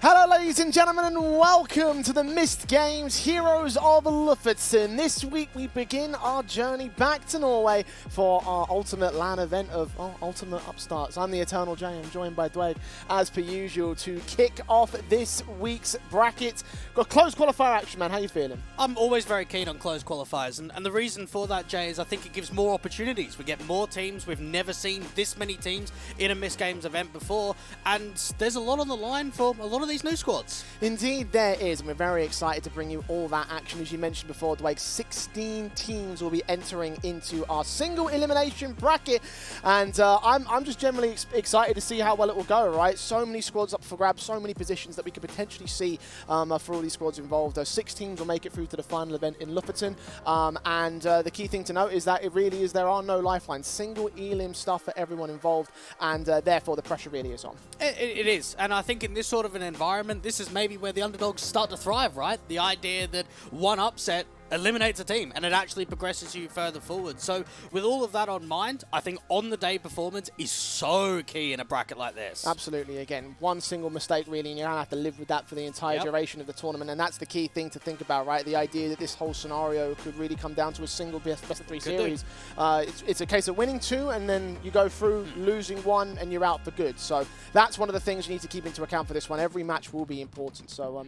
Hello ladies and gentlemen and welcome to the MistGames Heroes of Lofoten. This week we begin our journey back to Norway for our ultimate LAN event of Ultimate Upstarts. I'm the Eternal J, I'm joined by Dwayne as per usual to kick off this week's bracket. Got close qualifier action, man, how you feeling? I'm always very keen on close qualifiers and the reason for that, Jay, is I think it gives more opportunities. We get more teams, we've never seen this many teams in a MistGames event before, and there's a lot on the line for a lot of these new squads. Indeed there is, and we're very excited to bring you all that action. As you mentioned before, Dwight, 16 teams will be entering into our single elimination bracket, and I'm just generally excited to see how well it will go, right? So many squads up for grabs, so many positions that we could potentially see for all these squads involved. 6 teams will make it through to the final event in Lofoten, and the key thing to note is that it really is, there are no lifelines. Single elim stuff for everyone involved, and therefore the pressure really is on. It is, and I think in this sort of an environment, this is maybe where the underdogs start to thrive, right? The idea that one upset eliminates a team and it actually progresses you further forward. So with all of that on mind, I think on the day performance is so key in a bracket like this. Absolutely. Again, one single mistake really and you're going to have to live with that for the entire duration of the tournament, and that's the key thing to think about, right? The idea that this whole scenario could really come down to a single best of 3 series. It's a case of winning 2 and then you go through losing 1 and you're out for good. So that's one of the things you need to keep into account for this one. Every match will be important. So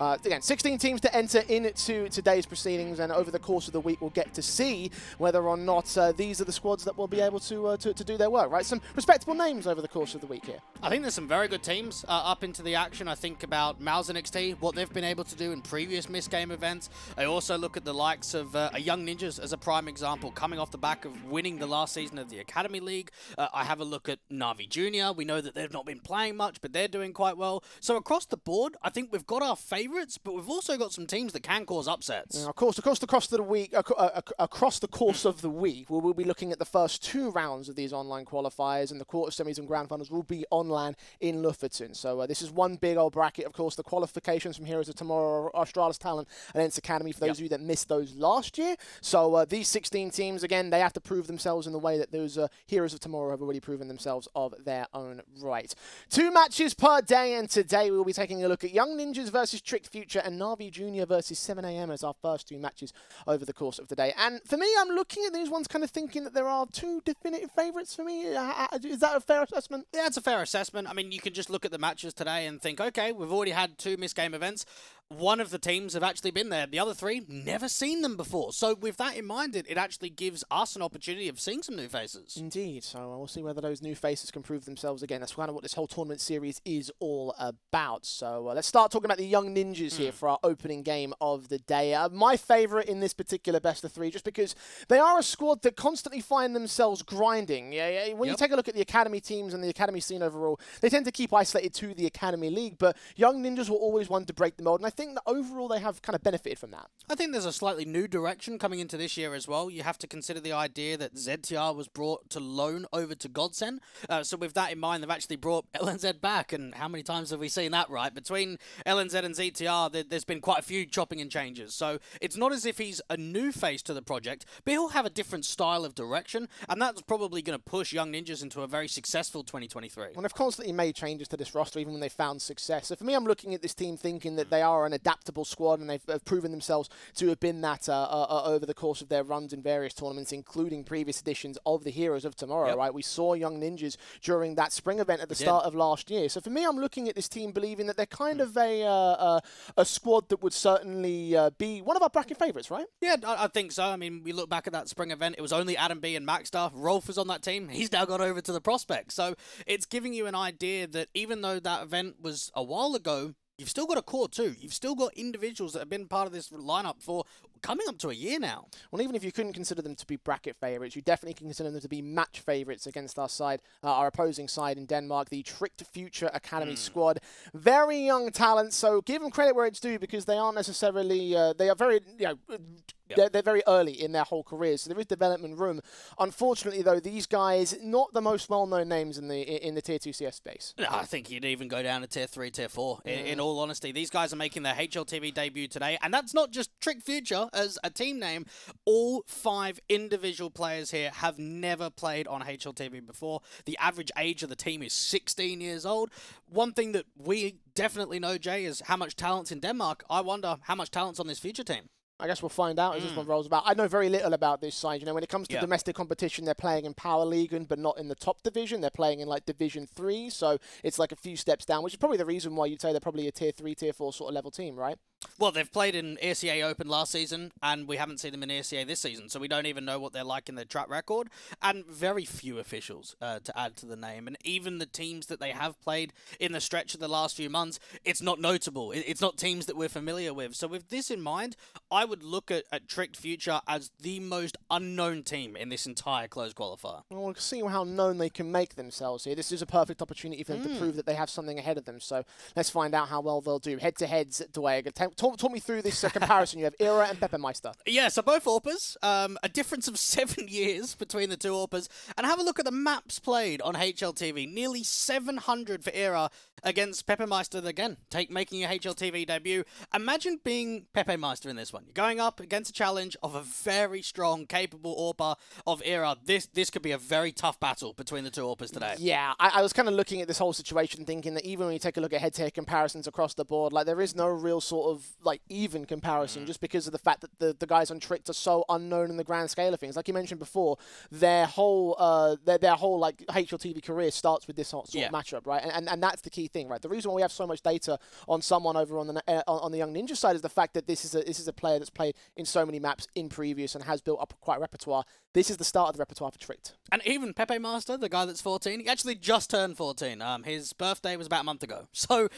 again, 16 teams to enter into today's proceedings, and over the course of the week we'll get to see whether or not these are the squads that will be able to do their work, right? Some respectable names over the course of the week here. I think there's some very good teams up into the action. I think about Mouse NXT, what they've been able to do in previous MistGame events. I also look at the likes of Young Ninjas as a prime example, coming off the back of winning the last season of the Academy League. I have a look at NAVI Junior. We know that they've not been playing much, but they're doing quite well. So across the board, I think we've got our favourites, but we've also got some teams that can cause upsets. Of course, across the course of the week, we'll be looking at the first 2 rounds of these online qualifiers, and the quarter semis and grand finals will be online in Lofoten. So this is one big old bracket. Of course, the qualifications from Heroes of Tomorrow are Australis Talent and Ents Academy for those of you that missed those last year. So these 16 teams, again, they have to prove themselves in the way that those Heroes of Tomorrow have already proven themselves of their own right. 2 matches per day, and today we will be taking a look at Young Ninjas versus Tricked Future and NAVI Junior versus 7am as our first 2 matches over the course of the day. And for me, I'm looking at these ones kind of thinking that there are 2 definitive favourites for me. Is that a fair assessment? Yeah, it's a fair assessment. I mean, you can just look at the matches today and think, okay, we've already had 2 MistGame events. One of the teams have actually been there. The other 3, never seen them before. So with that in mind, it actually gives us an opportunity of seeing some new faces. Indeed. So we'll see whether those new faces can prove themselves again. That's kind of what this whole tournament series is all about. So let's start talking about the Young Ninjas here for our opening game of the day. My favourite in this particular best of 3, just because they are a squad that constantly find themselves grinding. When you take a look at the Academy teams and the Academy scene overall, they tend to keep isolated to the Academy League, but Young Ninjas were always one to break the mold, and I think that overall they have kind of benefited from that. I think there's a slightly new direction coming into this year as well. You have to consider the idea that ZTR was brought to loan over to Godsend. So with that in mind, they've actually brought LNZ back, and how many times have we seen that, right? Between LNZ and ZTR, there's been quite a few chopping and changes. So it's not as if he's a new face to the project, but he'll have a different style of direction, and that's probably going to push Young Ninjas into a very successful 2023. Well, they've constantly made changes to this roster, even when they found success. So for me, I'm looking at this team thinking that they are an adaptable squad, and they've proven themselves to have been that over the course of their runs in various tournaments, including previous editions of the Heroes of Tomorrow, right? We saw Young Ninjas during that spring event at the start of last year. So for me, I'm looking at this team believing that they're kind of a squad that would certainly be one of our bracket favourites, right? Yeah, I think so. I mean, we look back at that spring event, it was only Adam B and Maxstar. Rolf was on that team. He's now gone over to the Prospect. So it's giving you an idea that even though that event was a while ago, you've still got a core too. You've still got individuals that have been part of this lineup for coming up to a year now. Well, even if you couldn't consider them to be bracket favourites, you definitely can consider them to be match favourites against our side, our opposing side in Denmark, the Tricked Future Academy squad. Very young talent, so give them credit where it's due, because they aren't necessarily, they are very, They're very early in their whole careers, so there is development room. Unfortunately, though, these guys, not the most well-known names in the Tier 2 CS space. No, I think you'd even go down to Tier 3, Tier 4, in all honesty. These guys are making their HLTV debut today, and that's not just Trick Future as a team name. All 5 individual players here have never played on HLTV before. The average age of the team is 16 years old. One thing that we definitely know, Jay, is how much talent's in Denmark. I wonder how much talent's on this Future team. I guess we'll find out as this one rolls about. I know very little about this side. You know, when it comes to domestic competition, they're playing in Power League, but not in the top division. They're playing in like Division 3, so it's like a few steps down, which is probably the reason why you'd say they're probably a Tier 3, Tier 4 sort of level team, right? Well, they've played in ACA Open last season, and we haven't seen them in ACA this season, so we don't even know what they're like in their track record, and very few officials to add to the name. And even the teams that they have played in the stretch of the last few months, it's not notable. It's not teams that we're familiar with. So with this in mind, I would look at Tricked Future as the most unknown team in this entire closed qualifier. Well, we'll see how known they can make themselves here. This is a perfect opportunity for them to prove that they have something ahead of them. So let's find out how well they'll do. Head-to-heads, Dwayne. Talk me through this comparison. You have Era and Peppermeister. Yeah, so both AWPers. A difference of 7 years between the two AWPers. And have a look at the maps played on HLTV. Nearly 700 for Era against Peppermeister again, making a HLTV debut. Imagine being Peppermeister in this one. You're going up against a challenge of a very strong, capable AWPer of Era. This could be a very tough battle between the two AWPers today. Yeah, I was kind of looking at this whole situation thinking that even when you take a look at head-to-head comparisons across the board, like there is no real sort of like even comparison just because of the fact that the guys on Tricked are so unknown in the grand scale of things. Like you mentioned before, their whole like HLTV career starts with this sort of matchup, right? And that's the key thing, right? The reason why we have so much data on someone over on the Young Ninja side is the fact that this is a player that's played in so many maps in previous and has built up quite a repertoire. This is the start of the repertoire for Tricked. And even Pepe Master, the guy that's 14, he actually just turned 14. His birthday was about a month ago. So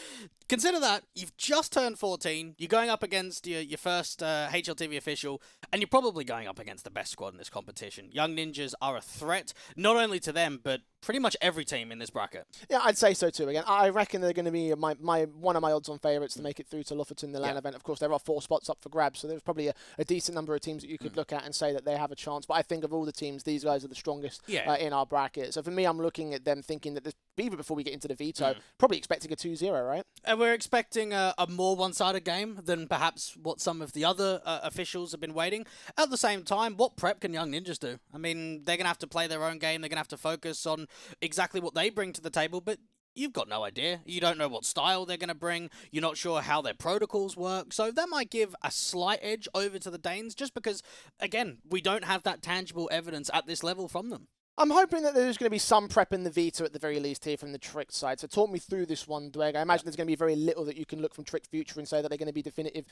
consider that. You've just turned 14. You're going up against your first HLTV official, and you're probably going up against the best squad in this competition. Young Ninjas are a threat, not only to them, but pretty much every team in this bracket. Yeah, I'd say so too. Again, I reckon they're going to be one of my odds-on favourites to make it through to Lofoten, the LAN event. Of course, there are 4 spots up for grabs, so there's probably a decent number of teams that you could look at and say that they have a chance. But I think of all the teams, these guys are the strongest in our bracket. So for me, I'm looking at them thinking that even before we get into the veto, probably expecting a 2-0, right? And we're expecting a more one-sided game than perhaps what some of the other officials have been waiting. At the same time, what prep can Young Ninjas do? I mean, they're going to have to play their own game. They're going to have to focus on exactly what they bring to the table, but you've got no idea. You don't know what style they're going to bring. You're not sure how their protocols work. So that might give a slight edge over to the Danes just because, again, we don't have that tangible evidence at this level from them. I'm hoping that there's going to be some prep in the veto at the very least here from the Tricked side. So talk me through this one, Dwayne. I imagine there's going to be very little that you can look from Tricked Future and say that they're going to be definitive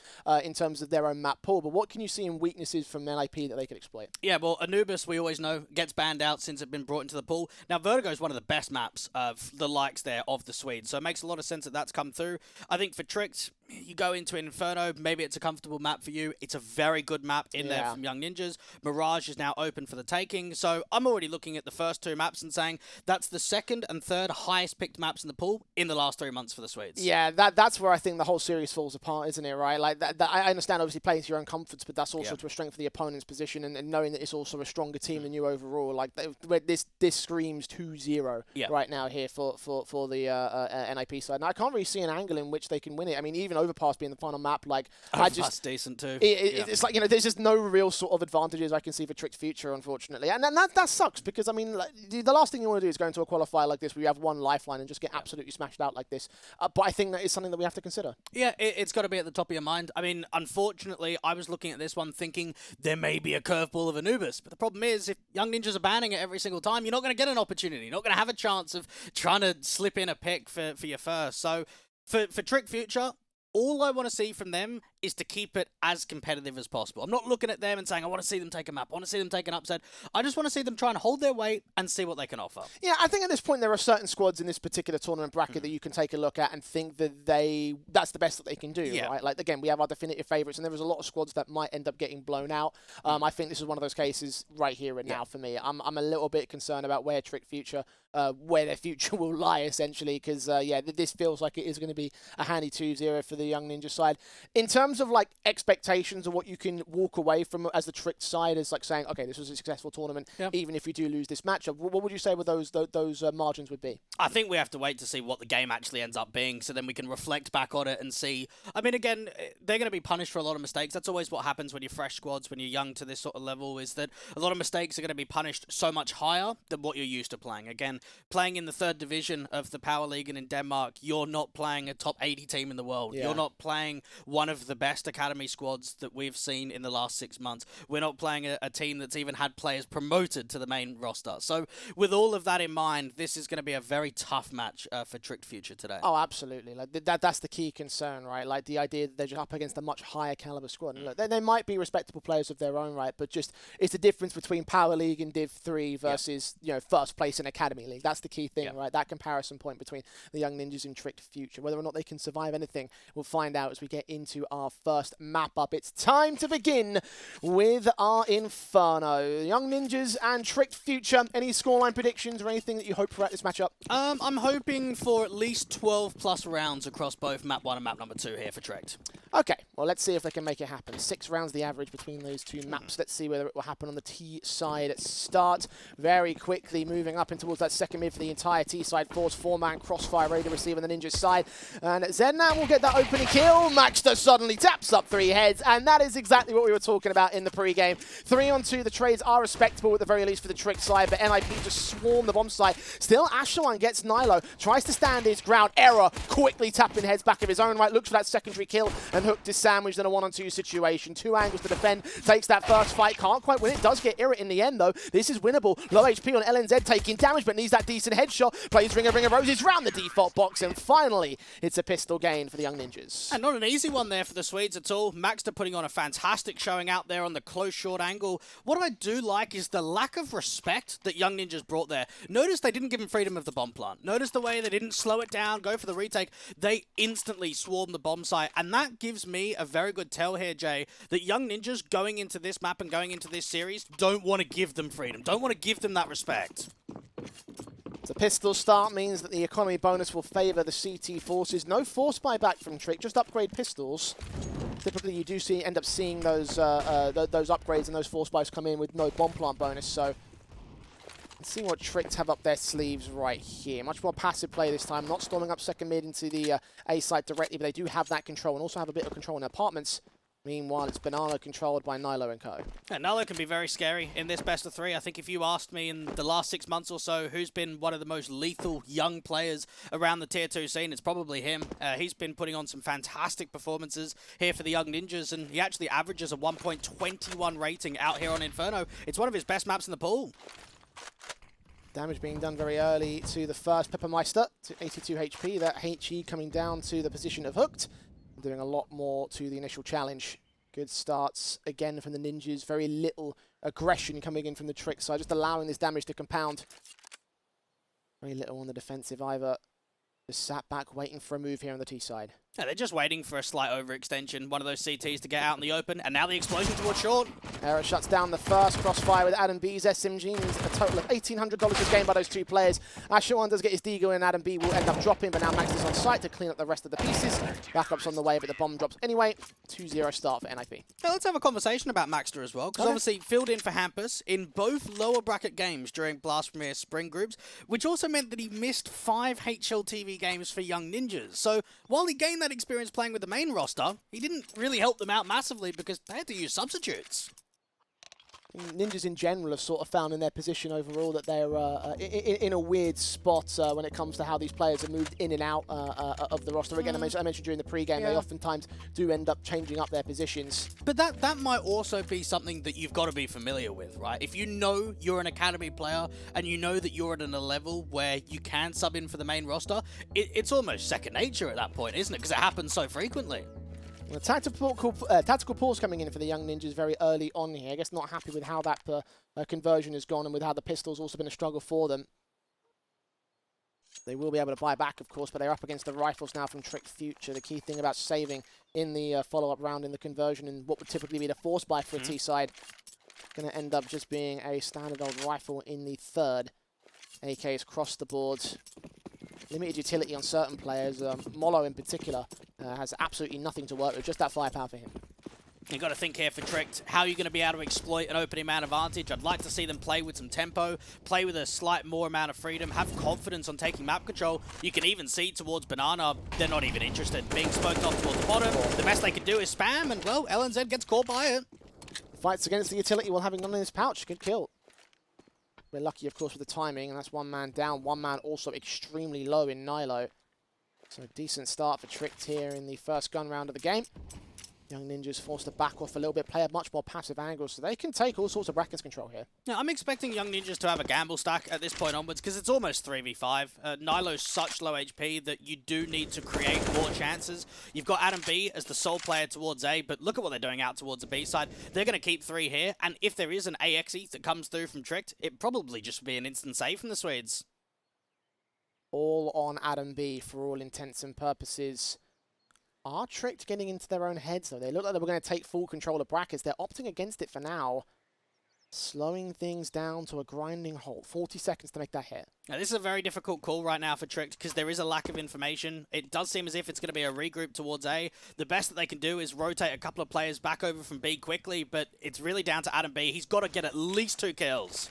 in terms of their own map pool. But what can you see in weaknesses from NIP that they can exploit? Yeah, well, Anubis, we always know, gets banned out since it's been brought into the pool. Now, Vertigo is one of the best maps of the likes there of the Swedes. So it makes a lot of sense that that's come through. I think for Tricked, you go into Inferno, maybe it's a comfortable map for you. It's a very good map in there from Young Ninjas. Mirage is now open for the taking. So I'm already looking at the first 2 maps and saying that's the second and third highest picked maps in the pool in the last 3 months for the Swedes. Yeah, that's where I think the whole series falls apart, isn't it, right? Like I understand obviously playing to your own comforts, but that's also to a strength of the opponent's position and knowing that it's also a stronger team than you overall. Like this screams 2-0 right now here for the NIP side. Now I can't really see an angle in which they can win it. I mean, even Overpass being the final map, like that's decent too. It's like, you know, there's just no real sort of advantages I can see for Tricked Future, unfortunately, and that sucks because I mean, like, the last thing you want to do is go into a qualifier like this where you have one lifeline and just get absolutely smashed out like this. But I think that is something that we have to consider. Yeah, it's got to be at the top of your mind. I mean, unfortunately, I was looking at this one thinking there may be a curveball of Anubis, but the problem is if Young Ninjas are banning it every single time, you're not going to get an opportunity. You're not going to have a chance of trying to slip in a pick for your first. So for Tricked Future, all I want to see from them is to keep it as competitive as possible. I'm not looking at them and saying, I want to see them take a map. I want to see them take an upset. I just want to see them try and hold their weight and see what they can offer. Yeah, I think at this point there are certain squads in this particular tournament bracket that you can take a look at and think that that's the best that they can do, right? Like, again, we have our definitive favourites, and there is a lot of squads that might end up getting blown out. I think this is one of those cases right here and now for me. I'm a little bit concerned about where Tricked Future, where their future will lie, essentially, because, this feels like it is going to be a handy 2-0 for the Young Ninja side. In terms terms of like expectations of what you can walk away from as the Tricked side, is like saying, okay, this was a successful tournament, even if we do lose this matchup. What would you say with those margins would be? I think we have to wait to see what the game actually ends up being, so then we can reflect back on it and see. I mean, again, they're going to be punished for a lot of mistakes. That's always what happens when you're fresh squads, when you're young to this sort of level, is that a lot of mistakes are going to be punished so much higher than what you're used to playing. Again, playing in the 3rd division of the Power League and in Denmark, you're not playing a top 80 team in the world. You're not playing one of the best academy squads that we've seen in the last 6 months. We're not playing a team that's even had players promoted to the main roster. So with all of that in mind, this is going to be a very tough match for Tricked Future today. Oh, absolutely. Like that's the key concern, right? Like the idea that they're just up against a much higher caliber squad. And look, they might be respectable players of their own right, but just it's the difference between Power League and Div 3 versus first place in Academy League. That's the key thing, right? That comparison point between the Young Ninjas and Tricked Future. Whether or not they can survive anything, we'll find out as we get into our first map up. It's time to begin with our Inferno. Young Ninjas and Tricked Future. Any scoreline predictions or anything that you hope for at this matchup? I'm hoping for at least 12 plus rounds across both map 1 and map number 2 here for Tricked. Okay, well, let's see if they can make it happen. 6 rounds the average between those two maps. Let's see whether it will happen on the T side at start. Very quickly moving up in towards that second mid for the entire T side. Force 4-man crossfire ready to receive on the Ninja side. And Zednan will get that opening kill. Maxter suddenly taps up 3 heads. And that is exactly what we were talking about in the pre-game. 3-on-2, the trades are respectable at the very least for the Trick side. But NIP just swarm the bomb site. Still, Ashelon gets Nilo. Tries to stand his ground. Error quickly tapping heads back of his own right. Looks for that secondary kill. And Hooked is sandwiched in a 1-on-2 situation. 2 angles to defend. Takes that first fight. Can't quite win it. Does get Irrit in the end, though. This is winnable. Low HP on LNZ taking damage, but needs that decent headshot. Plays Ring of Roses round the default box. And finally, it's a pistol gain for the Young Ninjas. And not an easy one there for the Swedes at all. Maxter putting on a fantastic showing out there on the close short angle. What I do like is the lack of respect that Young Ninjas brought there. Notice they didn't give him freedom of the bomb plant. Notice the way they didn't slow it down, go for the retake. They instantly swarmed the bomb site. And that gives me a very good tell here, Jay, that Young Ninjas going into this map and going into this series don't want to give them freedom. Don't want to give them that respect. The pistol start means that the economy bonus will favour the CT forces. No force buyback from Trick, just upgrade pistols. Typically, you do end up seeing those upgrades and those force buys come in with no bomb plant bonus. So let's see what Tricks have up their sleeves right here. Much more passive play this time, not storming up second mid into the A site directly, but they do have that control and also have a bit of control in apartments. Meanwhile, it's Banana controlled by Nilo and co. Yeah, Nilo can be very scary in this best of 3. I think if you asked me in the last 6 months or so who's been one of the most lethal young players around the Tier 2 scene, it's probably him. He's been putting on some fantastic performances here for the Young Ninjas, and he actually averages a 1.21 rating out here on Inferno. It's one of his best maps in the pool. Damage being done very early to the first Peppermeister to 82 HP. That HE coming down to the position of Hooked. Doing a lot more to the initial challenge. Good starts again from the Ninjas. Very little aggression coming in from the Trick side, just allowing this damage to compound. Very little on the defensive either. Just sat back waiting for a move here on the T side. Yeah, they're just waiting for a slight overextension, one of those CTs to get out in the open, and now the explosion towards short. Error shuts down the first crossfire with Adam B's SMG, means a total of $1,800 is gained by those 2 players. Ashelon does get his deagle and Adam B will end up dropping, but now Max is on site to clean up the rest of the pieces. Backup's on the way, but the bomb drops anyway. 2-0 start for NIP. Now let's have a conversation about Maxter as well, because obviously filled in for Hampus in both lower bracket games during Blast Premier Spring Groups, which also meant that he missed 5 HLTV games for Young Ninjas. So while he gained that experience playing with the main roster, he didn't really help them out massively because they had to use substitutes. Ninjas in general have sort of found in their position overall that they're in a weird spot when it comes to how these players are moved in and out of the roster. Again, I mentioned during the pre-game, they oftentimes do end up changing up their positions. But that might also be something that you've got to be familiar with, right? If you know you're an academy player and you know that you're at a level where you can sub in for the main roster, it's almost second nature at that point, isn't it? Because it happens so frequently. The tactical pause coming in for the Young Ninjas very early on here. I guess not happy with how that conversion has gone and with how the pistol's also been a struggle for them. They will be able to buy back, of course, but they're up against the rifles now from Trick Future. The key thing about saving in the follow-up round in the conversion and what would typically be the force buy for a T side, going to end up just being a standard old rifle in the third. AKs cross the board. limited utility on certain players. Molo in particular has absolutely nothing to work with, just that firepower for him. You've got to think here for Tricked, how are you going to be able to exploit an opening man advantage? I'd like to see them play with some tempo, play with a slight more amount of freedom, have confidence on taking map control. You can even see towards Banana, they're not even interested. Being smoked off towards the bottom, the best they can do is spam, and well, LNZ gets caught by it. Fights against the utility while having none in his pouch. Good kill. We're lucky, of course, with the timing, and that's one man down. One man also extremely low in Nilo. So decent start for Tricked here in the first gun round of the game. Young Ninjas forced to back off a little bit, play a much more passive angle, so they can take all sorts of brackets control here. Now, I'm expecting Young Ninjas to have a gamble stack at this point onwards, because it's almost 3v5. Nilo's such low HP that you do need to create more chances. You've got Adam B as the sole player towards A, but look at what they're doing out towards the B side. They're going to keep 3 here, and if there is an AXE that comes through from Tricked, it probably just be an instant save from the Swedes. All on Adam B for all intents and purposes. Are Tricked getting into their own heads, though? They look like they were going to take full control of brackets. They're opting against it for now. Slowing things down to a grinding halt. 40 seconds to make that hit. Now, this is a very difficult call right now for Tricked because there is a lack of information. It does seem as if it's going to be a regroup towards A. The best that they can do is rotate a couple of players back over from B quickly, but it's really down to Adam B. He's got to get at least 2 kills.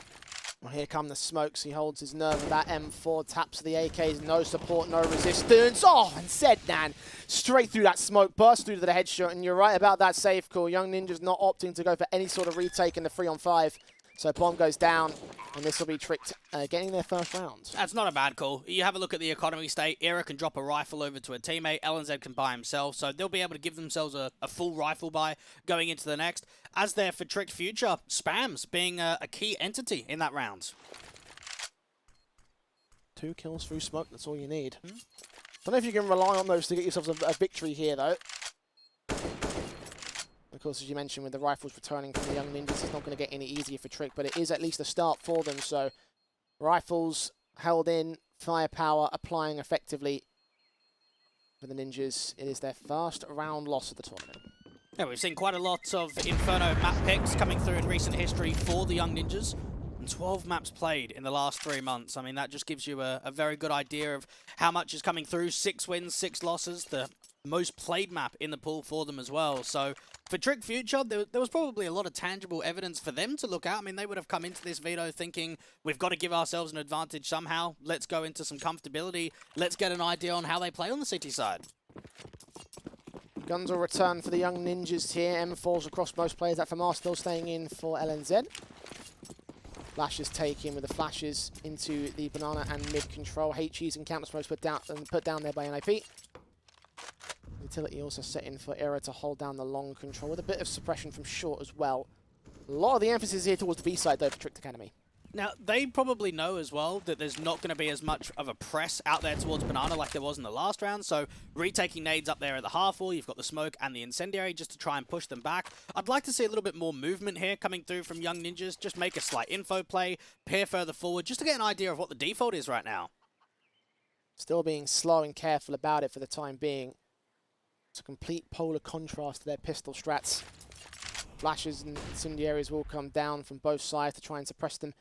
Well, here come the smokes. He holds his nerve with that M4. Taps the AKs. No support, no resistance. Oh, and Zednan straight through that smoke. Burst through to the headshot. And you're right about that safe call. Young Ninja's not opting to go for any sort of retake in the 3-on-5. So bomb goes down, and this will be Tricked getting their first round. That's not a bad call. You have a look at the economy state. Era can drop a rifle over to a teammate. LNZ can buy himself. So they'll be able to give themselves a full rifle buy going into the next. As there for Tricked future, Spams being a key entity in that round. 2 kills through smoke, that's all you need. Don't know if you can rely on those to get yourselves a victory here, though. Of course, as you mentioned, with the rifles returning from the Young Ninjas, it's not going to get any easier for Trick, but it is at least a start for them. So, rifles held in, firepower applying effectively for the Ninjas. It is their first round loss of the tournament. Yeah, we've seen quite a lot of Inferno map picks coming through in recent history for the Young Ninjas. And 12 maps played in the last 3 months. I mean, that just gives you a very good idea of how much is coming through. 6 wins, 6 losses. The most played map in the pool for them as well. So for Trick Future, there was probably a lot of tangible evidence for them to look at. I mean, they would have come into this veto thinking, we've got to give ourselves an advantage somehow. Let's go into some comfortability. Let's get an idea on how they play on the city side. Guns will return for the Young Ninjas here. M4s across most players. That Famar still staying in for LNZ. Flashes taken with the flashes into the banana and mid control. HEs and counter smokes put down there by NIP. Utility also set in for Era to hold down the long control with a bit of suppression from short as well. A lot of the emphasis here towards the B side though for Tricked Academy. Now, they probably know as well that there's not going to be as much of a press out there towards Banana like there was in the last round, so retaking nades up there at the half wall, you've got the smoke and the incendiary just to try and push them back. I'd like to see a little bit more movement here coming through from Young Ninjas, just make a slight info play, pair further forward, just to get an idea of what the default is right now. Still being slow and careful about it for the time being. It's a complete polar contrast to their pistol strats. Flashes and incendiaries will come down from both sides to try and suppress them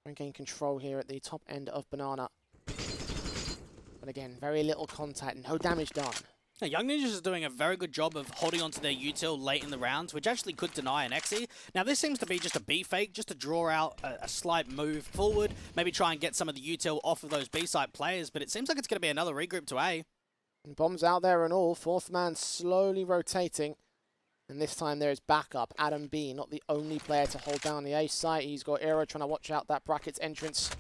and gain control here at the top end of Banana. But again, very little contact, no damage done. Now, Young Ninjas is doing a very good job of holding onto their util late in the rounds, which actually could deny an XE. Now, this seems to be just a B fake, just to draw out a slight move forward, maybe try and get some of the util off of those B site players, but it seems like it's going to be another regroup to A. And bombs out there and all, 4th man slowly rotating. And this time there is backup. Adam B, not the only player to hold down the A site. He's got Era trying to watch out that bracket's entrance.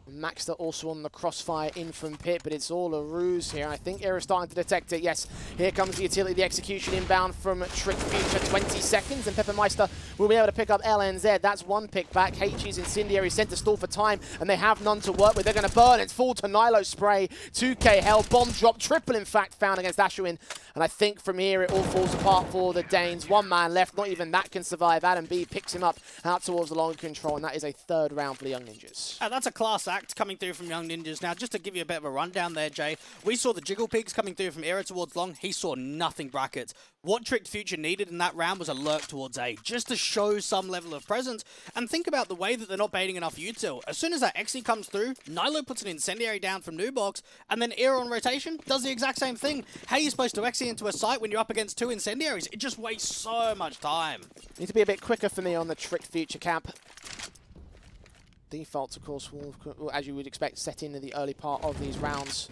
Maxter also on the crossfire in from pit, but it's all a ruse here. I think Era's starting to detect it. Yes, here comes the utility, the execution inbound from Trick Future. 20 seconds, and Peppermeister will be able to pick up LNZ. That's one pick back. HG's Incendiary sent to stall for time, and they have none to work with. They're going to burn. It's full to Nilo spray. 2k held, bomb drop, triple in fact found against Ashwin. And I think from here it all falls apart for the Danes. 1 man left, not even that can survive. Adam B picks him up out towards the long control, and that is a 3rd round for the Young Ninjas. That's a class act stacked coming through from Young Ninjas. Now, just to give you a bit of a rundown there, Jay, we saw the Jiggle Pigs coming through from Era towards Long. He saw nothing brackets. What Tricked Future needed in that round was a lurk towards A, just to show some level of presence. And think about the way that they're not baiting enough util. As soon as that Xe comes through, Nilo puts an Incendiary down from Nubox, and then Era on rotation does the exact same thing. How are you supposed to Xe into a site when you're up against 2 Incendiaries? It just wastes so much time. Need to be a bit quicker for me on the Tricked Future camp. Defaults, of course, will, as you would expect, set in the early part of these rounds.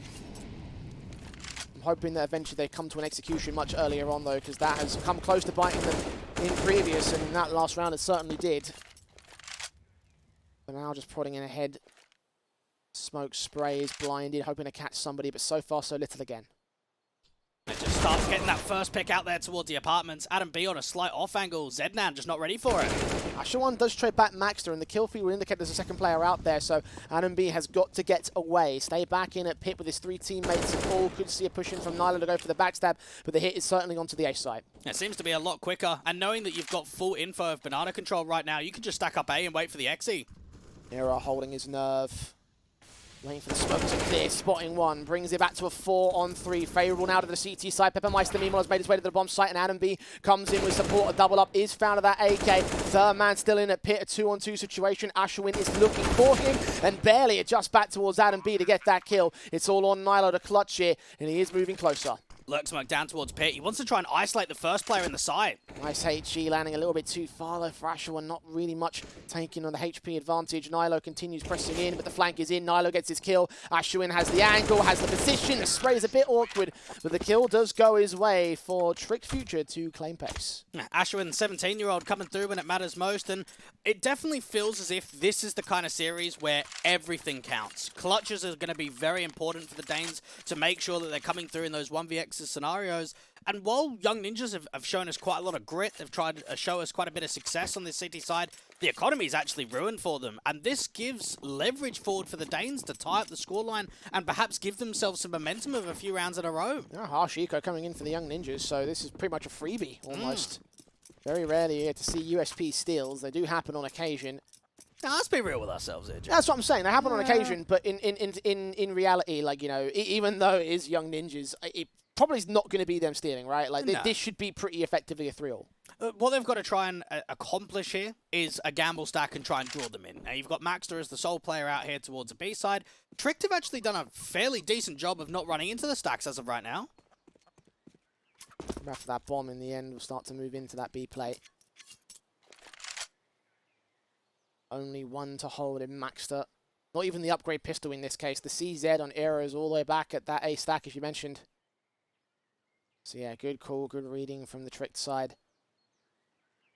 I'm hoping that eventually they come to an execution much earlier on, though, because that has come close to biting them in previous, and in that last round it certainly did. But now just prodding in ahead. Smoke sprays, blinded, hoping to catch somebody, but so far so little again. It just starts getting that first pick out there towards the apartments. Adam B on a slight off angle. Zednan just not ready for it. Ashawan does trade back Maxter, and the kill feed will indicate there's a second player out there, so Adam B has got to get away. Stay back in at pit with his 3 teammates, and all could see a push in from Nyla to go for the backstab, but the hit is certainly onto the A side. It seems to be a lot quicker, and knowing that you've got full info of banana control right now, you can just stack up A and wait for the Xe. Era holding his nerve. Waiting for the smoke to clear, spotting one, brings it back to a 4-on-3. Favourable now to the CT side. Peppermeister meanwhile has made his way to the bomb site, and Adam B comes in with support. A double up is found at that AK. Third man still in at pit, a 2-on-2 situation. Ashwin is looking for him, and barely adjusts back towards Adam B to get that kill. It's all on Nilo to clutch here, and he is moving closer. Lurk smoke down towards pit. He wants to try and isolate the first player in the site. Nice HG landing a little bit too far though for Ashawan, not really much taking on the HP advantage. Nilo continues pressing in, but the flank is in. Nilo gets his kill. Ashwin has the angle, has the position. The spray is a bit awkward, but the kill does go his way for Tricked Future to claim pace. Ashwin, 17-year-old, coming through when it matters most, and it definitely feels as if this is the kind of series where everything counts. Clutches are going to be very important for the Danes to make sure that they're coming through in those 1vx scenarios. And while Young Ninjas have shown us quite a lot of grit, they've tried to show us quite a bit of success on this CT side, the economy is actually ruined for them. And this gives leverage forward for the Danes to tie up the scoreline and perhaps give themselves some momentum of a few rounds in a row. Yeah, harsh eco coming in for the Young Ninjas, so this is pretty much a freebie almost. Very rarely here to see USP steals. They do happen on occasion. Now, let's be real with ourselves here, Jim. That's what I'm saying. They happen on occasion, but in reality, like, you know, even though it is Young Ninjas, it probably is not going to be them stealing, right? Like, this should be pretty effectively a 3-all. What they've got to try and accomplish here is a gamble stack and try and draw them in. Now, you've got Maxter as the sole player out here towards the B side. Tricked have actually done a fairly decent job of not running into the stacks as of right now. After that bomb in the end, we'll start to move into that B plate. Only one to hold in Maxter. Not even the upgrade pistol in this case. The CZ on Era is all the way back at that A stack, as you mentioned. So yeah, good call, good reading from the Tricked side.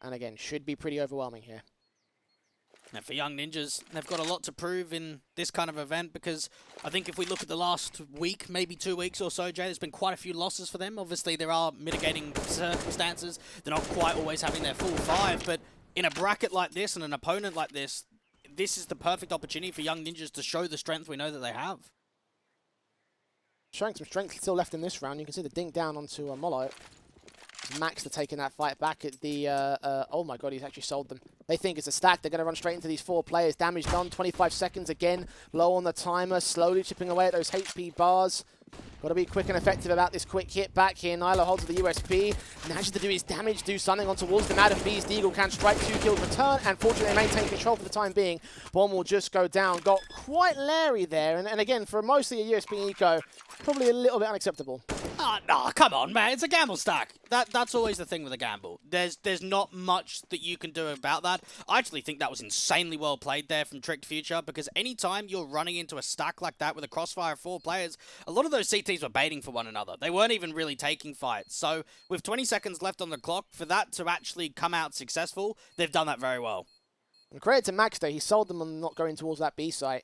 And again, should be pretty overwhelming here. And for Young Ninjas, they've got a lot to prove in this kind of event, because I think if we look at the last week, maybe 2 weeks or so, Jay, there's been quite a few losses for them. Obviously, there are mitigating circumstances. They're not quite always having their full 5, but in a bracket like this and an opponent like this, this is the perfect opportunity for Young Ninjas to show the strength we know that they have. Showing some strength still left in this round. You can see the dink down onto Molo. Maxter taking that fight back at the... oh my god, he's actually sold them. They think it's a stack. They're going to run straight into these 4 players. Damage done, 25 seconds again. Low on the timer, slowly chipping away at those HP bars. Got to be quick and effective about this quick hit back here. Nyla holds the USP. Manages to do his damage, do something on towards them. Adam B's Deagle can strike 2 kills return, and fortunately they maintain control for the time being. Bomb will just go down. Got quite leery there, and again, for mostly a USP eco, probably a little bit unacceptable. No, come on, man. It's a gamble stack. That's always the thing with a gamble. There's not much that you can do about that. I actually think that was insanely well played there from Tricked Future, because anytime you're running into a stack like that with a crossfire of 4 players, a lot of those CTs were baiting for one another. They weren't even really taking fights. So with 20 seconds left on the clock, for that to actually come out successful, they've done that very well. And credit to Maxter, he sold them on not going towards that B site.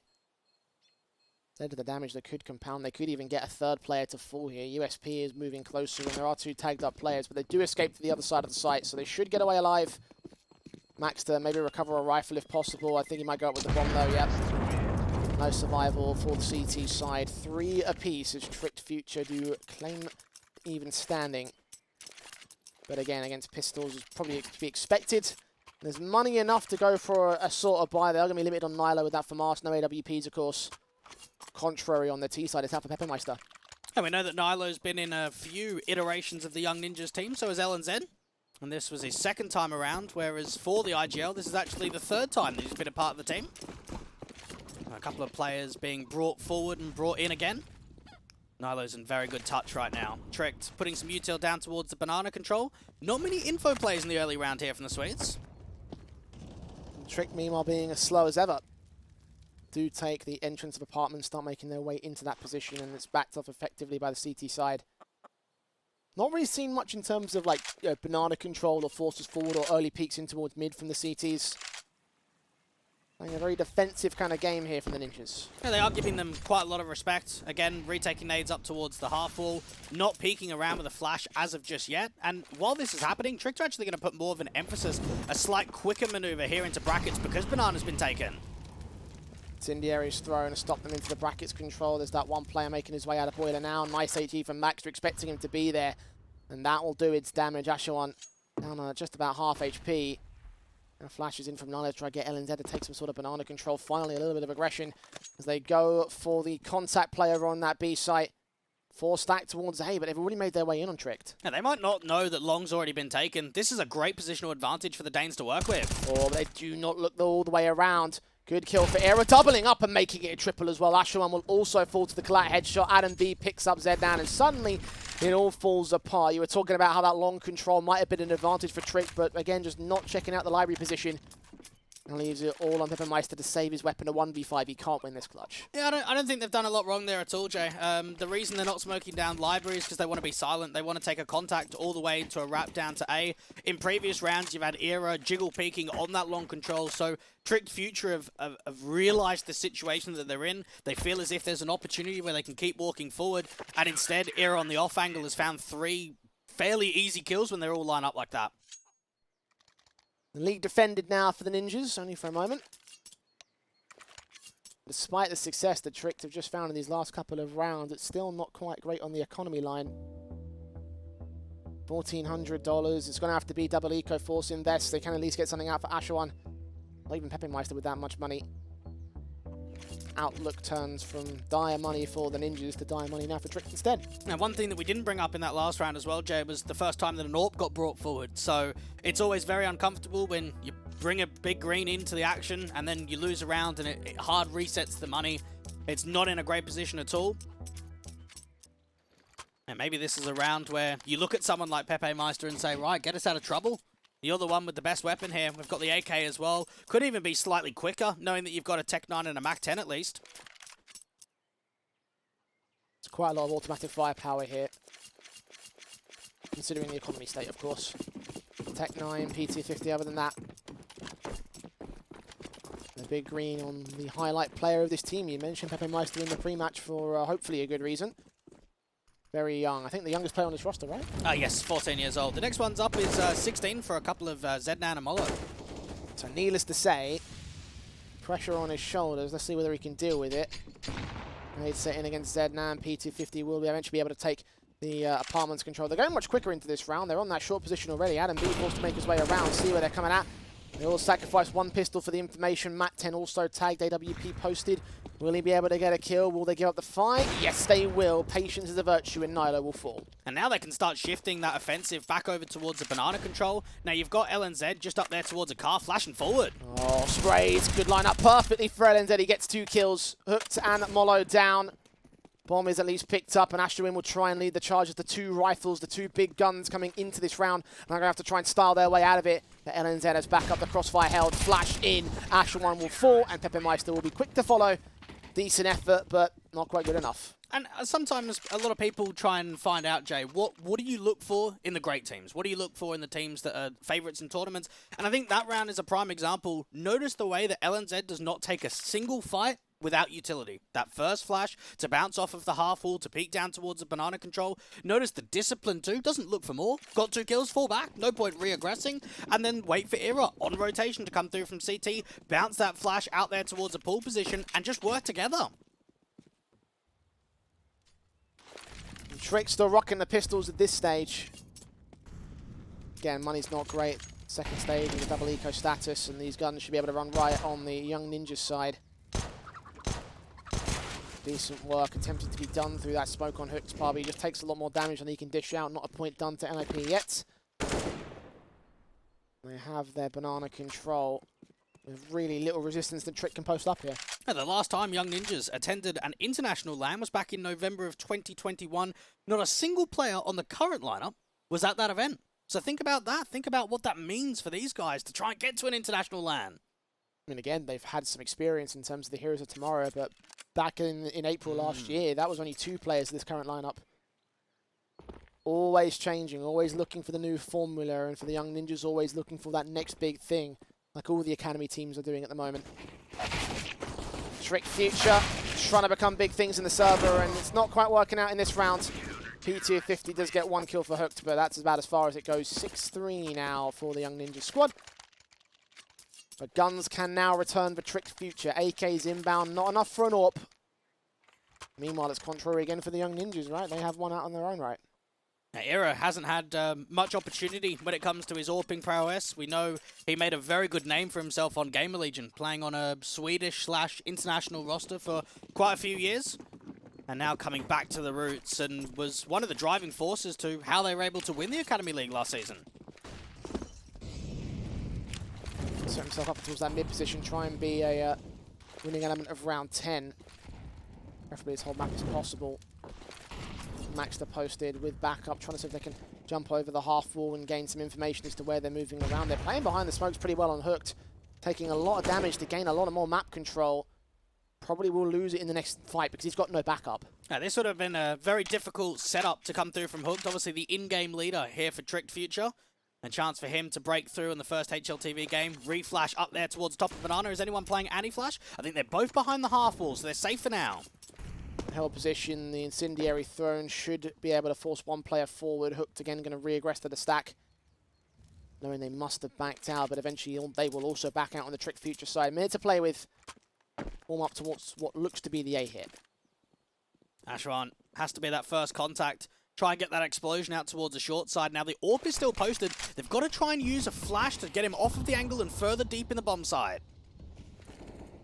Instead of the damage that could compound, they could even get a 3rd player to fall here. USP is moving closer, and there are 2 tagged up players, but they do escape to the other side of the site, so they should get away alive. Maxter maybe recover a rifle if possible. I think he might go up with the bomb though, yep. No survival for the CT side. 3 apiece as Tricked Future do claim even standing. But again, against pistols is probably to be expected. There's money enough to go for a sort of buy. They're going to be limited on Nilo with that for Mars. No AWPs, of course. Contrary on the T side, it's out for Peppermeister. And we know that Nilo's been in a few iterations of the Young Ninjas team, so has LNZ. And this was his second time around, whereas for the IGL, this is actually the third time that he's been a part of the team. A couple of players being brought forward and brought in again. Nilo's in very good touch right now. Tricked, putting some util down towards the banana control. Not many info plays in the early round here from the Swedes. Trick, meanwhile, being as slow as ever. Do take the entrance of apartments, start making their way into that position, and it's backed off effectively by the CT side. Not really seen much in terms of like banana control or forces forward or early peeks in towards mid from the CTs. Playing a very defensive kind of game here from the Ninjas. Yeah, they are giving them quite a lot of respect. Again, retaking nades up towards the half wall, not peeking around with a flash as of just yet. And while this is happening, Trick's are actually going to put more of an emphasis, a slight quicker maneuver here into brackets because banana's been taken. Incendiary's thrown to stop them into the brackets control. There's that one player making his way out of Boiler now. Nice HE from Max. We're expecting him to be there. And that will do its damage. Ashawan down on just about half HP. And flashes in from Nala to try to get LNZ to take some sort of banana control. Finally, a little bit of aggression as they go for the contact player on that B site. 4 stack towards A, but they've already made their way in on Tricked. Yeah, they might not know that Long's already been taken. This is a great positional advantage for the Danes to work with. Oh, they do not look all the way around. Good kill for Era, doubling up and making it a triple as well. Ashawan will also fall to the collat headshot. Adam B picks up Zed down, and suddenly it all falls apart. You were talking about how that long control might have been an advantage for Trick, but again, just not checking out the library position. And leaves it all on Peppermeister to save his weapon. A 1v5, he can't win this clutch. Yeah, I don't think they've done a lot wrong there at all, Jay. The reason they're not smoking down library is because they want to be silent. They want to take a contact all the way to a wrap down to A. In previous rounds, you've had Era jiggle peeking on that long control, so Trick Future have realised the situation that they're in. They feel as if there's an opportunity where they can keep walking forward, and instead, Era on the off angle has found 3 fairly easy kills when they're all lined up like that. The league defended now for the Ninjas, only for a moment. Despite the success that Tricked have just found in these last couple of rounds, it's still not quite great on the economy line. $1,400. It's going to have to be double Eco Force invest. They can at least get something out for Ashawan. Not even Peppermeister with that much money. Outlook turns from dire money for the Ninjas to dire money now for Tricked instead. Now, one thing that we didn't bring up in that last round as well, Jay, was the first time that an AWP got brought forward. So it's always very uncomfortable when you bring a big green into the action and then you lose a round and it hard resets the money. It's not in a great position at all. And maybe this is a round where you look at someone like Pepe Meister and say, right, get us out of trouble. You're the one with the best weapon here. We've got the AK as well. Could even be slightly quicker, knowing that you've got a Tech 9 and a Mac 10 at least. It's quite a lot of automatic firepower here, considering the economy state, of course. Tech 9, PT50, other than that. The big green on the highlight player of this team. You mentioned Pepe Meister in the pre-match for hopefully a good reason. Very young. I think the youngest player on this roster, right? Yes, 14 years old. The next one's up is 16 for a couple of Zednan and Molo. So needless to say, pressure on his shoulders. Let's see whether he can deal with it. He's set in against Zednan. P250 will eventually be able to take the apartments control. They're going much quicker into this round. They're on that short position already. Adam B forced to make his way around, see where they're coming at. They all sacrifice 1 pistol for the information. Mac 10 also tagged, AWP posted. Will he be able to get a kill? Will they give up the fight? Yes, they will. Patience is a virtue, and Nilo will fall. And now they can start shifting that offensive back over towards the banana control. Now you've got LNZ just up there towards a car, flashing forward. Oh, sprays. Could line up perfectly for LNZ. He gets 2 kills. Hooked and Molo down. Bomb is at least picked up, and Ashwin will try and lead the charge of the 2 rifles, the 2 big guns coming into this round. And they're going to have to try and style their way out of it. The LNZ has back up the crossfire held. Flash in. Ashwin will fall, and Pepe Meister will be quick to follow. Decent effort, but not quite good enough. And sometimes a lot of people try and find out, Jay, what do you look for in the great teams? What do you look for in the teams that are favourites in tournaments? And I think that round is a prime example. Notice the way that LNZ does not take a single fight without utility. That first flash to bounce off of the half wall to peek down towards the banana control. Notice the discipline too. Doesn't look for more. Got 2 kills, fall back. No point re-aggressing. And then wait for Era on rotation to come through from CT. Bounce that flash out there towards a pull position and just work together. Trick still rocking the pistols at this stage. Again, money's not great. second stage with a double eco status, and these guns should be able to run right on the Young Ninjas side. Decent work attempted to be done through that smoke on Hook's part, but he just takes a lot more damage than he can dish out. Not a point done to NIP yet. They have their banana control with really little resistance that Trick can post up here. Yeah, the last time Young Ninjas attended an international LAN was back in November of 2021. Not a single player on the current lineup was at that event. So think about that. Think about what that means for these guys to try and get to an international LAN. I mean, again, they've had some experience in terms of the Heroes of Tomorrow, but back in April last year, that was only 2 players in this current lineup. Always changing, always looking for the new formula, and for the Young Ninjas, always looking for that next big thing, like all the Academy teams are doing at the moment. Trick Future trying to become big things in the server, and it's not quite working out in this round. P250 does get 1 kill for Hooked, but that's about as far as it goes. 6-3 now for the Young Ninja squad. But guns can now return for Trick Future. AK's inbound, not enough for an AWP. Meanwhile, it's contrary again for the Young Ninjas, right? They have one out on their own right. Now, Era hasn't had much opportunity when it comes to his AWPing prowess. We know he made a very good name for himself on Gamer Legion, playing on a Swedish/international roster for quite a few years. And now coming back to the roots, and was one of the driving forces to how they were able to win the Academy League last season. Set himself up towards that mid position, try and be a winning element of round 10. Preferably as whole map as possible. Max the posted with backup, trying to see if they can jump over the half wall and gain some information as to where they're moving around. They're playing behind the smokes pretty well on Hooked, taking a lot of damage to gain a lot of more map control. Probably will lose it in the next fight because he's got no backup. Yeah, this would have been a very difficult setup to come through from Hooked. Obviously the in-game leader here for Tricked Future. A chance for him to break through in the first HLTV game. Reflash up there towards top of Banana. Is anyone playing anti-flash? I think they're both behind the half wall, so they're safe for now. Held position, the incendiary throne should be able to force one player forward. Hooked again, going to regress to the stack, knowing they must have backed out, but eventually they will also back out on the Trick Future side. Minute to play with. Warm up towards what looks to be the A hit. Ashwan has to be that first contact. Try and get that explosion out towards the short side. Now the AWP is still posted. They've got to try and use a flash to get him off of the angle and further deep in the bomb side.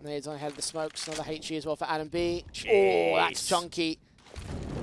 Nades on ahead of the smokes. Another HE as well for Adam B. Jeez. Oh, that's chunky.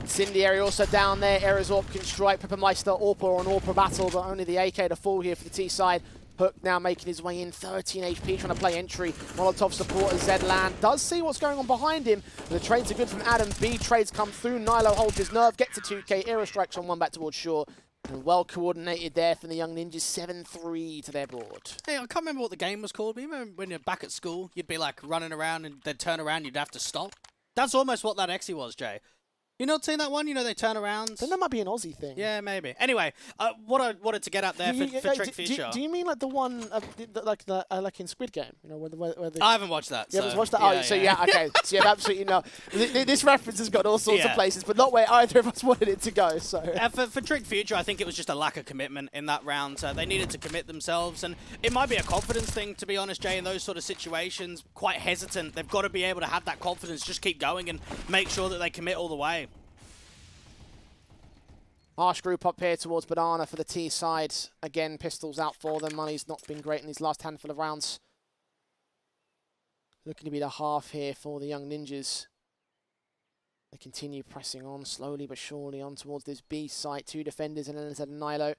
Incendiary also down there. Era's AWP can strike. Peppermeister, AWP or an AWP battle, but only the AK to fall here for the T side. Hook now making his way in, 13 HP, trying to play entry. Molotov support as Zedland does see what's going on behind him. The trades are good from Adam B. Trades come through. Nilo holds his nerve, gets to 2K. Era strikes on one back towards Shore. And well coordinated there from the Young Ninjas, 7-3 to their board. Hey, I can't remember what the game was called, but you remember when you're back at school, you'd be like running around and they'd turn around, you'd have to stop? That's almost what that Exy was, Jay. You not seen that one? You know, they turn around. Then that might be an Aussie thing. Yeah, maybe. Anyway, what I wanted to get out there for Trick Future. Do you mean like the one, like in Squid Game? You know, where the I haven't watched that. You haven't watched that? Yeah, so yeah, okay. So you have absolutely no. This reference has got all sorts of places, but not where either of us wanted it to go. So for Trick Future, I think it was just a lack of commitment in that round. They needed to commit themselves, and it might be a confidence thing, to be honest, Jay. In those sort of situations, quite hesitant. They've got to be able to have that confidence, just keep going, and make sure that they commit all the way. Harsh group up here towards Banana for the T side. Again, pistols out for them. Money's not been great in these last handful of rounds. Looking to be the half here for the Young Ninjas. They continue pressing on slowly but surely on towards this B site. 2 defenders and then there's Nilo.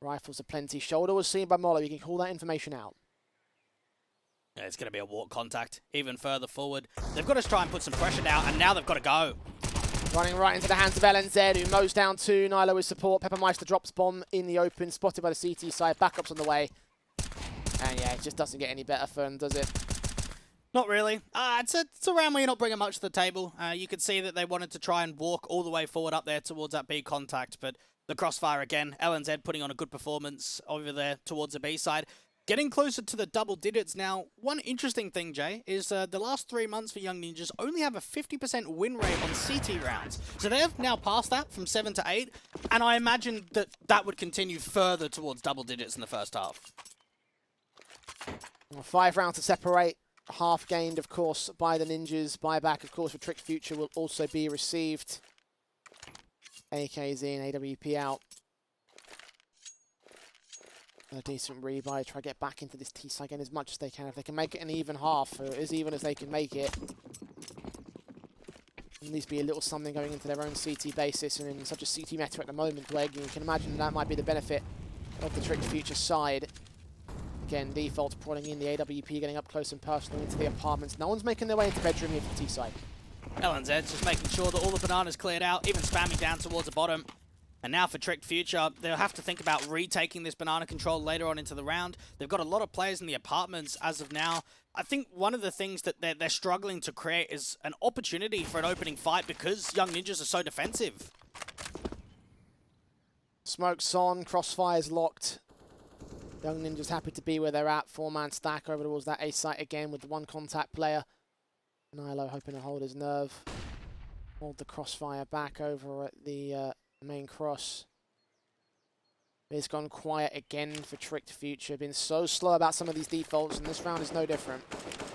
Rifles aplenty. Shoulder was seen by Molo. You can call that information out. Yeah, it's going to be a walk contact even further forward. They've got to try and put some pressure down, and now they've got to go. Running right into the hands of LNZ, who mows down 2. Nilo with support. Peppermeister drops bomb in the open, spotted by the CT side. Backups on the way. And yeah, it just doesn't get any better for them, does it? Not really. It's a round where you're not bringing much to the table. You could see that they wanted to try and walk all the way forward up there towards that B contact, but the crossfire again. LNZ putting on a good performance over there towards the B side. Getting closer to the double digits now. One interesting thing, Jay, is the last 3 months for Young Ninjas only have a 50% win rate on CT rounds. So they have now passed that from 7 to 8, and I imagine that that would continue further towards double digits in the first half. Well, 5 rounds to separate. Half gained, of course, by the Ninjas. Buyback, of course, for Trick Future will also be received. AK's in, AWP out. A decent rebuy, try to get back into this T-side again as much as they can. If they can make it an even half, or as even as they can make it. At least be a little something going into their own CT basis, and in such a CT meta at the moment, Dweg, you can imagine that might be the benefit of the Trick Future side. Again, defaults prodding in the AWP, getting up close and personal into the apartments. No one's making their way into bedroom here for the T-side. LNZ just making sure that all the bananas cleared out, even spamming down towards the bottom. And now for Trick Future, they'll have to think about retaking this banana control later on into the round. They've got a lot of players in the apartments as of now. I think one of the things that they're struggling to create is an opportunity for an opening fight because Young Ninjas are so defensive. Smoke's on, Crossfire's locked. Young Ninjas happy to be where they're at. 4-man stack over towards that A site again with the one contact player. Nilo hoping to hold his nerve. Hold the Crossfire back over at the main cross. It's gone quiet again for Tricked Future. Been so slow about some of these defaults, and this round is no different.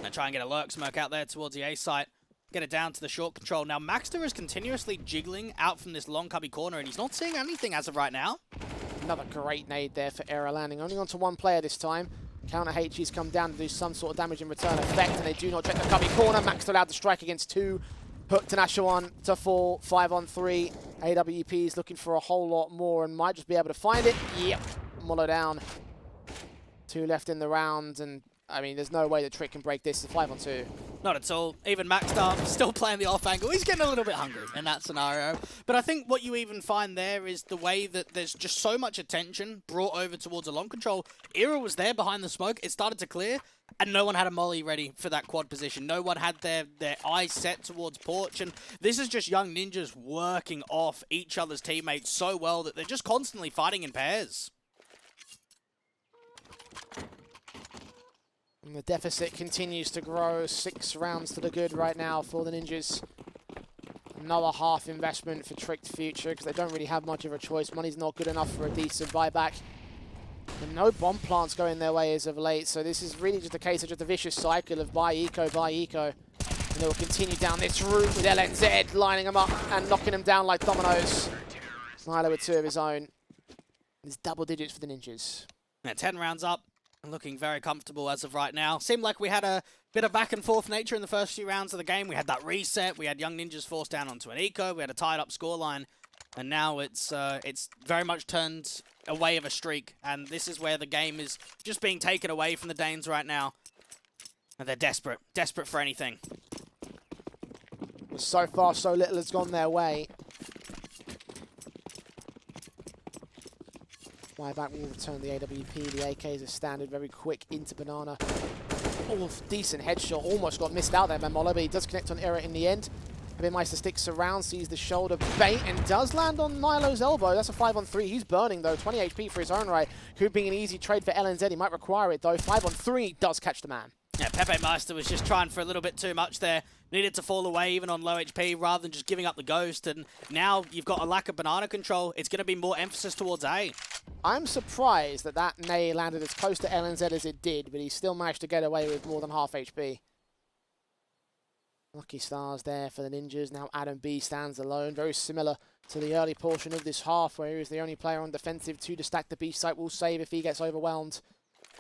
Now try and get a lurk smoke out there towards the A site. Get it down to the short control. Now Maxter is continuously jiggling out from this long cubby corner, and he's not seeing anything as of right now. Another great nade there for Era landing. Only onto one player this time. Counter HG's come down to do some sort of damage in return effect, and they do not check the cubby corner. Maxter allowed to strike against two. Hooked and Ashawan to fall, 5-on-3. AWP's looking for a whole lot more and might just be able to find it. Yep, Mullo down. 2 left in the round, and I mean, there's no way that Trick can break this. It's 5-on-2. Not at all. Even Maxstar still playing the off angle. He's getting a little bit hungry in that scenario. But I think what you even find there is the way that there's just so much attention brought over towards a long control. Era was there behind the smoke. It started to clear, and no one had a molly ready for that quad position. No one had their eyes set towards Porch. And this is just Young Ninjas working off each other's teammates so well that they're just constantly fighting in pairs. And the deficit continues to grow. 6 rounds to the good right now for the Ninjas. Another half investment for Tricked Future because they don't really have much of a choice. Money's not good enough for a decent buyback. And no bomb plants going their way as of late, so this is really just a case of just a vicious cycle of buy eco, buy eco. And they will continue down this route with LNZ lining them up and knocking them down like dominoes. Nilo with 2 of his own. There's double digits for the Ninjas. Now 10 rounds up. Looking very comfortable as of right now. Seemed like we had a bit of back and forth nature in the first few rounds of the game. We had that reset. We had Young Ninjas forced down onto an eco. We had a tied up scoreline. And now it's very much turned away of a streak. And this is where the game is just being taken away from the Danes right now. And they're desperate. Desperate for anything. So far, so little has gone their way. Buyback will return the AWP. The AK is a standard, very quick into Banana. Oh, decent headshot. Almost got missed out there by Molo, but he does connect on Era in the end. Meister sticks around, sees the shoulder bait, and does land on Nilo's elbow. That's a 5-on-3. He's burning, though. 20 HP for his own right. Could be an easy trade for LNZ. He might require it, though. 5-on-3 does catch the man. Yeah, Pepe Meister was just trying for a little bit too much there. Needed to fall away even on low HP rather than just giving up the ghost. And now you've got a lack of banana control. It's going to be more emphasis towards A. I'm surprised that that Nay landed as close to LNZ as it did, but he still managed to get away with more than half HP. Lucky stars there for the Ninjas. Now Adam B stands alone. Very similar to the early portion of this half where he was the only player on defensive. 2 to stack the B site. Will save if he gets overwhelmed.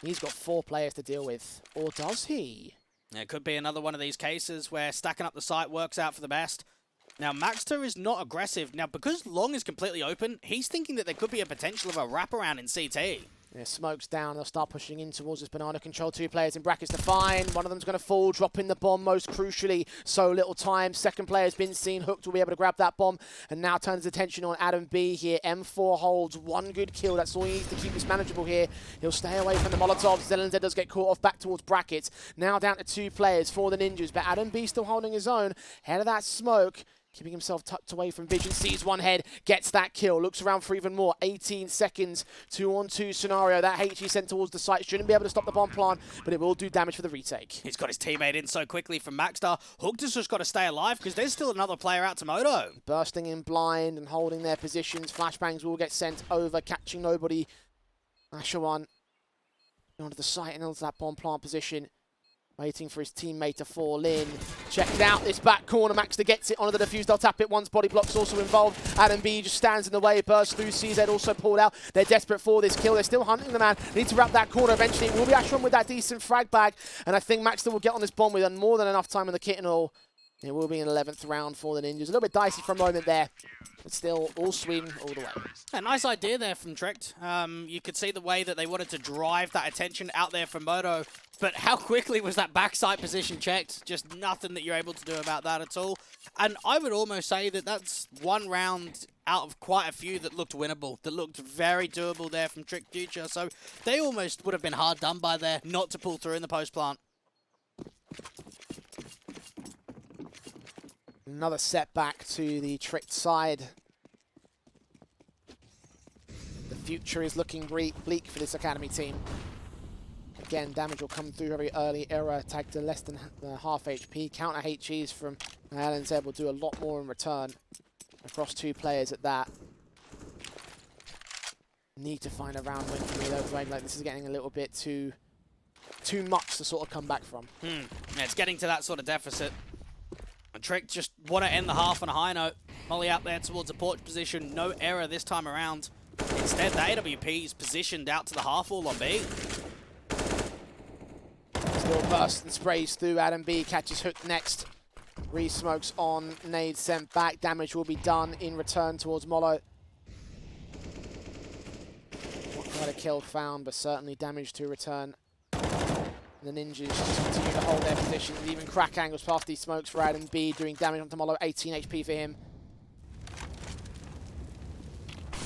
He's got 4 players to deal with. Or does he? It could be another one of these cases where stacking up the site works out for the best. Now, Maxter is not aggressive. Now, because Long is completely open, he's thinking that there could be a potential of a wraparound in CT. Yeah, smoke's down. They'll start pushing in towards this banana control. 2 players in brackets to find. One of them's going to fall, dropping the bomb most crucially. So little time. Second player's been seen. Hooked will be able to grab that bomb. And now turns his attention on Adam B here. M4 holds 1 good kill. That's all he needs to keep this manageable here. He'll stay away from the Molotovs. LNZ does get caught off back towards brackets. Now down to 2 players for the Ninjas. But Adam B still holding his own. Head of that smoke. Keeping himself tucked away from vision, sees one head, gets that kill, looks around for even more. 18 seconds, 2-on-2 scenario. That HE sent towards the site shouldn't be able to stop the bomb plant, but it will do damage for the retake. He's got his teammate in so quickly from Maxstar. Hooked has just got to stay alive because there's still another player out to Moto. Bursting in blind and holding their positions. Flashbangs will get sent over, catching nobody. Ashawan onto the site and onto that bomb plant position. Waiting for his teammate to fall in. Checking out this back corner. Maxter gets it onto the defuse. They'll tap it once. Body block's also involved. Adam B just stands in the way. Bursts through. CZ also pulled out. They're desperate for this kill. They're still hunting the man. Need to wrap that corner eventually. It will be Ashram with that decent frag bag. And I think Maxter will get on this bomb with more than enough time in the kit and all. It will be an 11th round for the Ninjas. A little bit dicey for a moment there. But still, all Sweden all the way. A nice idea there from Tricked. You could see the way that they wanted to drive that attention out there from Moto. But how quickly was that backside position checked? Just nothing that you're able to do about that at all. And I would almost say that that's one round out of quite a few that looked winnable, that looked very doable there from Tricked Future. So they almost would have been hard done by there not to pull through in the post plant. Another setback to the Tricked side. The future is looking bleak for this Academy team. Again, damage will come through very early. Error tagged to less than half HP. Counter HEs from LNZ will do a lot more in return. Across two players at that. Need to find a round win for me though, because like this is getting a little bit too much to sort of come back from. Yeah, it's getting to that sort of deficit. And Trick just want to end the half on a high note. Molly out there towards a porch position. No error this time around. Instead, the AWP is positioned out to the half wall on B. Still bursts and sprays through. Adam B catches hooked next. Re-smokes on. Nade sent back. Damage will be done in return towards Molo. Not quite a kill found, but certainly damage to return. The Ninjas just continue to hold their positions. Even crack angles past these smokes for Adam B, doing damage onto Molo. 18 HP for him.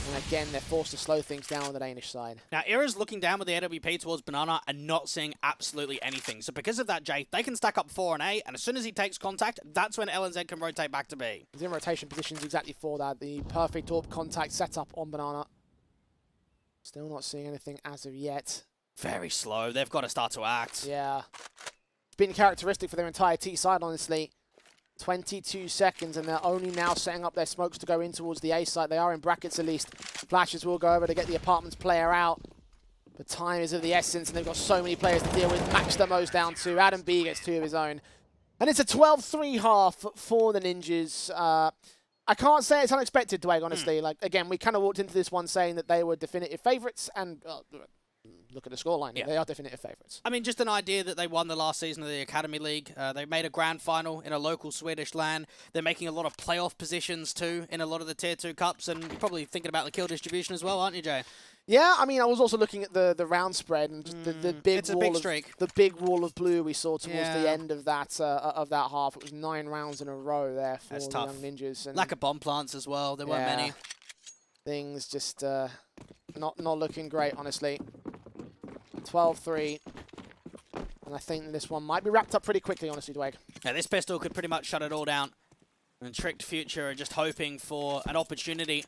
And again, they're forced to slow things down on the Danish side. Now, Era's looking down with the AWP towards Banana and not seeing absolutely anything. So because of that, Jay, they can stack up 4 and A, and as soon as he takes contact, that's when LNZ can rotate back to B. He's in rotation positions exactly for that. The perfect orb contact setup on Banana. Still not seeing anything as of yet. Very slow. They've got to start to act. Yeah. It's been characteristic for their entire T side, honestly. 22 seconds, and they're only now setting up their smokes to go in towards the A site. They are in brackets at least. Flashes will go over to get the apartments player out. But time is of the essence, and they've got so many players to deal with. Maxter mows down 2. Adam B gets 2 of his own. And it's a 12-3 half for the Ninjas. I can't say it's unexpected, Dwayne, honestly. Like, again, we kind of walked into this one saying that they were definitive favourites, and look at the scoreline. Yeah. They are definitive favourites. I mean, just an idea that they won the last season of the Academy League. They made a grand final in a local Swedish LAN. They're making a lot of playoff positions too in a lot of the Tier 2 Cups, and you're probably thinking about the kill distribution as well, aren't you, Jay? Yeah, I mean, I was also looking at the round spread and just the big wall the big wall of blue we saw towards the end of that half. It was 9 rounds in a row there for the Young Ninjas. And lack of bomb plants as well. There weren't many. Things just not looking great, honestly. 12-3. And I think this one might be wrapped up pretty quickly, honestly, Dwayne. Yeah, this pistol could pretty much shut it all down. And Tricked Future are just hoping for an opportunity,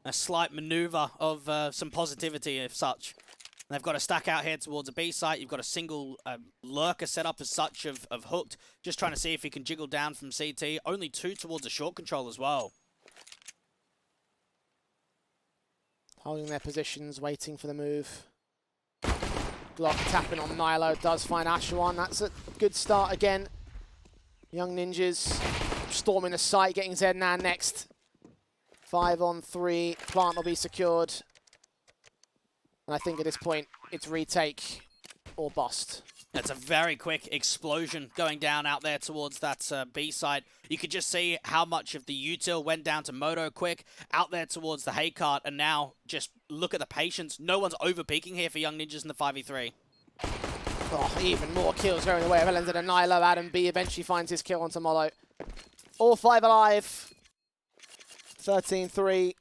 a slight maneuver of some positivity if such. And they've got a stack out here towards a B site. You've got a single lurker set up as such of Hooked. Just trying to see if he can jiggle down from CT. Only 2 towards a short control as well. Holding their positions, waiting for the move. Glock tapping on Nilo, does find Ashuan. That's a good start again. Young Ninjas storming the site, getting Zednan next. 5 on 3, plant will be secured. And I think at this point, it's retake or bust. That's a very quick explosion going down out there towards that B side. You could just see how much of the util went down to Moto quick, out there towards the hay cart, and now just look at the patience. No one's over-peaking here for Young Ninjas in the 5v3. Oh, even more kills going the way of LNZ and Nilo. Adam B eventually finds his kill onto Molo. All 5 alive. 13-3.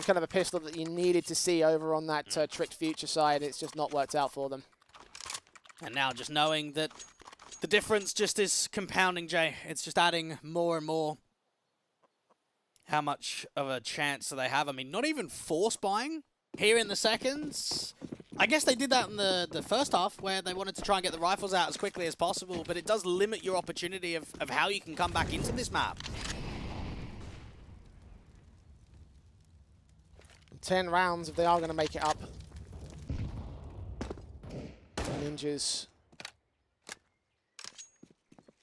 Kind of a pistol that you needed to see over on that Tricked Future side. It's just not worked out for them. And now just knowing that the difference just is compounding, Jay. It's just adding more and more. How much of a chance do they have? I mean, not even force buying here in the seconds. I guess they did that in the first half where they wanted to try and get the rifles out as quickly as possible, but it does limit your opportunity of how you can come back into this map. 10 rounds if they are going to make it up. Ninjas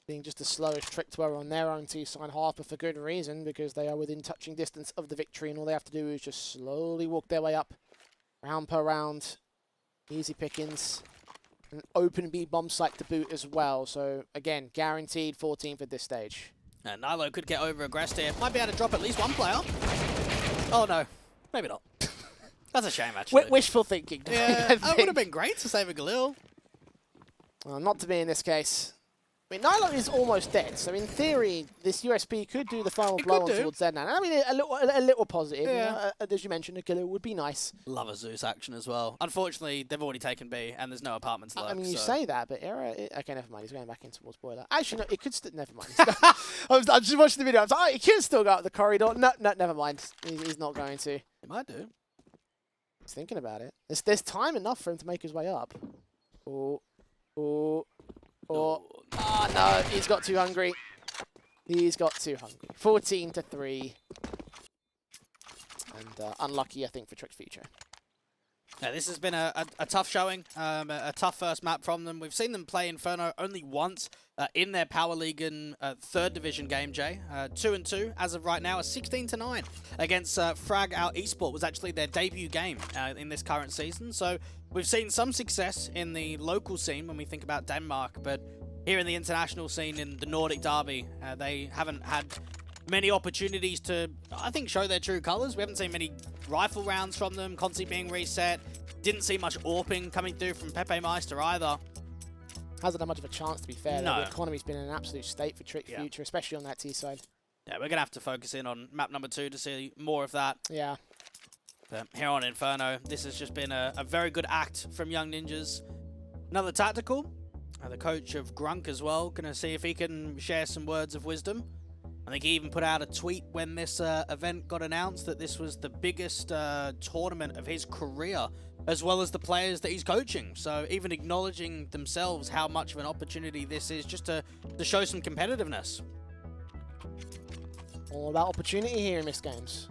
being just as slow as Trick were on their own T-side half, but for good reason, because they are within touching distance of the victory, and all they have to do is just slowly walk their way up, round per round. Easy pickings. An open B bomb site to boot as well, so again, guaranteed 14th at this stage. And Nilo could get over-aggressed here. Might be able to drop at least one player. Oh no, maybe not. That's a shame, actually. Wishful thinking. Yeah, that would have been great to save a Galil. Well, not to be in this case. I mean, Nilo is almost dead, so in theory, this USP could do the final blow on towards Zednan. I mean, a little positive. Yeah. You know, as you mentioned, a killer would be nice. Love a Zeus action as well. Unfortunately, they've already taken B, and there's no apartments left. I mean, you so. say that, but Era... okay, never mind. He's going back in towards Boiler. Actually, no, it could still... Never mind. I was just watching the video. I was like, oh, he could still go up the corridor. No, never mind. He's not going to. He might do. He's thinking about it. There's time enough for him to make his way up. Oh, no, he's got too hungry. He's got too hungry. 14-3. And unlucky, I think, for Trick Future. Yeah, this has been a tough showing, a tough first map from them. We've seen them play Inferno only once in their Power League and 3rd Division game, Jay. 2-2 as of right now, a 16-9 against Frag Out Esport was actually their debut game in this current season. So we've seen some success in the local scene when we think about Denmark, but here in the international scene in the Nordic Derby, they haven't had many opportunities to, I think, show their true colours. We haven't seen many rifle rounds from them, constantly being reset. Didn't see much AWPing coming through from Pepe Meister either. Hasn't had much of a chance, to be fair. No. The economy's been in an absolute state for Trick Future, especially on that T side. Yeah, we're going to have to focus in on map number 2 to see more of that. Yeah. But here on Inferno, this has just been a very good act from Young Ninjas. Another tactical. The coach of Grunk as well. Going to see if he can share some words of wisdom. I think he even put out a tweet when this event got announced that this was the biggest tournament of his career, as well as the players that he's coaching. So even acknowledging themselves how much of an opportunity this is just to show some competitiveness. All about opportunity here in MistGames.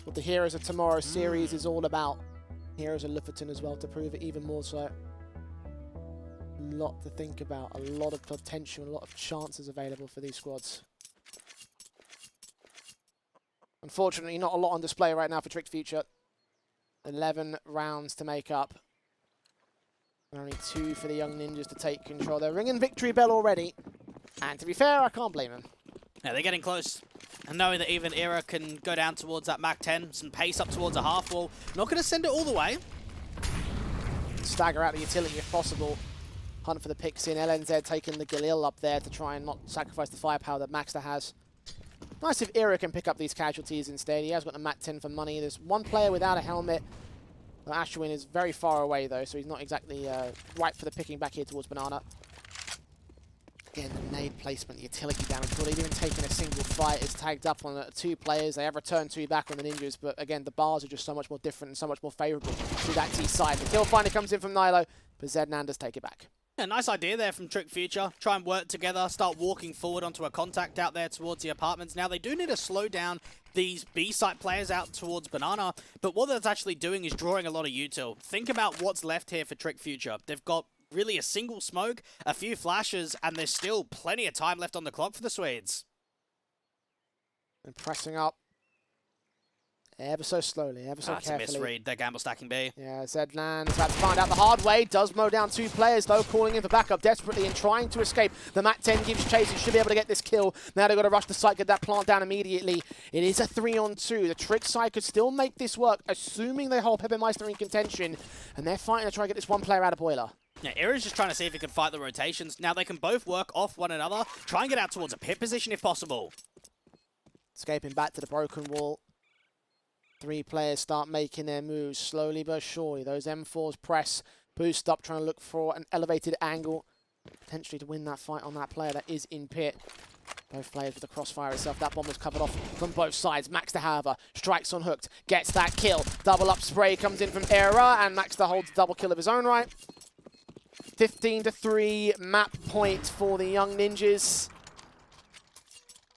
What the Heroes of Tomorrow series is all about. Heroes of Lofoten as well to prove it even more so. A lot to think about, a lot of potential, a lot of chances available for these squads. Unfortunately, not a lot on display right now for Trick Future. 11 rounds to make up. And only 2 for the Young Ninjas to take control. They're ringing victory bell already. And to be fair, I can't blame them. Yeah, they're getting close. And knowing that even Era can go down towards that Mach 10, some pace up towards a half wall. Not going to send it all the way. Stagger out the utility if possible. Hunt for the picks in. LNZ taking the Galil up there to try and not sacrifice the firepower that Maxter has. Nice if Era can pick up these casualties instead. He has got a Mat 10 for money. There's one player without a helmet. Ashwin is very far away though, so he's not exactly right for the picking back here towards Banana. Again, the nade placement, the utility damage, but even taking a single fight is tagged up on 2 players. They have returned 2 back on the Ninjas, but again, the bars are just so much more different and so much more favourable to that T side. The kill finally comes in from Nilo, but Zednan take it back. Yeah, nice idea there from Trick Future. Try and work together, start walking forward onto a contact out there towards the apartments. Now, they do need to slow down these B-site players out towards Banana, but what that's actually doing is drawing a lot of util. Think about what's left here for Trick Future. They've got really a single smoke, a few flashes, and there's still plenty of time left on the clock for the Swedes. And pressing up ever so slowly, ever so carefully. That's a misread. They're gamble stacking B. Yeah, Zednan is about to find out the hard way. Does mow down 2 players, though, calling in for backup desperately and trying to escape. The Mat 10 gives chase. He should be able to get this kill. Now they've got to rush the site, get that plant down immediately. It is a 3-on-2. The Trick side could still make this work, assuming they hold Pepe Meister in contention. And they're fighting to try and get this one player out of Boiler. Yeah, Era's just trying to see if he can fight the rotations. Now they can both work off one another. Try and get out towards a pit position if possible. Escaping back to the broken wall. 3 players start making their moves slowly but surely. Those M4s press, boost up, trying to look for an elevated angle, potentially to win that fight on that player that is in pit. Both players with the crossfire itself. That bomb was covered off from both sides. Maxter, however, strikes on hooked, gets that kill. Double up spray comes in from Era, and Maxter holds a double kill of his own right. 15-3 map point for the Young Ninjas.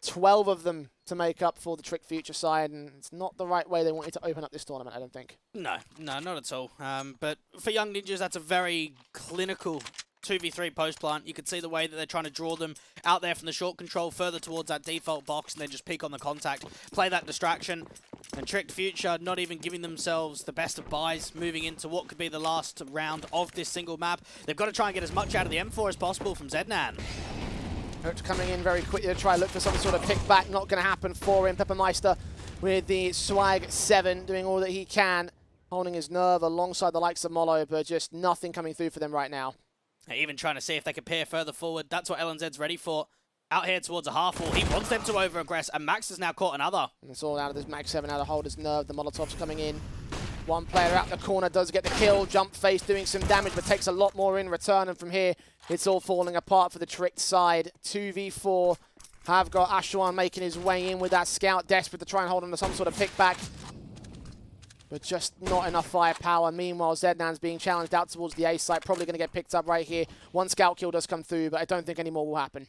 12 of them to make up for the Trick Future side, and it's not the right way they wanted to open up this tournament, I don't think. No, not at all. But for Young Ninjas, that's a very clinical 2v3 post plant. You could see the way that they're trying to draw them out there from the short control further towards that default box and then just peek on the contact, play that distraction. And Tricked Future not even giving themselves the best of buys, moving into what could be the last round of this single map. They've got to try and get as much out of the M4 as possible from Zednan. Hurts coming in very quickly to try and look for some sort of pick back. Not going to happen for him. Peppermeister with the Swag 7 doing all that he can, holding his nerve alongside the likes of Molo, but just nothing coming through for them right now. Even trying to see if they can peer further forward. That's what LNZ's ready for. Out here towards a half wall. He wants them to over-aggress, and Max has now caught another. And it's all out of this Max 7 now to hold his nerve. The Molotov's coming in. One player out the corner does get the kill. Jump face doing some damage, but takes a lot more in return. And from here, it's all falling apart for the Tricked side. 2v4. Have got Ashwan making his way in with that scout, desperate to try and hold on to some sort of pick back. But just not enough firepower. Meanwhile, Zednan's being challenged out towards the A site. Probably going to get picked up right here. One scout kill does come through, but I don't think any more will happen.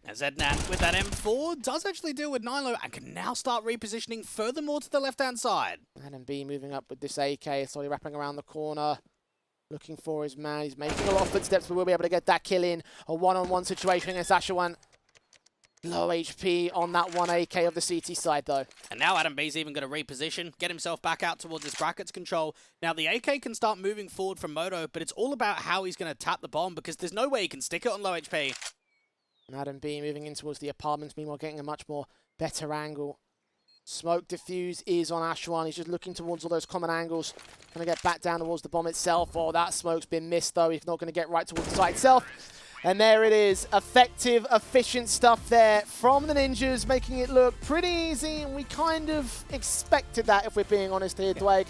Zednan with that M4 does actually deal with Nilo and can now start repositioning furthermore to the left-hand side. Adam B moving up with this AK, slowly wrapping around the corner. Looking for his man. He's making a lot of footsteps, but we'll be able to get that kill in. A one-on-one situation against Ashwan. Low HP on that one AK of the CT side, though. And now Adam B's even going to reposition, get himself back out towards his brackets control. Now, the AK can start moving forward from Moto, but it's all about how he's going to tap the bomb, because there's no way he can stick it on low HP. And Adam B moving in towards the apartments, meanwhile getting a much more better angle. Smoke diffuse is on Ashwan. He's just looking towards all those common angles. Going to get back down towards the bomb itself. Oh, that smoke's been missed, though. He's not going to get right towards the site itself. And there it is. Effective, efficient stuff there from the Ninjas, making it look pretty easy. And we kind of expected that, if we're being honest here, Dwayne.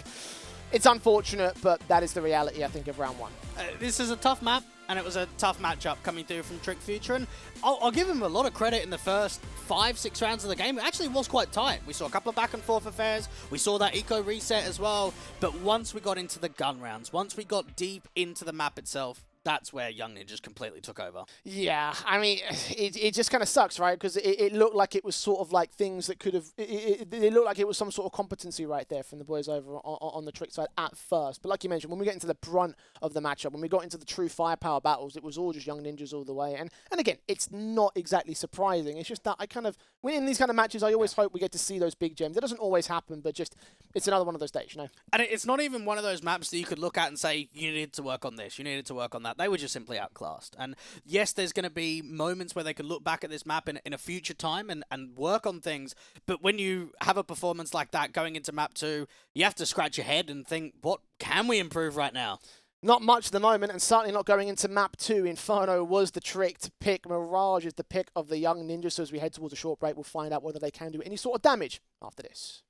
It's unfortunate, but that is the reality, I think, of round one. This is a tough map, and it was a tough matchup coming through from Tricked Future. And I'll give him a lot of credit in the first 5-6 rounds of the game. It actually was quite tight. We saw a couple of back and forth affairs. We saw that eco reset as well. But once we got into the gun rounds, once we got deep into the map itself, that's where Young Ninjas completely took over. Yeah, I mean, it just kind of sucks, right? Because it looked like it was sort of like things that could have... It looked like it was some sort of competency right there from the boys over on the Trick side at first. But like you mentioned, when we get into the brunt of the matchup, when we got into the true firepower battles, it was all just Young Ninjas all the way. And again, it's not exactly surprising. It's just that I kind of... When in these kind of matches, I always hope we get to see those big gems. It doesn't always happen, but just... It's another one of those days, you know? And it's not even one of those maps that you could look at and say, you needed to work on this, you needed to work on that. They were just simply outclassed. And yes, there's going to be moments where they could look back at this map in a future time and work on things. But when you have a performance like that going into map 2, you have to scratch your head and think, what can we improve right now? Not much at the moment, and certainly not going into map 2. Inferno was the tricked pick. Mirage is the pick of the Young Ninjas. So as we head towards a short break, we'll find out whether they can do any sort of damage after this.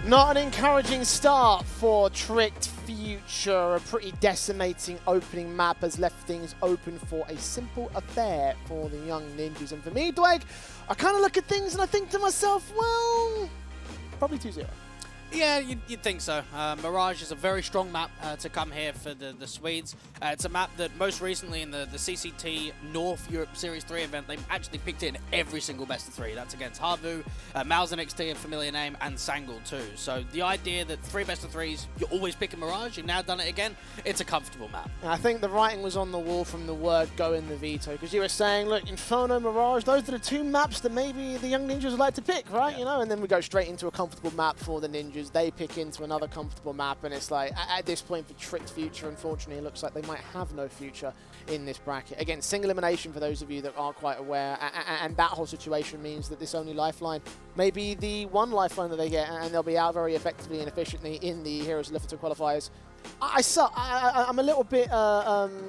Not an encouraging start for Tricked Future. A pretty decimating opening map has left things open for a simple affair for the young ninjas. And for me, Dweg, I kind of look at things and I think to myself, well, probably 2-0. Yeah, you'd think so. Mirage is a very strong map to come here for the Swedes. It's a map that most recently in the CCT North Europe Series 3 event, they've actually picked it in every single best of 3. That's against Havu, Malzahn XT, a familiar name, and Sangul too. So the idea that 3 best of 3s, you're always picking Mirage, you've now done it again, it's a comfortable map. And I think the writing was on the wall from the word go in the veto, because you were saying, look, Inferno, Mirage, those are the 2 maps that maybe the young ninjas would like to pick, right? Yeah. You know, and then we go straight into a comfortable map for the ninjas. They pick into another comfortable map, and it's like, at this point for Tricked Future, unfortunately, it looks like they might have no future in this bracket. Again, single elimination for those of you that aren't quite aware, and that whole situation means that this only lifeline may be the one lifeline that they get, and they'll be out very effectively and efficiently in the Heroes of Lofoten qualifiers. I'm a little bit,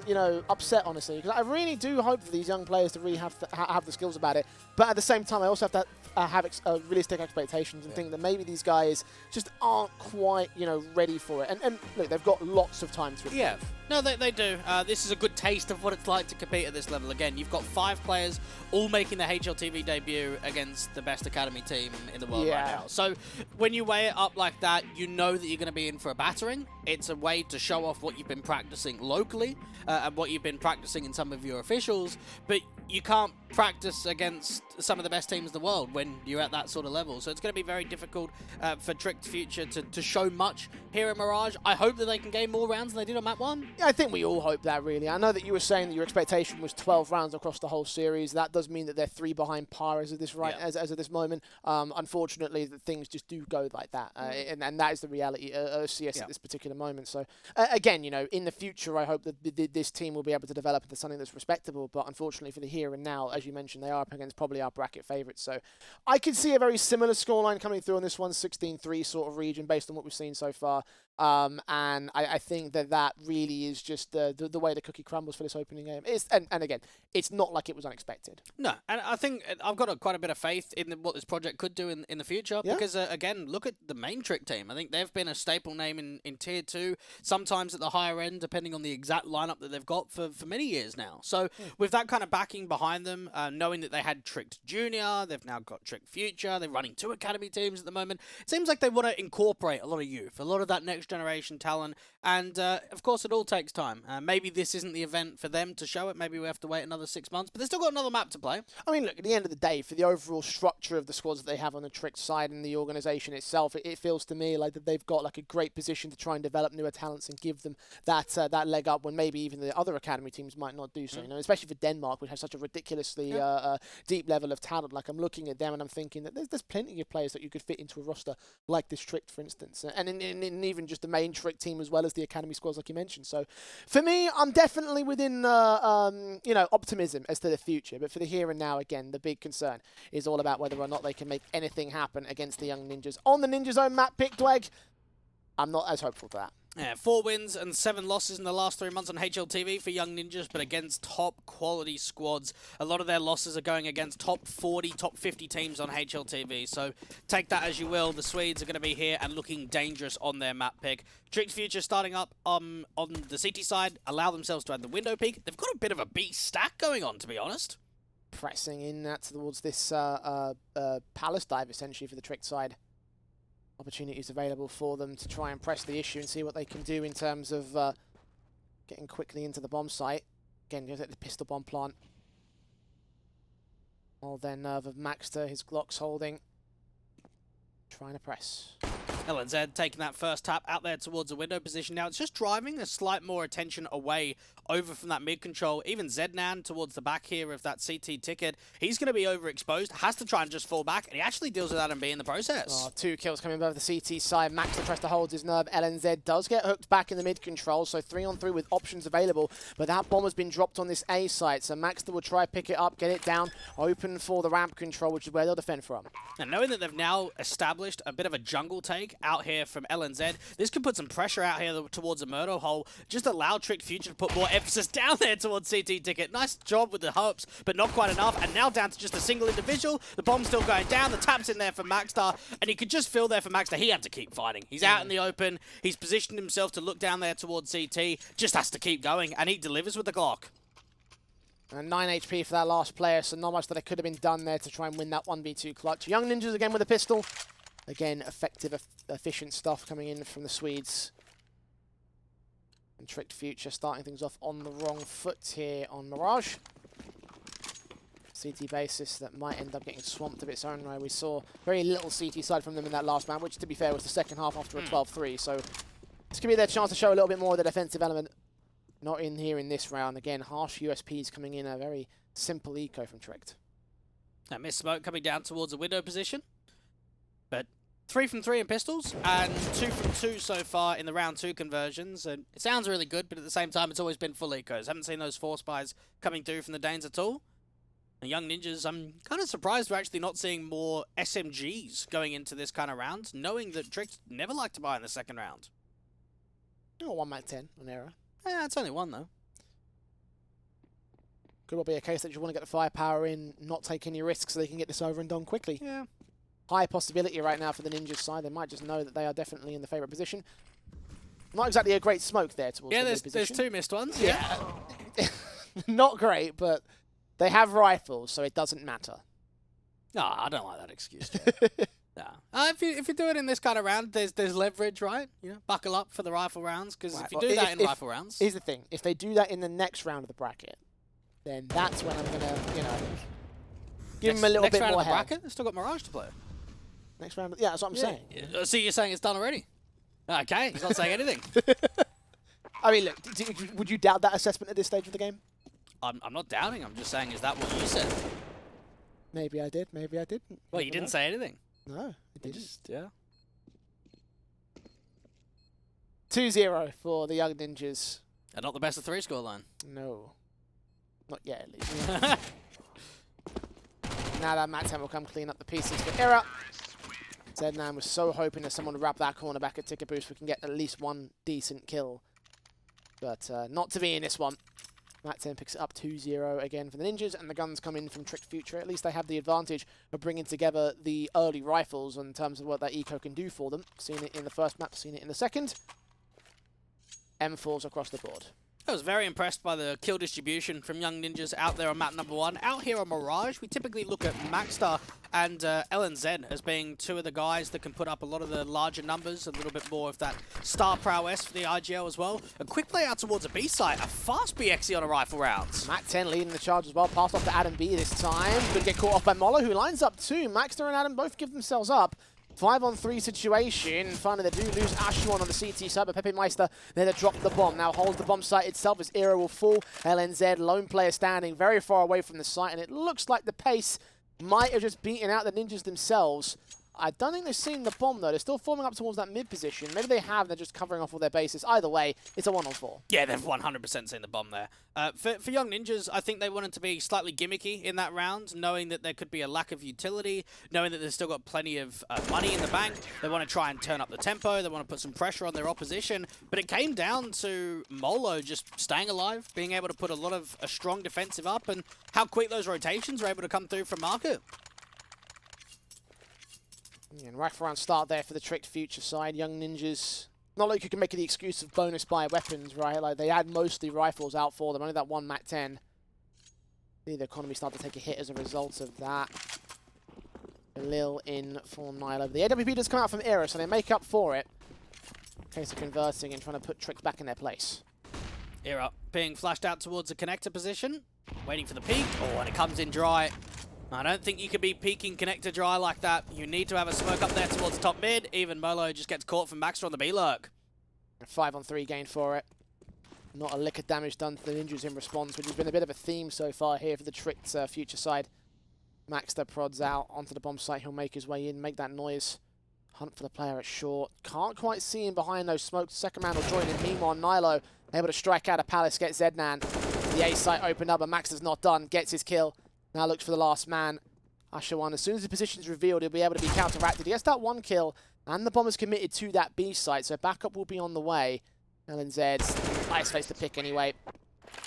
you know, upset, honestly, because I really do hope for these young players to really have the skills about it. But at the same time, I also have to have realistic expectations and think that maybe these guys just aren't quite, you know, ready for it. And look, they've got lots of time to improve. Yeah. No, they do. This is a good taste of what it's like to compete at this level. Again, you've got 5 players all making their HLTV debut against the best academy team in the world right now. So when you weigh it up like that, you know that you're going to be in for a battering. It's a way to show off what you've been practicing locally and what you've been practicing in some of your officials. But you can't practice against some of the best teams in the world when you're at that sort of level. So it's going to be very difficult for Tricked Future to show much here in Mirage. I hope that they can gain more rounds than they did on map 1. Yeah, I think we all hope that, really. I know that you were saying that your expectation was 12 rounds across the whole series. That does mean that they're 3 behind par as of this as of this moment. Unfortunately, that things just do go like that, and that is the reality of CS at this particular moment. So again, you know, in the future, I hope that this team will be able to develop into something that's respectable. But unfortunately, for the here and now, as you mentioned, they are up against probably our bracket favourites. So I could see a very similar scoreline coming through on this one, 16-3 sort of region, based on what we've seen so far. And I think that really is just the way the cookie crumbles for this opening game. And again, it's not like it was unexpected. No, and I think I've got quite a bit of faith in what this project could do in the future. Yeah. Because, again, look at the main Trick team. I think they've been a staple name in Tier 2, sometimes at the higher end, depending on the exact lineup that they've got for many years now. So with that kind of backing behind them, knowing that they had Tricked Junior, they've now got Tricked Future, they're running 2 academy teams at the moment. It seems like they want to incorporate a lot of youth, a lot of that next generation talent, and of course it all takes time. Maybe this isn't the event for them to show it, maybe we have to wait another 6 months, but they've still got another map to play. I mean, look, at the end of the day, for the overall structure of the squads that they have on the Trick side and the organisation itself, it feels to me like that they've got like a great position to try and develop newer talents and give them that leg up when maybe even the other academy teams might not do so, you know, especially for Denmark, which has such a ridiculously deep level of talent. Like, I'm looking at them and I'm thinking that there's plenty of players that you could fit into a roster like this Trick, for instance, and in even just the main Trick team as well as the academy squads like you mentioned. So for me, I'm definitely within you know, optimism as to the future, but for the here and now, again, the big concern is all about whether or not they can make anything happen against the young ninjas on the Ninja Zone map pick. Dweg, I'm not as hopeful for that. Yeah, 4 wins and 7 losses in the last 3 months on HLTV for Young Ninjas, but against top quality squads. A lot of their losses are going against top 40, top 50 teams on HLTV, so take that as you will. The Swedes are going to be here and looking dangerous on their map pick. Tricked Future starting up on the CT side, allow themselves to add the window peak. They've got a bit of a beast stack going on, to be honest. Pressing in towards this palace dive, essentially, for the Tricked side. Opportunities available for them to try and press the issue and see what they can do in terms of getting quickly into the bomb site. Again, goes at the pistol bomb plant. All their nerve of Maxter, his Glock's holding. Trying to press. LNZ taking that first tap out there towards the window position. Now it's just driving a slight more attention away over from that mid control. Even Zednan towards the back here of that CT ticket. He's going to be overexposed. Has to try and just fall back, and he actually deals with that and be in the process. Oh, 2 kills coming over the CT side. Max tries to hold his nerve. LNZ does get hooked back in the mid control, so 3-on-3 with options available. But that bomb has been dropped on this A site, so Maxter will try pick it up, get it down, open for the ramp control, which is where they'll defend from. And knowing that they've now established a bit of a jungle take out here from LNZ. This could put some pressure out here towards a murder hole. Just allow Trick Future to put more emphasis down there towards CT Ticket. Nice job with the hopes, but not quite enough. And now down to just a single individual. The bomb's still going down. The tap's in there for Maxstar. And you could just feel there for Maxstar. He had to keep fighting. He's out in the open. He's positioned himself to look down there towards CT. Just has to keep going. And he delivers with the Glock. And 9 HP for that last player, so not much that could have been done there to try and win that 1v2 clutch. Young Ninjas again with a pistol. Again, effective, efficient stuff coming in from the Swedes. And Tricked Future starting things off on the wrong foot here on Mirage. CT basis that might end up getting swamped of its own way. We saw very little CT side from them in that last round, which to be fair was the second half after a 12-3. So this could be their chance to show a little bit more of the defensive element. Not in here in this round. Again, harsh USPs coming in, a very simple eco from Tricked. That missed smoke coming down towards a window position. But 3 from 3 in pistols and 2 from 2 so far in the round 2 conversions. And it sounds really good, but at the same time, it's always been full ecos. Haven't seen those 4 spies coming through from the Danes at all. And Young Ninjas, I'm kind of surprised we're actually not seeing more SMGs going into this kind of round, knowing that Tricked never like to buy in the second round. Oh, 1 Mac 10 on Era. Yeah, it's only one, though. Could well be a case that you want to get the firepower in, not take any risks so they can get this over and done quickly. Yeah. High possibility right now for the Ninjas side. They might just know that they are definitely in the favourite position. Not exactly a great smoke there towards the mid there's position. 2 missed ones. Yeah. Not great, but they have rifles, so it doesn't matter. No, I don't like that excuse. No. If you do it in this kind of round, there's leverage, right? You know, buckle up for the rifle rounds, because if you do that in rifle rounds... Here's the thing. If they do that in the next round of the bracket, then that's when I'm going to, give them a little bit more help. Next round of the bracket? They've still got Mirage to play. Next round? Yeah, that's what I'm saying. Yeah. See, you're saying it's done already. Okay, he's not saying anything. I mean, look, would you doubt that assessment at this stage of the game? I'm not doubting. I'm just saying, is that what you said? Maybe I did. Maybe I didn't. Well, you didn't say anything. No, it didn't. Yeah. 2-0 for the Young Ninjas. And not the best of 3 scoreline. No. Not yet, at least. Now that Matt 10 will come clean up the pieces for Era. Zednan was so hoping that someone would wrap that corner back at Ticket Boost. We can get at least one decent kill. But not to be in this one. Matt 10 picks it up 2-0 again for the Ninjas, and the guns come in from Tricked Future. At least they have the advantage of bringing together the early rifles in terms of what that eco can do for them. Seen it in the first map, seen it in the second. M4s across the board. I was very impressed by the kill distribution from Young Ninjas out there on map number 1. Out here on Mirage, we typically look at Maxstar and LNZ as being 2 of the guys that can put up a lot of the larger numbers, a little bit more of that star prowess for the IGL as well. A quick play out towards a B site, a fast BXE on a rifle rounds. Mac 10 leading the charge as well, passed off to Adam B this time. Could get caught off by Molo, who lines up 2. Maxstar and Adam both give themselves up. 5-on-3 situation. Finally, they do lose Ashwan on the CT side, but Pepe Meister there to drop the bomb. Now holds the bomb site itself as Era will fall. LNZ, lone player standing very far away from the site, and it looks like the pace might have just beaten out the Ninjas themselves. I don't think they've seen the bomb, though. They're still forming up towards that mid position. Maybe they have, they're just covering off all their bases. Either way, it's a 1-on-4. Yeah, they've 100% seen the bomb there. For Young Ninjas, I think they wanted to be slightly gimmicky in that round, knowing that there could be a lack of utility, knowing that they've still got plenty of money in the bank. They want to try and turn up the tempo. They want to put some pressure on their opposition. But it came down to Molo just staying alive, being able to put a lot of a strong defensive up, and how quick those rotations were able to come through from Market. Yeah, and rifle round start there for the Tricked Future side. Young Ninjas, not like you can make the excuse of bonus buy weapons, right? Like, they had mostly rifles out for them, only that 1 Mac 10. The economy started to take a hit as a result of that. Lil in for Nilo. The AWP does come out from Era, so they make up for it. Case of converting and trying to put Tricked back in their place. Era being flashed out towards the connector position, waiting for the peek. Oh, and it comes in dry. I don't think you can be peeking connector dry like that. You need to have a smoke up there towards top mid. Even Molo just gets caught from Maxter on the B-lurk. 5-on-3 gain for it. Not a lick of damage done to the Ninjas in response, which has been a bit of a theme so far here for the Tricked Future side. Maxter prods out onto the bomb site. He'll make his way in, make that noise. Hunt for the player at short. Can't quite see him behind those smokes. Second man will join in. Meanwhile, Nilo able to strike out a Palace, get Zednan. The A site opened up, but Maxter's not done. Gets his kill. Now looks for the last man. Ashawan, as soon as the position's revealed, he'll be able to be counteracted. He gets that 1 kill. And the Bombers committed to that B site, so backup will be on the way. LNZ's nice place to pick anyway.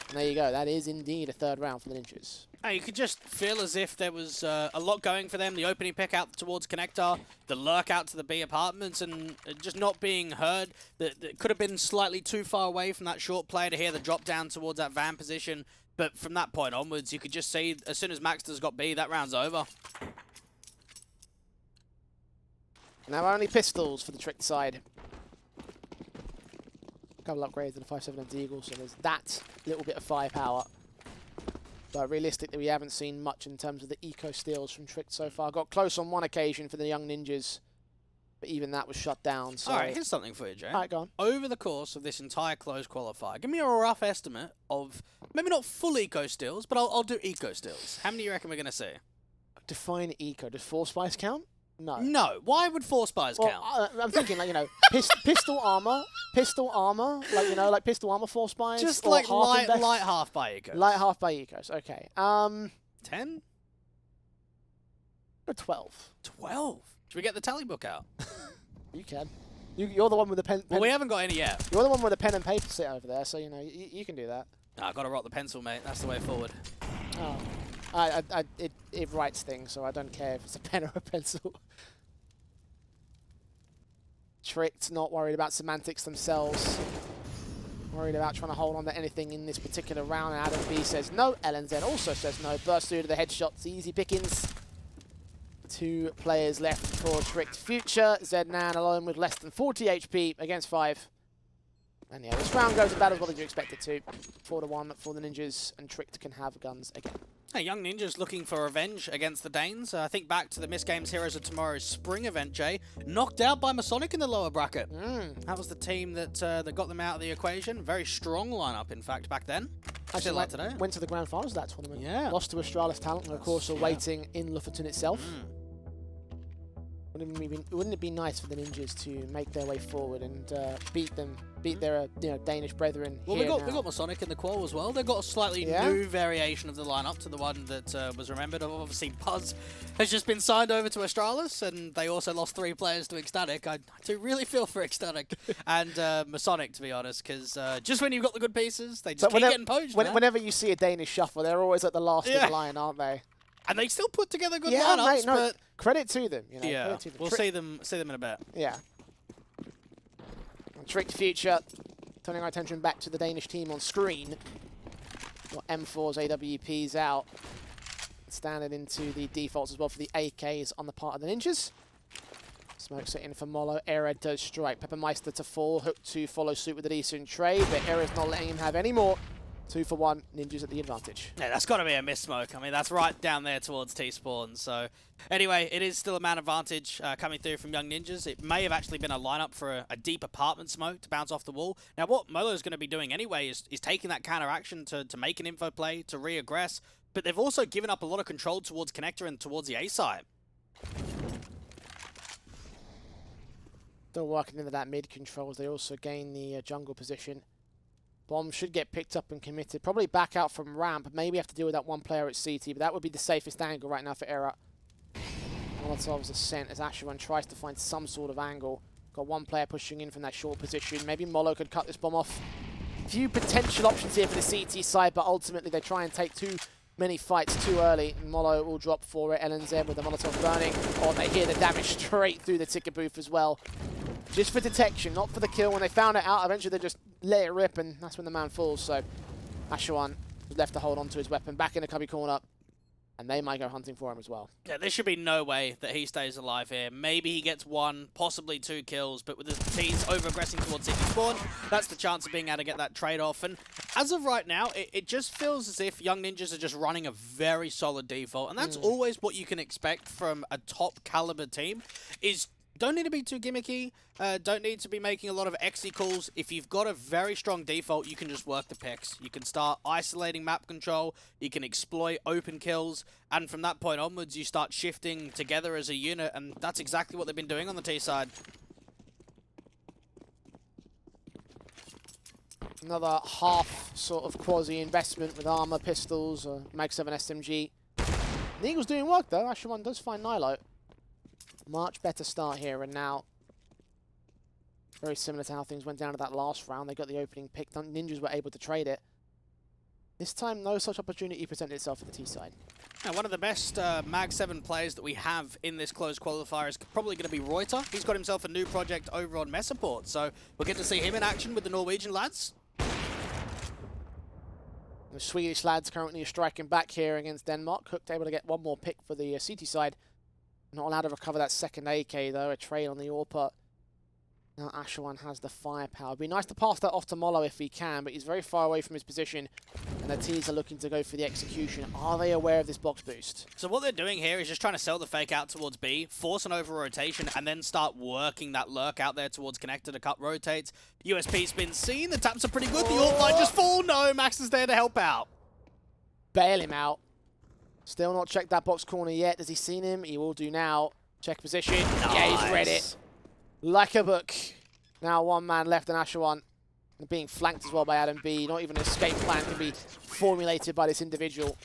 And there you go. That is indeed a third round for the Ninjas. You could just feel as if there was a lot going for them. The opening pick out towards Connector, the lurk out to the B apartments, and just not being heard. That could have been slightly too far away from that short play to hear the drop down towards that van position. But from that point onwards, you could just see as soon as Maxter's got B, that round's over. Now only pistols for the Trick side. A couple upgrades to the 5.7 and Deagle, so there's that little bit of firepower. But realistically, we haven't seen much in terms of the eco steals from Trick so far. Got close on one occasion for the Young Ninjas, but even that was shut down. So. All right, here's something for you, Jay. All right, go on. Over the course of this entire closed qualifier, give me a rough estimate of, maybe not full eco steals, but I'll do eco steals. How many do you reckon we're going to see? Define eco. Does 4 spies count? No. No. Why would 4 spies count? I'm thinking, like, you know, pistol armor, like, you know, like pistol armor 4 spies. Just or like half light half by eco. Light half by ecos. Okay. 10? 12. 12. Should we get the tally book out? You can. You're the one with the pen. Well, we haven't got any yet. You're the one with the pen and paper sit over there, so you know you can do that. No, I've got to rock the pencil, mate. That's the way forward. Oh. It writes things, so I don't care if it's a pen or a pencil. Tricked, not worried about semantics themselves. Worried about trying to hold on to anything in this particular round. Adam B says no. LNZ also says no. Burst through to the headshots. Easy pickings. 2 players left for Tricked Future. Zednan alone with less than 40 HP against 5. And yeah, this round goes about as well as you expect it to. 4-1 for the Ninjas, and Tricked can have guns again. Hey, Young Ninjas looking for revenge against the Danes. I think back to the MistGames Heroes of Tomorrow's spring event, Jay. Knocked out by Masonic in the lower bracket. That was the team that got them out of the equation. Very strong lineup, in fact, back then. Actually, like today. Went to the grand finals of that tournament. Yeah. Lost to Astralis Talent, and of course are waiting in Lofoten itself. Wouldn't it be nice for the Ninjas to make their way forward and beat their Danish brethren? Well, here we got Masonic in the qual as well. They've got a slightly new variation of the lineup to the one that was remembered. Obviously, Buzz has just been signed over to Astralis, and they also lost 3 players to Ecstatic. I do really feel for Ecstatic and Masonic, to be honest, because just when you've got the good pieces, they just keep getting poached. Whenever you see a Danish shuffle, they're always at the last of the line, aren't they? And they still put together good lineups, mate, no, but credit to them. You know, yeah, credit to them. We'll see them in a bit. Yeah. Tricked Future, turning our attention back to the Danish team on screen. Got M4's AWPs out. Standing into the defaults as well for the AKs on the part of the Ninjas. Smokes it in for Molo. Era does strike. Peppermeister to fall. Hook to follow suit with a decent trade, but Era's not letting him have any more. 2 for 1, Ninjas at the advantage. Yeah, that's got to be a miss smoke. I mean, that's right down there towards T-Spawn. So, anyway, it is still a man advantage coming through from Young Ninjas. It may have actually been a lineup for a deep apartment smoke to bounce off the wall. Now, what Molo's going to be doing anyway is taking that counter action to make an info play, to re-aggress. But they've also given up a lot of control towards Connector and towards the A site. Still working into that mid controls. They also gain the jungle position. Bomb should get picked up and committed. Probably back out from ramp. Maybe have to deal with that 1 player at CT, but that would be the safest angle right now for Era. Molotovs are sent as Asheron tries to find some sort of angle. Got 1 player pushing in from that short position. Maybe Molo could cut this bomb off. Few potential options here for the CT side, but ultimately they try and take too many fights too early. Molo will drop for it. LNZ with the Molotov burning. Oh, they hear the damage straight through the ticket booth as well. Just for detection, not for the kill. When they found it out, eventually they just let it rip, and that's when the man falls. So Asheron was left to hold on to his weapon back in the cubby corner, and they might go hunting for him as well. Yeah, there should be no way that he stays alive here. Maybe he gets 1, possibly 2 kills, but with his T's over-aggressing towards City Spawn, that's the chance of being able to get that trade-off. And as of right now, it just feels as if Young Ninjas are just running a very solid default, and that's always what you can expect from a top-caliber team, is don't need to be too gimmicky, don't need to be making a lot of XE calls. If you've got a very strong default, you can just work the picks. You can start isolating map control, you can exploit open kills, and from that point onwards, you start shifting together as a unit, and that's exactly what they've been doing on the T side. Another half sort of quasi investment with armor, pistols, Mag 7 SMG. The Eagles doing work though. Asheron does find Nilo. Much better start here, and now Very similar to how things went down to that last round. They got the opening pick. Ninjas were able to trade it. This time, no such opportunity presented itself for the T side. Now, one of the best Mag 7 players that we have in this closed qualifier is probably going to be Reuter. He's got himself a new project over on Messaport, so we'll get to see him in action with the Norwegian lads. The Swedish lads currently striking back here against Denmark. Hooked able to get one more pick for the CT side. Not allowed to recover that second AK though. A trade on the AWP. Now Ashawan has the firepower. It'd be nice to pass that off to Molo if he can, but he's very far away from his position. And the T's are looking to go for the execution. Are they aware of this box boost? So what they're doing here is just trying to sell the fake out towards B, force an over rotation, and then start working that lurk out there towards connector to cut rotates. USP's been seen. The taps are pretty good. The AWP might just fall. No, Max is there to help out. Bail him out. Still not checked that box corner yet. Has he seen him? He will do now. Check position. Nice. Yeah, he's read it. Like a book. Now one man left in Ashawan. And being flanked as well by Adam B. Not even an escape plan can be formulated by this individual.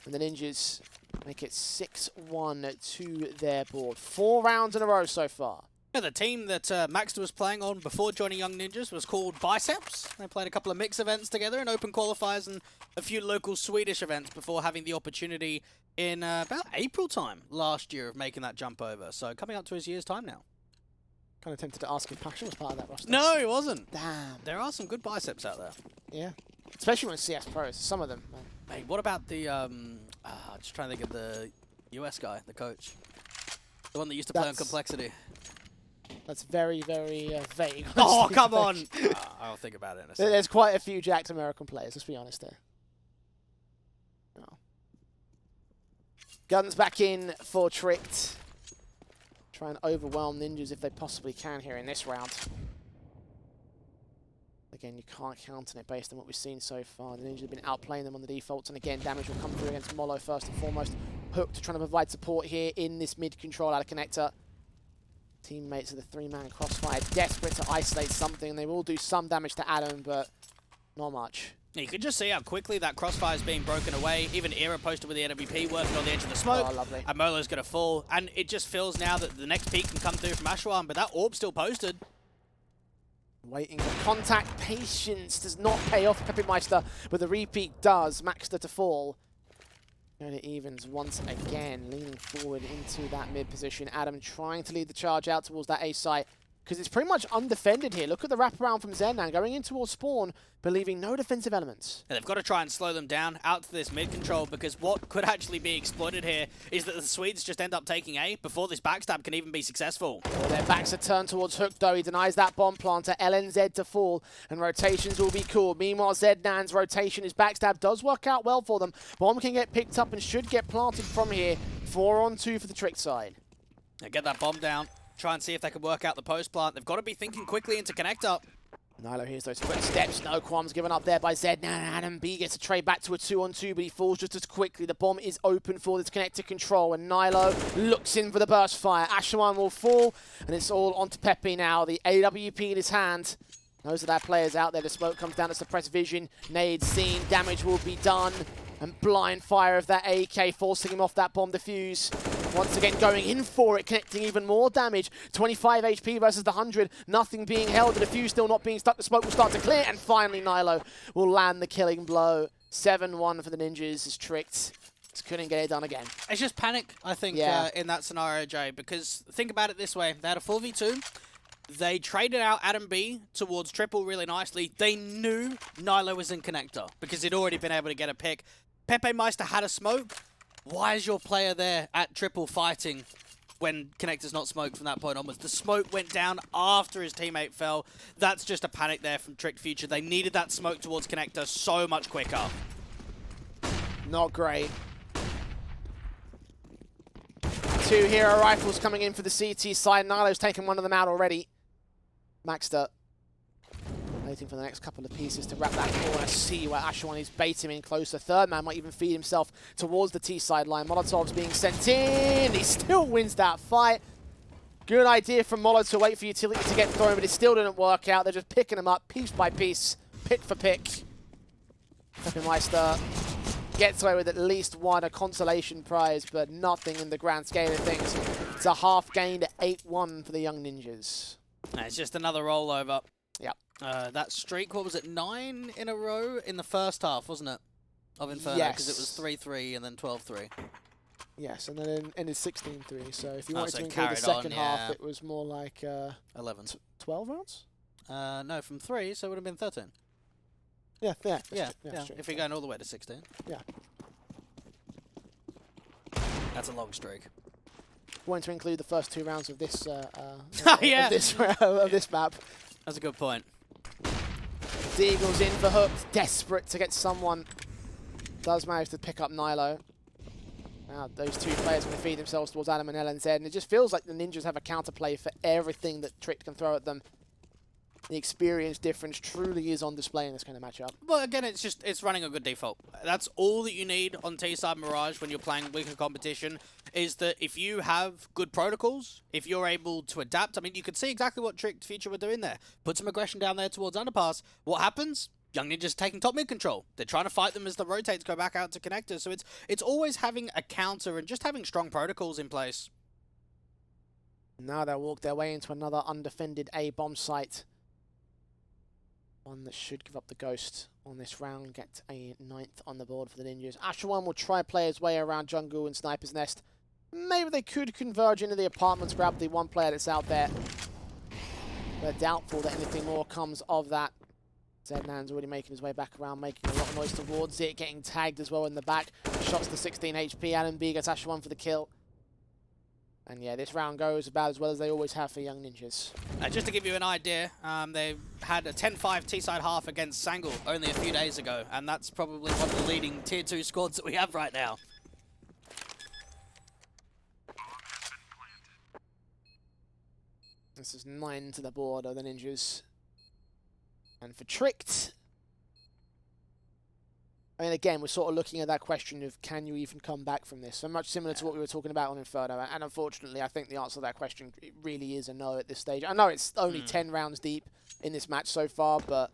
And the Ninjas make it 6-1 to their board. 4 rounds in a row so far. Yeah, the team that Maxter was playing on before joining Young Ninjas was called Biceps. They played a couple of mix events together and open qualifiers and a few local Swedish events before having the opportunity in about April time last year of making that jump over. So coming up to his year's time now. Kind of tempted to ask if Passion was part of that roster. No, he wasn't. Damn. There are some good Biceps out there. Yeah. Especially when it's CS pros. Some of them. Man. Hey, what about the, just trying to think of the US guy, the coach. The one that used to play on Complexity. That's very, very vague. Oh, come on! I'll think about it in a second. There's quite a few jacked American players, let's be honest there. Oh. Guns back in for Tricked. Try and overwhelm Ninjas if they possibly can here in this round. Again, you can't count on it based on what we've seen so far. The Ninjas have been outplaying them on the defaults, and again, damage will come through against Molo first and foremost. Hooked trying to provide support here in this mid-control out of connector. Teammates of the 3-man crossfire desperate to isolate something. They will do some damage to Adam, but not much. You can just see how quickly that crossfire is being broken away. Even Era posted with the NWP working on the edge of the smoke. Oh, lovely. And Molo's going to fall. And it just feels now that the next peak can come through from Ashawan, but that AWP still posted. Waiting for contact. Patience does not pay off Peppemeister, but the repeat does. Maxter to fall. Going to evens once again, leaning forward into that mid position. Adam trying to lead the charge out towards that A site, because it's pretty much undefended here. Look at the wraparound from Zernan going in towards spawn, but leaving no defensive elements. And they've got to try and slow them down out to this mid control, because what could actually be exploited here is that the Swedes just end up taking A before this backstab can even be successful. Well, their backs are turned towards Hook though. He denies that bomb planter. LNZ to fall, and rotations will be called. Meanwhile, Zednan's rotation, his backstab does work out well for them. Bomb can get picked up and should get planted from here. 4-on-2 for the Trick side. Now get that bomb down. Try and see if they can work out the post plant. They've got to be thinking quickly into connector. Nilo hears those footsteps. No qualms given up there by Zednan. Adam B gets a trade back to a 2-on-2, but he falls just as quickly. The bomb is open for this connector control, and Nilo looks in for the burst fire. Ashawan will fall, and it's all onto Pepe now. The AWP in his hand. Knows that that player's out there. The smoke comes down to suppress vision. Nade seen. Damage will be done. And blind fire of that AK, forcing him off that bomb defuse. Once again, going in for it, connecting even more damage. 25 HP versus the 100. Nothing being held. The defuse still not being stuck. The smoke will start to clear. And finally, Nilo will land the killing blow. 7-1 for the Ninjas is Tricked. Just couldn't get it done again. It's just panic, I think, in that scenario, Jay. Because think about it this way. They had a 4v2. They traded out Adam B towards triple really nicely. They knew Nilo was in connector because he'd already been able to get a pick. Peppemeister had a smoke. Why is your player there at triple fighting when connector's not smoked from that point onwards? The smoke went down after his teammate fell. That's just a panic there from Tricked Future. They needed that smoke towards connector so much quicker. Not great. 2 hero rifles coming in for the CT side. Nilo's taken one of them out already. Maxter waiting for the next couple of pieces to wrap that corner. See where Ashawan is baiting him in closer. Third man might even feed himself towards the T side line. Molotov's being sent in. He still wins that fight. Good idea from Molo to wait for utility to get thrown, but it still didn't work out. They're just picking him up piece by piece, pick for pick. Peppemeister gets away with at least one, a consolation prize, but nothing in the grand scale of things. It's a half gained 8-1 for the Young Ninjas. It's just another rollover. Yep. That streak, what was it, 9 in a row in the first half, wasn't it? Of Inferno, because it was 3-3 and then 12-3. Yes, and then it ended 16-3. So if you Oh, wanted so to it include the carried second on, half, yeah. it was more like 11. 12 rounds? No, from 3, so it would have been 13. Yeah, yeah. Yeah, that's true. if you're going all the way to 16. Yeah. That's a long streak. Wanted to include the first 2 rounds of this Yeah. of this map. That's a good point. Deagle's in for hooks, desperate to get someone. Does manage to pick up Nilo. Now those two players are going to feed themselves towards Adam and LNZ, and it just feels like the Ninjas have a counterplay for everything that Trick can throw at them. The experience difference truly is on display in this kind of matchup. Well, again, it's running a good default. That's all that you need on T-side Mirage when you're playing weaker competition, is that if you have good protocols, if you're able to adapt, I mean, you could see exactly what Trick Future were doing there. Put some aggression down there towards Underpass. What happens? Young Ninjas taking top mid control. They're trying to fight them as the rotates go back out to connectors. So it's always having a counter and just having strong protocols in place. Now they'll walk their way into another undefended A-bomb site. One that should give up the ghost on this round, get a 9th on the board for the Ninjas. Ashawan will try play his way around jungle and Sniper's Nest. Maybe they could converge into the apartments, grab the one player that's out there. But doubtful that anything more comes of that. Zednan's already making his way back around, making a lot of noise towards it, getting tagged as well in the back. Shots to 16 HP, Adam B gets Ashawan for the kill. And yeah, this round goes about as well as they always have for Young Ninjas. Just to give you an idea, they had a 10-5 T-side half against Sangul only a few days ago, and that's probably one of the leading Tier 2 squads that we have right now. This is 9 to the board of the Ninjas. And for Tricked, I mean, again, we're sort of looking at that question of can you even come back from this? So much similar to what we were talking about on Inferno. And unfortunately, I think the answer to that question really is a no at this stage. I know it's only 10 rounds deep in this match so far, but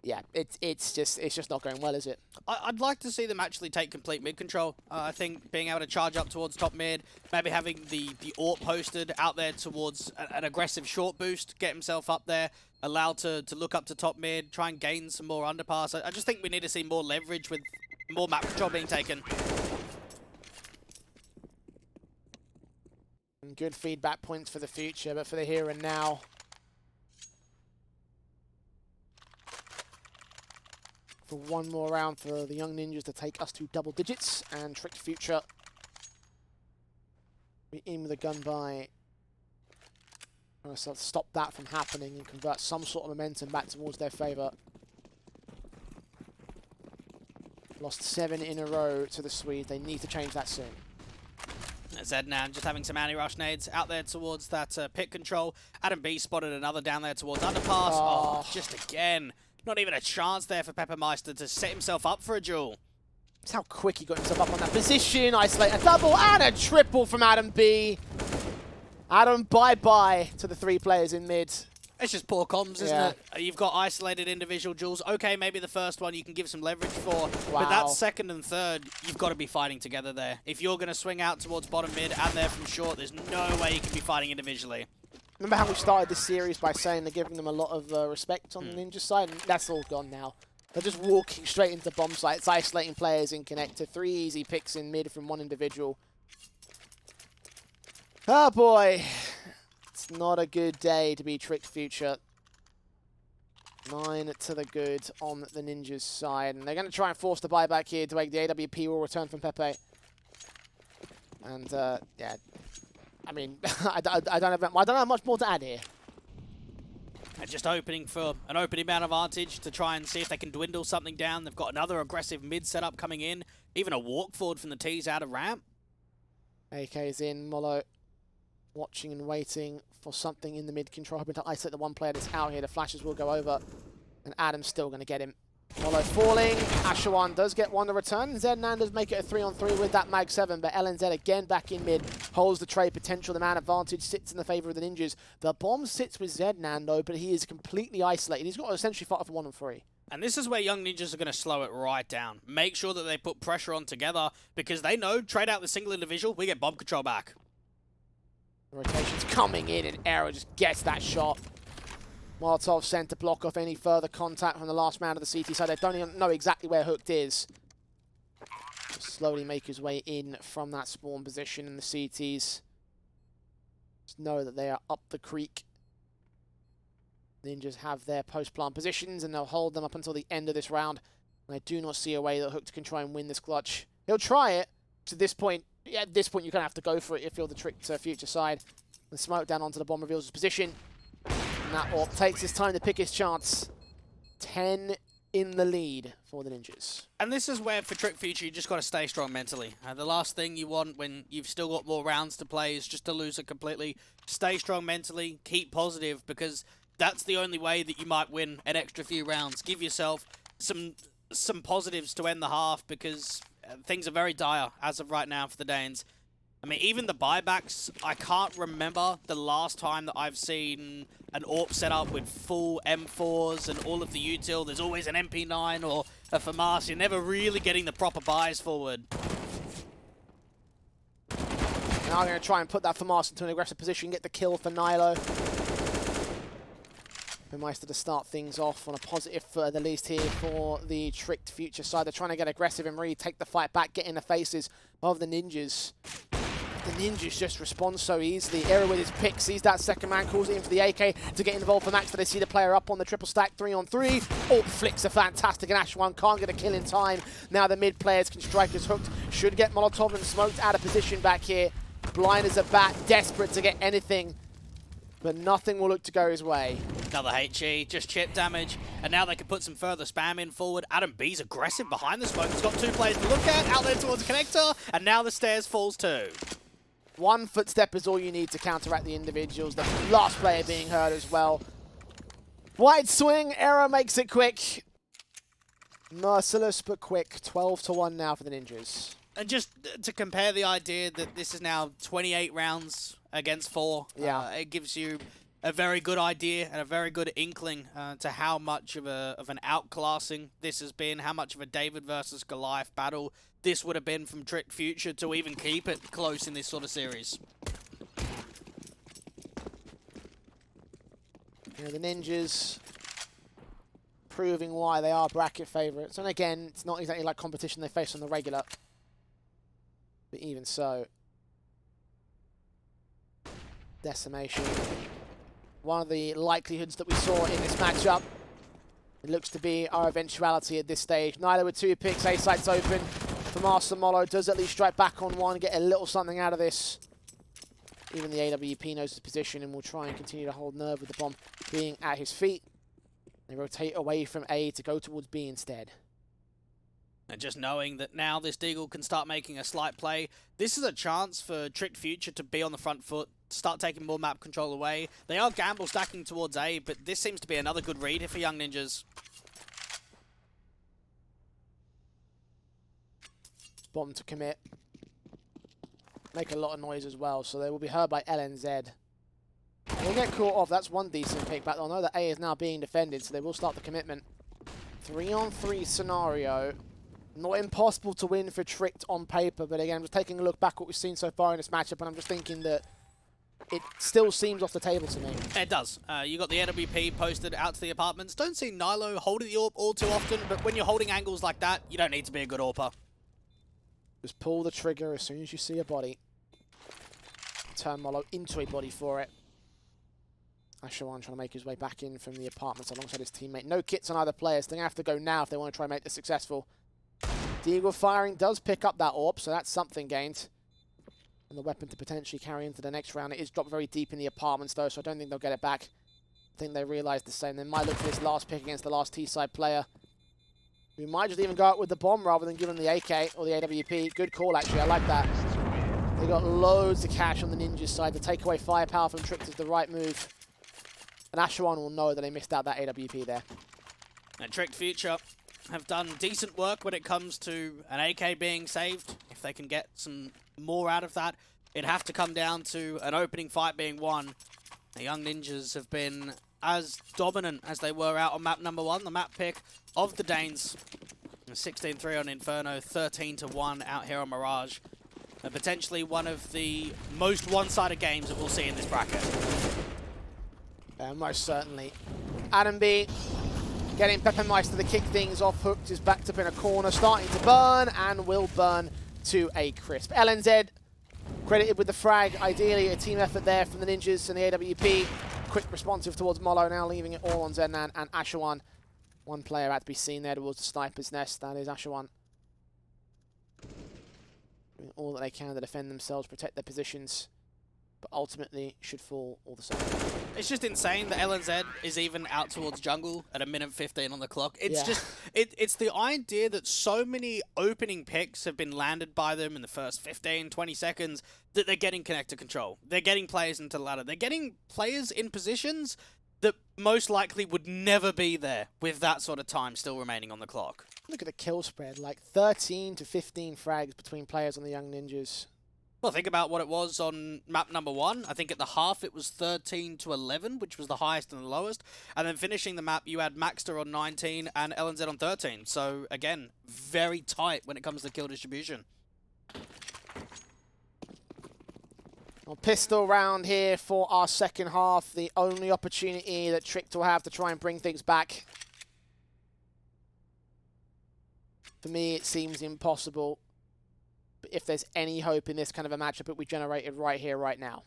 yeah, it's just not going well, is it? I'd like to see them actually take complete mid control. I think being able to charge up towards top mid, maybe having the AWP posted out there towards an aggressive short boost, get himself up there, allowed to look up to top mid, try and gain some more underpass. I just think we need to see more leverage with more map control being taken. And good feedback points for the future, but for the here and now, for one more round for the Young Ninjas to take us to double digits, and Tricked Future be in with a gun by trying to stop that from happening and convert some sort of momentum back towards their favour. Lost 7 in a row to the Swedes. They need to change that soon. Zednan just having some anti-rush nades out there towards that pit control. Adam B spotted another down there towards underpass. Oh, just again. Not even a chance there for Peppermeister to set himself up for a duel. That's how quick he got himself up on that position. Isolate a double and a triple from Adam B. Adam, bye-bye to the 3 players in mid. It's just poor comms, isn't it? You've got isolated individual duels. Okay, maybe the first one you can give some leverage for, but that second and third, you've got to be fighting together there. If you're going to swing out towards bottom mid and there from short, there's no way you can be fighting individually. Remember how we started this series by saying they're giving them a lot of respect on the Ninja side? And that's all gone now. They're just walking straight into bomb sites, isolating players in connector. 3 easy picks in mid from one individual. Oh boy. It's not a good day to be Tricked Future. 9 to the good on the Ninjas side. And they're going to try and force the buyback here to make the AWP will return from Pepe. And, yeah. I mean, I don't have much more to add here. And just opening for an opening man advantage to try and see if they can dwindle something down. They've got another aggressive mid setup coming in. Even a walk forward from the T's out of ramp. AK's in. Molo watching and waiting for something in the mid control. Hoping to isolate the one player that's out here. The flashes will go over. And Adam's still going to get him. Molo falling. Ashawan does get one to return. Zednan does make it a 3-on-3 with that Mag 7, but LNZ again back in mid, holds the trade potential. The man advantage sits in the favour of the Ninjas. The bomb sits with Zednan though, but he is completely isolated. He's got to essentially fight for 1-on-3. And this is where Young Ninjas are going to slow it right down. Make sure that they put pressure on together because they know trade out the single individual, we get bomb control back. The rotation's coming in, and Arrow just gets that shot. Molotov sent to block off any further contact from the last round of the CT side. They don't even know exactly where Hooked is. Just slowly make his way in from that spawn position in the CTs. Just know that they are up the creek. Ninjas have their post-plant positions, and they'll hold them up until the end of this round. And I do not see a way that Hooked can try and win this clutch. He'll try it. To this point, yeah, at this point, you're going to have to go for it if you're the trick to future side. The smoke down onto the bomb reveals his position. And that AWP takes his time to pick his chance. 10 in the lead for the Ninjas. And this is where, for Trick Future, you just got to stay strong mentally. The last thing you want when you've still got more rounds to play is just to lose it completely. Stay strong mentally, keep positive, because that's the only way that you might win an extra few rounds. Give yourself some positives to end the half, because things are very dire as of right now for the Danes. I mean, even the buybacks, I can't remember the last time that I've seen an AWP set up with full M4s and all of the util. There's always an MP9 or a FAMAS. You're never really getting the proper buys forward. Now I'm going to try and put that FAMAS into an aggressive position, get the kill for Nilo. Meister to start things off on a positive foot, at least here for the tricked future side. They're trying to get aggressive and really take the fight back, get in the faces of the Ninjas. The Ninjas just respond so easily. Era with his pick, sees that second man, calls it in for the AK to get involved for Max, but they see the player up on the triple stack, 3-on-3. AWP flicks are fantastic, and Ash1 can't get a kill in time. Now the mid players can strike as Hooked. Should get Molotov and smoked out of position back here. Blind as a bat, desperate to get anything, but nothing will look to go his way. Another HE, just chip damage, and now they can put some further spam in forward. Adam B's aggressive behind the smoke. He's got two players to look at, out there towards the connector, and now the stairs falls too. One footstep is all you need to counteract the individuals. The last player being hurt as well. Wide swing, Error makes it quick. Merciless but quick. 12-1 now for the Ninjas. And just to compare the idea that this is now 28 rounds against 4, it gives you a very good idea and a very good inkling to how much of an outclassing this has been, how much of a David versus Goliath battle this would have been from Trick Future to even keep it close in this sort of series. You know, the Ninjas proving why they are bracket favourites. And again, it's not exactly like competition they face on the regular. But even so, decimation. One of the likelihoods that we saw in this matchup. It looks to be our eventuality at this stage. Nyla with 2 picks, A site's open. FAMAS Molo does at least strike back on one, get a little something out of this. Even the AWP knows his position and will try and continue to hold nerve with the bomb being at his feet. They rotate away from A to go towards B instead. And just knowing that now this Deagle can start making a slight play, this is a chance for Trick Future to be on the front foot, start taking more map control away. They are gamble stacking towards A, but this seems to be another good read here for Young Ninjas. Bomb to commit. Make a lot of noise as well, so they will be heard by LNZ. They'll get caught off. That's one decent pick, but they'll know that A is now being defended, so they will start the commitment. 3-on-3 scenario. Not impossible to win for Tricked on paper, but again, I'm just taking a look back at what we've seen so far in this matchup, and I'm just thinking that it still seems off the table to me. It does. You got the NWP posted out to the apartments. Don't see Nilo holding the AWP all too often, but when you're holding angles like that, you don't need to be a good AWPer. Just pull the trigger as soon as you see a body. Turn Molo into a body for it. Ashawan trying to make his way back in from the apartments alongside his teammate. No kits on either player, so they're going to have to go now if they want to try and make this successful. Deagle firing does pick up that AWP, so that's something gained. And the weapon to potentially carry into the next round. It is dropped very deep in the apartments though, so I don't think they'll get it back. I think they realise the same. They might look for this last pick against the last T-side player. We might just even go out with the bomb rather than give them the AK or the AWP. Good call, actually. I like that. They got loads of cash on the Ninjas side. To take away firepower from Tricked is the right move. And Ashawan will know that they missed out that AWP there. And Tricked Future have done decent work when it comes to an AK being saved. If they can get some more out of that, it'd have to come down to an opening fight being won. The Young Ninjas have been as dominant as they were out on map number 1, the map pick of the Danes. 16-3 on Inferno, 13-1 out here on Mirage. and potentially one of the most one-sided games that we'll see in this bracket. Most certainly. Adam B getting Peppermeister to kick things off. Hooked is backed up in a corner, starting to burn, and will burn to a crisp. LNZ credited with the frag. Ideally, a team effort there from the Ninjas and the AWP. Quick responsive towards Molo, now leaving it all on Zednan and Ashawan. One player had to be seen there towards the sniper's nest. That is Ashawan. Doing all that they can to defend themselves, protect their positions, but ultimately should fall all the same. It's just insane that LNZ is even out towards jungle at 1:15 on the clock. It's just, it's the idea that so many opening picks have been landed by them in the first 15, 20 seconds that they're getting connector control. They're getting players into the ladder. They're getting players in positions that most likely would never be there with that sort of time still remaining on the clock. Look at the kill spread, like 13 to 15 frags between players on the Young Ninjas. Well, think about what it was on map number 1. I think at the half it was 13 to 11, which was the highest and the lowest. And then finishing the map, you had Maxter on 19 and LNZ on 13. So, again, very tight when it comes to kill distribution. Well, pistol round here for our second half. The only opportunity that Tricked will have to try and bring things back. For me, it seems impossible. But if there's any hope in this kind of a matchup that we generated right here, right now.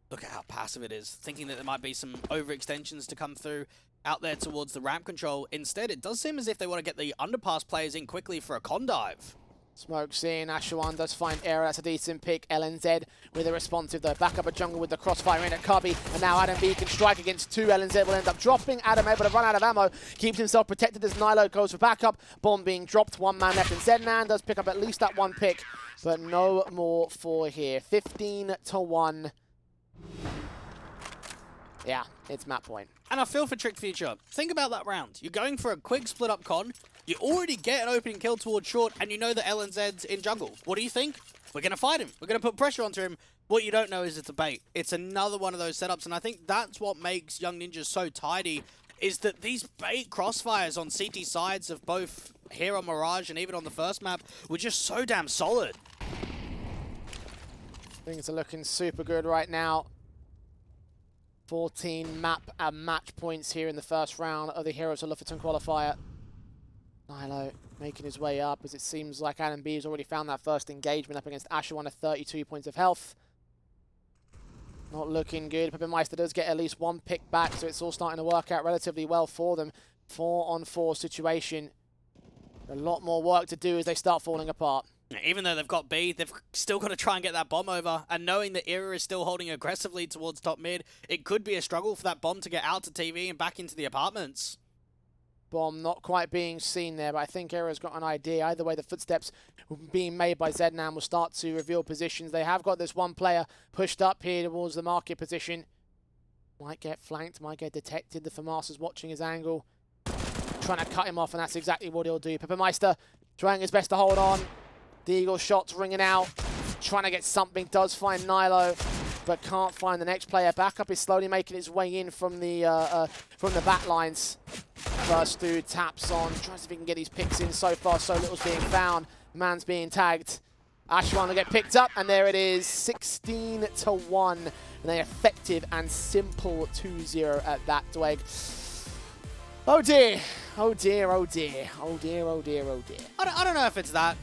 Look at how passive it is. Thinking that there might be some overextensions to come through out there towards the ramp control. Instead, it does seem as if they want to get the underpass players in quickly for a condive. Smoke's in. Ashawan does find error. That's a decent pick. LNZ with a responsive though. Back up a jungle with the crossfire in at Cubby. And now Adam B can strike against 2. LNZ will end up dropping. Adam able to run out of ammo. Keeps himself protected as Nilo goes for backup. Bomb being dropped. 1 man left. And Zednan does pick up at least that 1 pick. But no more for here. 15 to 1. Yeah, it's map point. And I feel for Trick Future. Think about that round. You're going for a quick split up con. You already get an opening kill towards short, and you know that LNZ's in jungle. What do you think? We're going to fight him. We're going to put pressure onto him. What you don't know is it's a bait. It's another one of those setups, and I think that's what makes Young Ninjas so tidy, is that these bait crossfires on CT sides of both here on Mirage and even on the first map were just so damn solid. Things are looking super good right now. 14 map and match points here in the first round of the Heroes of Lofoten qualifier. Nilo making his way up as it seems like Adam B has already found that first engagement up against Ashawan at 32 points of health. Not looking good. Peppermeister does get at least 1 pick back, so it's all starting to work out relatively well for them. 4-on-4 situation. A lot more work to do as they start falling apart. Even though they've got B, they've still got to try and get that bomb over. And knowing that Era is still holding aggressively towards top mid, it could be a struggle for that bomb to get out to TV and back into the apartments. Bomb not quite being seen there, but I think Era's got an idea. Either way, the footsteps being made by Zednan will start to reveal positions. They have got this 1 player pushed up here towards the market position. Might get flanked, might get detected. The FAMASA's watching his angle, trying to cut him off, and that's exactly what he'll do. Peppermeister trying his best to hold on. The Eagle shot's ringing out, trying to get something. Does find Nilo, but can't find the next player. Backup is slowly making its way in from the back lines. First dude taps on, tries to see if he can get his picks in. So far, so little's being found. Man's being tagged. Ashwan will get picked up, and there it is, 16 to 1. And an effective and simple 2-0 at that, Dweg. Oh dear, oh dear, oh dear, oh dear, oh dear, oh dear. I don't know if it's that,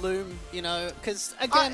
Loom, you know, because again...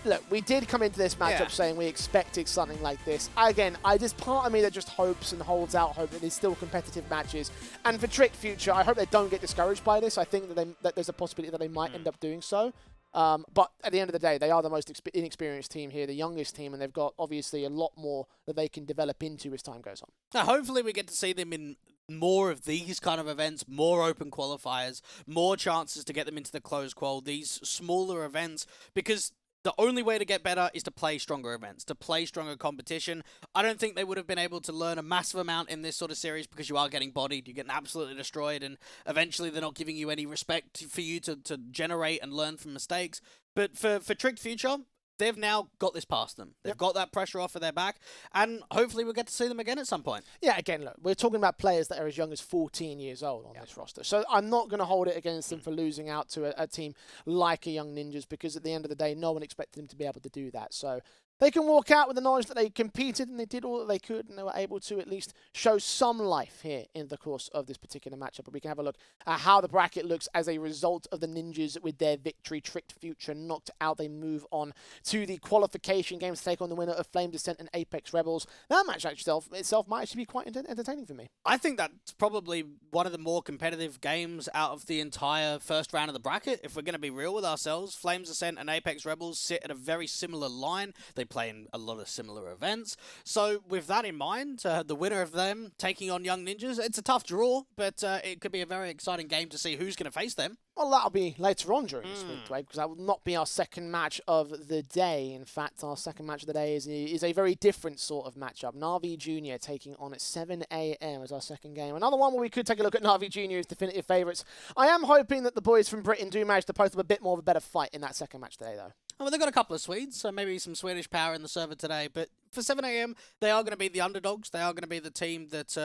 Look, we did come into this matchup saying we expected something like this. Again, just part of me that just hopes and holds out hope that there's still competitive matches. And for Trick Future, I hope they don't get discouraged by this. I think that there's a possibility that they might end up doing so. But at the end of the day, they are the most inexperienced team here, the youngest team, and they've got obviously a lot more that they can develop into as time goes on. Now, hopefully we get to see them in more of these kind of events, more open qualifiers, more chances to get them into the closed qual, these smaller events, because the only way to get better is to play stronger events, to play stronger competition. I don't think they would have been able to learn a massive amount in this sort of series because you are getting bodied, you're getting absolutely destroyed, and eventually they're not giving you any respect for you to generate and learn from mistakes. But for Trick Future, they've now got this past them. They've got that pressure off of their back, and hopefully we'll get to see them again at some point. Yeah, again, look, we're talking about players that are as young as 14 years old on this roster. So I'm not going to hold it against them for losing out to a team like a Young Ninjas, because at the end of the day, no one expected them to be able to do that. So they can walk out with the knowledge that they competed and they did all that they could, and they were able to at least show some life here in the course of this particular matchup. But we can have a look at how the bracket looks as a result of the Ninjas with their victory. Tricked Future knocked out. They move on to the qualification games to take on the winner of Flame Descent and Apex Rebels. That match itself might actually be quite entertaining for me. I think that's probably one of the more competitive games out of the entire first round of the bracket. If we're going to be real with ourselves, Flames Descent and Apex Rebels sit at a very similar line. They play in a lot of similar events. So with that in mind, the winner of them taking on Young Ninjas, it's a tough draw, but it could be a very exciting game to see who's going to face them. Well, that'll be later on during this week, Dwayne, because that will not be our second match of the day. In fact, our second match of the day is a very different sort of matchup. NAVI Junior taking on at 7 a.m. as our second game. Another one where we could take a look at NAVI Junior's definitive favourites. I am hoping that the boys from Britain do manage to post up a bit more of a better fight in that second match today, though. Well, they've got a couple of Swedes, so maybe some Swedish power in the server today. But for 7 a.m., they are going to be the underdogs. They are going to be the team that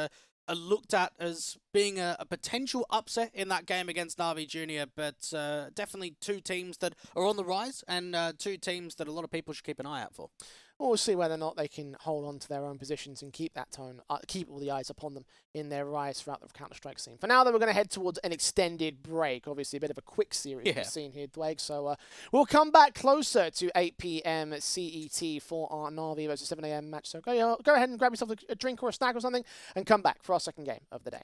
are looked at as being a potential upset in that game against NAVI Junior. But definitely two teams that are on the rise, and two teams that a lot of people should keep an eye out for. We'll see whether or not they can hold on to their own positions and keep that tone, keep all the eyes upon them in their rise throughout the Counter-Strike scene. For now, though, we're going to head towards an extended break. Obviously, a bit of a quick series we've seen here, Dwayne. So we'll come back closer to 8 p.m. CET for our NAVI versus 7 a.m. match. So go ahead and grab yourself a drink or a snack or something and come back for our second game of the day.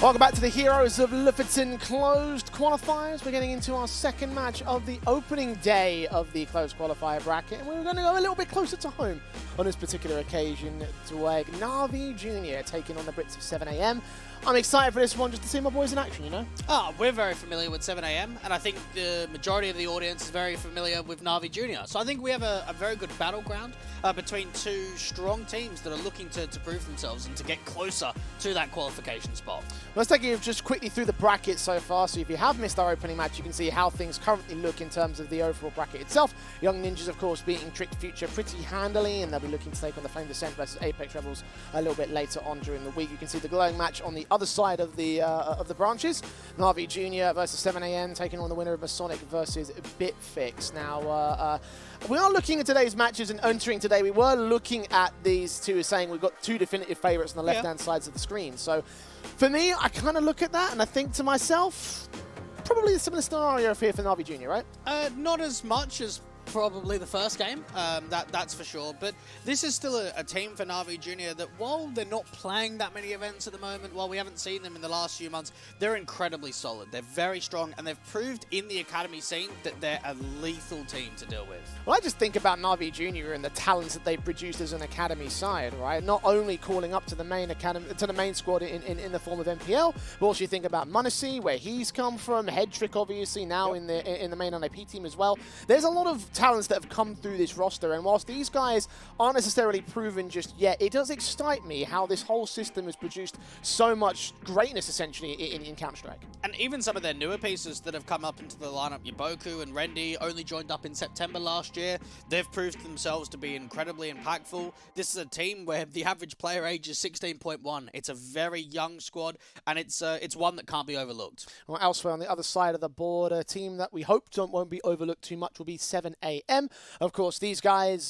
Welcome back to the Heroes of Lofoten closed qualifiers. We're getting into our second match of the opening day of the closed qualifier bracket, and we're going to go a little bit closer to home on this particular occasion to NAVI Junior taking on the Brits of 7 AM. I'm excited for this one just to see my boys in action, you know? We're very familiar with 7 AM, and I think the majority of the audience is very familiar with NAVI Junior. So I think we have a very good battleground between two strong teams that are looking to prove themselves and to get closer to that qualification spot. Let's take you just quickly through the bracket so far. So if you have missed our opening match, you can see how things currently look in terms of the overall bracket itself. Young Ninjas, of course, beating Trick Future pretty handily, and they'll be looking to take on the Flame Descent versus Apex Rebels a little bit later on during the week. You can see the glowing match on the other side of the branches, NAVI Junior versus 7am, taking on the winner of Masonic versus Bitfix. Now, we are looking at today's matches and entering today. We were looking at these two as saying we've got two definitive favourites on the left-hand sides of the screen. So, for me, I kind of look at that and I think to myself, probably a similar scenario here for NAVI Junior, right? Not as much as probably the first game, that's for sure. But this is still a team for NAVI Junior that, while they're not playing that many events at the moment, while we haven't seen them in the last few months, they're incredibly solid. They're very strong, and they've proved in the academy scene that they're a lethal team to deal with. Well, I just think about NAVI Junior and the talents that they've produced as an academy side, right? Not only calling up to the main academy, to the main squad in the form of MPL, but also you think about Munacy, where he's come from, Headtrick obviously now in the main NIP team as well. There's a lot of talents that have come through this roster, and whilst these guys aren't necessarily proven just yet, it does excite me how this whole system has produced so much greatness essentially in Counter-Strike. And even some of their newer pieces that have come up into the lineup, Yaboku and Rendy, only joined up in September last year. They've proved themselves to be incredibly impactful. This is a team where the average player age is 16.1. It's a very young squad, and it's one that can't be overlooked. Well, elsewhere on the other side of the board, a team that we hope won't be overlooked too much will be 7am. Of course, these guys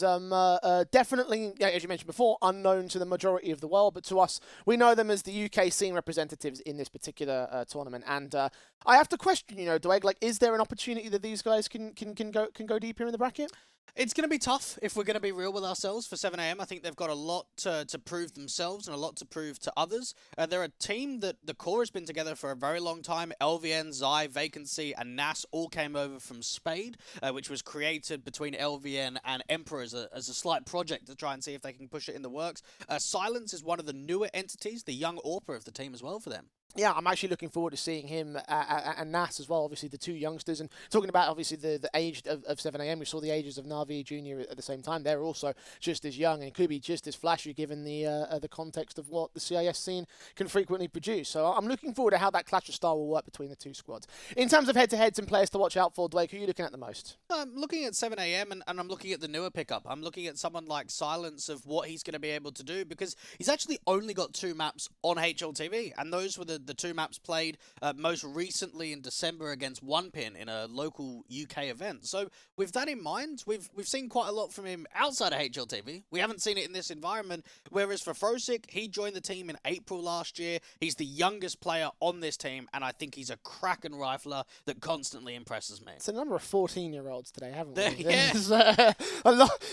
definitely, as you mentioned before, unknown to the majority of the world, but to us, we know them as the UK scene representatives in this particular tournament. And I have to question, Dwayne, like, is there an opportunity that these guys can go deeper in the bracket? It's going to be tough if we're going to be real with ourselves for 7am. I think they've got a lot to prove themselves and a lot to prove to others. They're a team that the core has been together for a very long time. LVN, Zai, Vacancy, and NAS all came over from Spade, which was created between LVN and Emperor as a slight project to try and see if they can push it in the works. Silence is one of the newer entities, the young AWPer of the team as well for them. Yeah, I'm actually looking forward to seeing him and Nas as well, obviously the two youngsters. And talking about, obviously, the age of 7am, we saw the ages of NAVI Junior at the same time. They're also just as young and could be just as flashy given the context of what the CIS scene can frequently produce. So I'm looking forward to how that clash of style will work between the two squads. In terms of head-to-heads and players to watch out for, Dwayne, who are you looking at the most? I'm looking at 7am and I'm looking at the newer pickup. I'm looking at someone like Silence of what he's going to be able to do, because he's actually only got 2 maps on HLTV, and those were the 2 maps played most recently in December against OnePin in a local UK event. So with that in mind, we've seen quite a lot from him outside of HLTV. We haven't seen it in this environment, whereas for Frosic, he joined the team in April last year. He's the youngest player on this team, and I think he's a cracking rifler that constantly impresses me. It's a number of 14-year-olds today, haven't we? Yeah.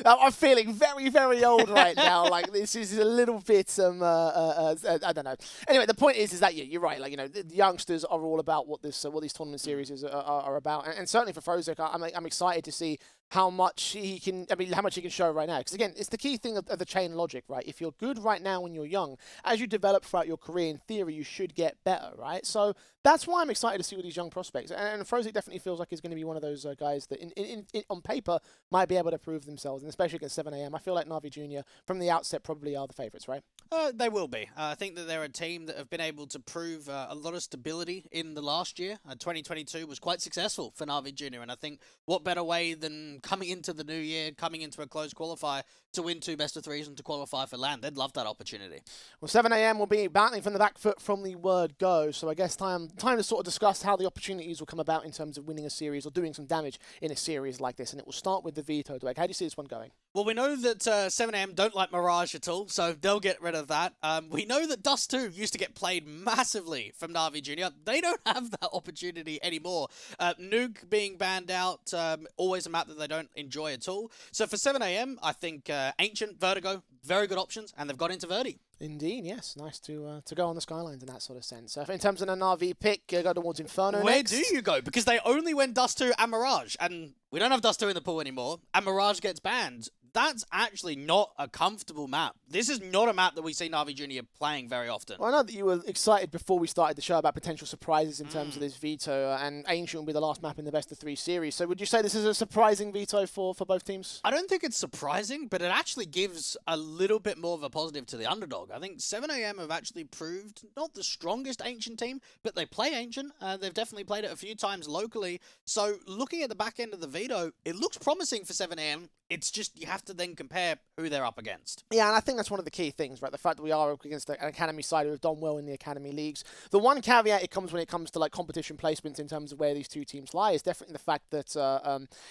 I'm feeling very, very old right now. Like, this is a little bit, I don't know. Anyway, the point is that, yeah, you're right. Like, the youngsters are all about what these tournament series are about, and certainly for Frosic, I'm excited to see how much he can show right now. Because again, it's the key thing of the chain logic, right? If you're good right now when you're young, as you develop throughout your career, in theory, you should get better, right? So that's why I'm excited to see all these young prospects. And Frosic definitely feels like he's going to be one of those guys that, on paper, might be able to prove themselves, and especially against 7am. I feel like NAVI Junior from the outset probably are the favourites, right? They will be. I think that they're a team that have been able to prove a lot of stability in the last year. 2022 was quite successful for NAVI Junior, and I think what better way than coming into the new year, coming into a closed qualifier to win 2 best-of-3s and to qualify for LAN. They'd love that opportunity. Well, 7am will be battling from the back foot from the word go, so I guess time to sort of discuss how the opportunities will come about in terms of winning a series or doing some damage in a series like this, and it will start with the veto. Dwayne, how do you see this one going? Well, we know that 7am don't like Mirage at all, so they'll get rid of that. We know that Dust 2 used to get played massively from NAVI Junior. They don't have that opportunity anymore. Nuke being banned out, always a map that they don't enjoy at all. So for 7am, I think Ancient, Vertigo, very good options, and they've got into Verdi. Indeed, yes. Nice to go on the Skylines in that sort of sense. In terms of an NAVI pick, go towards Inferno Where next. do you go? Because they only went Dust 2 and Mirage, and we don't have Dust 2 in the pool anymore, and Mirage gets banned. That's actually not a comfortable map. This is not a map that we see NAVI Junior playing very often. Well, I know that you were excited before we started the show about potential surprises in terms of this veto, and Ancient will be the last map in the best-of-3 series. So would you say this is a surprising veto for both teams? I don't think it's surprising, but it actually gives a little bit more of a positive to the underdog. I think 7am have actually proved not the strongest Ancient team, but they play Ancient. They've definitely played it a few times locally. So looking at the back end of the veto, it looks promising for 7am. It's just, you have to then compare who they're up against. Yeah, and I think that's one of the key things, right? The fact that we are up against an academy side who have done well in the academy leagues. The one caveat it comes when it comes to like competition placements in terms of where these two teams lie is definitely the fact that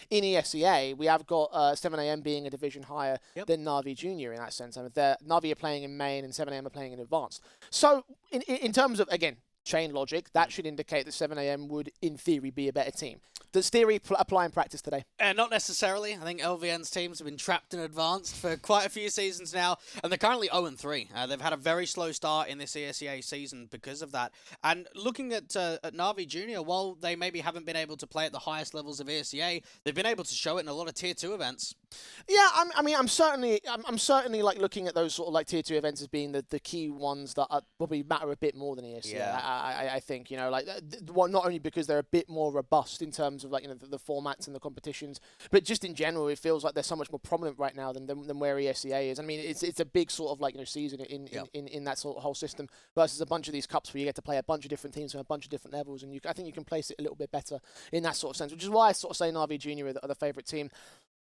in ESEA we have got 7am being a division higher than NAVI Junior in that sense. I mean, NAVI are playing in main and 7am are playing in advanced. So in terms of, again, chain logic, that should indicate that 7am would, in theory, be a better team. Does theory apply in practice today? Not necessarily. I think LVN's teams have been trapped in advanced for quite a few seasons now, and they're currently 0-3. They've had a very slow start in this ESEA season because of that. And looking at NAVI Junior, while they maybe haven't been able to play at the highest levels of ESEA, they've been able to show it in a lot of Tier 2 events. Yeah, I'm certainly like looking at those sort of like Tier 2 events as being the key ones that probably matter a bit more than ESEA. Yeah. I think, you know, like not only because they're a bit more robust in terms of like, you know, the formats and the competitions, but just in general, it feels like they're so much more prominent right now than where ESEA is. I mean, it's a big sort of like, you know, season in that sort of whole system versus a bunch of these cups where you get to play a bunch of different teams from a bunch of different levels, and I think you can place it a little bit better in that sort of sense, which is why I sort of say NAVI Junior are the favourite team.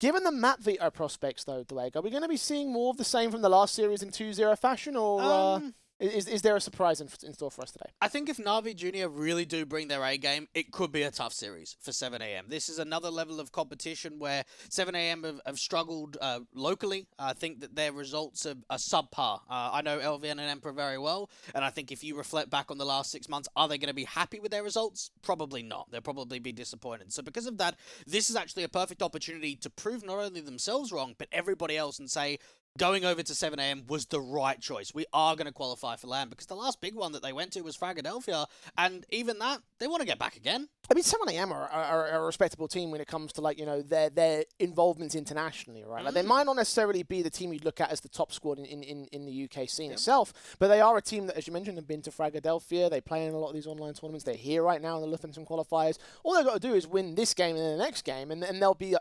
Given the map veto prospects, though, Dwayne, are we going to be seeing more of the same from the last series in 2-0 fashion, or is there a surprise in store for us today? I think if NAVI Junior really do bring their A game, it could be a tough series for 7am. This is another level of competition where 7am have struggled locally. I think that their results are subpar. I know LVN and Emperor very well, and I think if you reflect back on the last 6 months, are they going to be happy with their results? Probably not. They'll probably be disappointed. So because of that, this is actually a perfect opportunity to prove not only themselves wrong, but everybody else, and say, going over to 7am was the right choice. We are going to qualify for LAN, because the last big one that they went to was Philadelphia, and even that, they want to get back again. I mean, 7am are a respectable team when it comes to, like, you know, their involvement internationally, right? Like, they might not necessarily be the team you'd look at as the top squad in the UK scene itself, but they are a team that, as you mentioned, have been to Philadelphia. They play in a lot of these online tournaments. They're here right now in the Lofoten qualifiers. All they've got to do is win this game and then the next game, and they'll be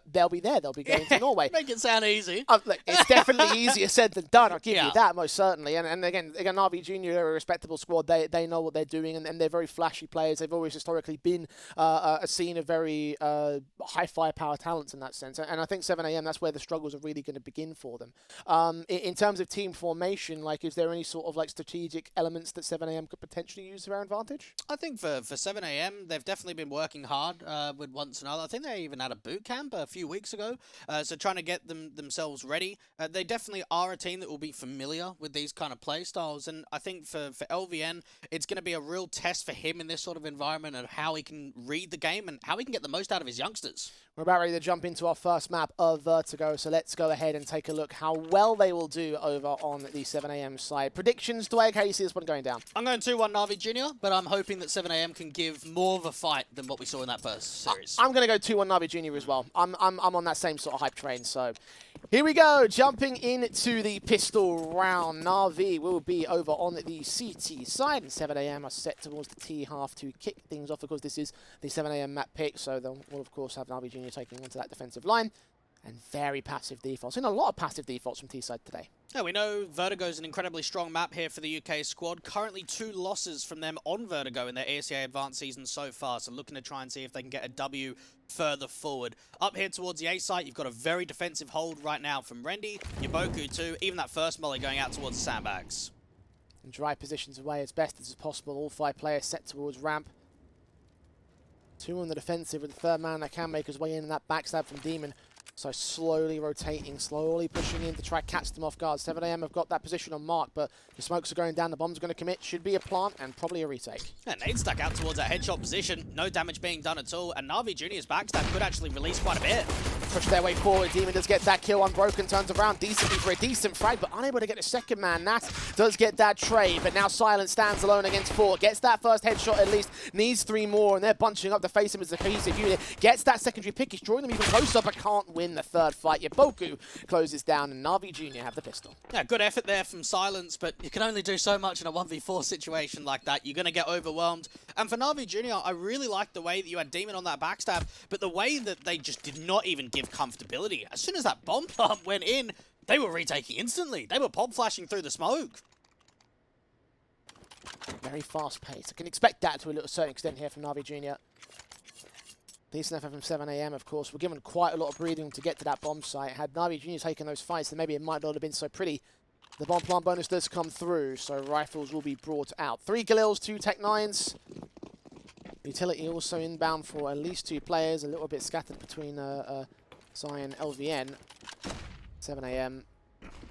there. They'll be going to Norway. Make it sound easy. Look, it's definitely easier said than done. I'll give you that, most certainly. And again, NAVI Junior are a respectable squad. They know what they're doing, and they're very flashy players. They've always historically been a scene of very high firepower talents in that sense. And I think 7am, that's where the struggles are really going to begin for them. In terms of team formation, like, is there any sort of like strategic elements that 7am could potentially use to their advantage? I think for 7am, they've definitely been working hard with once another. I think they even had a boot camp a few weeks ago, so trying to get themselves ready. They definitely are a team that will be familiar with these kind of play styles, and I think for LVN, it's going to be a real test for him in this sort of environment of how he can read the game and how he can get the most out of his youngsters. We're about ready to jump into our first map of Vertigo, so let's go ahead and take a look how well they will do over on the 7am side. Predictions, Dwight, how do you see this one going down? I'm going 2-1 NAVI Junior, but I'm hoping that 7am can give more of a fight than what we saw in that first series. I'm going to go 2-1 NAVI Junior as well. I'm on that same sort of hype train, so here we go, jumping into the pistol round. NAVI will be over on the CT side, and 7am are set towards the T half to kick things off. Of course, this is the 7am map pick, so we'll of course have NAVI Junior taking onto that defensive line. And very passive defaults. Seen a lot of passive defaults from T-side today. Yeah, we know Vertigo is an incredibly strong map here for the UK squad. Currently 2 losses from them on Vertigo in their ESEA Advanced season so far, so looking to try and see if they can get a W further forward. Up here towards the A site, you've got a very defensive hold right now from Rendy, Yaboku too, even that first molly going out towards the sandbags. And dry positions away as best as possible. All 5 players set towards ramp. 2 on the defensive with the third man that can make his way in, and that backstab from Demon. So slowly rotating, slowly pushing in to try catch them off guard. 7am have got that position on mark, but the smokes are going down, the bomb's going to commit. Should be a plant and probably a retake. And Nate stuck out towards that headshot position. No damage being done at all, and NAVI Junior's backstab could actually release quite a bit. Push their way forward. Demon does get that kill. Unbroken turns around decently for a decent frag, but unable to get a second man. Nat does get that trade, but now Silent stands alone against 4. Gets that first headshot at least. Needs 3 more, and they're bunching up to face him as a cohesive unit. Gets that secondary pick. He's drawing them even closer, but can't win the third fight. Yaboku closes down, and NAVI Junior have the pistol. Yeah, good effort there from Silence, but you can only do so much in a 1v4 situation like that. You're going to get overwhelmed. And for NAVI Junior, I really like the way that you had Demon on that backstab, but the way that they just did not even give comfortability. As soon as that bomb plant went in, they were retaking instantly. They were pop flashing through the smoke. Very fast pace. I can expect that to a certain extent here from NAVI Junior. Decent effort from 7 AM, of course. We're given quite a lot of breathing to get to that bomb site. Had NAVI Junior taken those fights, then maybe it might not have been so pretty. The bomb plant bonus does come through, so rifles will be brought out. 3 Galils, 2 Tech 9s. Utility also inbound for at least 2 players, a little bit scattered between Zion, LVN. 7 AM.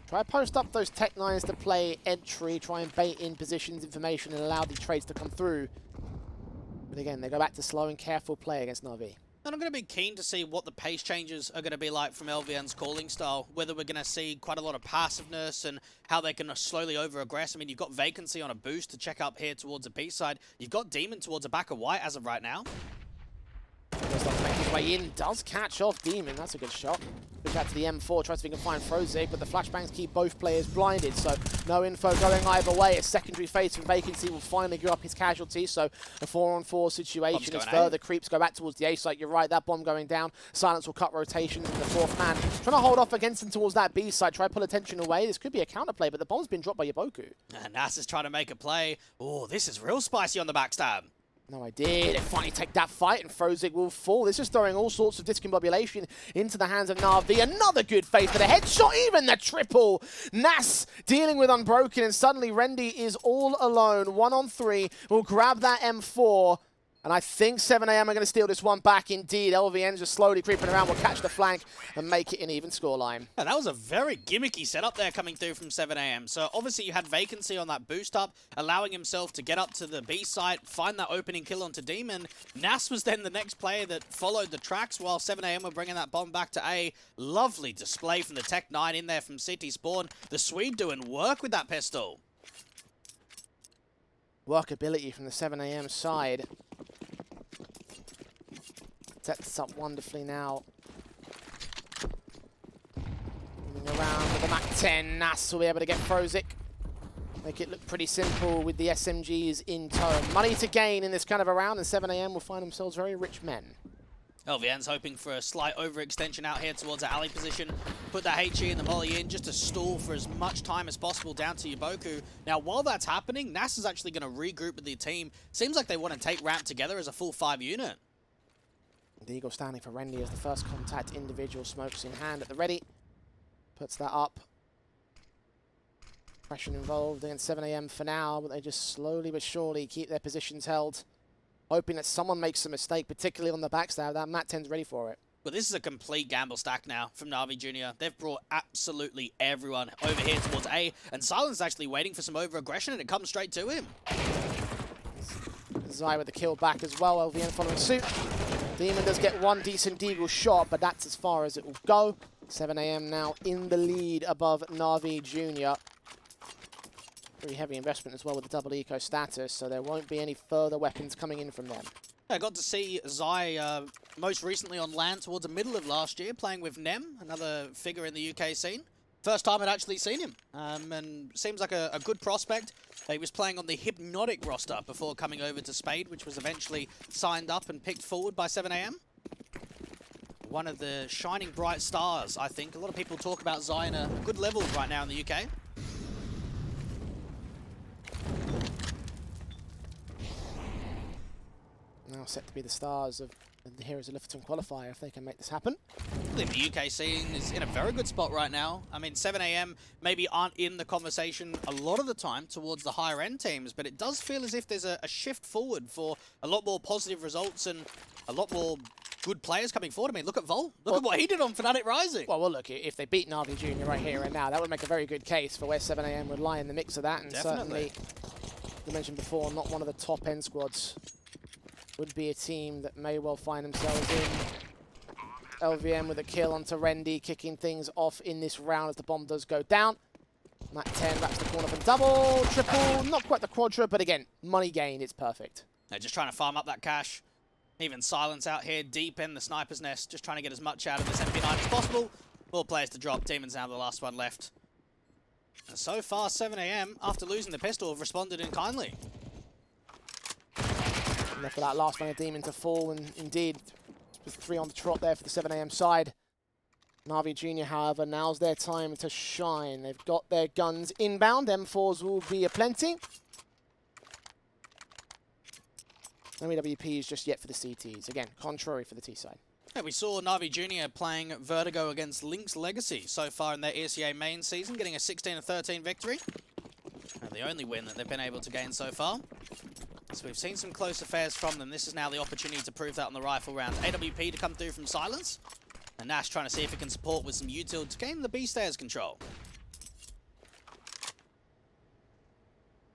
Try to post up those Tech 9s to play entry, try and bait in positions, information, and allow the trades to come through. But again, they go back to slow and careful play against NAVI. And I'm going to be keen to see what the pace changes are going to be like from LVN's calling style. Whether we're going to see quite a lot of passiveness and how they can slowly over-aggress. I mean, you've got Vacancy on a boost to check up here towards the B side. You've got Demon towards a back of white as of right now. Does not make his way in. Does catch off Demon. That's a good shot. Push out to the M4. Tries to see if he can find Frozig, but the flashbangs keep both players blinded. So no info going either way. A secondary phase from Vacancy will finally give up his casualties. So a 4-on-4 situation as further creeps go back towards the A site. You're right. That bomb going down. Silence will cut rotations in the 4th man. Trying to hold off against him towards that B site. Try to pull attention away. This could be a counterplay, but the bomb's been dropped by Yaboku. And Nas is trying to make a play. Oh, this is real spicy on the backstab. No idea. They finally take that fight and Frozig will fall. This is throwing all sorts of discombobulation into the hands of NAVI. Another good fade for the headshot, even the triple. Nas dealing with Unbroken, and suddenly Rendy is all alone. 1 on 3. Will grab that M4. And I think 7 AM are going to steal this one back indeed. LVN's just slowly creeping around. Will catch the flank and make it an even scoreline. And that was a very gimmicky setup there coming through from 7 AM. So obviously you had Vacancy on that boost up, allowing himself to get up to the B site, find that opening kill onto Demon. Nas was then the next player that followed the tracks while 7 AM were bringing that bomb back to A. Lovely display from the Tech 9 in there from City Spawn. The Swede doing work with that pistol. Workability from the 7 AM side. Sets this up wonderfully now. Moving around with the MAC-10. Nas will be able to get Frozig. Make it look pretty simple with the SMGs in tow. Money to gain in this kind of a round, and 7 AM will find themselves very rich men. LVN's hoping for a slight overextension out here towards the alley position. Put the HE and the molly in just to stall for as much time as possible down to Yaboku. Now, while that's happening, Nas is actually going to regroup with the team. Seems like they want to take ramp together as a full 5 unit. The Eagle standing for Rendy as the first contact individual, smokes in hand at the ready. Puts that up. Pressure involved against 7 AM for now, but they just slowly but surely keep their positions held. Hoping that someone makes a mistake, particularly on the backstab. That MAC-10's ready for it. But this is a complete gamble stack now from NAVI Jr. They've brought absolutely everyone over here towards A, and Silence is actually waiting for some over-aggression, and it comes straight to him. Zai with the kill back as well, LVN following suit. Demon does get one decent deagle shot, but that's as far as it will go. 7 AM now in the lead above NAVI Jr. Pretty heavy investment as well with the double eco status, so there won't be any further weapons coming in from them. I got to see Zai most recently on LAN towards the middle of last year, playing with Nem, another figure in the UK scene. First time I'd actually seen him, and seems like a good prospect. He was playing on the Hypnotic roster before coming over to Spade, which was eventually signed up and picked forward by 7 AM. One of the shining bright stars, I think. A lot of people talk about Zai in a good level right now in the UK. Now set to be the stars of the Heroes of Lofoten qualifier if they can make this happen. I think the UK scene is in a very good spot right now. I mean, 7 AM maybe aren't in the conversation a lot of the time towards the higher end teams, but it does feel as if there's a shift forward for a lot more positive results and a lot more good players coming forward. I mean, look at Vol. Look at what he did on Fnatic Rising. Well, look, if they beat NAVI Jr. right here and now, that would make a very good case for where 7 AM would lie in the mix of that. And certainly, as I mentioned before, not one of the top end squads. Would be a team that may well find themselves in. LVM with a kill onto Rendy, kicking things off in this round as the bomb does go down. MAC-10 wraps the corner for double, triple, not quite the quadra, but again, money gain, it's perfect. They're just trying to farm up that cash. Even Silence out here deep in the sniper's nest, just trying to get as much out of this MP9 as possible. More players to drop, Demon's now the last one left. And so far, 7 AM, after losing the pistol, have responded in kindly. Left for that last one, a Demon to fall, and indeed, 3 on the trot there for the 7 AM side. NAVI Jr., however, now's their time to shine. They've got their guns inbound. M4s will be aplenty. No EWPs just yet for the CTs. Again, contrary for the T side. Yeah, we saw NAVI Junior playing Vertigo against Link's Legacy so far in their ESEA main season, getting a 16-13 victory. And the only win that they've been able to gain so far. So we've seen some close affairs from them. This is now the opportunity to prove that on the rifle round. AWP to come through from Silence. And Nash trying to see if he can support with some util to gain the B stairs control.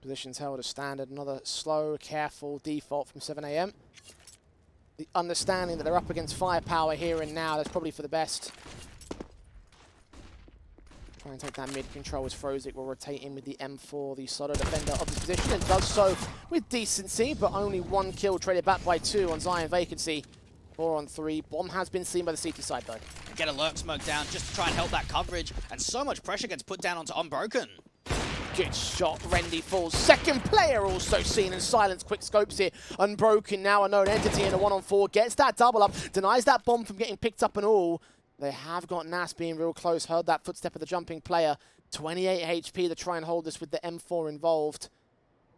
Positions held as standard. Another slow, careful default from 7 AM. The understanding that they're up against firepower here and now, that's probably for the best. Try and take that mid control as Frozik will rotate in with the M4, the solo defender of this position, and does so with decency, but only one kill traded back by 2 on Zion Vacancy. 4 on 3. Bomb has been seen by the CT side though. Get a lurk smoke down just to try and help that coverage, and so much pressure gets put down onto Unbroken. Good shot, Rendy falls. Second player also seen, and Silence quick scopes here. Unbroken now a known entity in a 1-on-4. Gets that double up, denies that bomb from getting picked up and all. They have got Nas being real close. Heard that footstep of the jumping player. 28 HP to try and hold this with the M4 involved.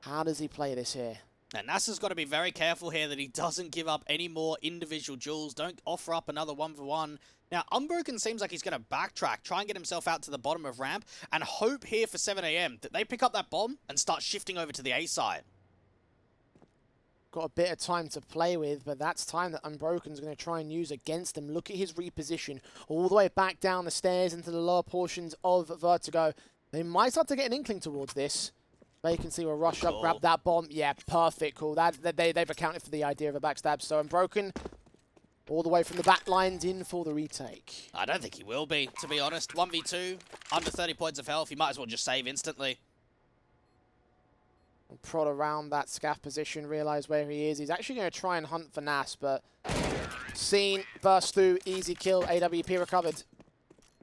How does he play this here? And NASA's got to be very careful here that he doesn't give up any more individual duels. Don't offer up another 1-for-1. Now, Unbroken seems like he's going to backtrack, try and get himself out to the bottom of ramp, and hope here for 7 AM that they pick up that bomb and start shifting over to the A side. Got a bit of time to play with, but that's time that Unbroken's going to try and use against him. Look at his reposition all the way back down the stairs into the lower portions of Vertigo. They might start to get an inkling towards this. Vacancy will rush up, grab that bomb. Yeah, perfect, cool. They've accounted for the idea of a backstab. So Unbroken, all the way from the back lines in for the retake. I don't think he will be, to be honest. 1v2, under 30 points of health. He might as well just save instantly. Prod around that scaff position, realize where he is. He's actually going to try and hunt for Nas, but seen, burst through, easy kill, AWP recovered.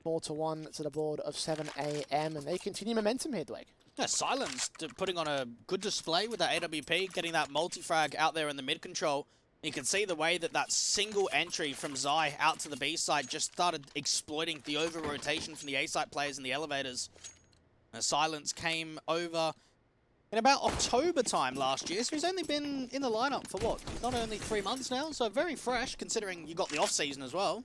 4-1 to the board of 7 AM, and they continue momentum here, Blake. Yeah, Silence putting on a good display with that AWP, getting that multi-frag out there in the mid control. You can see the way that that single entry from Zai out to the B side just started exploiting the over-rotation from the A side players in the elevators. Silence came over in about October time last year, so he's only been in the lineup for what? Not only 3 months now, so very fresh considering you got the off-season as well.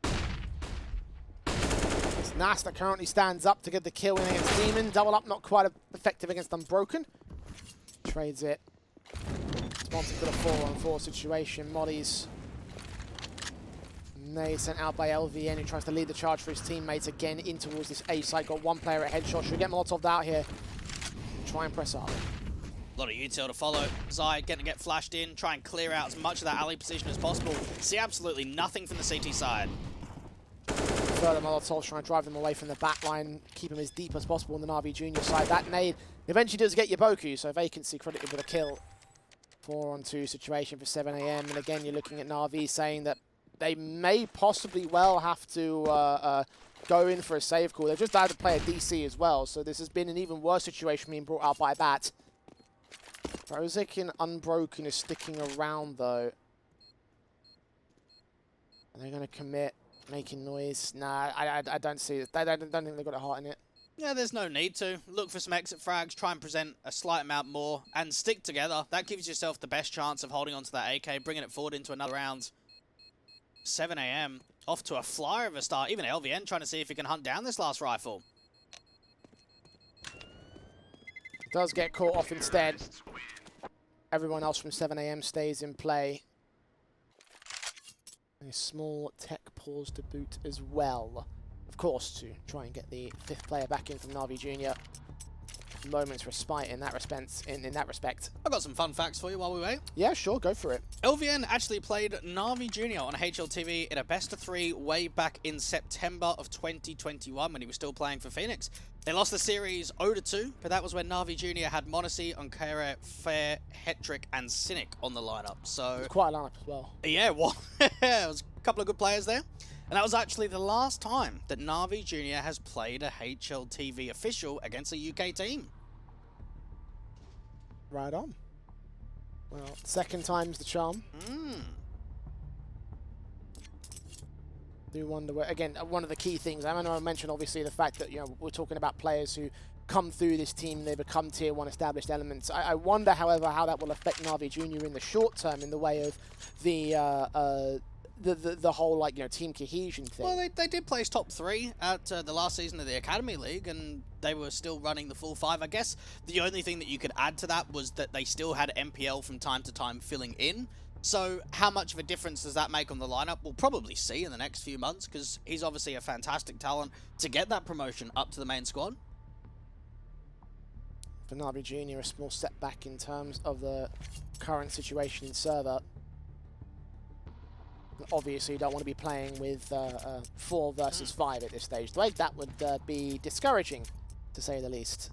It's Nas that currently stands up to get the kill in against Demon. Double up, not quite effective against Unbroken. Trades it. Sponsored to the 4-on-4 situation. Molly's Nay sent out by LVN, who tries to lead the charge for his teammates again in towards this A side. Got one player at headshot. Should get Molotov'd out here. Try and press up. A lot of util to follow. Zai getting to get flashed in, try and clear out as much of that alley position as possible. See absolutely nothing from the CT side. Further Molotovs trying to drive them away from the back line, keep them as deep as possible on the NAVI Junior side. That nade eventually does get your Boku, so Vacancy credited with a kill. 4-on-2 situation for 7 AM, and again you're looking at NAVI saying that they may possibly well have to go in for a save call. They've just had to play a DC as well, so this has been an even worse situation being brought out by that. Frozik and Unbroken is sticking around though. Are they going to commit? Making noise? Nah, I don't see it. I don't think they've got a heart in it. Yeah, there's no need to. Look for some exit frags, try and present a slight amount more, and stick together. That gives yourself the best chance of holding onto that AK, bringing it forward into another round. 7 AM, off to a flyer of a start. Even LVN trying to see if he can hunt down this last rifle. Does get caught off instead. Everyone else from 7 AM stays in play. A small tech pause to boot as well. Of course, to try and get the 5th player back in from NAVI Junior. Moment's respite in that respect. I've got some fun facts for you while we wait. Yeah, sure, go for it. LVN actually played NAVI Junior on HLTV in a best-of-3 way back in September of 2021 when he was still playing for Phoenix. They lost the series 0-2, but that was when NAVI Junior had Monacy, Onkara, Fair, Hetrick, and Cynic on the lineup. So it's quite a lineup as well. Yeah, well, it was a couple of good players there. And that was actually the last time that NAVI Junior has played a HLTV official against a UK team. Right on. Well, second time's the charm. Do wonder where, again, one of the key things, I know I mentioned obviously the fact that, you know, we're talking about players who come through this team, they become tier 1 established elements. I wonder, however, how that will affect Navi Junior in the short term in the way of the whole, like, team cohesion thing. Well, they did place top 3 at the last season of the Academy League, and they were still running the full 5. I guess the only thing that you could add to that was that they still had MPL from time to time filling in. So how much of a difference does that make on the lineup? We'll probably see in the next few months, because he's obviously a fantastic talent to get that promotion up to the main squad. For Navi Junior, a small setback in terms of the current situation in server. Obviously, you don't want to be playing with 4 versus 5 at this stage. Like, that would be discouraging, to say the least.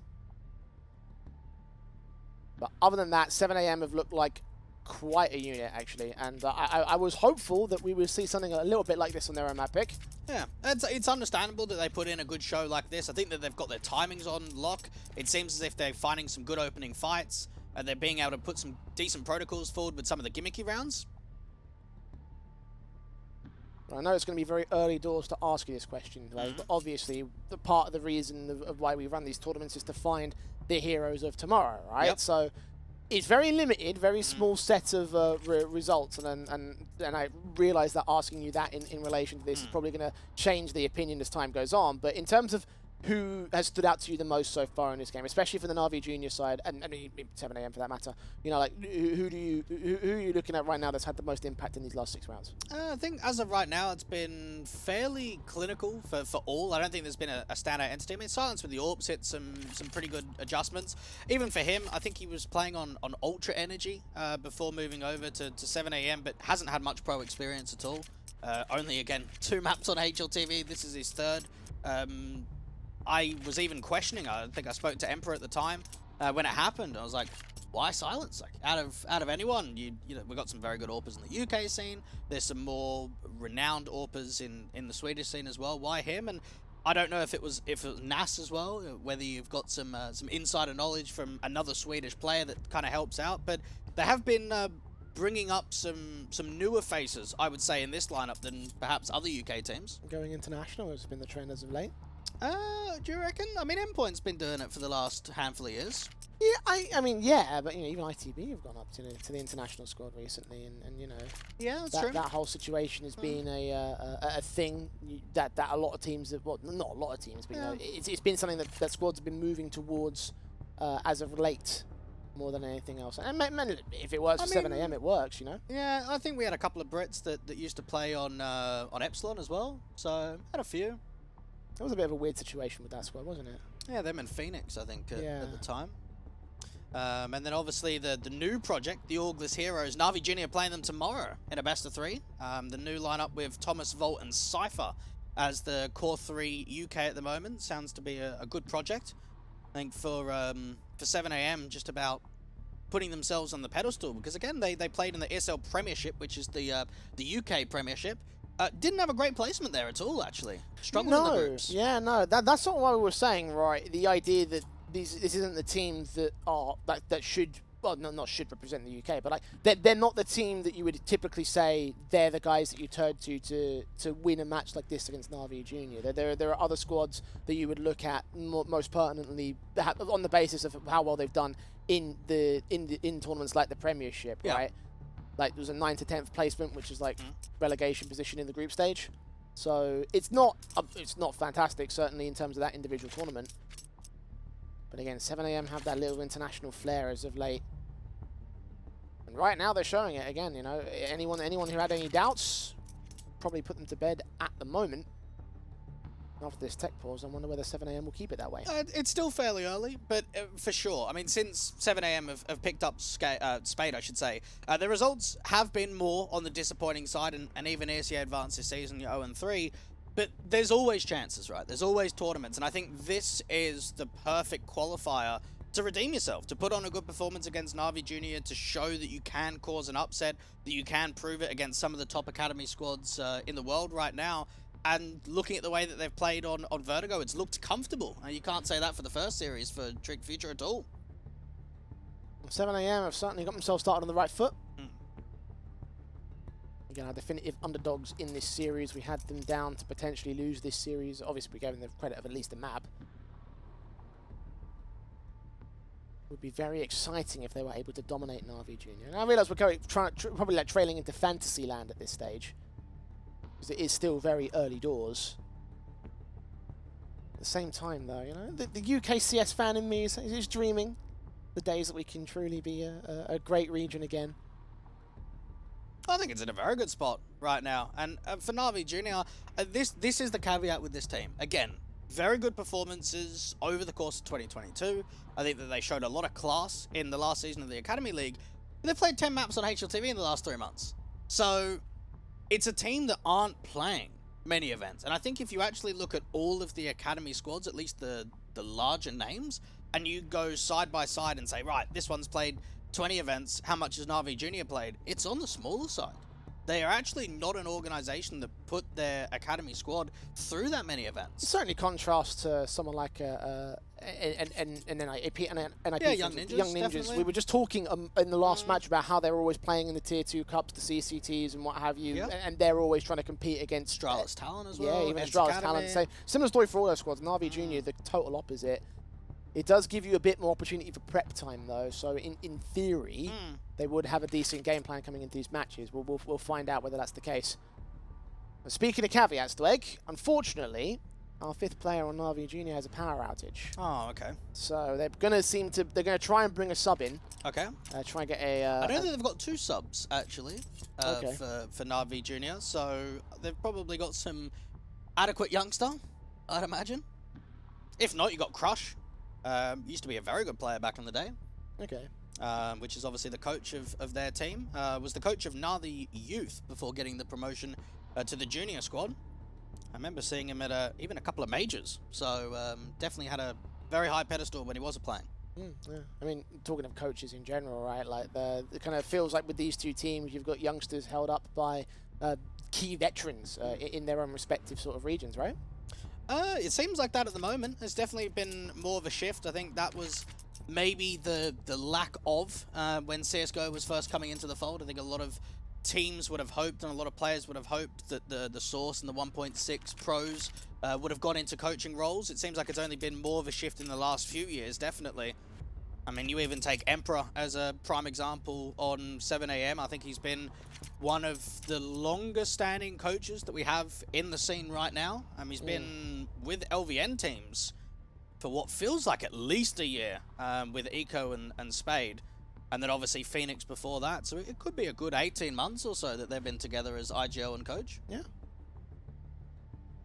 But other than that, 7am have looked like quite a unit, actually. And I was hopeful that we would see something a little bit like this on their own map pick. Yeah, it's understandable that they put in a good show like this. I think that they've got their timings on lock. It seems as if they're finding some good opening fights, and they're being able to put some decent protocols forward with some of the gimmicky rounds. I know it's going to be very early doors to ask you this question, but obviously the part of the reason of why we run these tournaments is to find the heroes of tomorrow, right? Yep. So it's very limited, very small set of results, and I realise that asking you that in relation to this is probably going to change the opinion as time goes on. But in terms of who has stood out to you the most so far in this game, especially for the Navi Junior side, and 7am for that matter, like who are you looking at right now that's had the most impact in these last 6 rounds? I think as of right now, it's been fairly clinical for all. I don't think there's been a standout entity. I mean, Silence with the Orbs hit some pretty good adjustments. Even for him, I think he was playing on Ultra Energy before moving over to 7am, but hasn't had much pro experience at all. Only, again, 2 maps on HLTV. This is his 3rd. I was even questioning, I think I spoke to Emperor at the time, when it happened. I was like, why Silence? Like, out of anyone, you know, we got some very good AWPers in the UK scene. There's some more renowned AWPers in the Swedish scene as well. Why him? And I don't know if it was NAS as well, whether you've got some insider knowledge from another Swedish player that kind of helps out. But they have been bringing up some newer faces, I would say, in this lineup than perhaps other UK teams. Going international has been the trend as of late. Do you reckon? I mean, Endpoint's been doing it for the last handful of years. Yeah, I mean, yeah, but even ITB have gone up to the international squad recently, and yeah, that's true. That whole situation has been a thing that a lot of teams have, well, not a lot of teams, but it's been something that squads have been moving towards as of late, more than anything else. And if it works for 7am, it works, Yeah, I think we had a couple of Brits that used to play on Epsilon as well, so had a few. That was a bit of a weird situation with that squad, wasn't it? Yeah, them and Phoenix, I think, at the time. And then obviously the new project, the Augless Heroes, Navi Junior playing them tomorrow in a best of 3. The new lineup with Thomas, Volt and Cypher as the core 3 UK at the moment. Sounds to be a good project. I think for 7am, just about putting themselves on the pedestal, because again, they played in the ESL Premiership, which is the UK Premiership. Didn't have a great placement there at all, actually. Struggled in the groups. Yeah, no, that's not what we were saying, right? The idea that this isn't the teams that are that should, well, not should represent the UK, but like they're not the team that you would typically say they're the guys that you turn to win a match like this against Navi Junior. There are other squads that you would look at most pertinently on the basis of how well they've done in tournaments like the Premiership, right? Like, there was a 9th to 10th placement, which is like relegation position in the group stage. So it's not fantastic, certainly in terms of that individual tournament. But again, 7am have that little international flair as of late. And right now they're showing it again, Anyone who had any doubts, probably put them to bed at the moment. After this tech pause, I wonder whether 7am will keep it that way. It's still fairly early, but for sure. I mean, since 7am have picked up Spade, I should say, the results have been more on the disappointing side, and even ESEA Advanced this season, 0-3. But there's always chances, right? There's always tournaments, and I think this is the perfect qualifier to redeem yourself, to put on a good performance against Navi Junior, to show that you can cause an upset, that you can prove it against some of the top academy squads in the world right now. And looking at the way that they've played on Vertigo, it's looked comfortable. You can't say that for the first series for Trig Future at all. 7am have certainly got themselves started on the right foot. Again, our definitive underdogs in this series. We had them down to potentially lose this series. Obviously, we gave them the credit of at least a map. would be very exciting if they were able to dominate NAVI Junior. And I realise we're probably like trailing into fantasy land at this stage, because it is still very early doors. At the same time, though, you know, the UK CS fan in me is dreaming the days that we can truly be a great region again. I think it's in a very good spot right now. And for NAVI Junior, this is the caveat with this team. Again, very good performances over the course of 2022. I think that they showed a lot of class in the last season of the Academy League. They've played 10 maps on HLTV in the last 3 months. So it's a team that aren't playing many events. And I think if you actually look at all of the Academy squads, at least the larger names, and you go side by side and say, right, this one's played 20 events, how much has NAVI Junior played? It's on the smaller side. They are actually not an organisation that put their Academy squad through that many events. Certainly contrast to someone like an NIP. Yeah, Young Ninjas. Definitely. We were just talking in the last match about how they're always playing in the Tier 2 Cups, the CCTs and what have you, Yeah. and they're always trying to compete against Astralis Talent as well. Yeah, even Astralis Talent. So similar story for all those squads. NAVI Junior, the total opposite. It does give you a bit more opportunity for prep time, though. So in theory, they would have a decent game plan coming into these matches. We'll find out whether that's the case. But speaking of caveats, Dweg, unfortunately, our 5th player on NAVI Junior has a power outage. Oh, okay. So they're gonna try and bring a sub in. Okay. Try and get a. I know that they've got 2 subs actually Okay. for NAVI Junior, so they've probably got some adequate youngster, I'd imagine. If not, you got Crush. Used to be a very good player back in the day. Okay. Which is obviously the coach of their team. Was the coach of NAVI Youth before getting the promotion to the junior squad. I remember seeing him at even a couple of majors. So definitely had a very high pedestal when he was playing. Yeah. I mean, talking of coaches in general, right? Like it kind of feels like with these 2 teams, you've got youngsters held up by key veterans in their own respective sort of regions, right? It seems like that at the moment. There's definitely been more of a shift. I think that was maybe the lack of when CSGO was first coming into the fold. I think a lot of teams would have hoped and a lot of players would have hoped that the Source and the 1.6 pros would have gone into coaching roles. It seems like it's only been more of a shift in the last few years, definitely. I mean, you even take Emperor as a prime example on 7am. I think he's been one of the longest standing coaches that we have in the scene right now. He's been with LVN teams for what feels like at least a year with Eco and Spade. And then obviously Phoenix before that. So it could be a good 18 months or so that they've been together as IGL and coach. Yeah.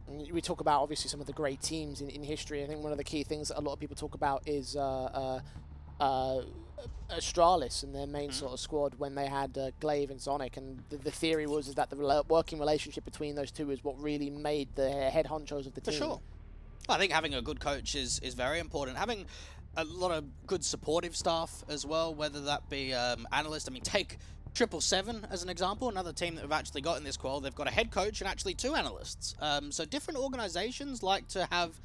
We talk about obviously some of the great teams in history. I think one of the key things that a lot of people talk about is Astralis and their main sort of squad when they had Glaive and Sonic, and the theory was that the working relationship between those two is what really made the head honchos of the team. For sure. I think having a good coach is very important. Having a lot of good supportive staff as well, whether that be analysts. I mean, take 777 as an example, another team that have actually got in this qual. They've got a head coach and actually 2 analysts. So different organizations like to have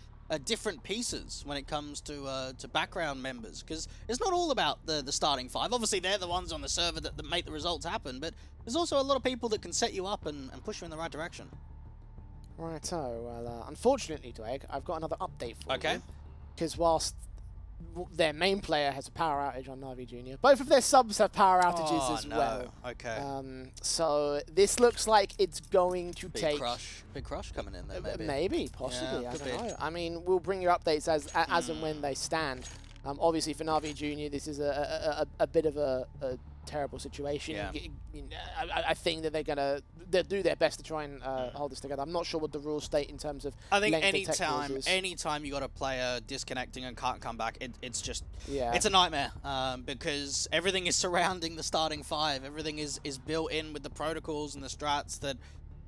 different pieces when it comes to background members, because it's not all about the starting 5. Obviously, they're the ones on the server that make the results happen, but there's also a lot of people that can set you up and push you in the right direction. Righto. Well, unfortunately, Dweg, I've got another update for you. Okay. Because whilst their main player has a power outage on NAVI Junior, both of their subs have power outages as well. Okay. So this looks like it's going to Big take... Big crush coming in there, maybe. Maybe, possibly, Yeah, I could don't be. know. I mean, we'll bring you updates as and when they stand. Obviously, for NAVI Junior, this is a bit of a terrible situation. Yeah. I think that they'll do their best to try and hold this together. I'm not sure what the rules state in terms of I think length of tech pauses. anytime you got a player disconnecting and can't come back, it's just Yeah. it's a nightmare because everything is surrounding the starting 5. Everything is built in with the protocols and the strats that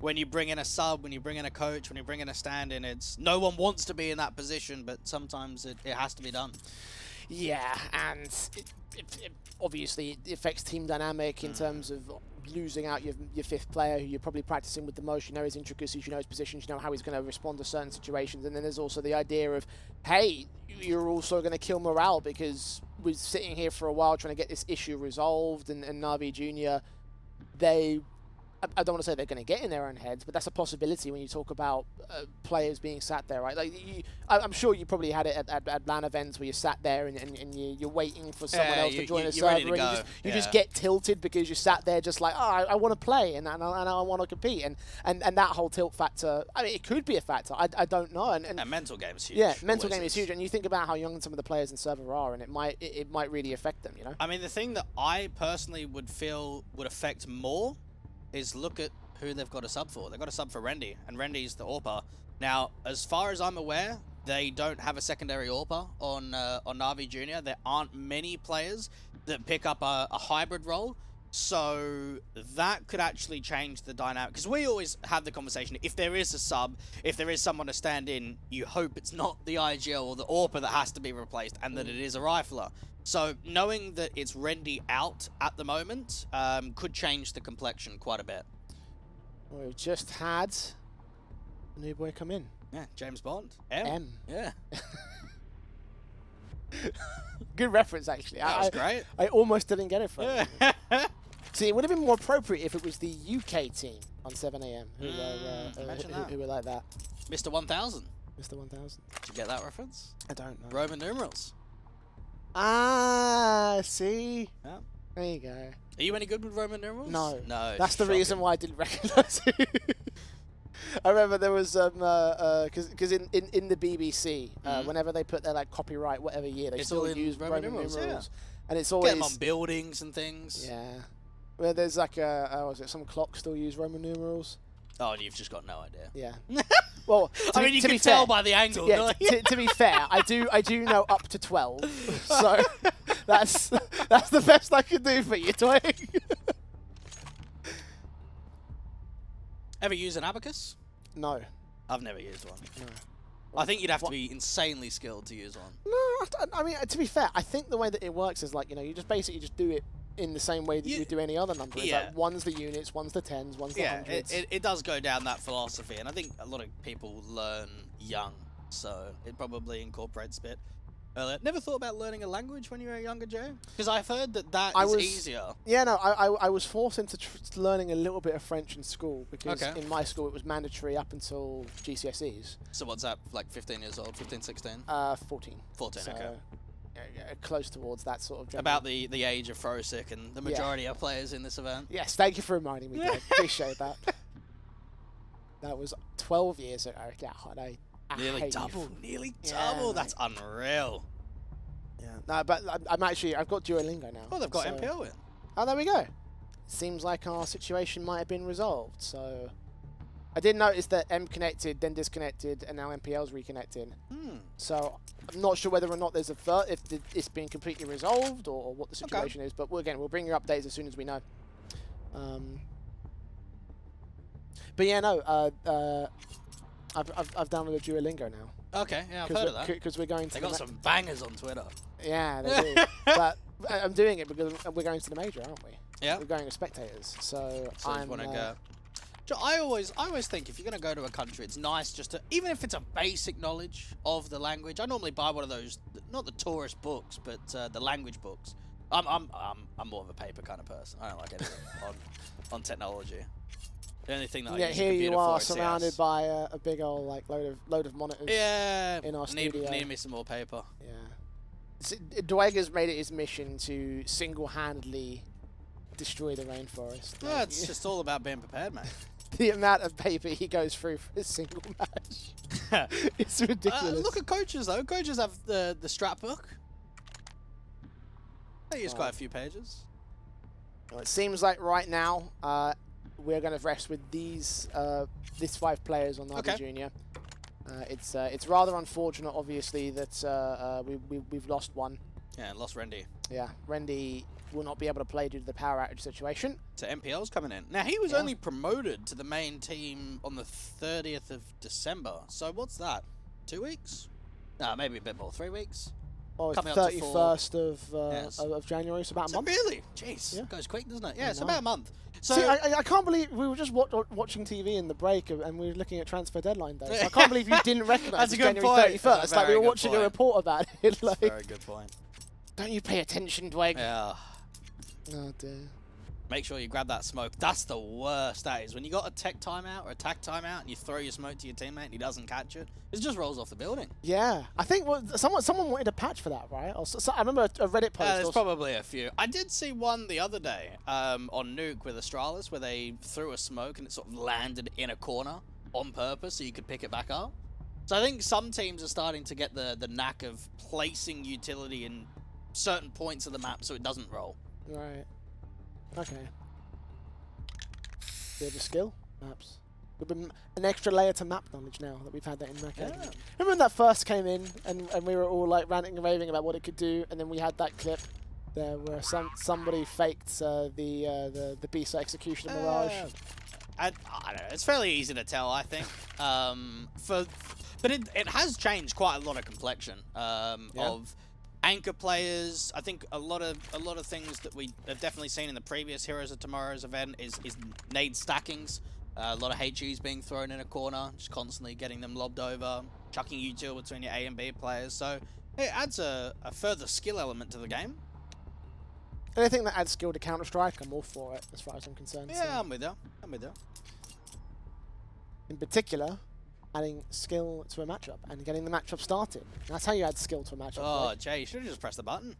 when you bring in a sub, when you bring in a coach, when you bring in a stand-in, it's no one wants to be in that position, but sometimes it has to be done. Yeah, and it obviously it affects team dynamic in terms of losing out your 5th player who you're probably practicing with the most. You know his intricacies, you know his positions, you know how he's going to respond to certain situations. And then there's also the idea of, hey, you're also going to kill morale because we're sitting here for a while trying to get this issue resolved. And NAVI Junior, I don't want to say they're going to get in their own heads, but that's a possibility when you talk about players being sat there, right? Like I'm sure you probably had it at LAN events where you sat there and you're waiting for someone else to join a server, and you just get tilted because you sat there just like, oh, I want to play and I want to compete, and that whole tilt factor. I mean, it could be a factor. I don't know. And mental game's huge. Yeah, mental game is huge, and you think about how young some of the players in server are, and it might really affect them. You know. I mean, the thing that I personally would feel would affect more is look at who they've got a sub for. They've got a sub for Rendy, and Rendy's the AWPer. Now, as far as I'm aware, they don't have a secondary AWPer on NAVI Junior. There aren't many players that pick up a hybrid role, so that could actually change the dynamic. Because we always have the conversation, if there is a sub, if there is someone to stand in, you hope it's not the IGL or the AWPer that has to be replaced, and that it is a rifler. So knowing that it's Rendy out at the moment could change the complexion quite a bit. Well, we've just had a new boy come in. Yeah, James Bond. M. Yeah. Good reference, actually. That was great. I almost didn't get it from him. Yeah. See, it would have been more appropriate if it was the UK team on 7 AM who were like that. Mr. 1000. Mr. 1000. Did you get that reference? I don't know. Roman numerals. Ah, see? Yeah. There you go. Are you any good with Roman numerals? No. No. That's the reason why I didn't recognise it. I remember there was because in the BBC whenever they put their like copyright whatever year they still use Roman numerals. Yeah. And it's always get them on buildings and things. Yeah. Where there's like was it some clocks still use Roman numerals? Oh, and you've just got no idea. Yeah. Well, I mean, you can tell by the angle. Yeah, to be fair, I do know up to 12, so that's the best I can do for you, Twig. Ever use an abacus? No. I've never used one. No. I think you'd have to be insanely skilled to use one. No, I mean, to be fair, I think the way that it works is like, you know, you just basically just do it in the same way that you do any other number. It's like one's the units, one's the tens, one's the hundreds. It does go down that philosophy, and I think a lot of people learn young, so it probably incorporates a bit earlier. Never thought about learning a language when you were younger, Jay? Because I've heard that is easier. Yeah, no, I was forced into learning a little bit of French in school, because in my school it was mandatory up until GCSEs. So what's that, like 15 years old, 15, 16? 14. 14, so, okay. Close towards that sort of general. About the age of Frosic and the majority of players in this event. Yes, thank you for reminding me, Greg. Appreciate that. That was 12 years ago. Yeah, I nearly double. Nearly double. That's unreal. Yeah. No, but I've got Duolingo now. Oh, they've got MPL in. Oh, there we go. Seems like our situation might have been resolved. So I did notice that M connected, then disconnected, and now MPL's reconnected. So I'm not sure whether or not there's if it's been completely resolved or what the situation is. But we'll bring you updates as soon as we know. But yeah, no. I've downloaded Duolingo now. Okay, yeah, I've heard of that. Because we're going to. They got some bangers on Twitter. Yeah, they do. But I'm doing it because we're going to the major, aren't we? Yeah. We're going as spectators, so I'm. I always think if you're going to go to a country, it's nice just to, even if it's a basic knowledge of the language. I normally buy one of those, not the tourist books, but the language books. I'm more of a paper kind of person. I don't like anything on technology. The only thing that I use here you are for surrounded by a big old like load of monitors. Yeah. In our studio. Need me some more paper. Yeah. Dweger's made it his mission to single-handedly destroy the rainforest. Yeah, it's just all about being prepared, man. The amount of paper he goes through for a single match. It's ridiculous. Look at coaches though. Coaches have the strat book. They use quite a few pages. Well, it seems like right now we're going to rest with these 5 players on NAVI Junior. It's rather unfortunate, obviously, that we've lost one. Yeah, and lost Rendy. Yeah, Rendy will not be able to play due to the power outage situation. So MPL's coming in. Now, he was only promoted to the main team on the 30th of December. So what's that? 2 weeks? No, maybe a bit more. 3 weeks? Oh, it's 31st of January, so about a month. Really? Jeez, it goes quick, doesn't it? Yeah, it's about a month. So see, I can't believe we were just watching TV in the break and we were looking at transfer deadline day. So I can't believe you didn't recognise it's January 31st. Like we were watching a report about it. Like, very good point. Don't you pay attention, Dweg? Yeah. Oh dear. make sure you grab that smoke. That's the worst, that is. When you got a tech timeout or a tac timeout and you throw your smoke to your teammate and he doesn't catch it, it just rolls off the building. Yeah, I think someone wanted a patch for that, right? Or I remember a Reddit post. There's probably a few. I did see one the other day on Nuke with Astralis where they threw a smoke and it sort of landed in a corner on purpose so you could pick it back up. So I think some teams are starting to get the knack of placing utility in certain points of the map so it doesn't roll. Right. Okay. Bit of a skill, perhaps. An extra layer to map knowledge now that we've had that in Mac. Yeah. Remember when that first came in and we were all like ranting and raving about what it could do, and then we had that clip there where somebody faked the B-side execution of Mirage. I don't know. It's fairly easy to tell, I think. But it has changed quite a lot of complexion of anchor players. I think a lot of things that we have definitely seen in the previous Heroes of Tomorrow's event is nade stackings. A lot of HUs being thrown in a corner, just constantly getting them lobbed over, chucking util between your A and B players. So it adds a further skill element to the game. Anything that adds skill to Counter-Strike, I'm all for it, as far as I'm concerned. Yeah, so. I'm with you. In particular, adding skill to a matchup and getting the matchup started. That's how you add skill to a matchup. Oh, right? Jay, you should have just pressed the button.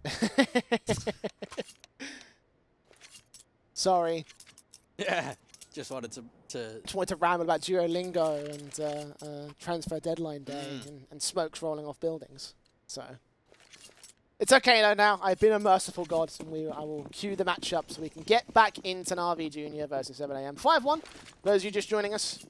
Sorry. Yeah, just wanted to Just wanted to ramble about Duolingo and transfer deadline day and smokes rolling off buildings. So it's okay though now. I've been a merciful god, and I will cue the matchup so we can get back into NAVI Junior versus 7am. 5-1. Those of you just joining us.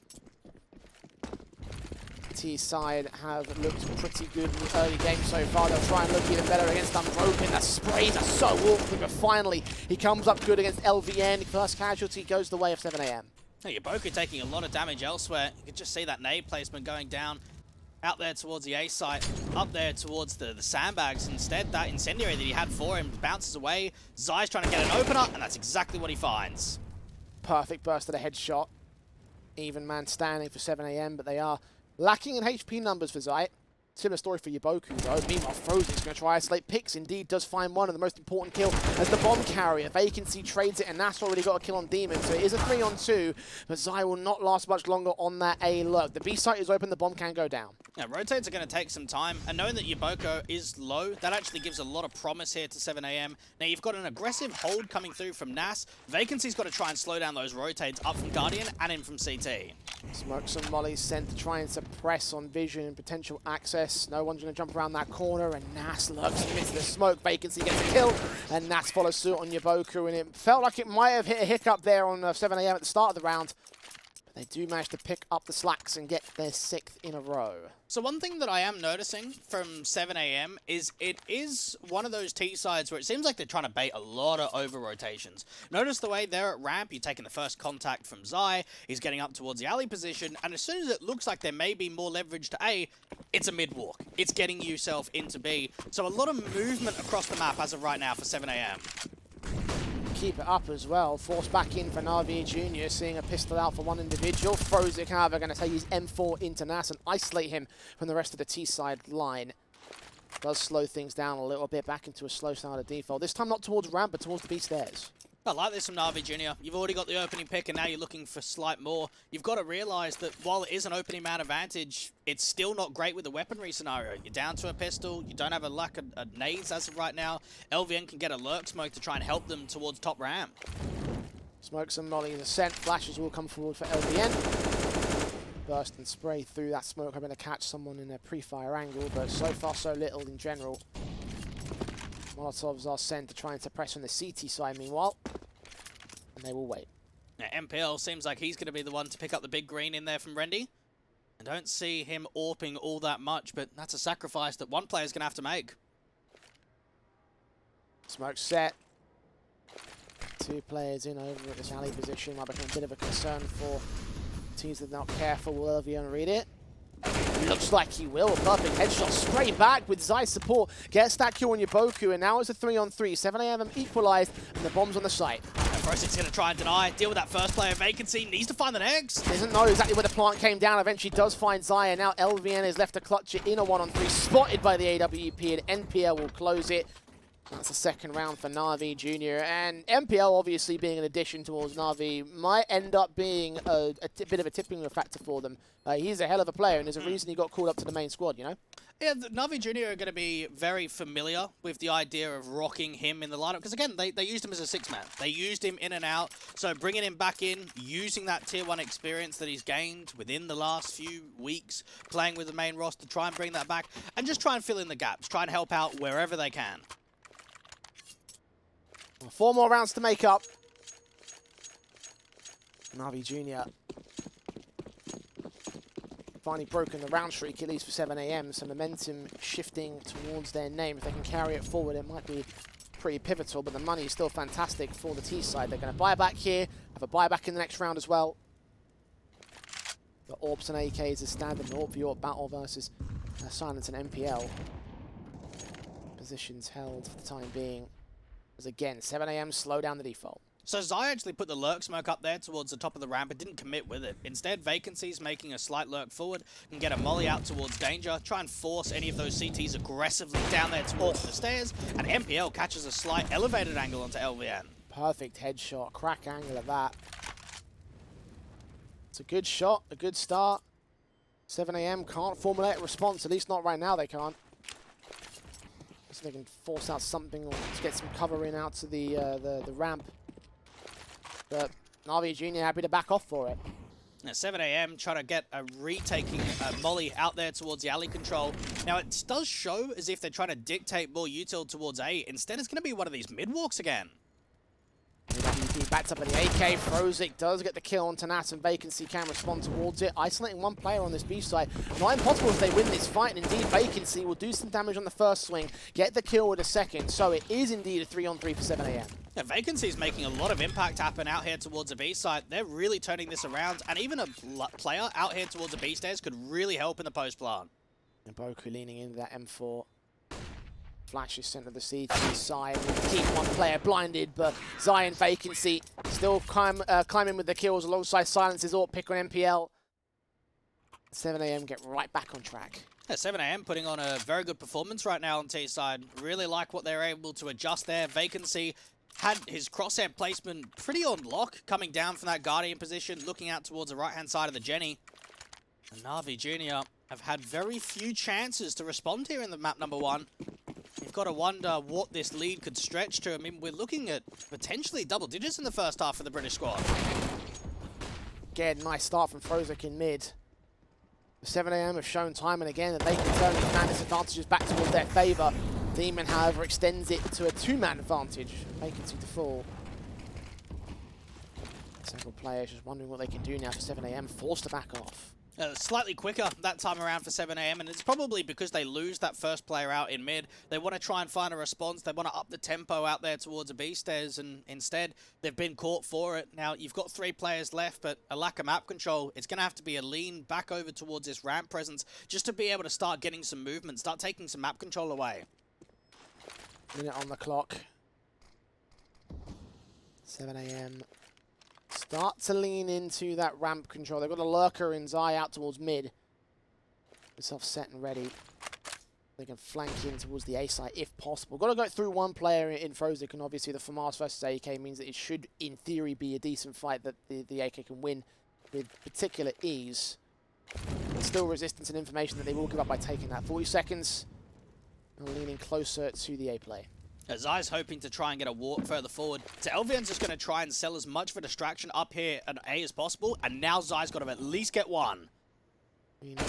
T-side have looked pretty good in the early game so far. They'll try and look even better against Unbroken. The sprays are so awkward, but finally he comes up good against LVN. First casualty goes the way of 7am. Hey, Yaboku taking a lot of damage elsewhere. You can just see that nade placement going down out there towards the A site, up there towards the sandbags. Instead, that incendiary that he had for him bounces away. Zai's trying to get an opener, and that's exactly what he finds. Perfect burst of the headshot. Even man standing for 7am, but they are lacking in HP numbers for Zai. Similar story for Yaboku though. Meanwhile, Frozen's going to try isolate picks. Indeed, does find one of the most important kill as the bomb carrier. Vacancy trades it, and Nas already got a kill on Demon, so it is a 3-on-2. But Zai will not last much longer on that A lurk. The B site is open, the bomb can go down. Yeah, rotates are going to take some time, and knowing that Yaboku is low, that actually gives a lot of promise here to 7am. Now, you've got an aggressive hold coming through from Nas. Vacancy's got to try and slow down those rotates up from Guardian and in from CT. Smokes and mollies sent to try and suppress on vision and potential access. No one's going to jump around that corner, and Nas lurks in the midst of the smoke. Vacancy gets a kill, and Nas follows suit on Yaboku, and it felt like it might have hit a hiccup there on 7am at the start of the round. They do manage to pick up the slacks and get their 6th in a row. So one thing that I am noticing from 7am is it is one of those T-sides where it seems like they're trying to bait a lot of over-rotations. Notice the way they're at ramp, you're taking the first contact from Zai, he's getting up towards the alley position, and as soon as it looks like there may be more leverage to A, it's a mid-walk. It's getting yourself into B. So a lot of movement across the map as of right now for 7am. Keep it up as well. Forced back in for NAVI Junior, seeing a pistol out for one individual. Frozik, however, going to take his M4 into Nas and isolate him from the rest of the T-side line. Does slow things down a little bit, back into a slow start of default. This time not towards ramp, but towards the B stairs. I like this from NAVI Junior. You've already got the opening pick, and now you're looking for slight more. You've got to realise that while it is an opening man advantage, it's still not great with the weaponry scenario. You're down to a pistol, you don't have a lack of nades as of right now. LVN can get a lurk smoke to try and help them towards top ramp. Smokes and molly, the scent flashes will come forward for LVN. Burst and spray through that smoke, hoping to catch someone in a pre-fire angle, but so far so little in general. Molotovs are sent to try and suppress on the CT side meanwhile, and they will wait. Now, MPL seems like he's going to be the one to pick up the big green in there from Rendy. I don't see him AWPing all that much, but that's a sacrifice that one player's going to have to make. Smoke set. 2 players in over at this alley position. Might become a bit of a concern for teams that are not careful. Will LVN read it? Looks like he will. Perfect headshot. Spray back with Zai's support. Gets that kill on Yaboku, and now it's a 3-on-3. 7am have equalized, and the bomb's on the site. Frosic's going to try and deny, deal with that first player vacancy, needs to find the next. Doesn't know exactly where the plant came down. Eventually does find Zai, and now LVN is left to clutch it in a 1-on-3. Spotted by the AWP, and NPL will close it. That's the second round for NAVI Junior, and MPL obviously being an addition towards NAVI might end up being a bit of a tipping factor for them. He's a hell of a player, and there's a reason he got called up to the main squad, you know? Yeah, the NAVI Junior are going to be very familiar with the idea of rocking him in the lineup. Because, again, they used him as a six-man. They used him in and out. So bringing him back in, using that Tier 1 experience that he's gained within the last few weeks, playing with the main roster, try and bring that back, and just try and fill in the gaps. Try and help out wherever they can. 4 more rounds to make up. NAVI Junior finally broken the round streak, at least for 7 AM. Some momentum shifting towards their name. If they can carry it forward, it might be pretty pivotal, but the money is still fantastic for the T side. They're going to buy back here, have a buyback in the next round as well. The Orbs and AKs is standard Orb v Orb battle versus Silence and MPL. Positions held for the time being. As again, 7 AM, slow down the default. So Zai actually put the lurk smoke up there towards the top of the ramp, but didn't commit with it. Instead, Vacancy's making a slight lurk forward, can get a molly out towards danger, try and force any of those CTs aggressively down there towards the stairs, and MPL catches a slight elevated angle onto LVN. Perfect headshot, crack angle of that. It's a good shot, a good start. 7 AM can't formulate a response, at least not right now they can't. So they can force out something or to get some cover in out to the ramp. But NAVI Junior happy to back off for it. Now 7 AM trying to get a retaking molly out there towards the alley control. Now it does show as if they're trying to dictate more util towards A. Instead it's going to be one of these mid walks again. AWP backed up in the AK. Frozik does get the kill on Tanat, and Vacancy can respond towards it. Isolating one player on this B side. Not impossible if they win this fight, and indeed Vacancy will do some damage on the first swing, get the kill with a second. So it is indeed a 3-on-3 for 7 AM. Yeah, Vacancy is making a lot of impact happen out here towards the B side. They're really turning this around, and even a player out here towards the B stairs could really help in the post plant. And Boku leaning into that M4. Flash is sent to the CT side. Keep one player blinded, but Zion Vacancy still climbing with the kills alongside Silence's AWP pick on MPL. 7 AM get right back on track. Yeah, 7 AM putting on a very good performance right now on T side. Really like what they're able to adjust there. Vacancy had his crosshair placement pretty on lock, coming down from that Guardian position, looking out towards the right-hand side of the Jenny. And NAVI Junior have had very few chances to respond here in the map number 1. You've got to wonder what this lead could stretch to. I mean, we're looking at potentially double digits in the first half for the British squad. Again, nice start from Frozik in mid. 7 AM have shown time and again that they can turn these man disadvantages back towards their favour. Demon, however, extends it to a 2-man advantage. Vacancy to fall. Several players just wondering what they can do now for 7 AM, forced to back off. Slightly quicker that time around for 7 AM, and it's probably because they lose that first player out in mid. They want to try and find a response. They want to up the tempo out there towards the B stairs, and instead they've been caught for it. Now, you've got 3 players left, but a lack of map control. It's going to have to be a lean back over towards this ramp presence just to be able to start getting some movement, start taking some map control away. Minute on the clock. 7 AM. Start to lean into that ramp control. They've got a lurker in Zai out towards mid. It's offset and ready. They can flank in towards the A side if possible. Got to go through one player in Frozik, and obviously the FAMAS versus AK means that it should, in theory, be a decent fight that the AK can win with particular ease. But still resistance and information that they will give up by taking that. 40 seconds. And leaning closer to the A play. Zai's hoping to try and get a walk further forward. So LVN's just going to try and sell as much of a distraction up here at A as possible, and now Zai's got to at least get one.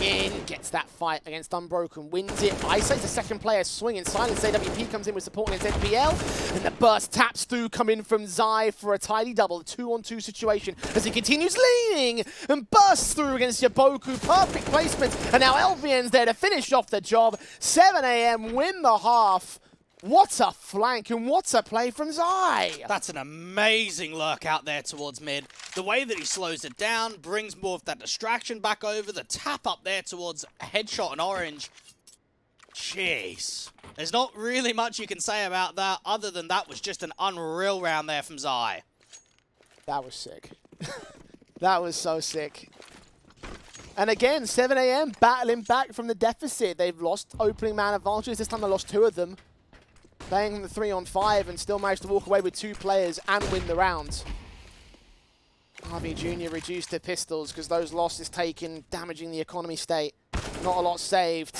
In, gets that fight against Unbroken, wins it, isolates the second player swinging. Silence AWP comes in with support against NPL, and the burst taps through coming from Zai for a tidy double, a 2-on-2 situation as he continues leaning and bursts through against Yaboku. Perfect placement, and now LVN's there to finish off the job. 7 AM win the half. What a flank and what a play from Zai! That's an amazing lurk out there towards mid. The way that he slows it down, brings more of that distraction back over, the tap up there towards headshot and orange. Jeez. There's not really much you can say about that, other than that was just an unreal round there from Zai. That was sick. That was so sick. And again, 7 AM battling back from the deficit. They've lost opening man advantages. This time they lost 2 of them. playing the 3-on-5 and still managed to walk away with 2 players and win the round. NAVI Junior reduced to pistols because those losses taken, damaging the economy state. Not a lot saved.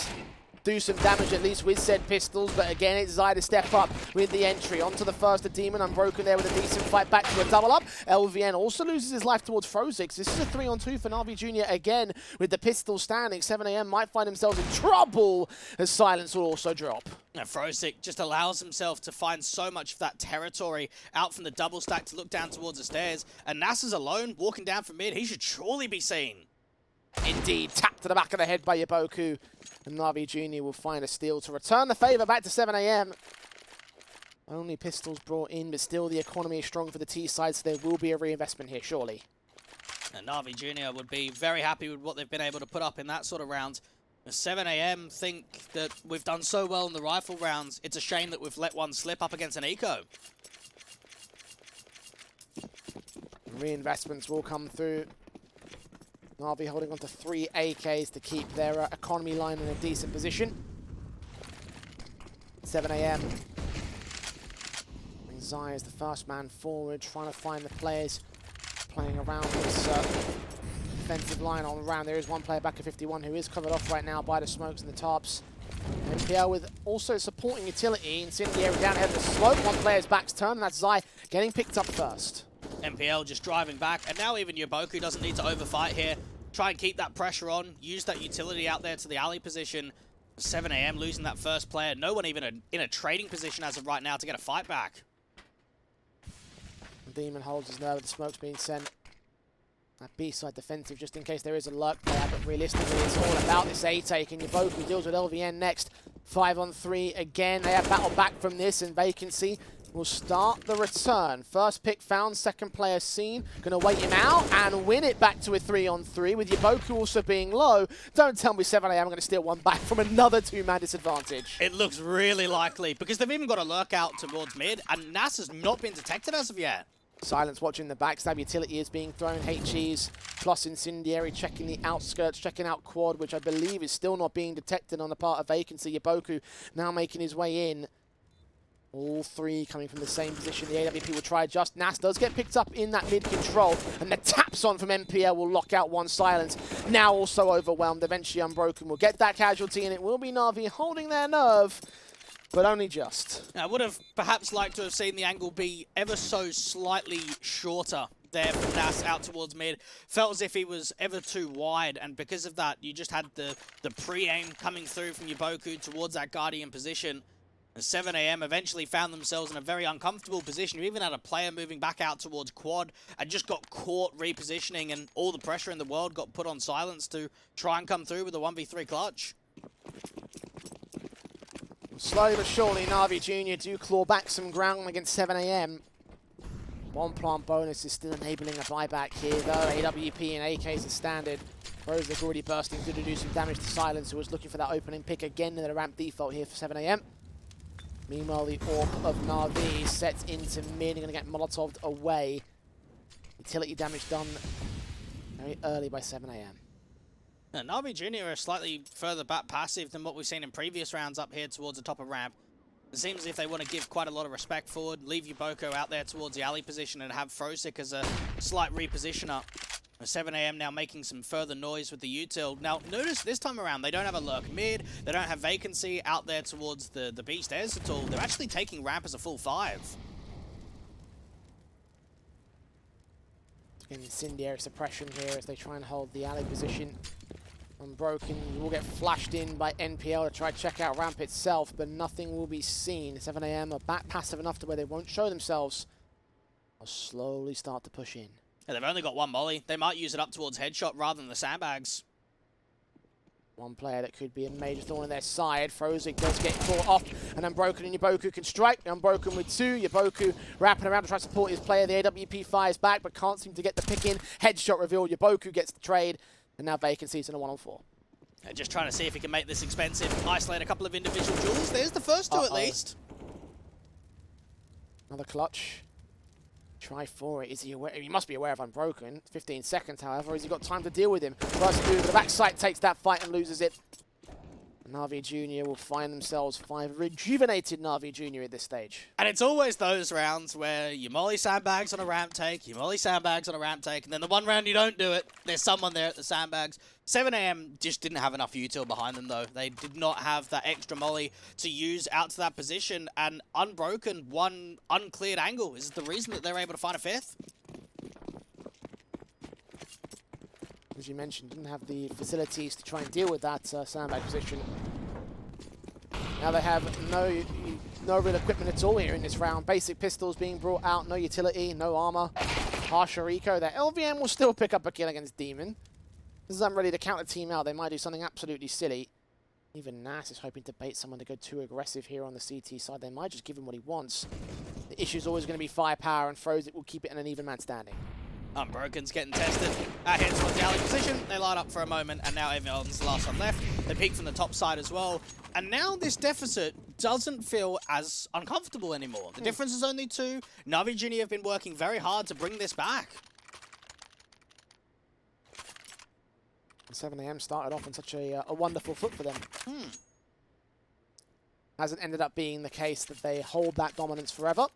Do some damage at least with said pistols, but again it's Zai to step up with the entry. Onto the first of Demon, Unbroken there with a decent fight back to a double up. LVN also loses his life towards Frozix. This is a 3-on-2 for NAVI Junior again with the pistol standing. 7am might find themselves in trouble as Silence will also drop. Now, Frozix just allows himself to find so much of that territory out from the double stack to look down towards the stairs. And NASA's alone, walking down from mid. He should surely be seen. Indeed, tapped to the back of the head by Yaboku. And NAVI Junior will find a steal to return the favour back to 7am. Only pistols brought in, but still the economy is strong for the T side, so there will be a reinvestment here, surely. And NAVI Junior would be very happy with what they've been able to put up in that sort of round. 7am think that we've done so well in the rifle rounds, it's a shame that we've let one slip up against an eco. Reinvestments will come through. NAVI holding on to 3 AKs to keep their economy line in a decent position. 7am. Zai is the first man forward, trying to find the players playing around this defensive line on the round. There is one player back at 51 who is covered off right now by the smokes and the tarps. NPL with also supporting utility. Incendiary down ahead of the slope. One player's back's turned, and that's Zai getting picked up first. MPL just driving back, and now even Yaboku doesn't need to overfight here. Try and keep that pressure on, use that utility out there to the alley position. 7am losing that first player. No one even in a trading position as of right now to get a fight back. Demon holds his nerve with the smokes being sent. That B-side defensive just in case there is a lurk player, but realistically it's all about this A-take, and Yaboku deals with LVN next. 5-on-3 again. They have battled back from this, and Vacancy will start the return. First pick found, second player seen. Gonna wait him out and win it back to a 3-on-3 with Yaboku also being low. Don't tell me 7am I'm gonna steal one back from another 2-man disadvantage. It looks really likely because they've even got a lurk out towards mid, and NASA's not been detected as of yet. Silence watching the backstab. Utility is being thrown. HEs plus Incendiary checking the outskirts, checking out Quad, which I believe is still not being detected on the part of Vacancy. Yaboku now making his way in. All 3 coming from the same position. The AWP will try just. Nas does get picked up in that mid control, and the taps on from MPL will lock out one. Silence. Now also overwhelmed. Eventually Unbroken will get that casualty, and it will be NAVI holding their nerve, but only just. I would have perhaps liked to have seen the angle be ever so slightly shorter there from Nas out towards mid. Felt as if he was ever too wide, and because of that, you just had the pre-aim coming through from Yaboku towards that Guardian position. 7am eventually found themselves in a very uncomfortable position. You even had a player moving back out towards Quad and just got caught repositioning, and all the pressure in the world got put on Silence to try and come through with a 1v3 clutch. Slowly but surely, NAVI Junior do claw back some ground against 7am. One plant bonus is still enabling a buyback here, though. AWP and AKs are standard. Frozix already bursting through to do some damage to Silence, who was looking for that opening pick again in the ramp default here for 7am. Meanwhile, the AWP of NAVI sets into mid and going to get Molotov'd away. Utility damage done very early by 7am. NAVI Junior are slightly further back passive than what we've seen in previous rounds up here towards the top of ramp. It seems as if they want to give quite a lot of respect forward, leave Yaboku out there towards the alley position, and have Frozix as a slight repositioner. 7am now making some further noise with the util. Now, notice this time around, they don't have a lurk mid, they don't have Vacancy out there towards the B stairs at all. They're actually taking ramp as a full 5. Incendiary suppression here as they try and hold the alley position. Unbroken will get flashed in by NPL to try to check out ramp itself, but nothing will be seen. 7am are back passive enough to where they won't show themselves. They'll slowly start to push in. Yeah, they've only got one molly. They might use it up towards headshot rather than the sandbags. One player that could be a major thorn in their side. Frozix does get caught off, and Unbroken and Yaboku can strike. Unbroken with 2. Yaboku wrapping around to try to support his player. The AWP fires back, but can't seem to get the pick in. Headshot revealed. Yaboku gets the trade, and now Vacancy's in a 1-on-4. Just trying to see if he can make this expensive. Isolate a couple of individual jewels. There's the first 2 at least. Another clutch. Try for it. Is he aware? He must be aware of Unbroken. 15 seconds, however. Has he got time to deal with him? First move, the backside takes that fight and loses it. Navi Junior will find themselves 5 rejuvenated Navi Junior at this stage. And it's always those rounds where you molly sandbags on a ramp take, you molly sandbags on a ramp take, and then the one round you don't do it, there's someone there at the sandbags. 7am just didn't have enough util behind them, though. They did not have that extra molly to use out to that position, and Unbroken, one uncleared angle is the reason that they're able to find a 5th. As you mentioned, didn't have the facilities to try and deal with that sandbag position. Now they have no real equipment at all here in this round. Basic pistols being brought out, no utility, no armor. Harsher eco there. LVM will still pick up a kill against Demon. This is them ready to counter team out. They might do something absolutely silly. Even Nas is hoping to bait someone to go too aggressive here on the CT side. They might just give him what he wants. The issue is always going to be firepower, and Froze it will keep it in an even man standing. Unbroken's getting tested. Hits towards the alley position. They light up for a moment, and now everyone's the last one left. They peek from the top side as well. And now this deficit doesn't feel as uncomfortable anymore. The difference is only 2. Navi Junior have been working very hard to bring this back. 7am started off on such a wonderful foot for them. Hasn't ended up being the case that they hold that dominance forever.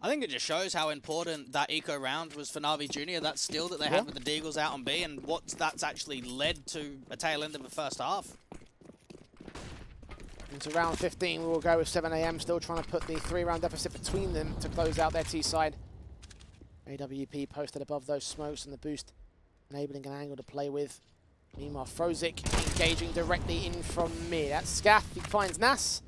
I think it just shows how important that eco round was for Navi Junior. That steal that they had with the Deagles out on B, and what that's actually led to a tail end of the first half. Into round 15, we will go with 7am still trying to put the 3-round deficit between them to close out their T-side. AWP posted above those smokes and the boost, enabling an angle to play with. Meanwhile, Frozik engaging directly in from mid. That's Scaff, he finds Nas.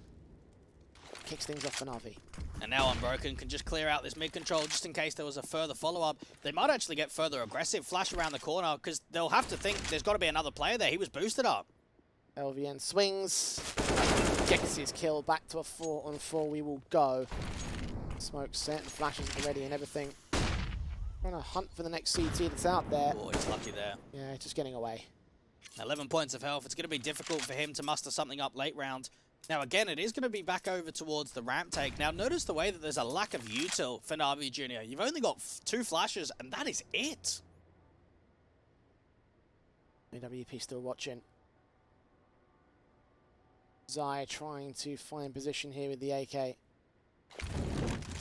Kicks things off for Navi. And now Unbroken can just clear out this mid control just in case there was a further follow-up. They might actually get further aggressive, flash around the corner, because they'll have to think there's got to be another player there. He was boosted up. LVN swings, gets his kill, back to a 4-on-4 we will go. Smoke set and flashes at the ready and everything. Trying to hunt for the next CT that's out there. Oh, he's lucky there. Yeah, just getting away. 11 points of health. It's going to be difficult for him to muster something up late round. Now, again, it is going to be back over towards the ramp take. Now, notice the way that there's a lack of util for Navi Junior. You've only got 2 flashes, and that is it. AWP still watching. Zai trying to find position here with the AK.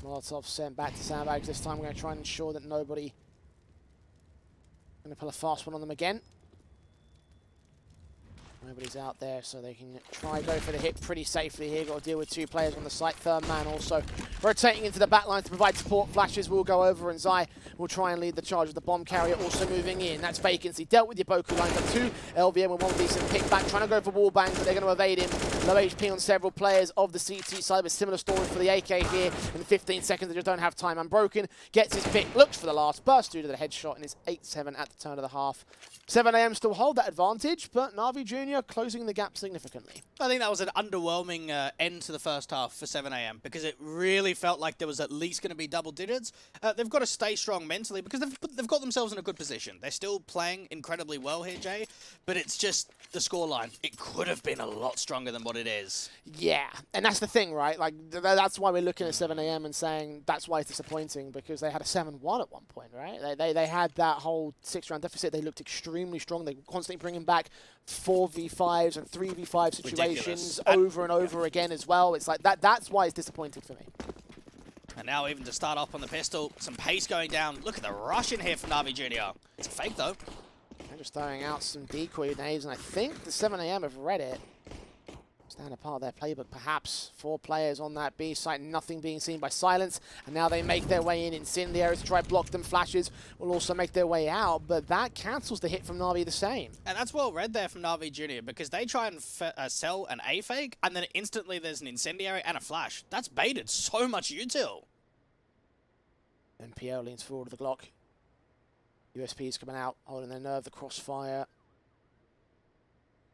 Molotov sent back to sandbags. This time we're going to try and ensure that nobody going to pull a fast one on them again. Nobody's out there, so they can try go for the hit pretty safely here. Got to deal with 2 players on the site. Third man also rotating into the back line to provide support. Flashes will go over, and Zai will try and lead the charge with the bomb carrier also moving in. That's vacancy. Dealt with your Boku lines up 2. LVM with 1 decent pick back, trying to go for wall bangs, but they're going to evade him. Low HP on several players of the CT side, but similar story for the AK here. In 15 seconds, they just don't have time. Unbroken gets his pick, looks for the last burst due to the headshot, and it's 8-7 at the turn of the half. 7am still hold that advantage, but Navi Junior closing the gap significantly. I think that was an underwhelming end to the first half for 7am because it really felt like there was at least going to be double digits. They've got to stay strong mentally because they've got themselves in a good position. They're still playing incredibly well here, Jay, but it's just the scoreline. It could have been a lot stronger than what it is. Yeah, and that's the thing, right? Like, that's why we're looking at 7am and saying that's why it's disappointing, because they had a 7-1 at one point, right? They had that whole 6-round deficit. They looked extremely strong. They were constantly bringing back 4v5s and 3v5 situations over and over again as well. It's like that's why it's disappointing for me. And now even to start off on the pistol, some pace going down. Look at the rush in here from Navi Junior. It's a fake though. They're just throwing out some decoy nades, and I think the 7am have read it. Standard part of their playbook, perhaps. 4 players on that B site, nothing being seen by Silence, and now they make their way in. Incendiaries to try block them. Flashes will also make their way out, but that cancels the hit from Navi the same. And that's well read there from Navi Junior, because they try and sell an A fake, and then instantly there's an incendiary and a flash. That's baited so much util. NPO leans forward to the Glock. USP's coming out, holding their nerve, the crossfire.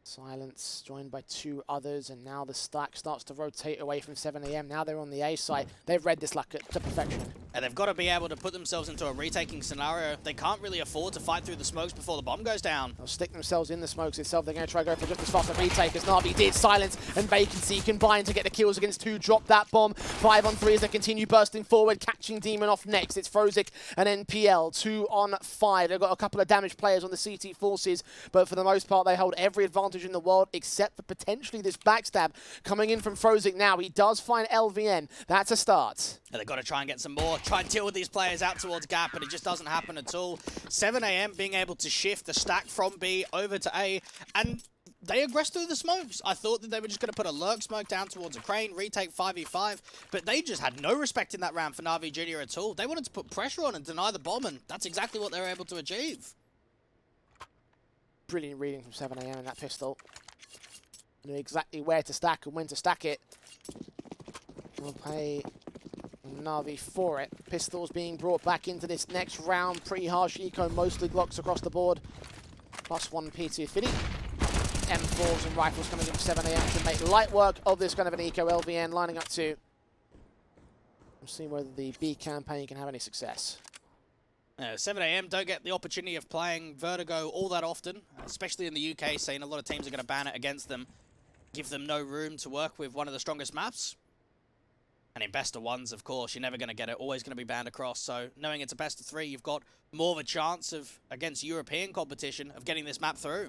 Silence joined by 2 others, and now the stack starts to rotate away from 7am. Now they're on the A site. They've read this like to perfection. And they've got to be able to put themselves into a retaking scenario. They can't really afford to fight through the smokes before the bomb goes down. They'll stick themselves in the smokes itself. They're going to try to go for just as fast a retake as NAVI did. Silence and Vacancy combine to get the kills against two. Drop that bomb. 5 on 3 as they continue bursting forward. Catching Demon off next. It's Frozik and NPL. 2 on 5. They've got a couple of damaged players on the CT forces, but for the most part, they hold every advantage in the world except for potentially this backstab coming in from Frozik now. He does find LVN. That's a start. And they've got to try and get some more. Try and deal with these players out towards Gap, but it just doesn't happen at all. 7 AM being able to shift the stack from B over to A, and they aggressed through the smokes. I thought that they were just going to put a lurk smoke down towards a crane, retake 5v5, but they just had no respect in that round for NAVI Junior at all. They wanted to put pressure on and deny the bomb, and that's exactly what they were able to achieve. Brilliant reading from 7 AM in that pistol. Knew exactly where to stack and when to stack it. We'll pay NAVI for it. Pistols being brought back into this next round. Pretty harsh eco, mostly Glocks across the board. +1 P2 Fitty. M4s and rifles coming in from 7 AM to make light work of this kind of an eco. LVN lining up to. We'll see whether the B campaign can have any success. 7 AM don't get the opportunity of playing Vertigo all that often, especially in the UK scene. A lot of teams are going to ban it against them, give them no room to work with one of the strongest maps. And in best of ones, of course, you're never going to get it, always going to be banned across. So knowing it's a best of 3, you've got more of a chance of, against European competition, of getting this map through.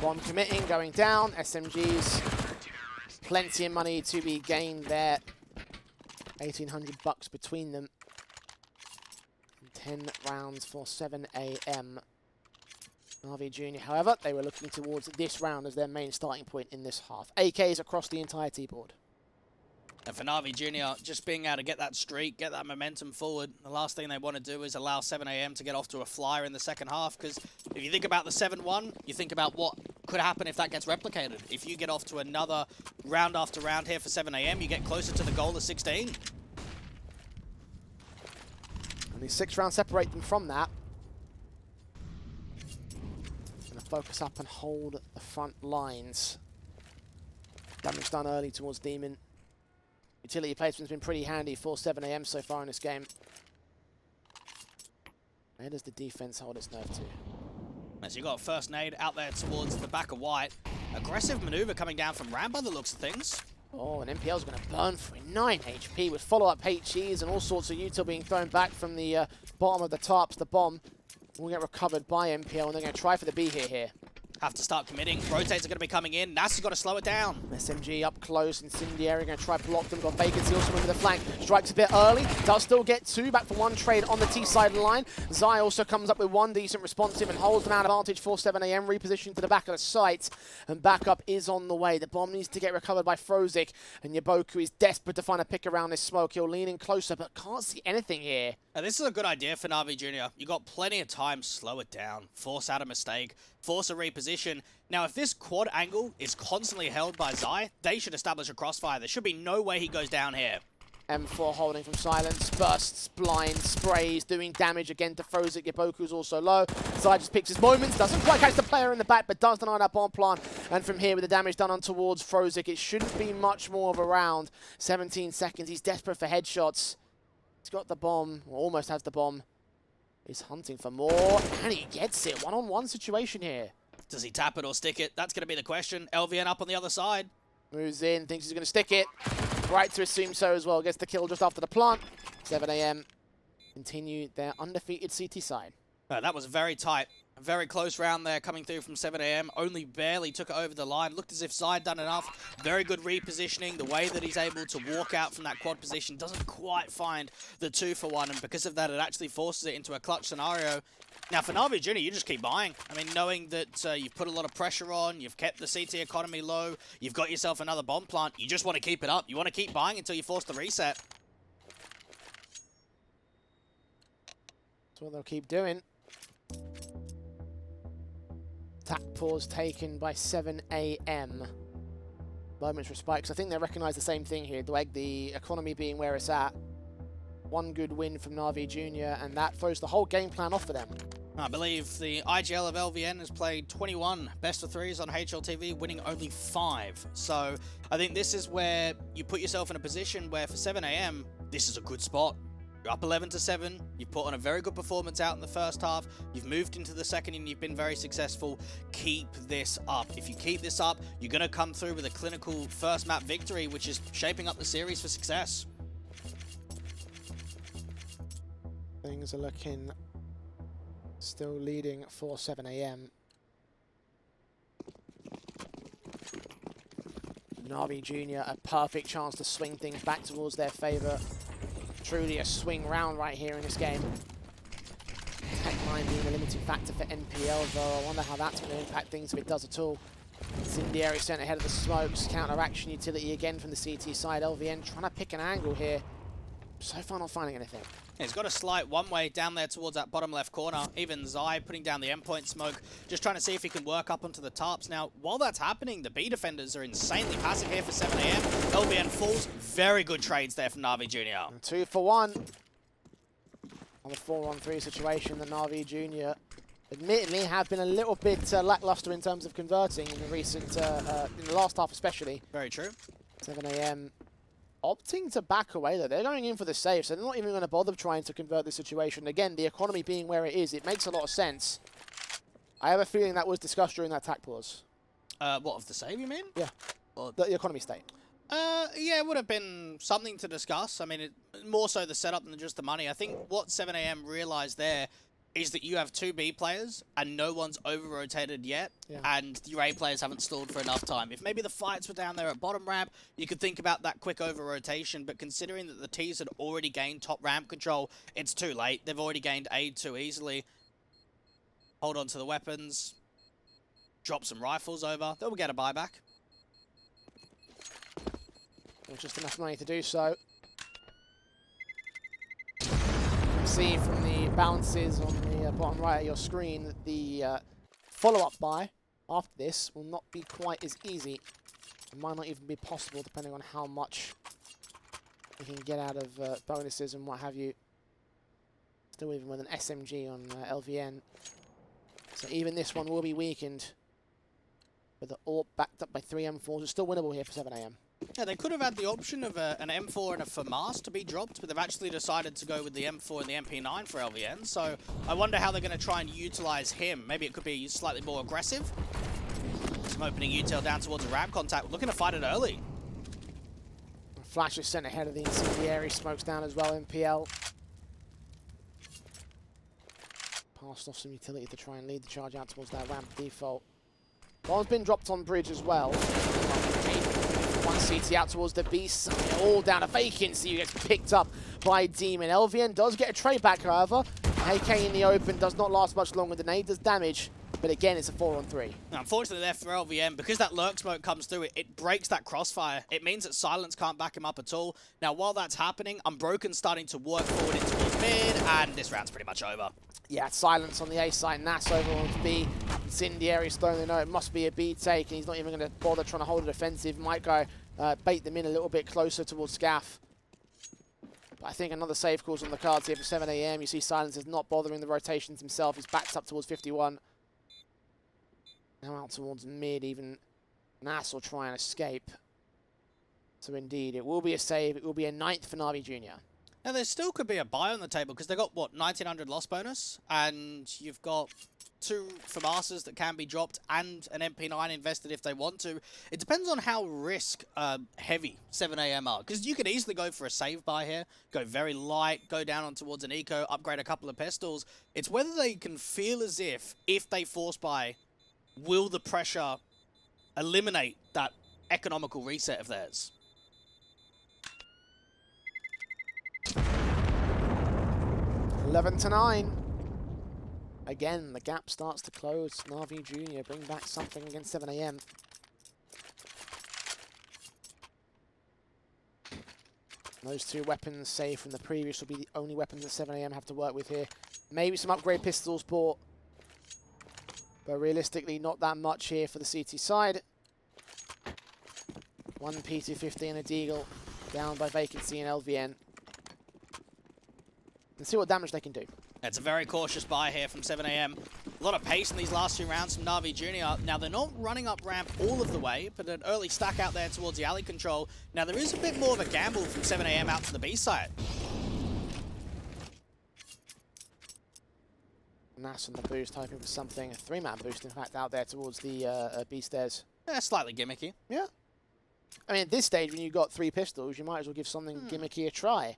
Bomb committing, going down. SMGs, plenty of money to be gained there. 1,800 bucks between them. 10 rounds for 7 AM. NAVI Junior, however, they were looking towards this round as their main starting point in this half. AKs across the entire T-board. And for NAVI Junior, just being able to get that streak, get that momentum forward, the last thing they want to do is allow 7 AM to get off to a flyer in the second half, because if you think about the 7-1, you think about what could happen if that gets replicated. If you get off to another round after round here for 7 AM, you get closer to the goal of 16. And these 6 rounds separate them from that. Gonna focus up and hold the front lines. Damage done early towards Demon. Utility placement's been pretty handy for 7 AM so far in this game. Where does the defense hold its nerve to? As you got a first nade out there towards the back of White. Aggressive maneuver coming down from Ram by the looks of things. Oh, and NPL's going to burn for 9 HP with follow-up HEs and all sorts of util being thrown back from the bottom of the tarps. The bomb will get recovered by NPL, and they're going to try for the B here. Have to start committing. Rotates are going to be coming in. NASA's got to slow it down. SMG up close, Incendiary going to try to block them. Got Vacancy also moving the flank. Strikes a bit early. Does still get 2. Back for 1 trade on the T-side line. Zai also comes up with 1 decent responsive and holds them out advantage for 7 AM. Repositioning to the back of the site. And backup is on the way. The bomb needs to get recovered by Frozik. And Yaboku is desperate to find a pick around this smoke. He'll lean in closer, but can't see anything here. Now, this is a good idea for NAVI Junior. You got plenty of time. Slow it down. Force out a mistake. Force a reposition. Now, if this quad angle is constantly held by Zai, they should establish a crossfire. There should be no way he goes down here. M4 holding from silence, bursts, blind, sprays, doing damage again to Frozik. Yaboku's also low. Zai just picks his moments, doesn't quite catch the player in the back, but does deny that bomb plant. And from here, with the damage done on towards Frozik, it shouldn't be much more of a round. 17 seconds, he's desperate for headshots. He's got the bomb, or almost has the bomb. He's hunting for more, and he gets it. One-on-one situation here. Does he tap it or stick it? That's going to be the question. LVN up on the other side. Moves in, thinks he's going to stick it. Right to assume so as well. Gets the kill just after the plant. 7 AM continue their undefeated CT side. That was very tight. A very close round there coming through from 7 AM. Only barely took it over the line. Looked as if Zai done enough. Very good repositioning. The way that he's able to walk out from that quad position doesn't quite find the 2-for-1. And because of that, it actually forces it into a clutch scenario. Now, for NAVI Junior, you just keep buying. I mean, knowing that you've put a lot of pressure on, you've kept the CT economy low, you've got yourself another bomb plant, you just want to keep it up. You want to keep buying until you force the reset. That's what they'll keep doing. Tap pause taken by 7 AM. Moments respite, because I think they recognise the same thing here. The economy being where it's at. 1 good win from NAVI Junior, and that throws the whole game plan off for them. I believe the IGL of LVN has played 21 best of 3s on HLTV, winning only 5. So I think this is where you put yourself in a position where for 7 AM, this is a good spot. You're up 11-7. You've put on a very good performance out in the first half. You've moved into the second and you've been very successful. Keep this up. If you keep this up, you're going to come through with a clinical first map victory, which is shaping up the series for success. Things are looking still leading for 7 AM. NAVI Junior, a perfect chance to swing things back towards their favour. Truly a swing round right here in this game. Tech 9 being a limiting factor for NPL, though. I wonder how that's going to impact things if it does at all. Incendiary sent ahead of the smokes. Counteraction utility again from the CT side. LVN trying to pick an angle here. So far not finding anything. He's got a slight one-way down there towards that bottom left corner. Even Zai putting down the endpoint smoke, just trying to see if he can work up onto the tarps. Now, while that's happening, the B defenders are insanely passive here for 7 AM. LBN falls. Very good trades there from NAVI Junior. And 2 for 1. On the 4-on-3 situation, the NAVI Junior admittedly have been a little bit lackluster in terms of converting in the recent, in the last half especially. Very true. 7 AM. Opting to back away though. They're going in for the save, so they're not even going to bother trying to convert the situation. Again, the economy being where it is, it makes a lot of sense. I have a feeling that was discussed during that tack pause. What, of the save, you mean? Yeah. Or The economy state. Yeah, it would have been something to discuss. I mean, more so the setup than just the money. I think what 7 AM realised there is that you have 2 B players and no one's over-rotated yet, and your A players haven't stalled for enough time. If maybe the fights were down there at bottom ramp, you could think about that quick over-rotation, but considering that the T's had already gained top ramp control, it's too late. They've already gained A too easily. Hold on to the weapons. Drop some rifles over. They'll get a buyback. Just enough money to do so. See from the bounces on the bottom right of your screen that the follow-up buy after this will not be quite as easy. It might not even be possible depending on how much you can get out of bonuses and what have you. Still even with an SMG on LVN. So even this one will be weakened. With the AWP backed up by 3 M4s. It's still winnable here for 7 AM. Yeah, they could have had the option of an M4 and a FAMAS to be dropped, but they've actually decided to go with the M4 and the MP9 for LVN, so I wonder how they're going to try and utilise him. Maybe it could be slightly more aggressive. Some opening util down towards a ramp contact, looking to fight it early. Flash is sent ahead of the incendiary, smokes down as well, MPL. Passed off some utility to try and lead the charge out towards that ramp default. Bomb's been dropped on bridge as well. One CT out towards the B side, all down a vacancy, gets picked up by Demon. LVN does get a trade back, however. AK in the open does not last much longer. The nade does damage, but again, it's a 4-on-3. Now, unfortunately there for LVN, because that lurk smoke comes through, it breaks that crossfire. It means that Silence can't back him up at all. Now, while that's happening, Unbroken's starting to work forward in towards mid, and this round's pretty much over. Yeah, Silence on the A side, Nas over on B. Incendiary Stone, they know it must be a B take, and he's not even going to bother trying to hold it offensive. Might go bait them in a little bit closer towards Scaff. But I think another save calls on the cards here for 7 AM. You see Silence is not bothering the rotations himself. He's backed up towards 51. Now out towards mid, even Nas will try and escape. So indeed, it will be a save. It will be a 9th for NAVI Junior. Now, there still could be a buy on the table because they got, what, 1900 loss bonus, and you've got 2 FAMASs that can be dropped and an MP9 invested if they want to. It depends on how risk heavy 7 AM are, because you could easily go for a save buy here, go very light, go down on towards an eco, upgrade a couple of pistols. It's whether they can feel as if they force buy, will the pressure eliminate that economical reset of theirs? 11-9. Again, the gap starts to close. NAVI Junior bring back something against 7 AM. Those 2 weapons saved from the previous will be the only weapons that 7 AM have to work with here. Maybe some upgrade pistols bought, but realistically not that much here for the CT side. 1 P250 and a Deagle down by vacancy and LVN. Let's see what damage they can do. It's a very cautious buy here from 7 AM. A lot of pace in these last 2 rounds from NAVI Junior. Now, they're not running up ramp all of the way, but an early stack out there towards the alley control. Now, there is a bit more of a gamble from 7 AM out to the B side. Nass on the boost, hoping for something. A 3-man boost, in fact, out there towards the B stairs. Yeah, slightly gimmicky. Yeah. I mean, at this stage, when you've got 3 pistols, you might as well give something gimmicky a try.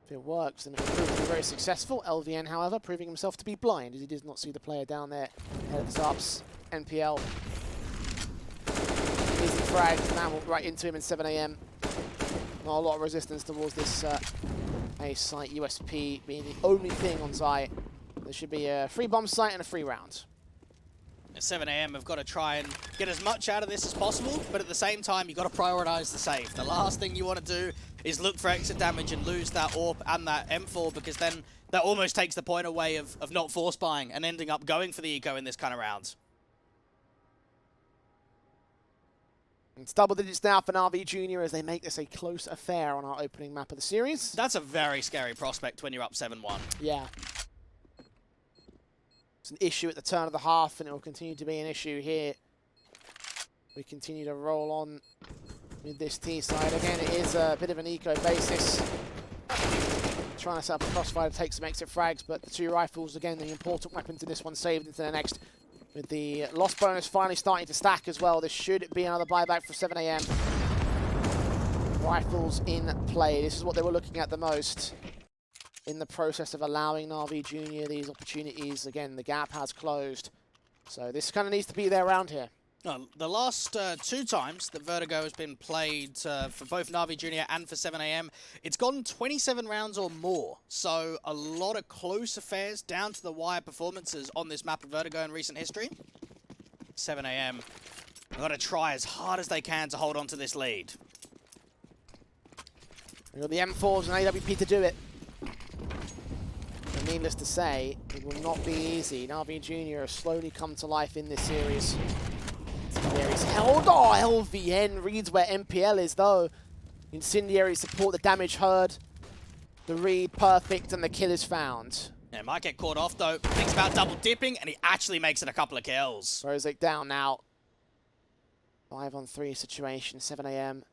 If it works, then it will prove to be very successful. LVN, however, proving himself to be blind, as he does not see the player down there. Head of the ups. NPL. Easy frag. Now right into him in 7 AM. Not a lot of resistance towards this A site. USP being the only thing on site. There should be a free bomb site and a free round. At 7 AM, we've got to try and get as much out of this as possible, but at the same time, you've got to prioritize the save. The last thing you want to do is look for exit damage and lose that AWP and that M4, because then that almost takes the point away of not force buying and ending up going for the eco in this kind of round. It's double digits now for NAVI Junior as they make this a close affair on our opening map of the series. That's a very scary prospect when you're up 7-1. Yeah. It's an issue at the turn of the half, and it will continue to be an issue here. We continue to roll on with this T side. Again, it is a bit of an eco basis. Trying to set up a crossfire to take some exit frags, but the 2 rifles, again, the important weapons in this one, saved into the next. With the loss bonus finally starting to stack as well, this should be another buyback for 7 AM. Rifles in play. This is what they were looking at the most in the process of allowing NAVI Junior these opportunities. Again, the gap has closed. So this kind of needs to be there around here. The last 2 times that Vertigo has been played for both NAVI Junior and for 7 AM, it's gone 27 rounds or more. So a lot of close affairs, down to the wire performances on this map of Vertigo in recent history. 7 AM, they've got to try as hard as they can to hold on to this lead. We've got the M4s and AWP to do it. And needless to say, it will not be easy. NAVI Junior has slowly come to life in this series. There is held. Oh, LVN reads where MPL is, though. Incendiary support, the damage heard. The read perfect, and the kill is found. Yeah, might get caught off, though. Thinks about double dipping, and he actually makes it a couple of kills. Rosic down now. 5-on-3 situation, 7 AM.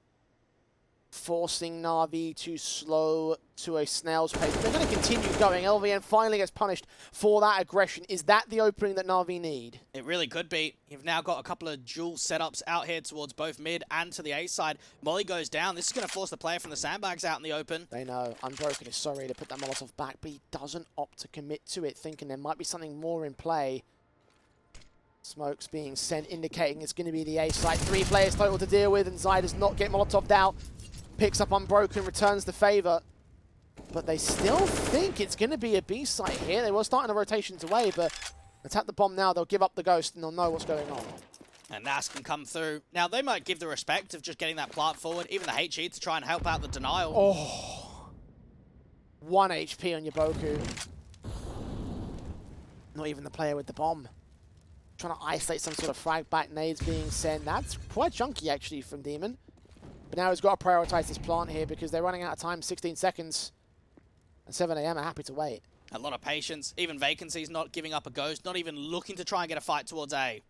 Forcing NAVI to slow to a snail's pace. They're going to continue going. LVN finally gets punished for that aggression. Is that the opening that NAVI need? It really could be. You've now got a couple of dual setups out here towards both mid and to the A side. Molly goes down. This is going to force the player from the sandbags out in the open. They know. Unbroken is sorry to put that Molotov back, but he doesn't opt to commit to it, thinking there might be something more in play. Smokes being sent, indicating it's going to be the A side. 3 players total to deal with, and Zai does not get Molotov'd out. Picks up Unbroken, returns the favor. But they still think it's going to be a B site here. They were starting the rotations away, but attack the bomb now. They'll give up the ghost, and they'll know what's going on. And Nas can come through. Now, they might give the respect of just getting that plant forward, even the HE to try and help out the denial. Oh. 1 HP on your Boku. Not even the player with the bomb. Trying to isolate some sort of frag back, nades being sent. That's quite chunky, actually, from Demon. But now he's got to prioritize this plant here because they're running out of time, 16 seconds. And 7 AM are happy to wait. A lot of patience. Even Vacancy's not giving up a ghost, not even looking to try and get a fight towards A.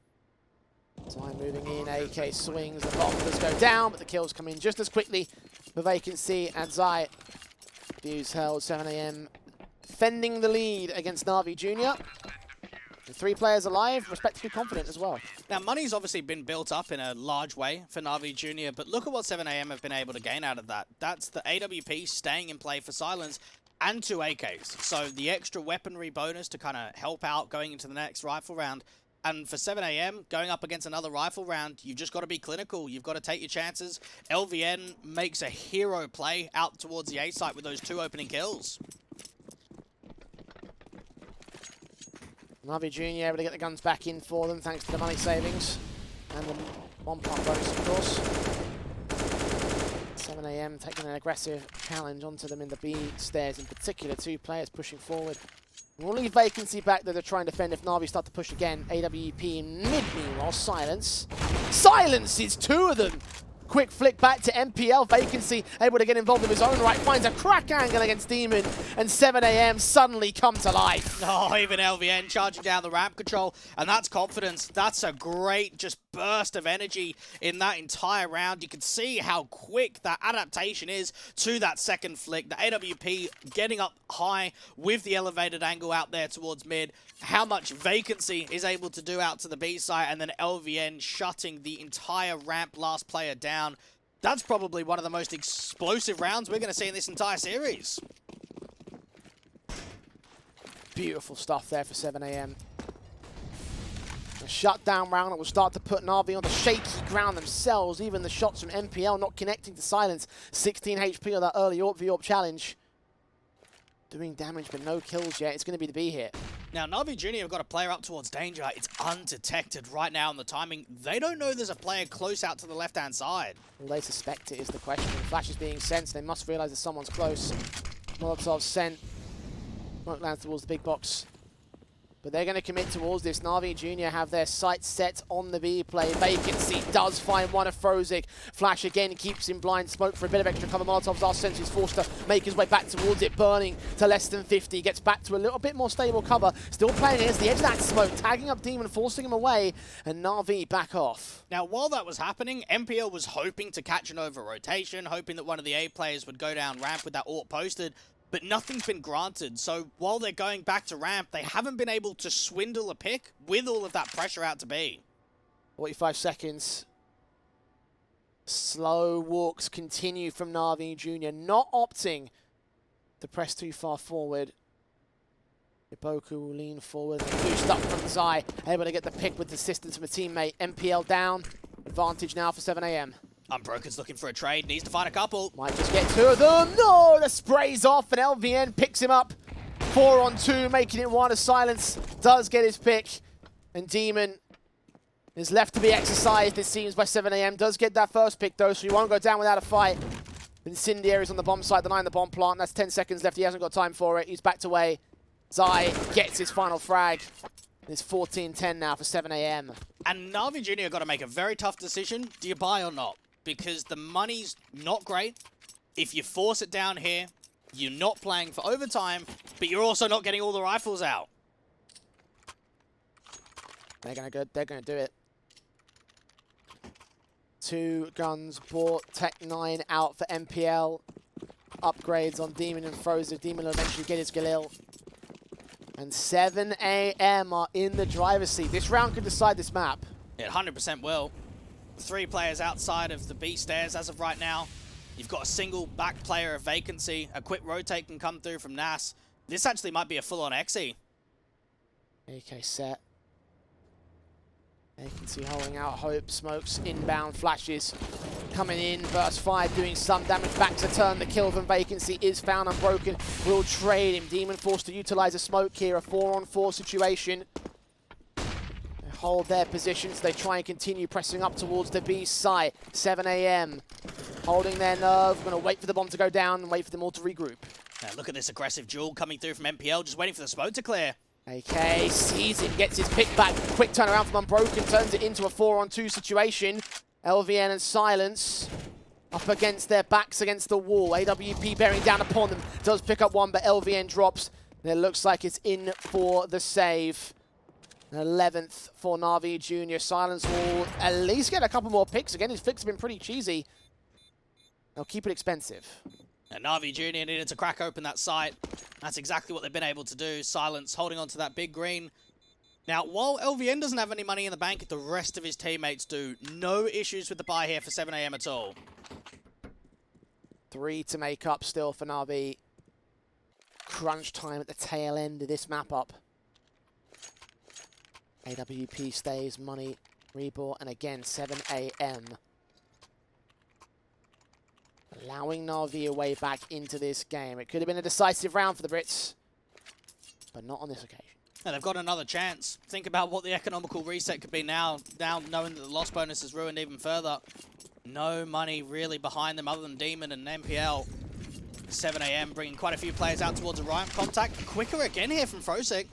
Time moving in, AK swings, the bomb does go down, but the kills come in just as quickly for Vacancy and Zai. Fuse held, 7 AM defending the lead against NAVI Junior. The 3 players alive, respectively confident as well. Now, money's obviously been built up in a large way for NAVI Junior, but look at what 7 AM have been able to gain out of that. That's the AWP staying in play for Silence and 2 AKs. So the extra weaponry bonus to kind of help out going into the next rifle round. And for 7 AM, going up against another rifle round, you've just got to be clinical. You've got to take your chances. LVN makes a hero play out towards the A site with those 2 opening kills. NAVI Junior able to get the guns back in for them thanks to the money savings. And the 1 plant bonus, of course. 7 AM taking an aggressive challenge onto them in the B stairs in particular. 2 players pushing forward. We'll leave Vacancy back there to try and defend if NAVI start to push again. AWP in mid, meanwhile. Silence. Silences 2 of them! Quick flick back to MPL. Vacancy able to get involved in his own right. Finds a crack angle against Demon. And 7am suddenly come to life. Oh, even LVN charging down the ramp control. And that's confidence. That's a great just burst of energy in that entire round. You can see how quick that adaptation is to that second flick. The AWP getting up high with the elevated angle out there towards mid. How much Vacancy is able to do out to the B side. And then LVN shutting the entire ramp last player down. That's probably one of the most explosive rounds we're going to see in this entire series. Beautiful stuff there for 7am. A shutdown round that will start to put NAVI on the shaky ground themselves. Even the shots from MPL not connecting to Silence. 16 HP on that early AWP v AWP challenge. Doing damage but no kills yet. It's going to be the B hit. Now, NAVI Junior have got a player up towards danger. It's undetected right now on the timing. They don't know there's a player close out to the left-hand side. Well, they suspect it is the question. Flash is being sent, so they must realize that someone's close. Molotov sent. Smoke lands towards the big box. But they're going to commit towards this. NAVI Junior have their sights set on the B play. Vacancy does find one of Frozik. Flash again keeps him blind. Smoke for a bit of extra cover. Molotov's are sent. He's forced to make his way back towards it. Burning to less than 50. Gets back to a little bit more stable cover. Still playing against the edge of that smoke. Tagging up Demon, forcing him away. And NAVI back off. Now, while that was happening, MPL was hoping to catch an over rotation, hoping that one of the A players would go down ramp with that AWP posted. But nothing's been granted, so while they're going back to ramp, they haven't been able to swindle a pick with all of that pressure out to B. 45 seconds. Slow walks continue from NAVI Junior, not opting to press too far forward. Iboku will lean forward and boost up from Zai, able to get the pick with the assistance from a teammate. MPL down, advantage now for 7am. Unbroken's looking for a trade, needs to find a couple. Might just get two of them. No, the spray's off and LVN picks him up. 4 on 2, making it 1 as Silence does get his pick. And Demon is left to be exercised, it seems, by 7am. Does get that first pick though, so he won't go down without a fight. Incendiary's on the bomb site, denying the bomb plant. That's 10 seconds left, he hasn't got time for it. He's backed away. Zai gets his final frag. It's 14-10 now for 7am. And NAVI Junior got to make a very tough decision. Do you buy or not? Because the money's not great. If you force it down here, you're not playing for overtime, but you're also not getting all the rifles out. They're gonna do it. 2 guns bought, Tech 9 out for MPL. Upgrades on Demon and Frozen. Demon will eventually get his Galil. And 7am are in the driver's seat. This round could decide this map. It 100% will. 3 players outside of the B stairs as of right now. You've got a single back player of Vacancy. A quick rotate can come through from Nas. This actually might be a full-on XE. AK set. Vacancy holding out hope. Smokes inbound flashes coming in. Burst 5 doing some damage. Back to turn. The kill from Vacancy is found unbroken. Will trade him. Demon forced to utilize a smoke here. A 4-on-4 situation. Hold their positions. They try and continue pressing up towards the B site. 7am. Holding their nerve. Going to wait for the bomb to go down and wait for them all to regroup. Now look at this aggressive duel coming through from MPL. Just waiting for the smoke to clear. AK sees him, gets his pick back. Quick turnaround from Unbroken. Turns it into a 4-on-2 situation. LVN and Silence up against their backs against the wall. AWP bearing down upon them. Does pick up one, but LVN drops. And it looks like it's in for the save. 11th for NAVI Junior. Silence will at least get a couple more picks. Again, his picks have been pretty cheesy. They'll keep it expensive. And NAVI Junior needed to crack open that site. That's exactly what they've been able to do. Silence holding on to that big green. Now, while LVN doesn't have any money in the bank, the rest of his teammates do. No issues with the buy here for 7am at all. 3 to make up still for NAVI. Crunch time at the tail end of this map up. AWP stays, money, rebought, and again, 7am. Allowing NAVI a way back into this game. It could have been a decisive round for the Brits, but not on this occasion. And they've got another chance. Think about what the economical reset could be now knowing that the loss bonus is ruined even further. No money really behind them other than Demon and MPL. 7am bringing quite a few players out towards a Ryan contact. Quicker again here from Frozik.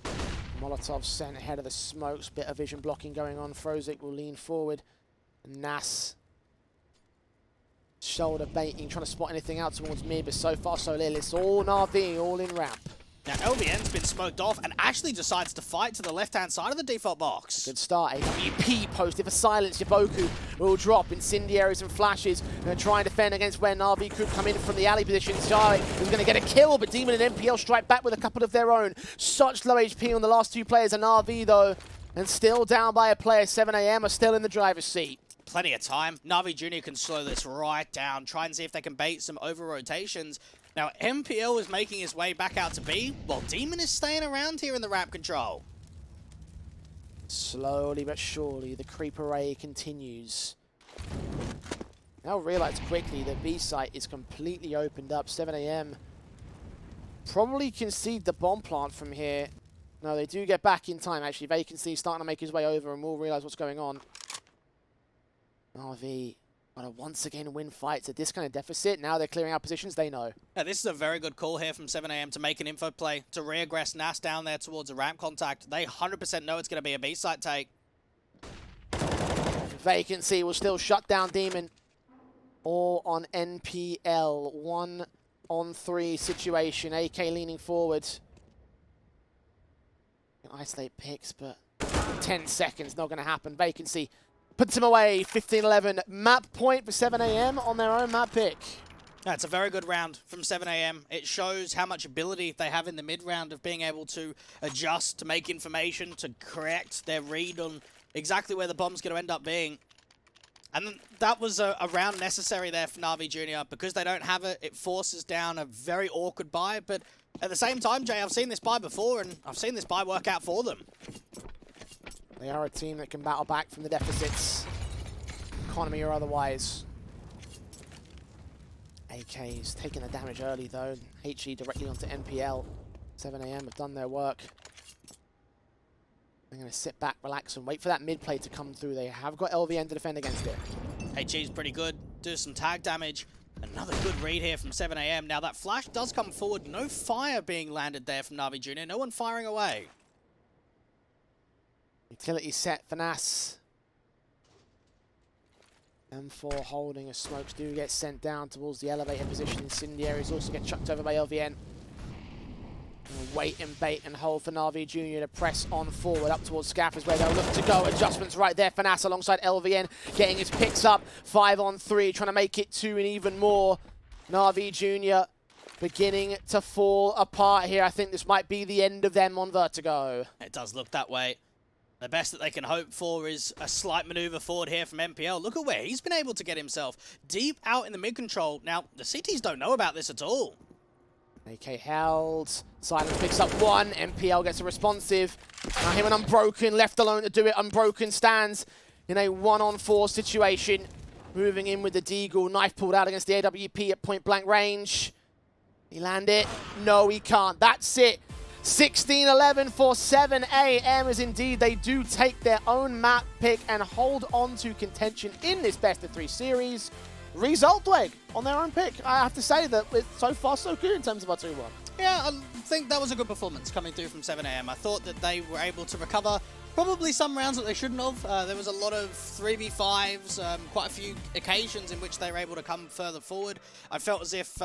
Molotov sent ahead of the smokes. Bit of vision blocking going on. Frozik will lean forward. Nas shoulder baiting, trying to spot anything out towards mid, but so far so little. It's all NAVI, all in ramp. Now, LVN's been smoked off and actually decides to fight to the left-hand side of the default box. Good start. AWP posted for silence. Yaboku will drop incendiaries and flashes and try and defend against where NAVI could come in from the alley position. Charlie is going to get a kill, but Demon and NPL strike back with a couple of their own. Such low HP on the last two players, and NAVI though, and still down by a player. 7 AM are still in the driver's seat. Plenty of time. NAVI Jr. can slow this right down, try and see if they can bait some over-rotations. Now, MPL is making his way back out to B, while Demon is staying around here in the ramp control. Slowly but surely, the creep array continues. Now realize quickly the B site is completely opened up. 7 AM probably concede the bomb plant from here. No, they do get back in time, actually. Vacancy starting to make his way over, and we'll realize what's going on. RV gotta once again win fights at this kind of deficit. Now they're clearing out positions, they know. Yeah, this is a very good call here from 7 AM to make an info play, to reaggress Nas down there towards a ramp contact. They 100% know it's going to be a B-site take. Vacancy will still shut down Demon. All on NPL. 1-on-3 situation. AK leaning forward. Isolate picks, but 10 seconds, not going to happen. Vacancy puts him away. 15-11. Map point for 7 AM on their own map pick. That's a very good round from 7 AM. It shows how much ability they have in the mid-round of being able to adjust, to make information, to correct their read on exactly where the bomb's going to end up being. And that was a round necessary there for NAVI Jr. Because they don't have it, it forces down a very awkward buy. But at the same time, Jay, I've seen this buy before, and I've seen this buy work out for them. They are a team that can battle back from the deficits, economy or otherwise. AK's taking the damage early though. HE directly onto NPL. 7 AM have done their work. They're going to sit back, relax, and wait for that mid play to come through. They have got LVN to defend against it. HE's pretty good. Do some tag damage. Another good read here from 7 AM. Now that flash does come forward. No fire being landed there from NAVI Jr. No one firing away. Utility set for Nas. M4 holding as smokes do get sent down towards the elevator position. Incendiaries also get chucked over by LVN. Wait and bait and hold for NAVI Jr. to press on forward up towards Scaff is where they'll look to go. Adjustments right there for Nas alongside LVN getting his picks up. 5-on-3, trying to make it 2 and even more. NAVI Jr. beginning to fall apart here. I think this might be the end of them on Vertigo. It does look that way. The best that they can hope for is a slight maneuver forward here from MPL. Look at where he's been able to get himself deep out in the mid-control. Now, the CTs don't know about this at all. AK held. Silence picks up 1. MPL gets a responsive. Now him and Unbroken left alone to do it. Unbroken stands in a 1-on-4 situation. Moving in with the Deagle. Knife pulled out against the AWP at point blank range. He land it? No, he can't. That's it. 16-11 for 7 AM as indeed they do take their own map pick and hold on to contention in this best-of-3 series. Result leg on their own pick. I have to say that it's so far so good in terms of our 2-1. Yeah, I think that was a good performance coming through from 7 AM. I thought that they were able to recover probably some rounds that they shouldn't have. There was a lot of 3v5s, quite a few occasions in which they were able to come further forward. I felt as if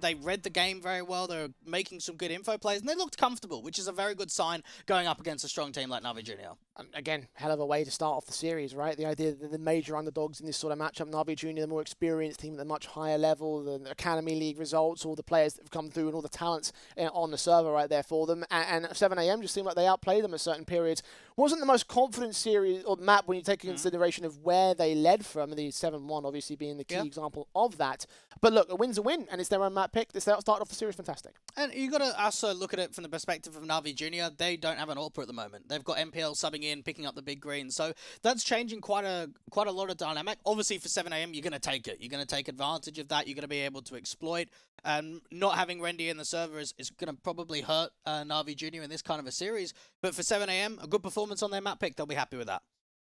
they read the game very well. They were making some good info plays, and they looked comfortable, which is a very good sign going up against a strong team like NAVI Jr. Again, hell of a way to start off the series, right? The idea that the major underdogs in this sort of matchup, NAVI Jr., the more experienced team at a much higher level, the Academy League results, all the players that have come through and all the talents on the server right there for them. And 7 AM just seemed like they outplayed them at certain periods. Wasn't the most confident series or map when you take into consideration of where they led from, the 7-1 obviously being the key example of that. But look, a win's a win, and it's their own map pick. They start off the series fantastic. And you got to also look at it from the perspective of NAVI Jr. They don't have an AWPer at the moment. They've got MPL subbing in, picking up the big green. So that's changing quite a lot of dynamic. Obviously, for 7 AM, you're going to take it. You're going to take advantage of that. You're going to be able to exploit. And not having Rendy in the server is going to probably hurt NAVI Jr. in this kind of a series. But for 7 AM, a good performance on their map pick. They'll be happy with that.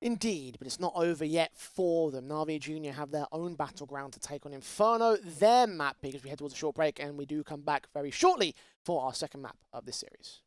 Indeed, but it's not over yet for them. NAVI Jr. have their own battleground to take on Inferno, their map pick, as we head towards a short break, and we do come back very shortly for our second map of this series.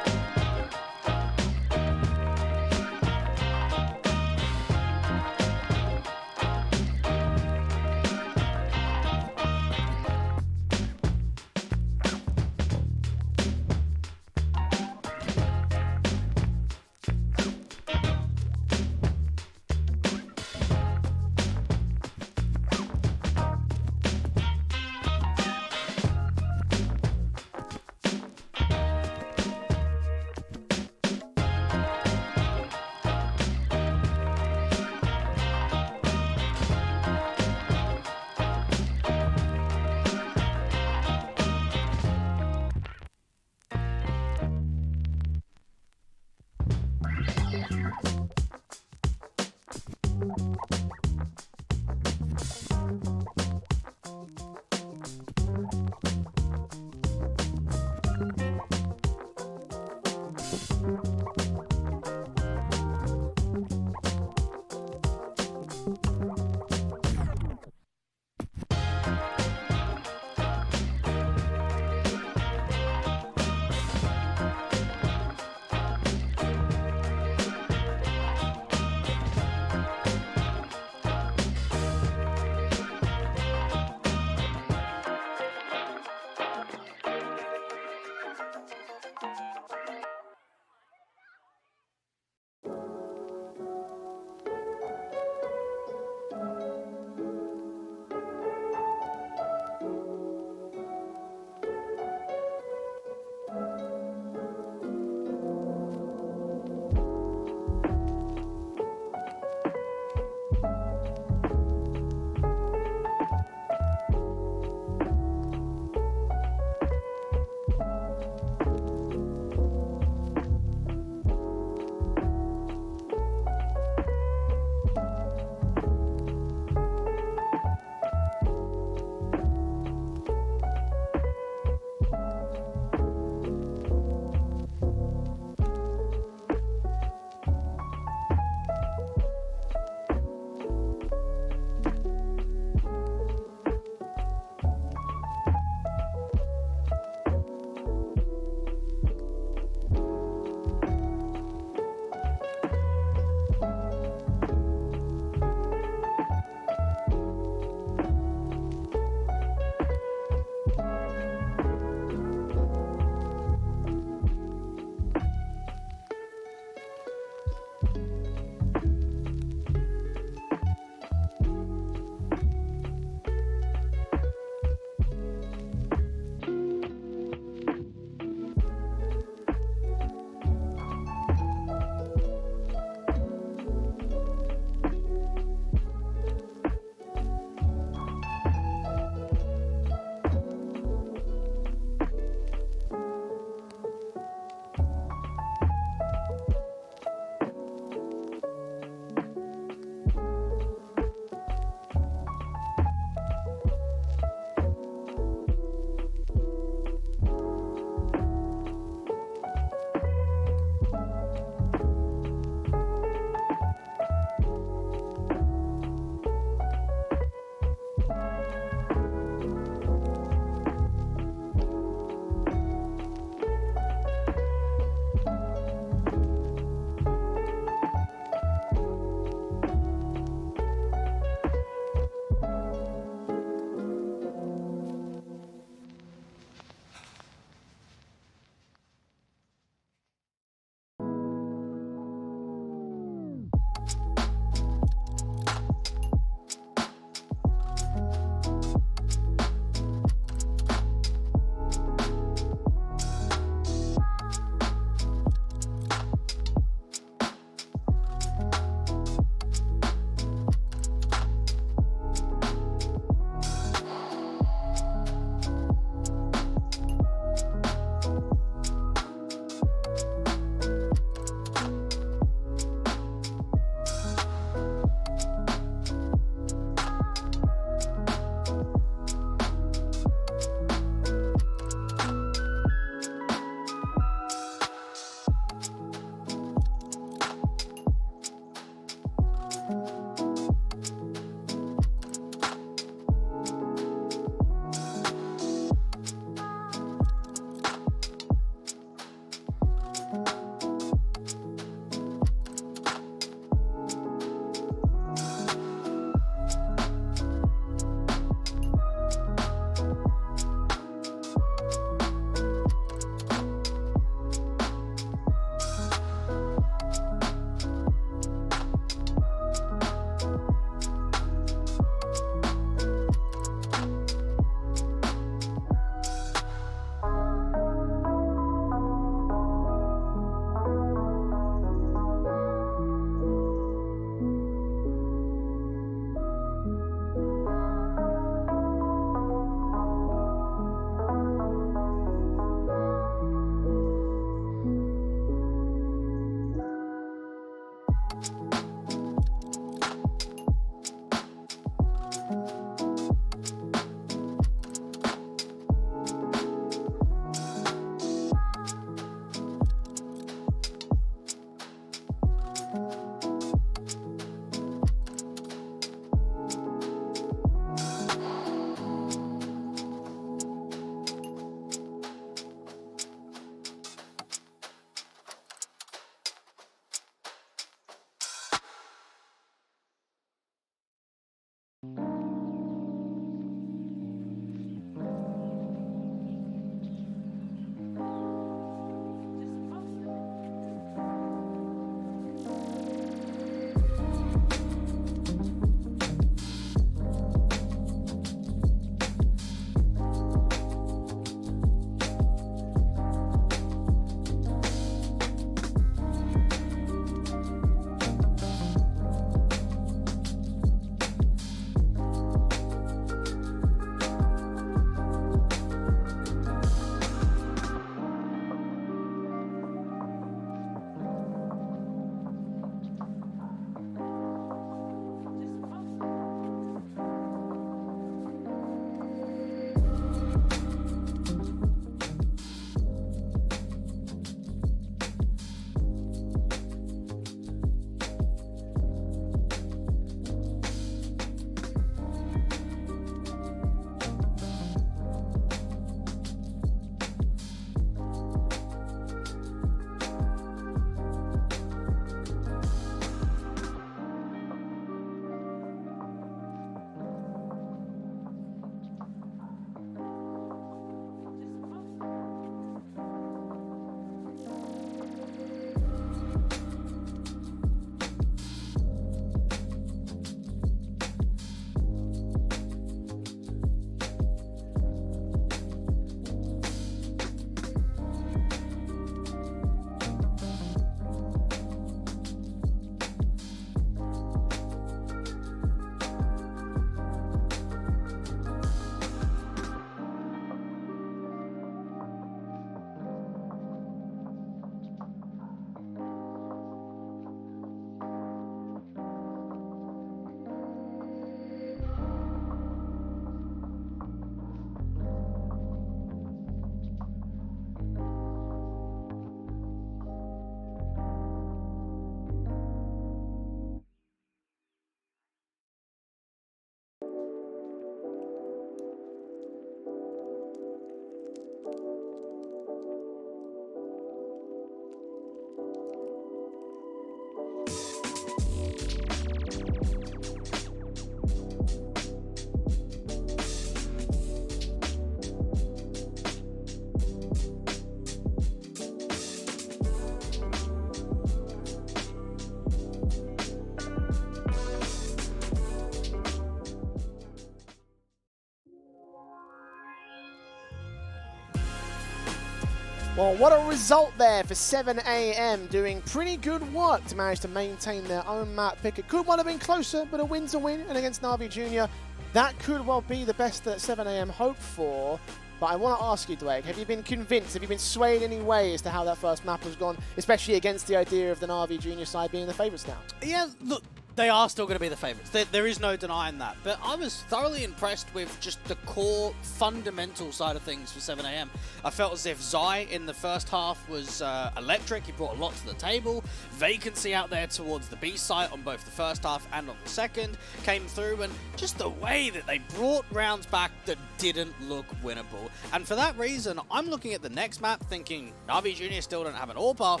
Well, what a result there for 7am, doing pretty good work to manage to maintain their own map pick. It could well have been closer, but a win's a win, and against NAVI Junior, that could well be the best that 7am hoped for. But I want to ask you, Dwayne, have you been convinced, have you been swayed any way as to how that first map has gone, especially against the idea of the NAVI Junior side being the favourites now? Yeah, look, they are still going to be the favourites. There is no denying that. But I was thoroughly impressed with just the core fundamental side of things for 7am. I felt as if Zai in the first half was electric. He brought a lot to the table. Vacancy out there towards the B site on both the first half and on the second came through. And just the way that they brought rounds back that didn't look winnable. And for that reason, I'm looking at the next map thinking NAVI Junior still don't have an AWP.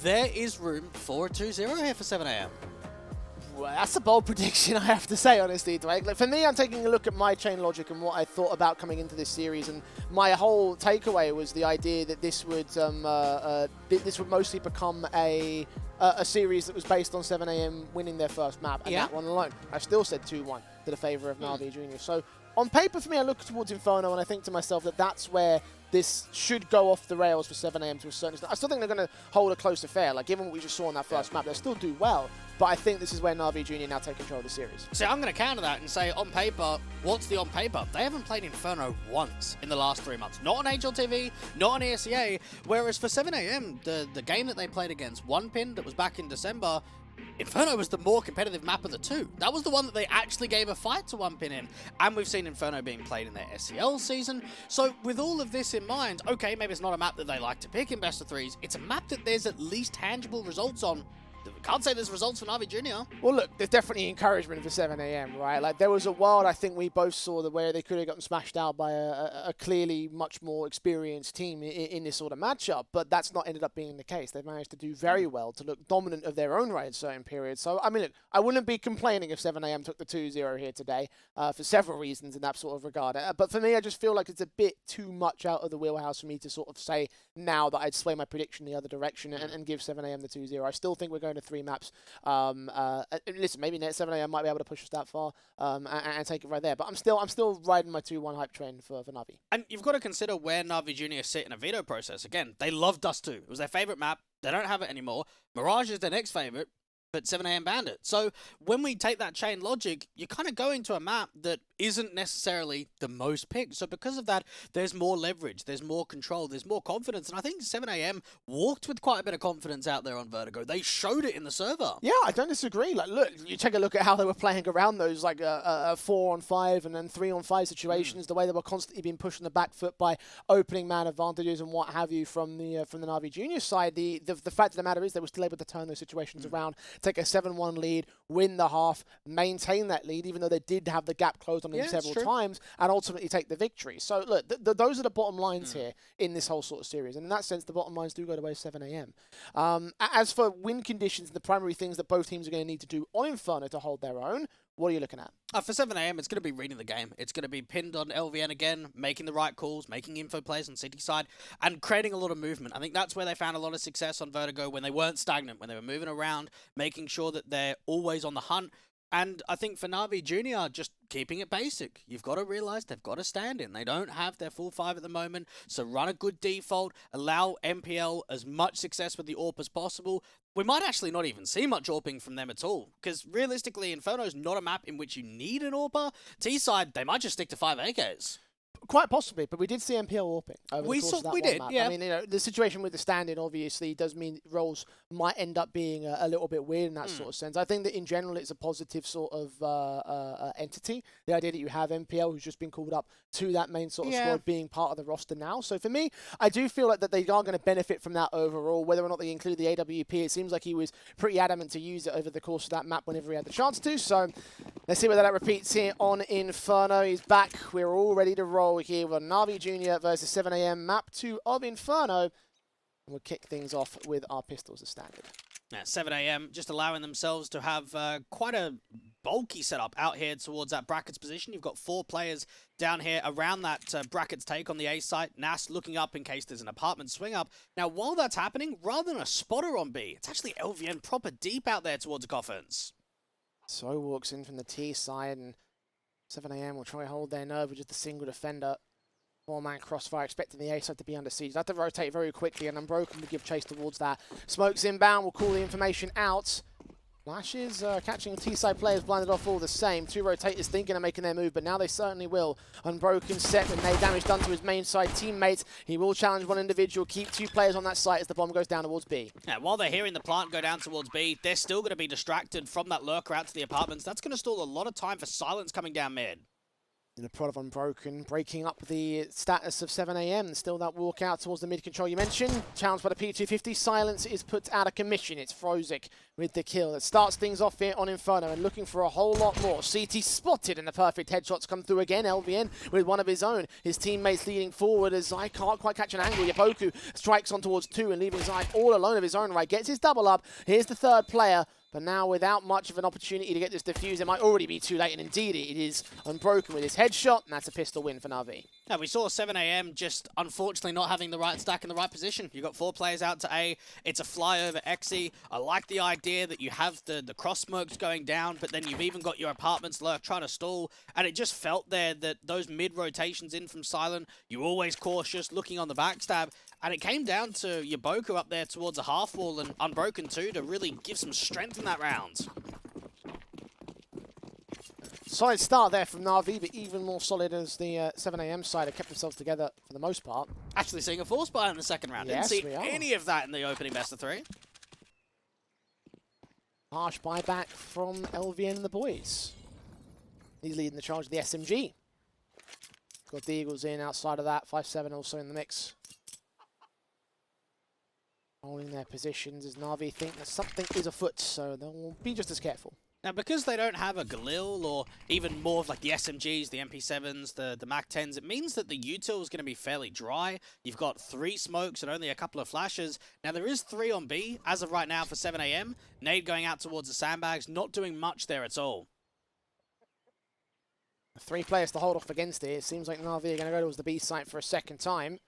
There is room for a 2-0 here for 7am. Well, that's a bold prediction, I have to say, honestly, Dwayne. Like, for me, I'm taking a look at my chain logic and what I thought about coming into this series, and my whole takeaway was the idea that this would mostly become a series that was based on 7am winning their first map, and that one alone. I still said 2-1 to the favour of NAVI Junior. So on paper, for me, I look towards Inferno, and I think to myself that that's where this should go off the rails for 7am to a certain extent. I still think they're going to hold a close affair. Like, given what we just saw on that first map, they'll still do well. But I think this is where NAVI Junior now take control of the series. See, I'm going to counter that and say, on paper, what's the on paper? They haven't played Inferno once in the last 3 months. Not on HLTV, not on ESEA. Whereas for 7am, the game that they played against One Pin that was back in December, Inferno was the more competitive map of the two. That was the one that they actually gave a fight to One Pin in. And we've seen Inferno being played in their SEL season. So with all of this in mind, okay, maybe it's not a map that they like to pick in best of threes. It's a map that there's at least tangible results on. Can't say there's results for NAVI Junior. Well, look, there's definitely encouragement for 7am, right? Like, there was a world I think we both saw the way they could have gotten smashed out by a clearly much more experienced team in this sort of matchup, but that's not ended up being the case. They've managed to do very well to look dominant of their own right in certain periods. So, I mean, look, I wouldn't be complaining if 7am took the 2-0 here today for several reasons in that sort of regard. But for me, I just feel like it's a bit too much out of the wheelhouse for me to sort of say now that I'd sway my prediction the other direction and give 7am the 2-0. I still think we're going to 3 maps. Listen, maybe 7am might be able to push us that far and take it right there. But I'm still riding my 2-1 hype train for NAVI. And you've got to consider where NAVI Junior sit in a veto process. Again, they love Dust 2. It was their favourite map. They don't have it anymore. Mirage is their next favourite, but 7am banned it. So when we take that chain logic, you're kind of going to a map that isn't necessarily the most picked. So because of that, there's more leverage, there's more control, there's more confidence. And I think 7am walked with quite a bit of confidence out there on Vertigo. They showed it in the server. Yeah, I don't disagree. Like, look, you take a look at how they were playing around those, like, 4-on-5 and then 3-on-5 situations, the way they were constantly being pushed on the back foot by opening man advantages and what have you from the NAVI Junior side. The fact of the matter is they were still able to turn those situations around, take a 7-1 lead, win the half, maintain that lead, even though they did have the gap closed on them several times, and ultimately take the victory. So, look, those are the bottom lines here in this whole sort of series. And in that sense, the bottom lines do go the way of 7am. As for win conditions and the primary things that both teams are going to need to do on Inferno to hold their own, what are you looking at? For 7am, it's going to be reading the game. It's going to be pinned on LVN again, making the right calls, making info plays on City side, and creating a lot of movement. I think that's where they found a lot of success on Vertigo, when they weren't stagnant, when they were moving around, making sure that they're always on the hunt. And I think for NAVI Junior, just keeping it basic. You've got to realise they've got to stand in. They don't have their full 5 at the moment, so run a good default, allow MPL as much success with the AWP as possible. We might actually not even see much AWPing from them at all, because realistically, Inferno's not a map in which you need an AWPer. T-side, they might just stick to 5 AKs. Quite possibly, but we did see MPL warping over the course of that one map. Yeah. I mean, the situation with the stand-in obviously does mean roles might end up being a little bit weird in that sort of sense. I think that in general it's a positive sort of entity. The idea that you have MPL, who's just been called up to that main sort of squad, being part of the roster now. So for me, I do feel like that they are going to benefit from that overall. Whether or not they include the AWP, it seems like he was pretty adamant to use it over the course of that map whenever he had the chance to. So let's see whether that repeats here on Inferno. He's back. We're all ready to roll here with NAVI Junior versus 7am map 2 of Inferno. And we'll kick things off with our pistols as standard. Yeah, 7am just allowing themselves to have quite a bulky setup out here towards that brackets position. You've got 4 players down here around that brackets take on the A site. Nas looking up in case there's an apartment swing up. Now, while that's happening, rather than a spotter on B, it's actually LVN proper deep out there towards the coffins. So walks in from the T side, and 7am will try to hold their nerve with just a single defender. Four-man crossfire, expecting the A side to be under siege. They have to rotate very quickly, and Unbroken will give chase towards that. Smokes inbound, will call the information out. Flashes catching T-side players blinded off all the same. Two rotators thinking of making their move, but now they certainly will. Unbroken set with no damage done to his main side teammates. He will challenge one individual, keep two players on that site as the bomb goes down towards B. Yeah, while they're hearing the plant go down towards B, they're still going to be distracted from that lurker out to the apartments. That's going to stall a lot of time for Silence coming down mid. In a prod of Unbroken, breaking up the status of 7 AM. Still that walk out towards the mid control you mentioned. Challenged by the P250. Silence is put out of commission. It's Frozik with the kill. That starts things off here on Inferno and looking for a whole lot more. CT spotted and the perfect headshots come through again. LVN with one of his own. His teammates leading forward as Zai can't quite catch an angle. Yapoku strikes on towards two and leaving Zai all alone of his own right. Gets his double up. Here's the third player. But now, without much of an opportunity to get this defused, it might already be too late. And indeed, it is Unbroken with his headshot, and that's a pistol win for NAVI. Yeah, we saw 7 AM just unfortunately not having the right stack in the right position. You've got 4 players out to A. It's a flyover Xe. I like the idea that you have the cross smokes going down, but then you've even got your apartments lurk trying to stall. And it just felt there that those mid rotations in from Silent, you're always cautious, looking on the backstab. And it came down to Yaboku up there towards a half wall and Unbroken too to really give some strength in that round. Solid start there from NAVI, but even more solid as the 7 AM side have kept themselves together for the most part. Actually seeing a force buy in the second round. Yes, Didn't see any of that in the opening best of 3. Harsh buyback from LVN and the boys. He's leading the charge of the SMG. Got the Eagles in outside of that. 5-7 also in the mix. Holding their positions as NAVI think that something is afoot, so they'll be just as careful. Now, because they don't have a Galil or even more of like the SMGs, the MP7s, the MAC-10s, it means that the util is going to be fairly dry. You've got 3 smokes and only a couple of flashes. Now, there is 3 on B as of right now for 7 AM. Nade going out towards the sandbags, not doing much there at all. 3 players to hold off against it. It seems like NAVI are going to go towards the B site for a second time.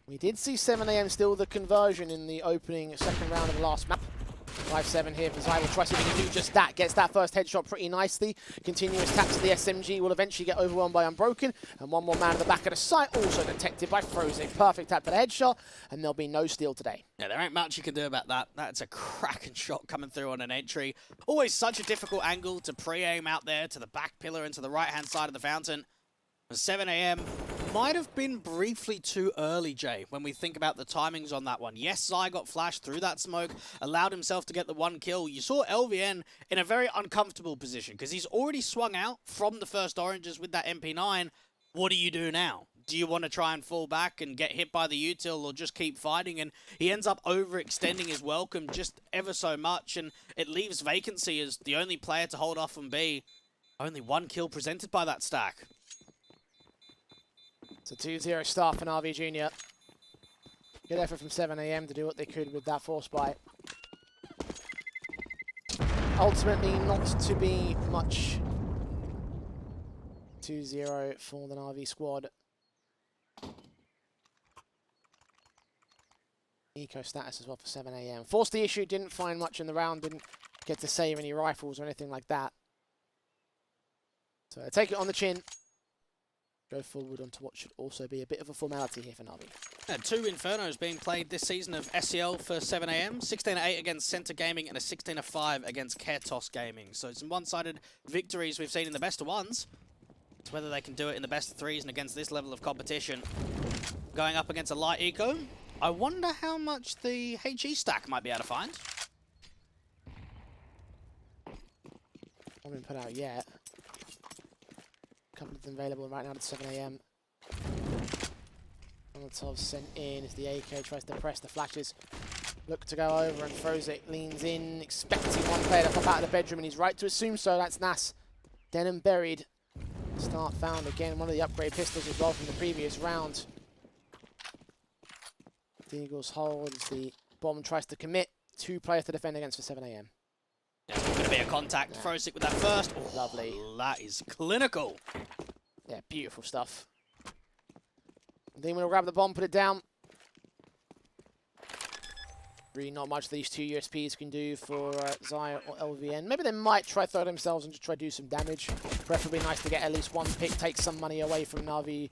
We did see 7 AM still the conversion in the opening second round of the last map. 5-7 here for Zai. Will try to see if he can do just that. Gets that first headshot pretty nicely. Continuous taps to the SMG will eventually get overwhelmed by Unbroken. And one more man at the back of the site, also detected by Frozik. Perfect tap for the headshot, and there'll be no steal today. Yeah, there ain't much you can do about that. That's a cracking shot coming through on an entry. Always such a difficult angle to pre-aim out there to the back pillar and to the right-hand side of the fountain. 7 AM might have been briefly too early, Jay, when we think about the timings on that one. Yes, Zai got flashed through that smoke, allowed himself to get the 1 kill. You saw LVN in a very uncomfortable position because he's already swung out from the first oranges with that MP9. What do you do now? Do you want to try and fall back and get hit by the util or just keep fighting? And he ends up overextending his welcome just ever so much, and it leaves vacancy as the only player to hold off on B. Only 1 kill presented by that stack. It's a 2-0 start for NAVI Junior. Good effort from 7 AM to do what they could with that force buy. Ultimately, not to be much. 2-0 for the NAVI squad. Eco status as well for 7 AM. Forced the issue, didn't find much in the round, didn't get to save any rifles or anything like that. So take it on the chin. Go forward onto what should also be a bit of a formality here for NAVI. 2 Infernos being played this season of SEL for 7 AM. 16-8 against Center Gaming and a 16-5 against Kertos Gaming. So some one-sided victories we've seen in the best of 1s. It's whether they can do it in the best of 3s and against this level of competition. Going up against a light eco. I wonder how much the HE stack might be able to find. Not been put out yet. Couple of them available right now at 7 AM. Molotov sent in as the AK tries to press the flashes. Look to go over and Frozik leans in, expecting one player to pop out of the bedroom, and he's right to assume so. That's Nas. Denim buried. Start found again. One of the upgrade pistols as well from the previous round. The Eagles hold as the bomb tries to commit. 2 players to defend against for 7 AM. There's going to be a contact. Yeah. Frozik with that first. Oh, lovely. That is clinical. Yeah, beautiful stuff. Demon will grab the bomb, put it down. Really not much these 2 USPs can do for Zai or LVN. Maybe they might try throw themselves and just try to do some damage. Preferably nice to get at least 1 pick, take some money away from NAVI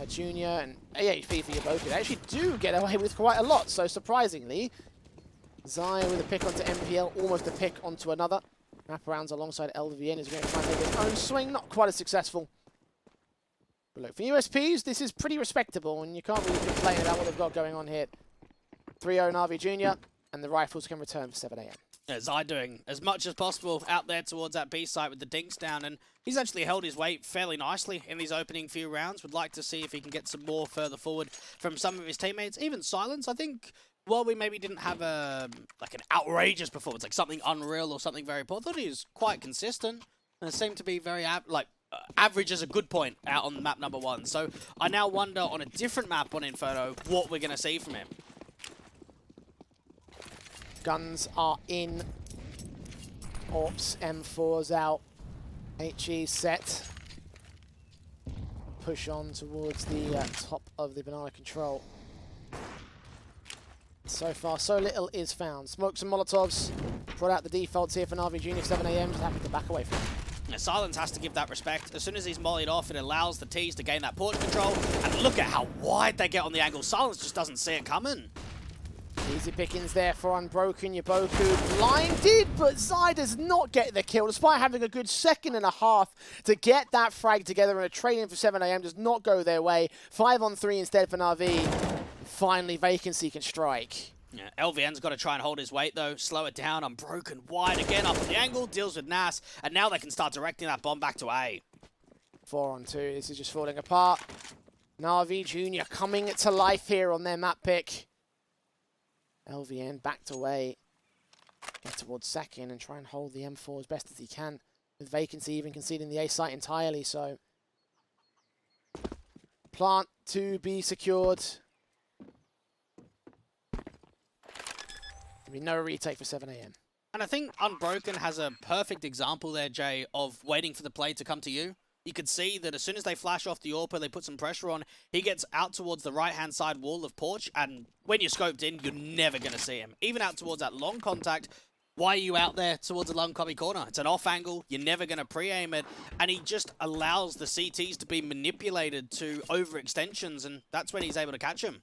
Junior and AHP for Yaboku. They actually do get away with quite a lot, so surprisingly, Zai with a pick onto MPL, almost a pick onto another. Wraparounds alongside LVN is going to try and make his own swing, not quite as successful. But look, for USPs, this is pretty respectable, and you can't really complain about what they've got going on here. 3-0 NAVI Junior, and the rifles can return for 7 AM. Yeah, Zai doing as much as possible out there towards that B site with the dinks down, and he's actually held his weight fairly nicely in these opening few rounds. Would like to see if he can get some more further forward from some of his teammates. Even Silence, I think, while we maybe didn't have a like an outrageous performance, like something unreal or something very poor, I thought he was quite consistent and seemed to be very average is a good point out on map number 1. So I now wonder on a different map on Inferno what we're going to see from him. Guns are in. Ops, M4's out. HE set. Push on towards the top of the banana control. So far, so little is found. Smokes and Molotovs. Brought out the defaults here for NAVI Junior 7 AM. Just happy to back away from him. Yeah, Silence has to give that respect. As soon as he's mollied off, it allows the T's to gain that porch control. And look at how wide they get on the angle. Silence just doesn't see it coming. Easy pickings there for Unbroken. Yaboku blinded, but Zai does not get the kill, despite having a good second and a half to get that frag together, and a trade-in for 7 AM does not go their way. 5-on-3 instead for Na'Vi. Finally, Vacancy can strike. Yeah, LVN's got to try and hold his weight, though. Slow it down. Unbroken wide again up at the angle. Deals with Nas. And now they can start directing that bomb back to A. 4-on-2. This is just falling apart. Na'Vi Junior coming to life here on their map pick. LVN backed away. Get towards second and try and hold the M4 as best as he can. With Vacancy even conceding the A site entirely, so... Plant to be secured. There'll be no retake for 7 AM. And I think Unbroken has a perfect example there, Jay, of waiting for the play to come to you. You could see that as soon as they flash off the AWP, they put some pressure on, he gets out towards the right-hand side wall of Porch, and when you're scoped in, you're never going to see him. Even out towards that long contact, why are you out there towards the long copy corner? It's an off angle, you're never going to pre-aim it, and he just allows the CTs to be manipulated to overextensions, and that's when he's able to catch him.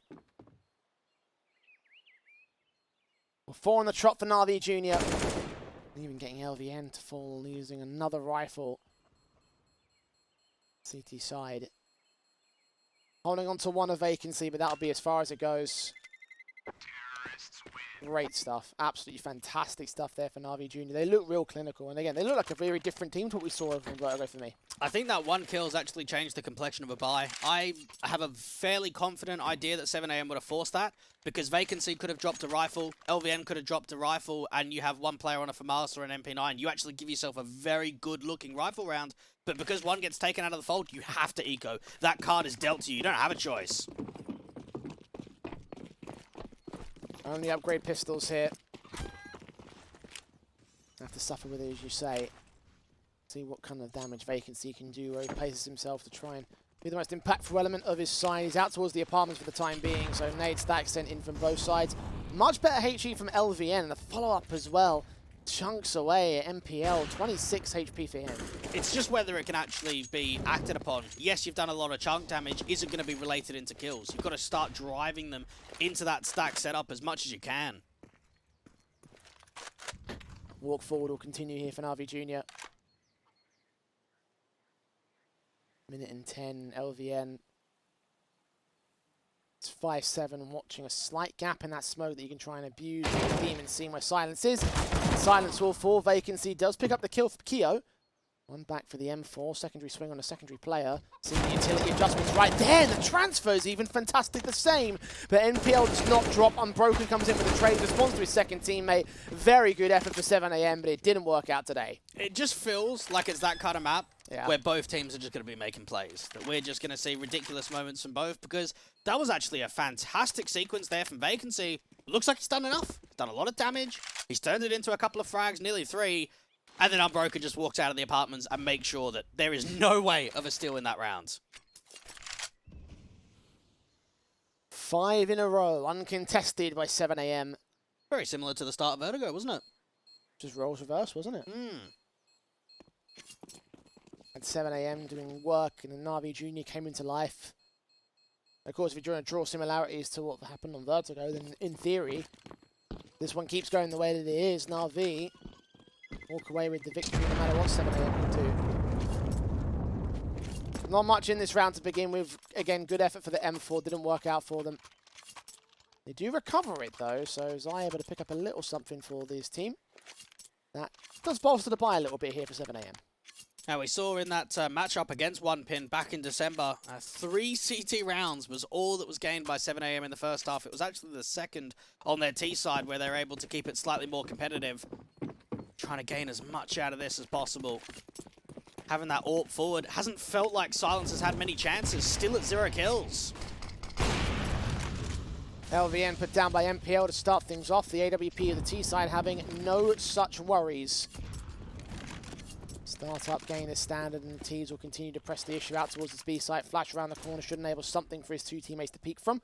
Well, 4 on the trot for Na'Vi Junior. Even getting LVN to fall, using another rifle. CT side. Holding on to one of Vacancy, but that'll be as far as it goes. Great stuff. Absolutely fantastic stuff there for Na'Vi Junior. They look real clinical, and again, they look like a very different team to what we saw from Vertigo for me. I think that one kill has actually changed the complexion of a buy. I have a fairly confident idea that 7 AM would have forced that, because Vacancy could have dropped a rifle, LVN could have dropped a rifle, and you have one player on a FAMAS or an MP9. You actually give yourself a very good-looking rifle round, but because one gets taken out of the fold, you have to eco. That card is dealt to you. You don't have a choice. Only upgrade pistols here. Have to suffer with it, as you say. See what kind of damage Vacancy can do, where he places himself to try and be the most impactful element of his side. He's out towards the apartments for the time being, so nade stacks sent in from both sides. Much better HE from LVN, and the follow-up as well. Chunks away at MPL, 26 HP for him. It's just whether it can actually be acted upon. Yes, you've done a lot of chunk damage. Is it going to be related into kills? You've got to start driving them into that stack setup as much as you can. Walk forward will continue here for Na'Vi Junior. Minute and 10, LVN. It's 5-7 and watching a slight gap in that smoke that you can try and abuse the beam and seeing where Silence is. Silence will fall. Vacancy does pick up the kill for Keo. One back for the M4. Secondary swing on a secondary player. Seeing the utility adjustments right there. The transfer's even fantastic the same. But NPL does not drop. Unbroken comes in with a trade response to his second teammate. Very good effort for 7 AM, but it didn't work out today. It just feels like it's that kind of map Yeah. where both teams are just going to be making plays. That we're just going to see ridiculous moments from both, because that was actually a fantastic sequence there from Vacancy. Looks like he's done enough. He's done a lot of damage. He's turned it into a couple of frags, nearly 3. And then Unbroken just walks out of the apartments and makes sure that there is no way of a steal in that round. 5 in a row, uncontested by 7 AM. Very similar to the start of Vertigo, wasn't it? Just roles reverse, wasn't it? Mm. At 7 AM doing work, and the Na'Vi Junior came into life. Of course, if you're trying to draw similarities to what happened on Vertigo, then in theory, this one keeps going the way that it is. NAVI walk away with the victory no matter what 7am can do. Not much in this round to begin with. Again, good effort for the M4. Didn't work out for them. They do recover it, though, so Zai able to pick up a little something for this team. That does bolster the buy a little bit here for 7am. Now, we saw in that matchup against One Pin back in December, 3 CT rounds was all that was gained by 7am in the first half. It was actually the second on their T side where they're able to keep it slightly more competitive. Trying to gain as much out of this as possible. Having that AWP forward hasn't felt like Silence has had many chances. Still at 0 kills. LVN put down by MPL to start things off. The AWP of the T side having no such worries. Start-up gain is standard, and the T's will continue to press the issue out towards his B site. Flash around the corner should enable something for his two teammates to peek from.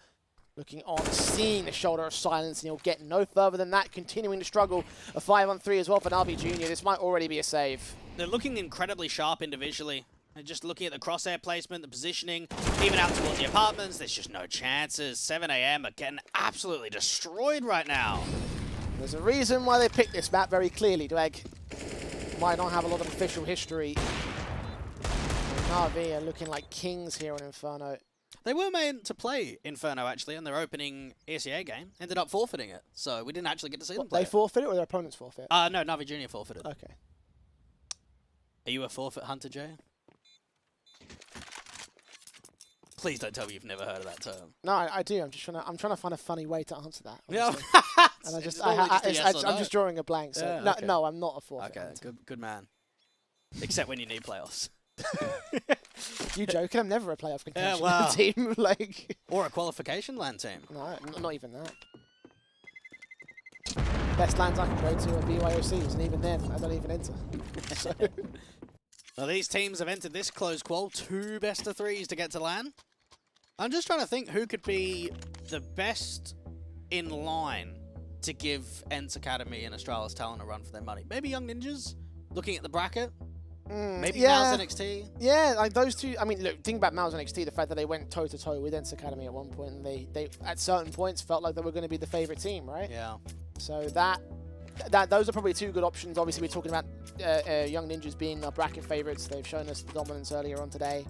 Looking on, seeing the shoulder of Silence, and he'll get no further than that. Continuing to struggle. A 5-on-3 as well for NAVI Jr. This might already be a save. They're looking incredibly sharp individually. And just looking at the crosshair placement, the positioning, even out towards the apartments, there's just no chances. 7am are getting absolutely destroyed right now. There's a reason why they picked this map very clearly, Dweg. Might not have a lot of official history. NAVI are looking like kings here on Inferno. They were meant to play Inferno, actually, in their opening ECA game. Ended up forfeiting it, so we didn't actually get to see them play. They forfeit it or their opponents forfeit? No, NAVI Jr. forfeited. Okay. Are you a forfeit hunter, Jay? Please don't tell me you've never heard of that term. No, I do. I'm trying to find a funny way to answer that. Yeah. And I'm just drawing a blank. So Yeah, no, okay. no, I'm not a forfeit. Okay, hunter. good man. Except when you need playoffs. You joking? I'm never a playoff contention wow. team. Like, Or a qualification land team. no, not even that. Best lands I can go to are BYOCs, and even then, I don't even enter. So. Well, these teams have entered this close qual. 2 best-of-3s to get to LAN. I'm just trying to think who could be the best in line to give ENCE Academy and Astralis Talent a run for their money. Maybe Young Ninjas, looking at the bracket. Maybe yeah. Mouse NXT. Yeah, like those two. I mean, look, think about Mouse NXT, the fact that they went toe-to-toe with ENCE Academy at one point, and they at certain points felt like they were going to be the favorite team, right? Yeah. So those are probably 2 good options. Obviously, we're talking about Young Ninjas being our bracket favorites. They've shown us the dominance earlier on today.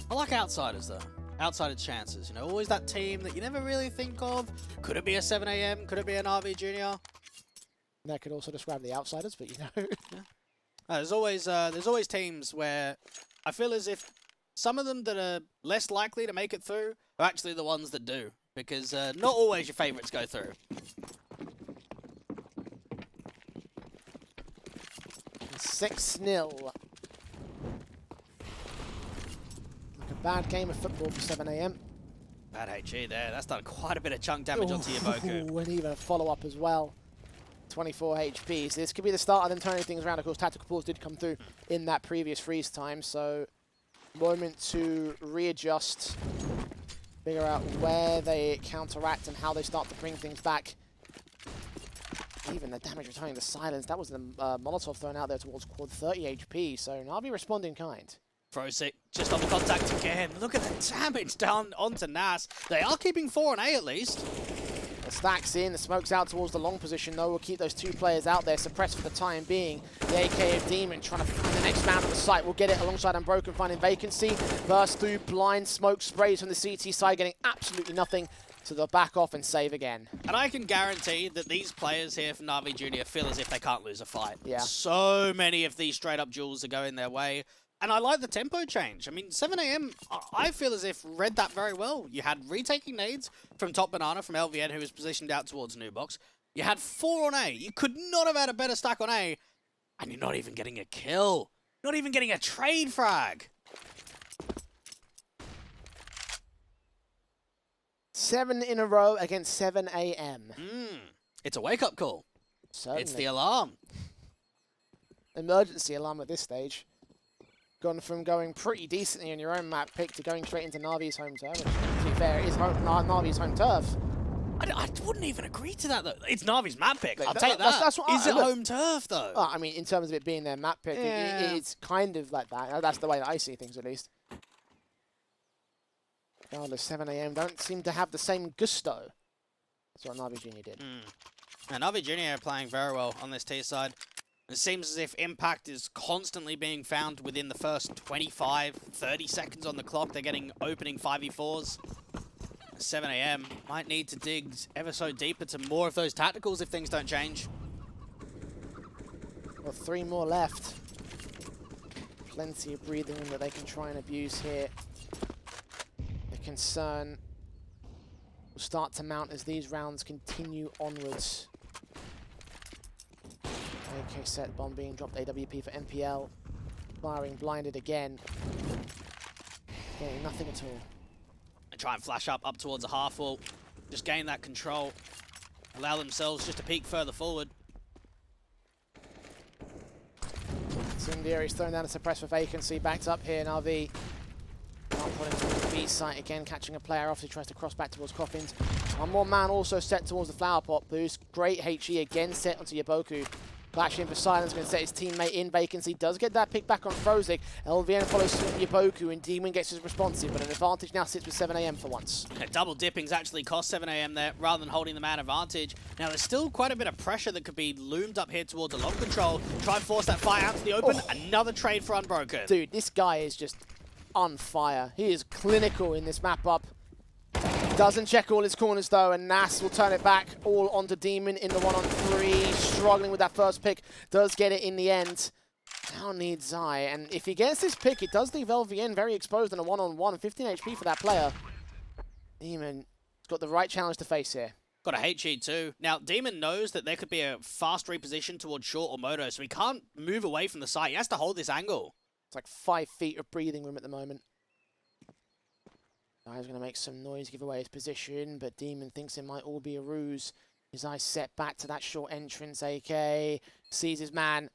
I like outsiders, though. Outsider chances, you know, always that team that you never really think of. Could it be a 7am? Could it be an RV Junior? That could also describe the outsiders, but you know. Yeah. There's always teams where I feel as if some of them that are less likely to make it through are actually the ones that do, because not always your favorites go through. 6-0. Like a bad game of football for 7am. Bad HE there. That's done quite a bit of chunk damage onto your Boku. And even a follow-up as well. 24 HP. So this could be the start of them turning things around. Of course, Tactical Pause did come through in that previous freeze time. So, moment to readjust. Figure out where they counteract and how they start to bring things back. Even the damage returning the Silence. That was the Molotov thrown out there towards quad 30 HP. So, Navi respond in kind. Frosic just on the contact again. Look at the damage down onto Nas. They are keeping 4 on A at least. The stacks in, the smoke's out towards the long position though. We'll keep those 2 players out there suppressed for the time being. The AK of Demon trying to find the next man on the site. We'll get it alongside Unbroken, finding vacancy. Burst through, blind smoke sprays from the CT side, getting absolutely nothing. So they'll back off and save again. And I can guarantee that these players here from NAVI Junior feel as if they can't lose a fight. Yeah. So many of these straight up duels are going their way. And I like the tempo change. I mean, 7am, I feel as if read that very well. You had retaking nades from Top Banana from LVN, who was positioned out towards New Box. You had 4 on A. You could not have had a better stack on A. And you're not even getting a kill. Not even getting a trade frag. 7 in a row against 7am. It's a wake-up call. Certainly. It's the alarm. Emergency alarm at this stage. Gone from going pretty decently on your own map pick to going straight into Navi's home turf, which, to be fair, is Navi's home turf. I wouldn't even agree to that, though. It's Navi's map pick. I'll take that. That's what Is it home turf, though? I mean, in terms of it being their map pick, Yeah. it's kind of like that. That's the way that I see things, at least. Regardless, 7 AM don't seem to have the same gusto as what NAVI Junior did. And NAVI Junior are playing very well on this tier side. It seems as if impact is constantly being found within the first 25, 30 seconds on the clock. They're getting opening 5v4s. 7 AM might need to dig ever so deeper to more of those tacticals if things don't change. Well, 3 more left. Plenty of breathing room that they can try and abuse here. The concern will start to mount as these rounds continue onwards. AK set bomb being dropped, AWP for NPL. Firing blinded again. Getting nothing at all. And try and flash up towards a half wall. Just gain that control. Allow themselves just to peek further forward. Sundiari's thrown down a suppress for vacancy. Backed up here, NAVI. Can't put into the B site again, catching a player off. He tries to cross back towards Coffins. One more man also set towards the flower pot boost. Great HE again set onto Yaboku. Flashing for silence, going to set his teammate in vacancy. Does get that pick back on Frozik. LVN follows suit Yaboku, and Demon gets his responsive, but an advantage now sits with 7 AM for once. Double dipping's actually cost 7 AM there, rather than holding the man advantage. Now, there's still quite a bit of pressure that could be loomed up here towards a long control. Try and force that fire out to the open. Another trade for Unbroken. Dude, this guy is just on fire. He is clinical in this map up. Doesn't check all his corners though, and Nas will turn it back all onto Demon in the 1-on-3. Struggling with that first pick, does get it in the end. Now needs Zai, and if he gets this pick, it does leave LVN very exposed in a 1-on-1. 15 HP for that player. Demon's got the right challenge to face here. Got a HE too. Now, Demon knows that there could be a fast reposition towards short or moto, so he can't move away from the site. He has to hold this angle. It's like 5 feet of breathing room at the moment. Guy's going to make some noise, give away his position, but Demon thinks it might all be a ruse. His eyes set back to that short entrance. AK sees his man,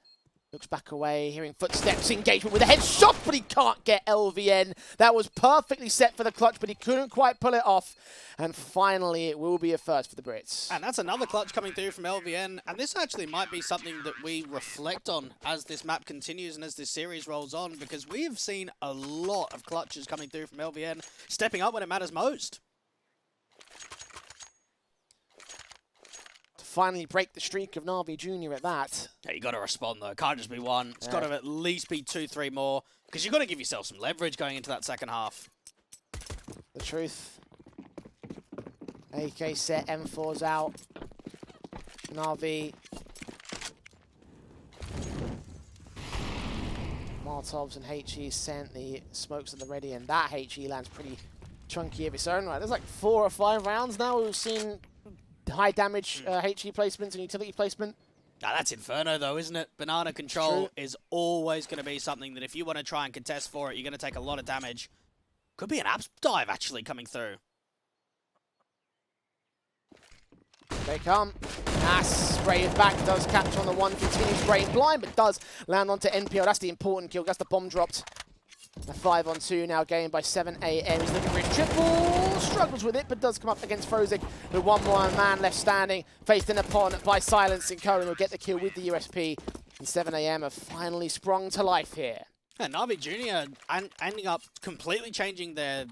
looks back away, hearing footsteps, engagement with a headshot, but he can't get LVN. That was perfectly set for the clutch, but he couldn't quite pull it off. And finally, it will be a first for the Brits. And that's another clutch coming through from LVN. And this actually might be something that we reflect on as this map continues and as this series rolls on, because we have seen a lot of clutches coming through from LVN, stepping up when it matters most. Finally break the streak of NAVI Junior at that. Yeah, you got to respond though. Can't just be one. It's got to at least be 2, 3 more, because you've got to give yourself some leverage going into that second half. The truth. AK set, M4's out. NAVI. Molotovs and HE sent. The smokes at the ready, and that HE lands pretty chunky of its own right. There's like 4 or 5 rounds now we've seen high damage HE placements and utility placement. Now that's Inferno though, isn't it? Banana control is always going to be something that if you want to try and contest for it, you're going to take a lot of damage. Could be an apps dive actually coming through. They come. Nas sprays back, does catch on the one, continues spraying blind, but does land onto NPL. That's the important kill. That's the bomb dropped. A 5-on-2 now gained by 7 AM. He's looking for his triple. Struggles with it, but does come up against Frozik. With one more man left standing. Faced in upon by Silence, and Cohen will get the kill with the USP. And 7 AM have finally sprung to life here. And NAVI Junior ending up completely changing their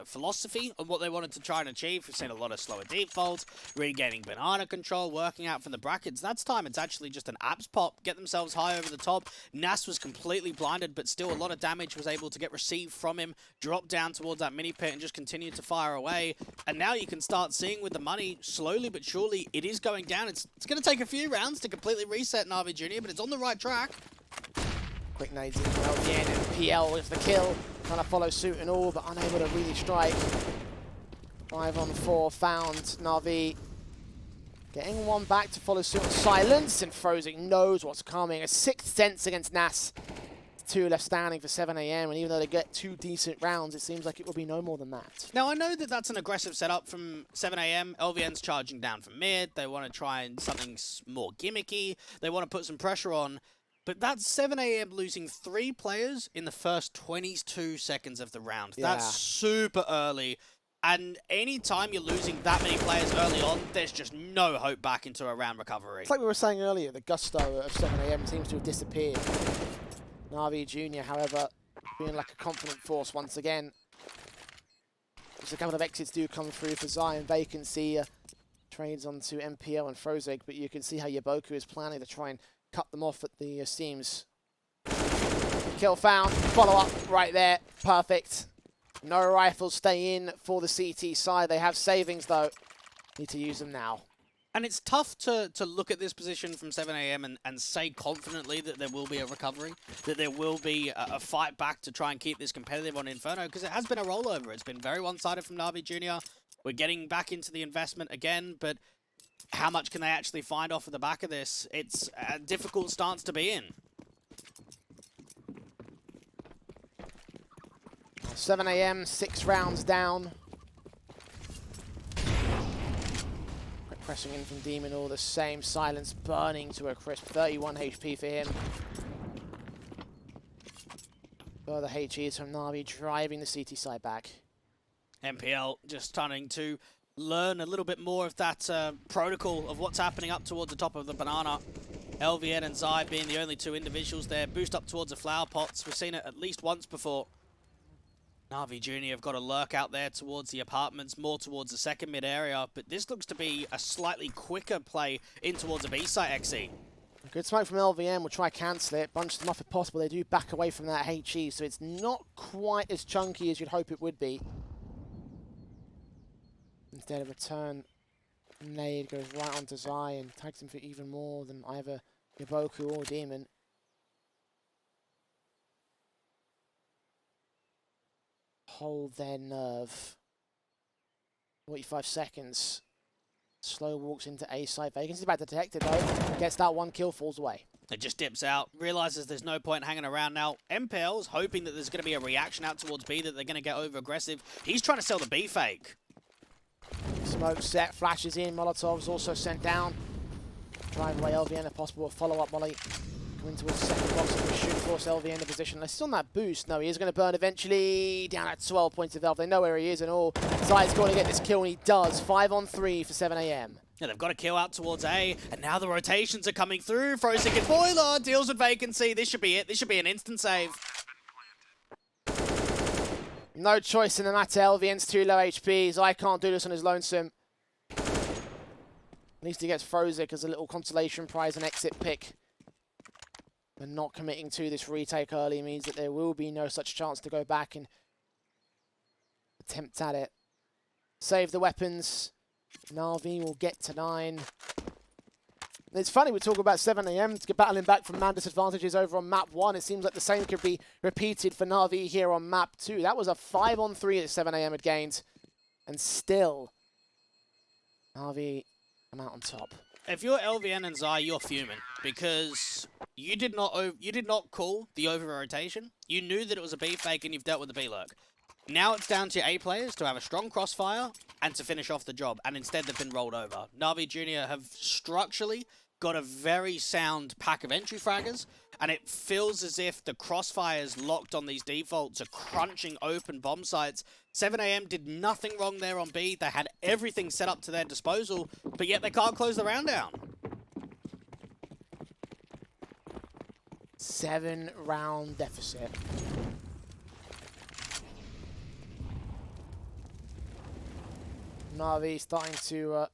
philosophy on what they wanted to try and achieve. We've seen a lot of slower defaults, regaining banana control, working out for the brackets. That's time it's actually just an apps pop, get themselves high over the top. Nas was completely blinded, but still a lot of damage was able to get received from him, drop down towards that mini pit and just continue to fire away. And now you can start seeing with the money, slowly but surely, it is going down. It's going to take a few rounds to completely reset NAVI Junior, but it's on the right track. Quick nades in LVN, and PL with the kill. Trying to follow suit and all, but unable to really strike. 5-on-4 found NAVI. Getting one back to follow suit on Silence, and Frozik knows what's coming. A 6th sense against Nas. 2 left standing for 7 AM, and even though they get 2 decent rounds, it seems like it will be no more than that. Now, I know that that's an aggressive setup from 7 AM. LVN's charging down from mid. They want to try and something more gimmicky. They want to put some pressure on. But that's 7 AM losing 3 players in the first 22 seconds of the round. Yeah. That's super early. And any time you're losing that many players early on, there's just no hope back into a round recovery. It's like we were saying earlier, the gusto of 7 AM seems to have disappeared. NAVI Junior, however, being like a confident force once again. Just a couple of exits do come through for Zion. Vacancy trades onto MPL and Frozig, but you can see how Yaboku is planning to try and cut them off at the seams. Kill found, follow up right there, perfect. No rifles stay in for the CT side. They have savings though. Need to use them now. And it's tough to look at this position from 7 AM and say confidently that there will be a recovery, that there will be a fight back to try and keep this competitive on Inferno, because it has been a rollover. It's been very one-sided from NAVI Junior. We're getting back into the investment again, but how much can they actually find off of the back of this? It's a difficult stance to be in. 7 AM, 6 rounds down. Pressing in from Demon, all the same. Silence burning to a crisp. 31 HP for him. Further HEs from Navi driving the CT side back. MPL just starting to learn a little bit more of that protocol of what's happening up towards the top of the banana. LVN and Zai being the only two individuals there. Boost up towards the flower pots. We've seen it at least once before. NAVI Junior have got a lurk out there towards the apartments, more towards the second mid area, but this looks to be a slightly quicker play in towards a B-site XE. Good smoke from LVM, we'll try cancel it, bunch them off if possible. They do back away from that HE, so it's not quite as chunky as you'd hope it would be. Instead of return, nade goes right onto Zai and tags him for even more than either Yaboku or Demon. Hold their nerve. 45 seconds. Slow walks into A side. Vacancy about to detect it though. Gets that one kill, falls away. It just dips out, realizes there's no point hanging around now. MPL's hoping that there's going to be a reaction out towards B, that they're going to get over aggressive. He's trying to sell the B fake. Smoke set, flashes in. Molotov's also sent down. Drive away LVN if possible. Follow up Molly. Coming towards the second box and shoot force LVN in position. Unless he's on that boost. No, he is going to burn eventually. Down at 12 points of health. They know where he is and all. Zai's going to get this kill and he does. 5 on 3 for 7 AM. Yeah, they've got a kill out towards A, and now the rotations are coming through. Frozig and Boiler deals with Vacancy. This should be it. This should be an instant save. No choice in the matter. LVN's too low HP. Zai can't do this on his lonesome. At least he gets Frozig as a little consolation prize and exit pick. But not committing to this retake early means that there will be no such chance to go back and attempt at it. Save the weapons. NAVI will get to 9. It's funny, we talk about 7 AM battling back from man disadvantages over on map 1. It seems like the same could be repeated for NAVI here on map 2. That was a 5 on 3 that 7 AM had gained. And still, NAVI come out on top. If you're LVN and Zai, you're fuming because you did not call the over rotation. You knew that it was a B fake and you've dealt with the B lurk. Now it's down to your A players to have a strong crossfire and to finish off the job, and instead they've been rolled over. NAVI Junior have structurally got a very sound pack of entry fraggers, and it feels as if the crossfires locked on these defaults are crunching open bomb sites. 7 AM did nothing wrong there on B. They had everything set up to their disposal, but yet they can't close the round down. 7-round deficit. NAVI starting to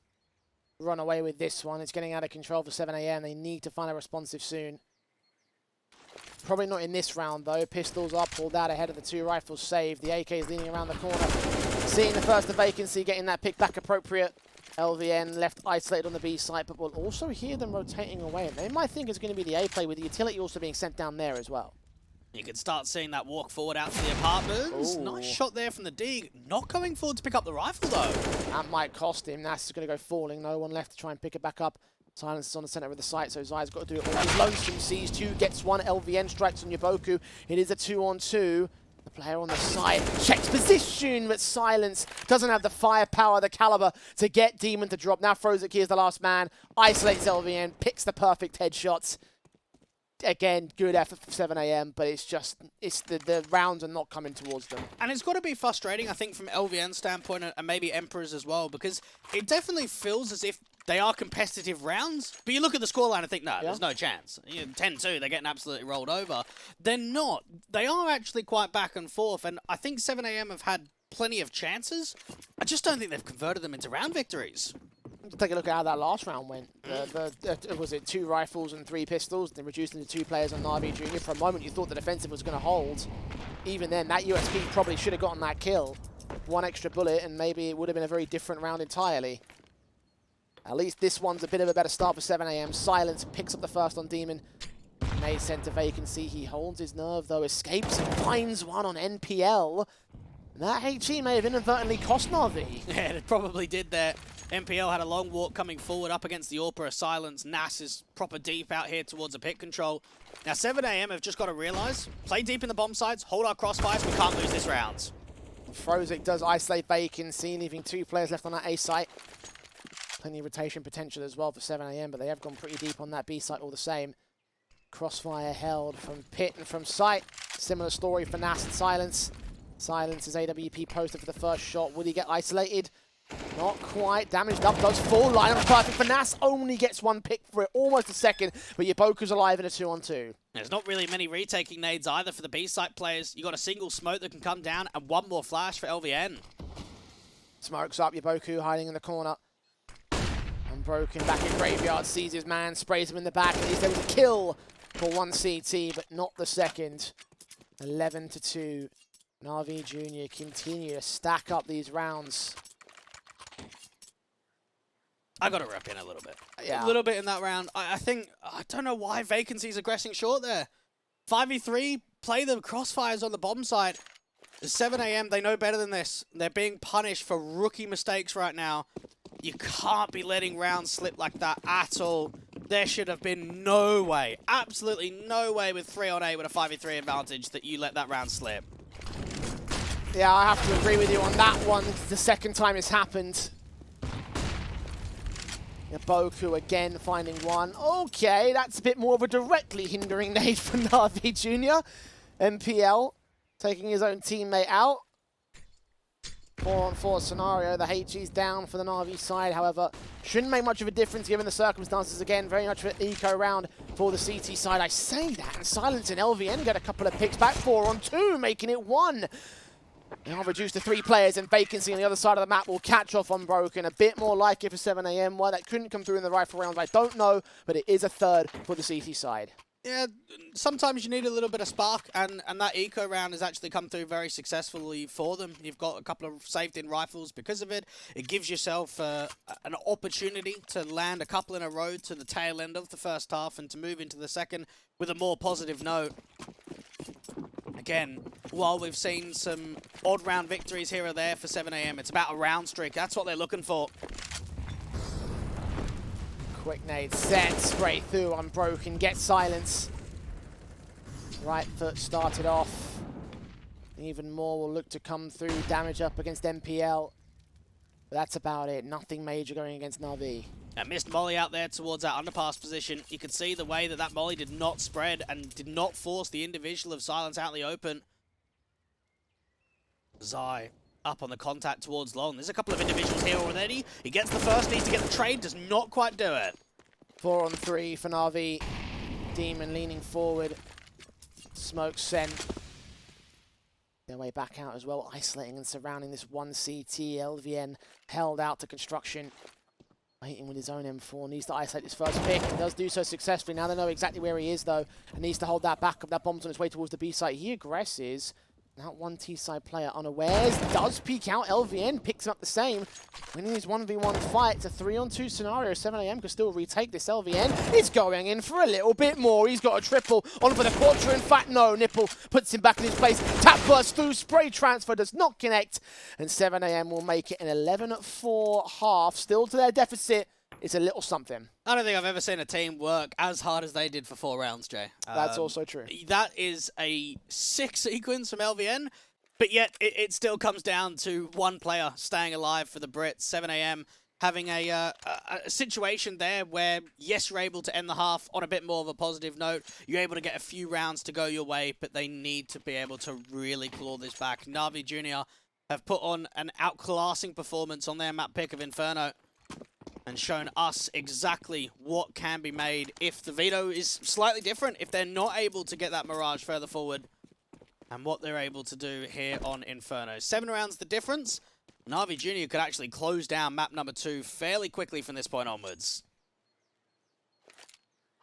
run away with this one. It's getting out of control for 7 AM. They need to find a responsive soon. Probably not in this round though. Pistols are pulled out ahead of the 2 rifles saved. The AK is leaning around the corner. Seeing the first of Vacancy, getting that pick back appropriate. LVN left isolated on the B site, but we'll also hear them rotating away. They might think it's going to be the A play, with the utility also being sent down there as well. You can start seeing that walk forward out to the apartments. Ooh. Nice shot there from the D. Not going forward to pick up the rifle, though. That might cost him. That's going to go falling. No one left to try and pick it back up. Silence is on the center of the site, so Zai's got to do it all. He's lonesome. Sees 2, gets 1. LVN strikes on Yaboku. It is a 2-on-2. The player on the side checks position, but Silence doesn't have the firepower, the caliber to get Demon to drop. Now Frozig here is the last man. Isolates LVN, picks the perfect headshots. Again, good effort for 7 AM, but it's just, the rounds are not coming towards them. And it's got to be frustrating, I think, from LVN's standpoint, and maybe Emperor's as well, because it definitely feels as if they are competitive rounds, but you look at the scoreline and think, no, there's no chance. 10-2, they're getting absolutely rolled over. They're not. They are actually quite back and forth, and I think 7 AM have had plenty of chances. I just don't think they've converted them into round victories. Take a look at how that last round went. Was it 2 rifles and 3 pistols? Then reduced into 2 players on NAVI Junior. For a moment, you thought the defensive was going to hold. Even then, that USP probably should have gotten that kill. 1 extra bullet, and maybe it would have been a very different round entirely. At least this one's a bit of a better start for 7 AM. Silence picks up the first on Demon. Nade sent to vacancy. He holds his nerve, though. Escapes and finds one on NPL. And that HE may have inadvertently cost NAVI. Yeah, it probably did there. NPL had a long walk coming forward up against the AWP of Silence. Nas is proper deep out here towards the pit control. Now 7 AM have just got to realize, play deep in the bomb sites, hold our crossfires, we can't lose this round. Frozik does isolate vacancy, leaving 2 players left on that A site. Plenty of rotation potential as well for 7 AM, but they have gone pretty deep on that B site all the same. Crossfire held from pit and from site. Similar story for Nas and Silence. Silence is AWP posted for the first shot. Would he get isolated? Not quite. Damaged up, does fall. Line up perfect for Nas. Only gets 1 pick for it, almost a second. But Yaboku's alive in a 2-on-2. There's not really many retaking nades either for the B-site players. You got a single smoke that can come down and 1 more flash for LVN. Smokes up. Yaboku hiding in the corner. Unbroken back in graveyard. Sees his man. Sprays him in the back. At least there was a kill for 1 CT, but not the second. 11-2. NAVI Junior continue to stack up these rounds. I got to rep in a little bit. Yeah. A little bit in that round. I don't know why Vacancy's aggressing short there. 5v3, play the crossfires on the bomb side. 7 AM, they know better than this. They're being punished for rookie mistakes right now. You can't be letting rounds slip like that at all. There should have been no way, absolutely no way with 3-on-8 with a 5v3 advantage that you let that round slip. Yeah, I have to agree with you on that one. It's the second time it's happened. Yaboku again finding 1. Okay, that's a bit more of a directly hindering nade for NAVI Junior. MPL taking his own teammate out. 4-on-4 scenario. The HE's down for the NAVI side, however, shouldn't make much of a difference given the circumstances. Again, very much of an eco round for the CT side. I say that, and Silence and LVN get a couple of picks back. 4-on-2, making it 1. Now reduced to 3 players, and Vacancy on the other side of the map will catch off Unbroken. A bit more like it for 7 AM. Why that couldn't come through in the rifle rounds, I don't know, but it is a 3rd for the CT side. Yeah, sometimes you need a little bit of spark, and that eco round has actually come through very successfully for them. You've got a couple of saved-in rifles because of it. It gives yourself an opportunity to land a couple in a row to the tail end of the first half and to move into the second with a more positive note. Again, while we've seen some odd round victories here or there for 7 AM, it's about a round streak. That's what they're looking for. Quick nade set, spray through, Unbroken, get Silence. Right foot started off. Even more will look to come through, damage up against MPL. But that's about it, nothing major going against NAVI. A missed molly out there towards that underpass position. You could see the way that that molly did not spread and did not force the individual of Silence out in the open. Zai up on the contact towards long. There's a couple of individuals here already. He gets the first, needs to get the trade, does not quite do it. 4-on-3 for NAVI. Demon leaning forward. Smoke sent. Their way back out as well, isolating and surrounding this 1 CT. LVN held out to construction. Waiting with his own M4, needs to isolate his first pick, and does do so successfully. Now they know exactly where he is, though, and needs to hold that back up. That bomb's on its way towards the B site. He aggresses. That 1 T-side player unawares, does peek out. LVN picks him up the same. Winning his 1v1 fight. It's a 3-on-2 scenario. 7 AM could still retake this. LVN is going in for a little bit more. He's got a triple on for the quarter. In fact, no. Nipple puts him back in his place. Tap burst through. Spray transfer does not connect. And 7 AM will make it an 11-4 half. Still to their deficit. It's a little something. I don't think I've ever seen a team work as hard as they did for 4 rounds, Jay. That's also true. That is a sick sequence from LVN, but yet it still comes down to 1 player staying alive for the Brits. 7 AM having a situation there where, yes, you're able to end the half on a bit more of a positive note. You're able to get a few rounds to go your way, but they need to be able to really claw this back. NAVI Junior have put on an outclassing performance on their map pick of Inferno, and shown us exactly what can be made if the veto is slightly different, if they're not able to get that Mirage further forward. and what they're able to do here on Inferno. 7 rounds the difference. NAVI Junior could actually close down map number 2 fairly quickly from this point onwards.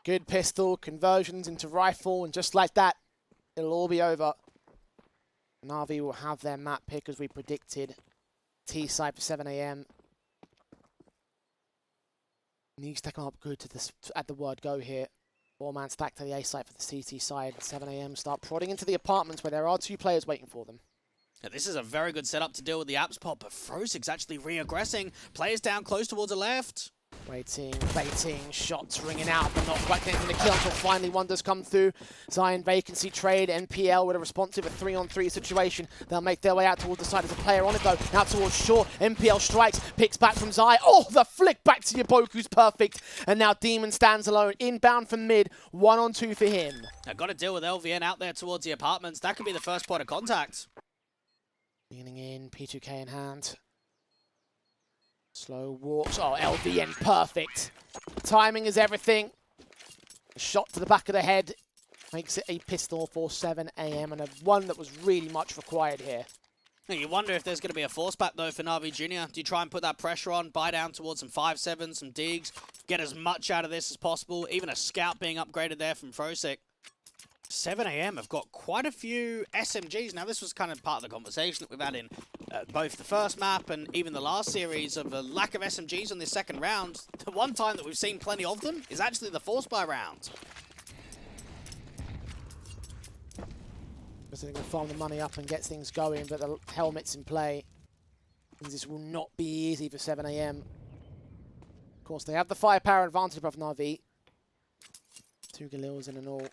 Good pistol, conversions into rifle, and just like that, it'll all be over. NAVI will have their map pick as we predicted. T side for 7 AM. Needs to come up good to this at the word go here. 4-man stack to the A site for the CT side. 7 AM start prodding into the apartments where there are 2 players waiting for them. Now, this is a very good setup to deal with the apps pop, but Frozig's actually re-aggressing. Players down close towards the left. Waiting, baiting, shots ringing out, but not quite getting the kill until finally one does come through. Zion vacancy trade, NPL with a responsive, a 3-on-3 situation. They'll make their way out towards the side as a player on it though. Out towards Shaw, NPL strikes, picks back from Zion. Oh, the flick back to Yaboku's perfect. And now Demon stands alone, inbound from mid, 1-on-2 for him. I've got to deal with LVN out there towards the apartments. That could be the first point of contact. Leaning in, P2K in hand. Slow walks. Oh, LVN, perfect. Timing is everything. A shot to the back of the head makes it a pistol for 7 AM, and a one that was really much required here. You wonder if there's going to be a force back, though, for NAVI Junior. Do you try and put that pressure on, buy down towards some 5-7s, some digs, get as much out of this as possible? Even a scout being upgraded there from Frosik. 7 AM have got quite a few SMGs. Now, this was kind of part of the conversation that we've had in both the first map and even the last series of a lack of SMGs on this second round. The one time that we've seen plenty of them is actually the force buy round. Because they can farm the money up and get things going, but the helmet's in play. This will not be easy for 7 AM. Of course, they have the firepower advantage above NAVI. 2 Galils in and all.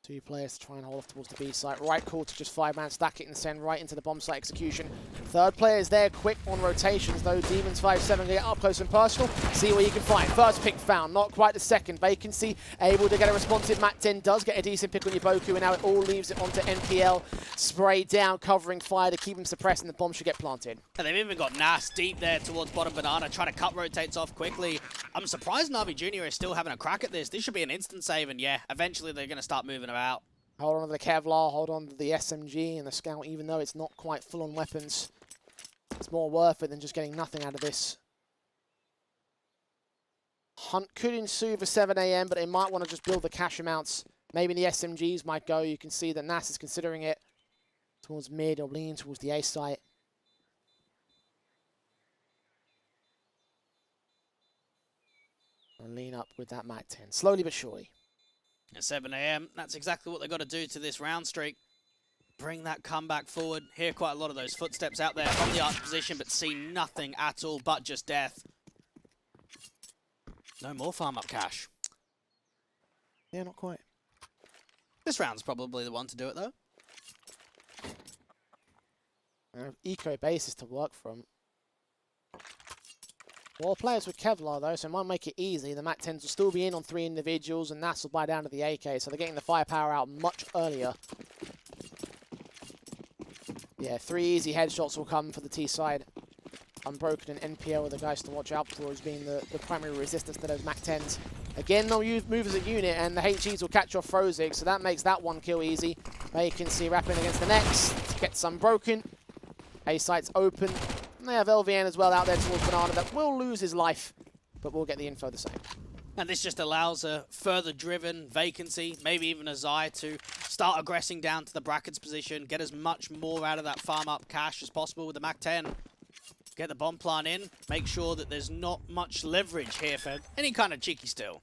2 players to try and hold off towards the B site. Right call to just 5-man stack it and send right into the bomb site execution. 3rd player is there, quick on rotations though. Demons 5-7 get up close and personal. See what you can find. First pick found, not quite the second. Vacancy able to get a responsive. Matt 10 does get a decent pick on Yaboku, and now it all leaves it onto NPL. Spray down, covering fire to keep him suppressed, and the bomb should get planted. And they've even got Nas deep there towards bottom banana, trying to cut rotates off quickly. I'm surprised NAVI Junior is still having a crack at this. This should be an instant save, and yeah, eventually they're going to start moving about. Hold on to the Kevlar, hold on to the SMG and the Scout, even though it's not quite full-on weapons. It's more worth it than just getting nothing out of this. Hunt could ensue for 7 AM, but they might want to just build the cash amounts. Maybe the SMGs might go. You can see that Nas is considering it towards mid or leaning towards the A site. And lean up with that Mac 10, slowly but surely. At 7 AM, that's exactly what they've got to do to this round streak. Bring that comeback forward. Hear quite a lot of those footsteps out there from the arch position, but see nothing at all but just death. No more farm up cash. Yeah, not quite. This round's probably the one to do it, though. Eco basis to work from. 4 players with Kevlar though, so it might make it easy. The Mac 10s will still be in on 3 individuals, and Nas will buy down to the AK, so they're getting the firepower out much earlier. Yeah, 3 easy headshots will come for the T side. Unbroken and NPL are the guys to watch out for as being the primary resistance to those Mac 10s. Again, they'll move as a unit, and the HEs will catch off Frozig, so that makes that one kill easy. Vacancy wrapping against the next. Gets unbroken. A site's open. And they have LVN as well out there towards Banana that will lose his life, but we'll get the info the same. And this just allows a further driven Vacancy, maybe even a Zai, to start aggressing down to the brackets position, get as much more out of that farm up cash as possible with the Mac 10. Get the bomb plant in, make sure that there's not much leverage here for any kind of cheeky steal.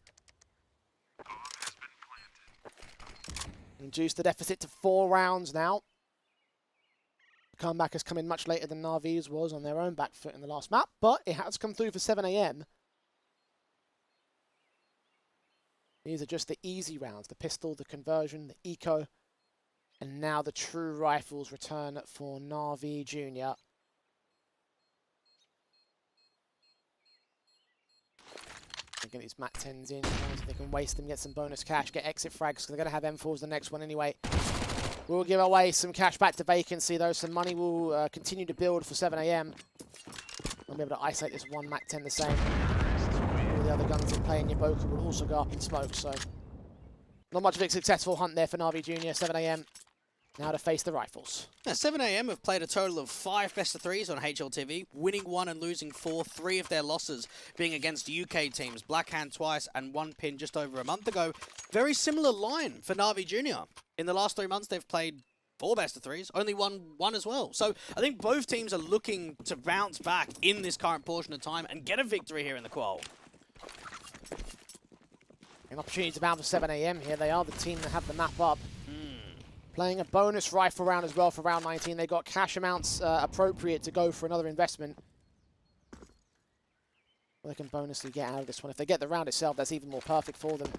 Reduce the deficit to 4 rounds now. Comeback has come in much later than Navi's was on their own back foot in the last map, but it has come through for 7 AM. These are just the easy rounds, the pistol, the conversion, the eco, and now the true rifles return for NAVI Junior. Get these Mac 10s in, so they can waste them, get some bonus cash, get exit frags, because they're going to have M4s the next one anyway. We'll give away some cash back to Vacancy, though. Some money will continue to build for 7 AM. We'll be able to isolate this one Mac 10 the same. All the other guns in play in Yaboku will also go up in smoke, so Not much of a successful hunt there for NAVI Junior. 7 a.m. now to face the Rifles. Now, 7 a.m. have played a total of 5 best-of-3s on HLTV, winning 1 and losing 4, 3 of their losses being against UK teams, Blackhand twice and 1 pin just over a month ago. Very similar line for NAVI Junior. In the last 3 months, they've played 4 best-of-3s, only won 1 as well. So I think both teams are looking to bounce back in this current portion of time and get a victory here in the qual. An opportunity to bounce for 7 a.m. here. They are the team that have the map up. Playing a bonus rifle round as well for round 19. They got cash amounts appropriate to go for another investment. Well, they can bonusly get out of this one. If they get the round itself, that's even more perfect for them.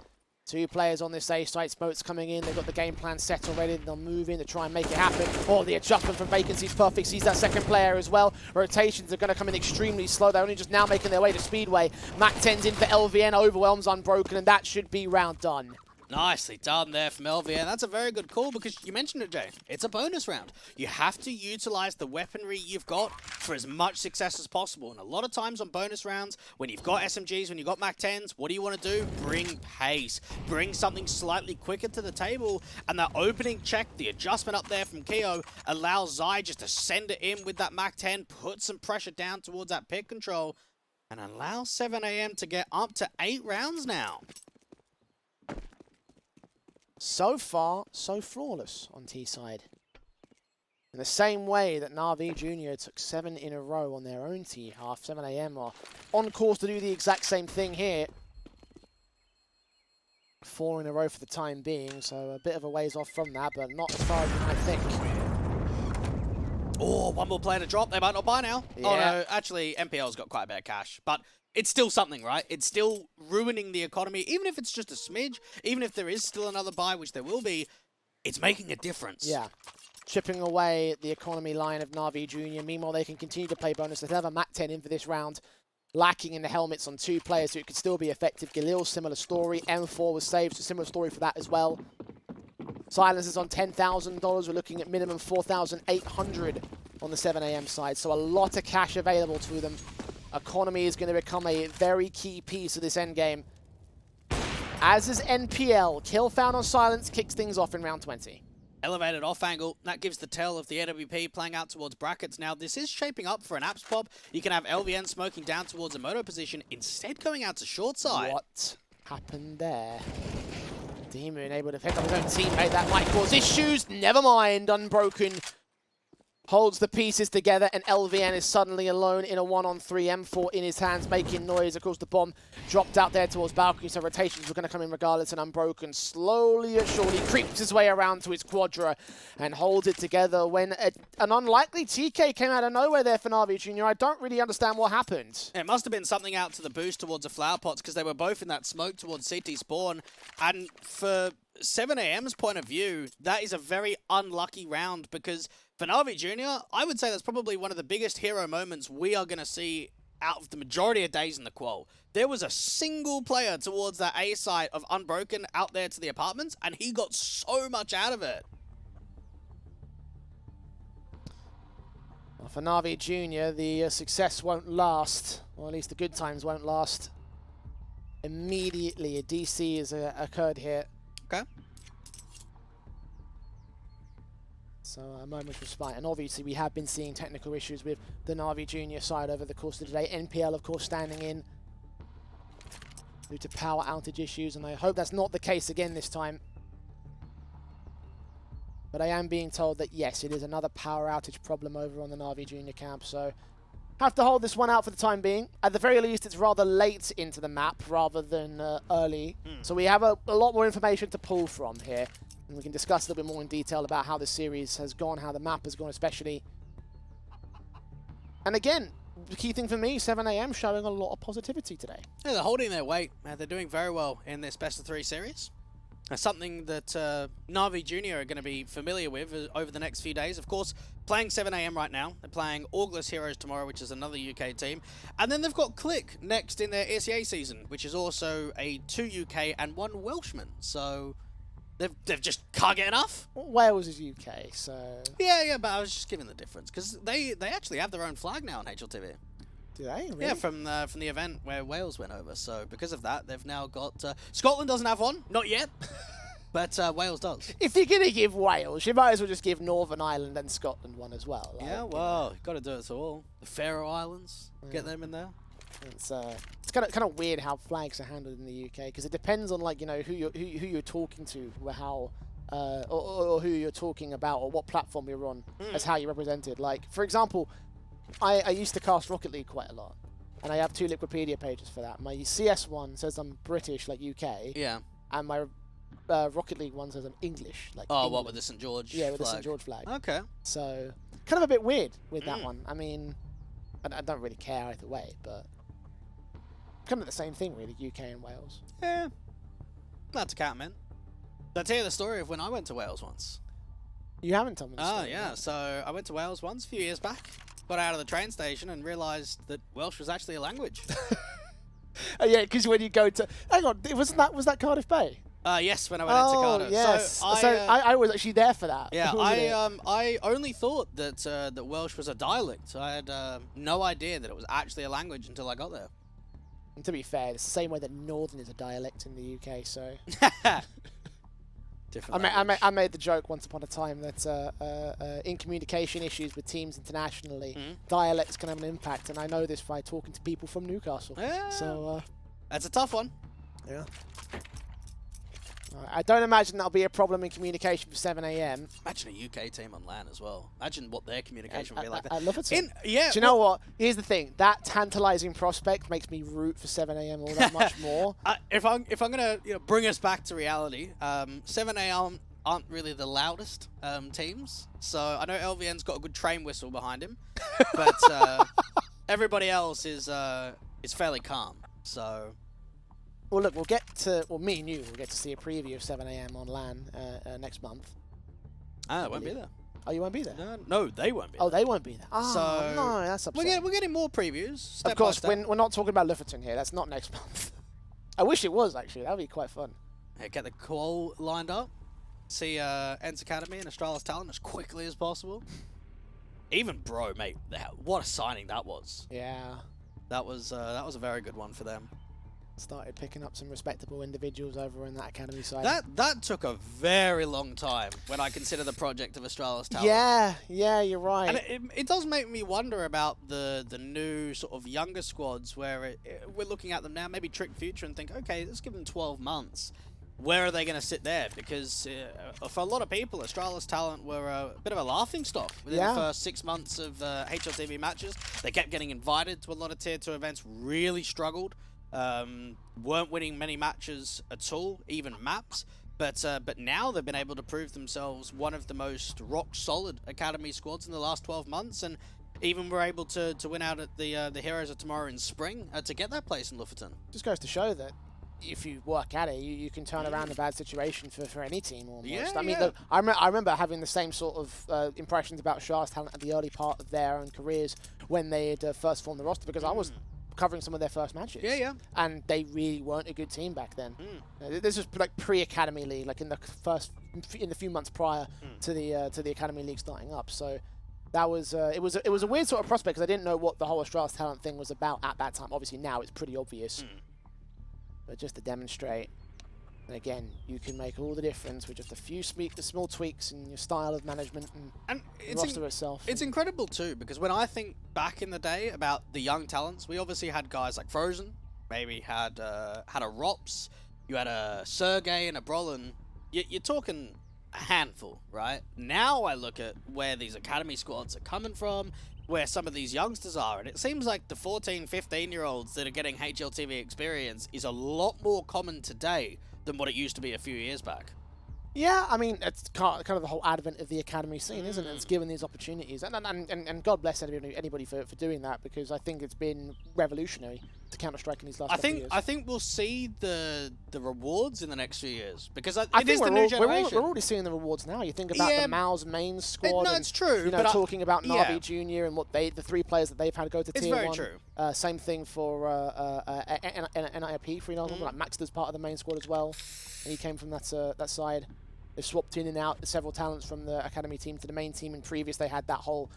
2 players on this A site. Smoke's coming in. They've got the game plan set already. They'll move in to try and make it happen. Oh, the adjustment from Vacancy's perfect. Sees that second player as well. Rotations are going to come in extremely slow. They're only just now making their way to Speedway. Mac 10's in for LVN. Overwhelms Unbroken, and that should be round done. Nicely done there from LVN. That's a very good call because you mentioned it, Jay. It's a bonus round. You have to utilize the weaponry you've got for as much success as possible. And a lot of times on bonus rounds, when you've got SMGs, when you've got Mac 10s, what do you want to do? Bring pace. Bring something slightly quicker to the table. And that opening check, the adjustment up there from Keo, allows Zai just to send it in with that Mac 10, put some pressure down towards that pick control, and allow 7 a.m. to get up to 8 rounds now. So far, so flawless on T-side. In the same way that NAVI Junior took 7 in a row on their own T half, 7 a.m. are on course to do the exact same thing here. 4 in a row for the time being, so a bit of a ways off from that, but not as far as you might think. Oh, 1 more player to drop. They might not buy now. Yeah. Oh, no. Actually, MPL's got quite a bit of cash. But it's still something, right? It's still ruining the economy. Even if it's just a smidge, even if there is still another buy, which there will be, it's making a difference. Yeah. Chipping away at the economy line of NAVI Junior. Meanwhile, they can continue to play bonus. They have a Mac 10 in for this round. Lacking in the helmets on 2 players, so it could still be effective. Galil, similar story. M4 was saved, so similar story for that as well. Silence is on $10,000. We're looking at minimum 4,800 on the 7 a.m. side. So a lot of cash available to them. Economy is going to become a very key piece of this endgame. As is NPL. Kill found on Silence kicks things off in round 20. Elevated off angle. That gives the tell of the AWP playing out towards brackets. Now, this is shaping up for an apps pop. You can have LVN smoking down towards a moto position, instead going out to short side. What happened there? Demon able to pick up his own teammate. That might cause issues. Never mind. Unbroken holds the pieces together, and LVN is suddenly alone in a 1-on-3. M4 in his hands, making noise. Of course, the bomb dropped out there towards balcony, so rotations were going to come in regardless, and Unbroken slowly but surely creeps his way around to his quadra and holds it together when an unlikely TK came out of nowhere there for NAVI Junior. I don't really understand what happened. It must have been something out to the boost towards the flower pots because they were both in that smoke towards CT spawn, and for 7 a.m.'s point of view, that is a very unlucky round because for NAVI Junior, I would say that's probably one of the biggest hero moments we are going to see out of the majority of days in the qual. There was a single player towards that A side of Unbroken out there to the apartments, and he got so much out of it. Well, for NAVI Junior, the success won't last, or at least the good times won't last immediately. A DC has occurred here. Okay. So a moment's respite, and obviously we have been seeing technical issues with the NAVI Junior side over the course of the day. NPL, of course, standing in due to power outage issues, and I hope that's not the case again this time. But I am being told that, yes, it is another power outage problem over on the NAVI Junior camp, so have to hold this one out for the time being. At the very least, it's rather late into the map rather than early, so we have a lot more information to pull from here. And we can discuss a little bit more in detail about how the series has gone, how the map has gone especially. And again, the key thing for me, 7 a.m. showing a lot of positivity today. Yeah, they're holding their weight. They're doing very well in this best-of-3 series. That's something that NAVI Junior are going to be familiar with over the next few days. Of course, playing 7 a.m. right now. They're playing Augless Heroes tomorrow, which is another UK team. And then they've got Click next in their SEA season, which is also a 2 UK and 1 Welshman. So they've just can't get enough. Well, Wales is UK, so... Yeah, but I was just giving the difference. Because they actually have their own flag now on HLTV. Do they? Really? Yeah, from the event where Wales went over. So because of that, they've now got... Scotland doesn't have one. Not yet. But Wales does. If you're going to give Wales, you might as well just give Northern Ireland and Scotland one as well. Like, Yeah, well, you've got to do it to all. The Faroe Islands, get them in there. It's kind of weird how flags are handled in the UK because it depends on like who you're talking to, or how or who you're talking about, or what platform you're on as how you're represented. Like for example, I used to cast Rocket League quite a lot, and I have 2 Liquipedia pages for that. My CS one says I'm British, like UK. Yeah. And my Rocket League one says I'm English, like. Oh, England. what with the St George? Yeah, with flag. the St George flag. Okay. So kind of a bit weird with that one. I mean, I don't really care either way, but. Kind of the same thing, really, UK and Wales. Yeah. That's a cat, man. Did I tell you the story of when I went to Wales once? You haven't told me the Oh, story, yeah. yet. So I went to Wales once a few years back. Got out of the train station and realised that Welsh was actually a language. Oh, yeah, because when you go to... Hang on, was that Cardiff Bay? Yes, when I went into Cardiff. Yes. So I was actually there for that. Yeah, wasn't it? I only thought that that Welsh was a dialect. I had no idea that it was actually a language until I got there. And to be fair, it's the same way that Northern is a dialect in the UK, so... Different I made the joke once upon a time that in communication issues with teams internationally, dialects can have an impact, and I know this by talking to people from Newcastle. Yeah. So, that's a tough one. yeah. I don't imagine that'll be a problem in communication for 7 AM. Imagine a UK team on LAN as well. Imagine what their communication would be like. I love it. Yeah. Do you know what? Here's the thing. That tantalizing prospect makes me root for 7 AM all that much more. If I'm gonna bring us back to reality, 7 AM aren't really the loudest teams. So I know LVN's got a good train whistle behind him, but everybody else is fairly calm. So. Well, look, me and you will get to see a preview of 7 AM on LAN next month. I won't be there. Oh, you won't be there? No, they won't be there. Oh, they won't be there. Oh, So no, that's upsetting. we're getting more previews. Step Of course, by step. we're not talking about Lofoten here. That's not next month. I wish it was, actually. That would be quite fun. Yeah, get the call lined up. See Ents Academy and Astralis Talent as quickly as possible. Even Bro, mate, what a signing that was. Yeah. That was a very good one for them. Started picking up some respectable individuals over in that academy side. That took a very long time when I consider the project of Astralis Talent. Yeah, you're right. And it does make me wonder about the new sort of younger squads where we're looking at them now, maybe Trick Future, and think, okay, let's give them 12 months. Where are they going to sit there? Because for a lot of people, Astralis Talent were a bit of a laughing stock within the first 6 months of HLTV matches. They kept getting invited to a lot of Tier 2 events, really struggled. Weren't winning many matches at all, even maps, but now they've been able to prove themselves one of the most rock-solid academy squads in the last 12 months, and even were able to win out at the Heroes of Tomorrow in spring to get that place in Lofoten. Just goes to show that if you work at it, you can turn around a bad situation for any team almost. Yeah, I mean, look, I remember having the same sort of impressions about Shah's Talent at the early part of their own careers when they had first formed the roster, because I was covering some of their first matches. Yeah. And they really weren't a good team back then. This was like pre-Academy League, like in the few months prior to the Academy League starting up. So that was it was a weird sort of prospect because I didn't know what the whole Astralis Talent thing was about at that time. Obviously now it's pretty obvious, but just to demonstrate. And again, you can make all the difference with just a few small tweaks in your style of management and the roster itself. It's incredible too, because when I think back in the day about the young talents, we obviously had guys like Frozen, maybe had a Rops, you had a Sergey and a Brolin. You're talking a handful, right? Now I look at where these academy squads are coming from, where some of these youngsters are, and it seems like the 14, 15-year-olds that are getting HLTV experience is a lot more common today than what it used to be a few years back. Yeah, I mean, it's kind of the whole advent of the academy scene, isn't it? It's given these opportunities. And God bless anybody for doing that, because I think it's been revolutionary to Counter-Strike in these last couple of years. I think we'll see the rewards in the next few years, because it think is the new we're generation. already seeing the rewards now. You think about the Mal's main squad. No, it's true. You know, but talking about NAVI Junior and what the 3 players that they've had to go to it's Tier 1. very true. Same thing for NIP, for example. Like Maxter's part of the main squad as well. And he came from that side. They've swapped in and out several talents from the academy team to the main team. In previous, they had that whole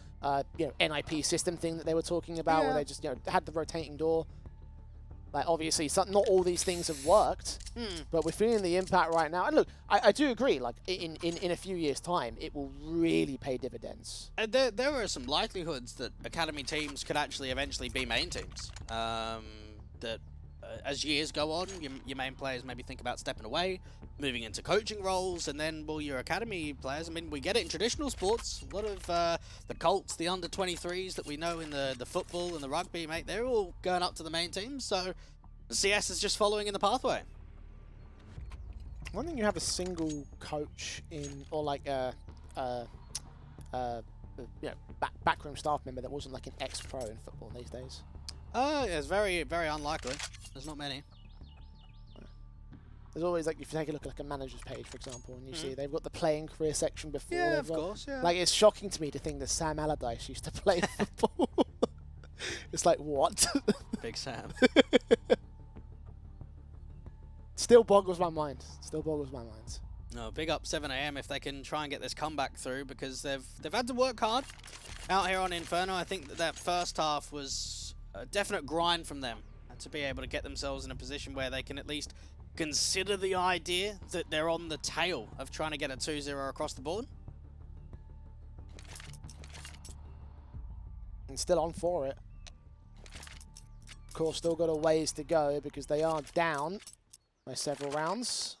NIP system thing that they were talking about, where they just had the rotating door. Like, obviously, not all these things have worked, but we're feeling the impact right now. And look, I do agree, like, in a few years' time, it will really pay dividends. And there are some likelihoods that academy teams could actually eventually be main teams. As years go on, your main players maybe think about stepping away, moving into coaching roles, and then, well, your academy players, I mean, we get it in traditional sports. A lot of the Colts, the under-23s that we know in the football and the rugby, mate, they're all going up to the main teams, so the CS is just following in the pathway. I don't think you have a single coach in, or like backroom staff member that wasn't like an ex-pro in football these days. Yeah, it's very, very unlikely. There's not many. There's always, like, if you take a look at like a manager's page, for example, and you see they've got the playing career section before. Yeah, of course, yeah. Like, it's shocking to me to think that Sam Allardyce used to play football. It's like, what? Big Sam. Still boggles my mind. Still boggles my mind. No, big up 7 AM if they can try and get this comeback through, because they've had to work hard out here on Inferno. I think that first half was a definite grind from them to be able to get themselves in a position where they can at least consider the idea that they're on the tail of trying to get a 2-0 across the board. And still on for it. Of course, still got a ways to go because they are down by several rounds.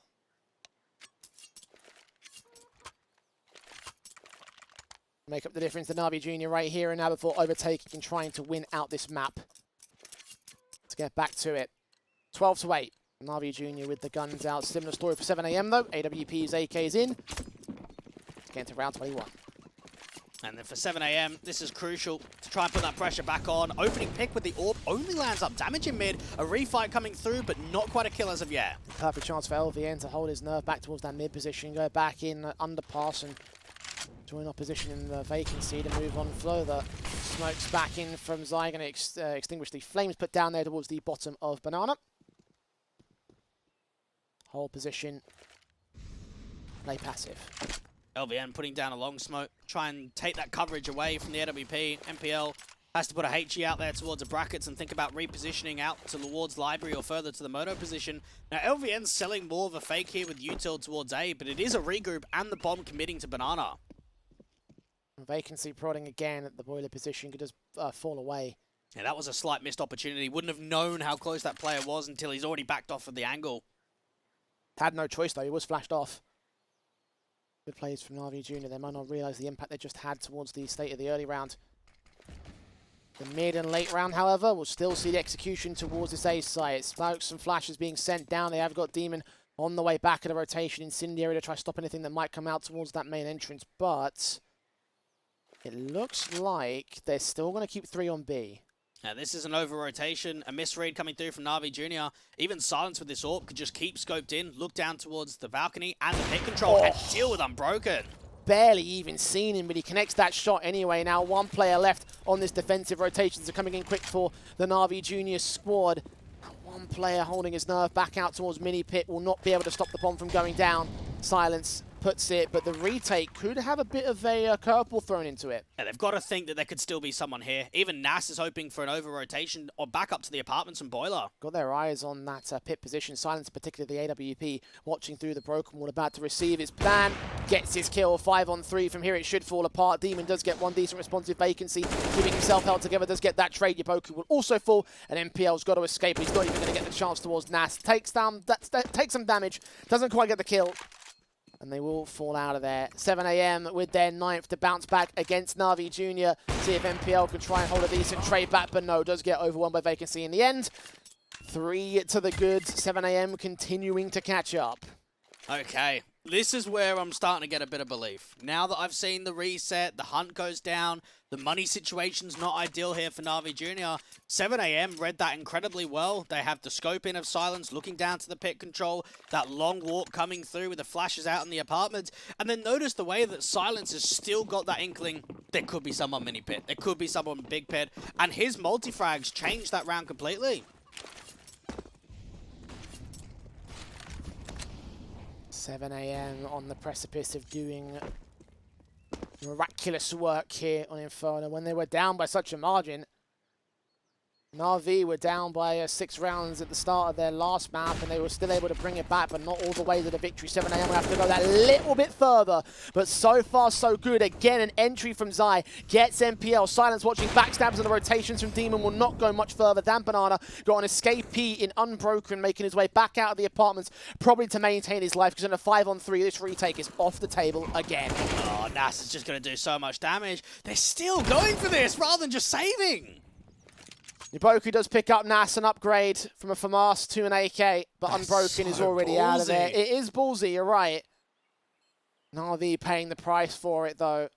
Make up the difference to NAVI Junior right here and now before overtaking and trying to win out this map. Let's get back to it. 12-8. NAVI Junior with the guns out. Similar story for 7 AM though. AWP's AK's in. Let's get into round 21. And then for 7 AM, this is crucial to try and put that pressure back on. Opening pick with the AWP only lands up damage in mid. A refight coming through, but not quite a kill as of yet. Perfect chance for LVN to hold his nerve back towards that mid position. Go back in underpass and join opposition in the vacancy to move on further. Smokes back in from Zai, going to extinguish the flames put down there towards the bottom of Banana. Hold position. Play passive. LVN putting down a long smoke, try and take that coverage away from the AWP. MPL has to put a HE out there towards the brackets and think about repositioning out towards library or further to the moto position. Now LVN's selling more of a fake here with util towards A, but it is a regroup and the bomb committing to Banana. Vacancy prodding again at the boiler position, could just fall away. Yeah, that was a slight missed opportunity. Wouldn't have known how close that player was until he's already backed off of the angle. Had no choice though, he was flashed off. Good plays from NAVI Junior. They might not realise the impact they just had towards the state of the early round. The mid and late round, however, will still see the execution towards this A site. Smokes and flashes being sent down. They have got Demon on the way back at a rotation incendiary to try to stop anything that might come out towards that main entrance, but it looks like they're still going to keep 3 on B. Now this is an over-rotation, a misread coming through from NAVI Junior. Even Silence with this AWP could just keep scoped in, look down towards the balcony and the pit control and deal with Unbroken. Barely even seen him, but he connects that shot anyway. Now 1 player left on this defensive rotations are coming in quick for the NAVI Junior squad. 1 player holding his nerve back out towards mini pit will not be able to stop the bomb from going down. Silence puts it, but the retake could have a bit of a curveball thrown into it. Yeah, they've got to think that there could still be someone here. Even Nas is hoping for an over-rotation or back up to the apartments and boiler. Got their eyes on that pit position. Silence, particularly the AWP, watching through the broken wall, about to receive his plan. Gets his kill, 5 on 3. From here it should fall apart. Demon does get 1 decent responsive vacancy, keeping himself held together, does get that trade. Yaboku will also fall, and MPL's got to escape. He's not even going to get the chance towards Nas. Takes some damage, doesn't quite get the kill. And they will fall out of there. 7 AM with their 9th to bounce back against NAVI Junior. See if MPL can try and hold a decent trade back, but no, does get overwhelmed by vacancy in the end. 3 to the good. 7 AM continuing to catch up. Okay, this is where I'm starting to get a bit of belief. Now that I've seen the reset, the hunt goes down, the money situation's not ideal here for NAVI Junior. 7 AM read that incredibly well. They have the scope in of Silence looking down to the pit control, that long walk coming through with the flashes out in the apartments, and then notice the way that Silence has still got that inkling there could be someone mini pit, there could be someone big pit, and his multi-frags changed that round completely. 7 AM on the precipice of doing miraculous work here on Inferno when they were down by such a margin. NAVI were down by 6 rounds at the start of their last map, and they were still able to bring it back, but not all the way to the victory. 7 AM will have to go that little bit further, but so far so good. Again, an entry from Zai gets MPL. Silence watching, backstabs and the rotations from Demon will not go much further than Banana. Got an escapee in Unbroken, making his way back out of the apartments, probably to maintain his life, because in a 5-on-3, this retake is off the table again. Oh, Nas is just going to do so much damage. They're still going for this rather than just saving. Iboku does pick up Nas, an upgrade from a FAMAS to an AK, but That's Unbroken is so already out of there. ballsy. It is ballsy, you're right. NAVI paying the price for it, though.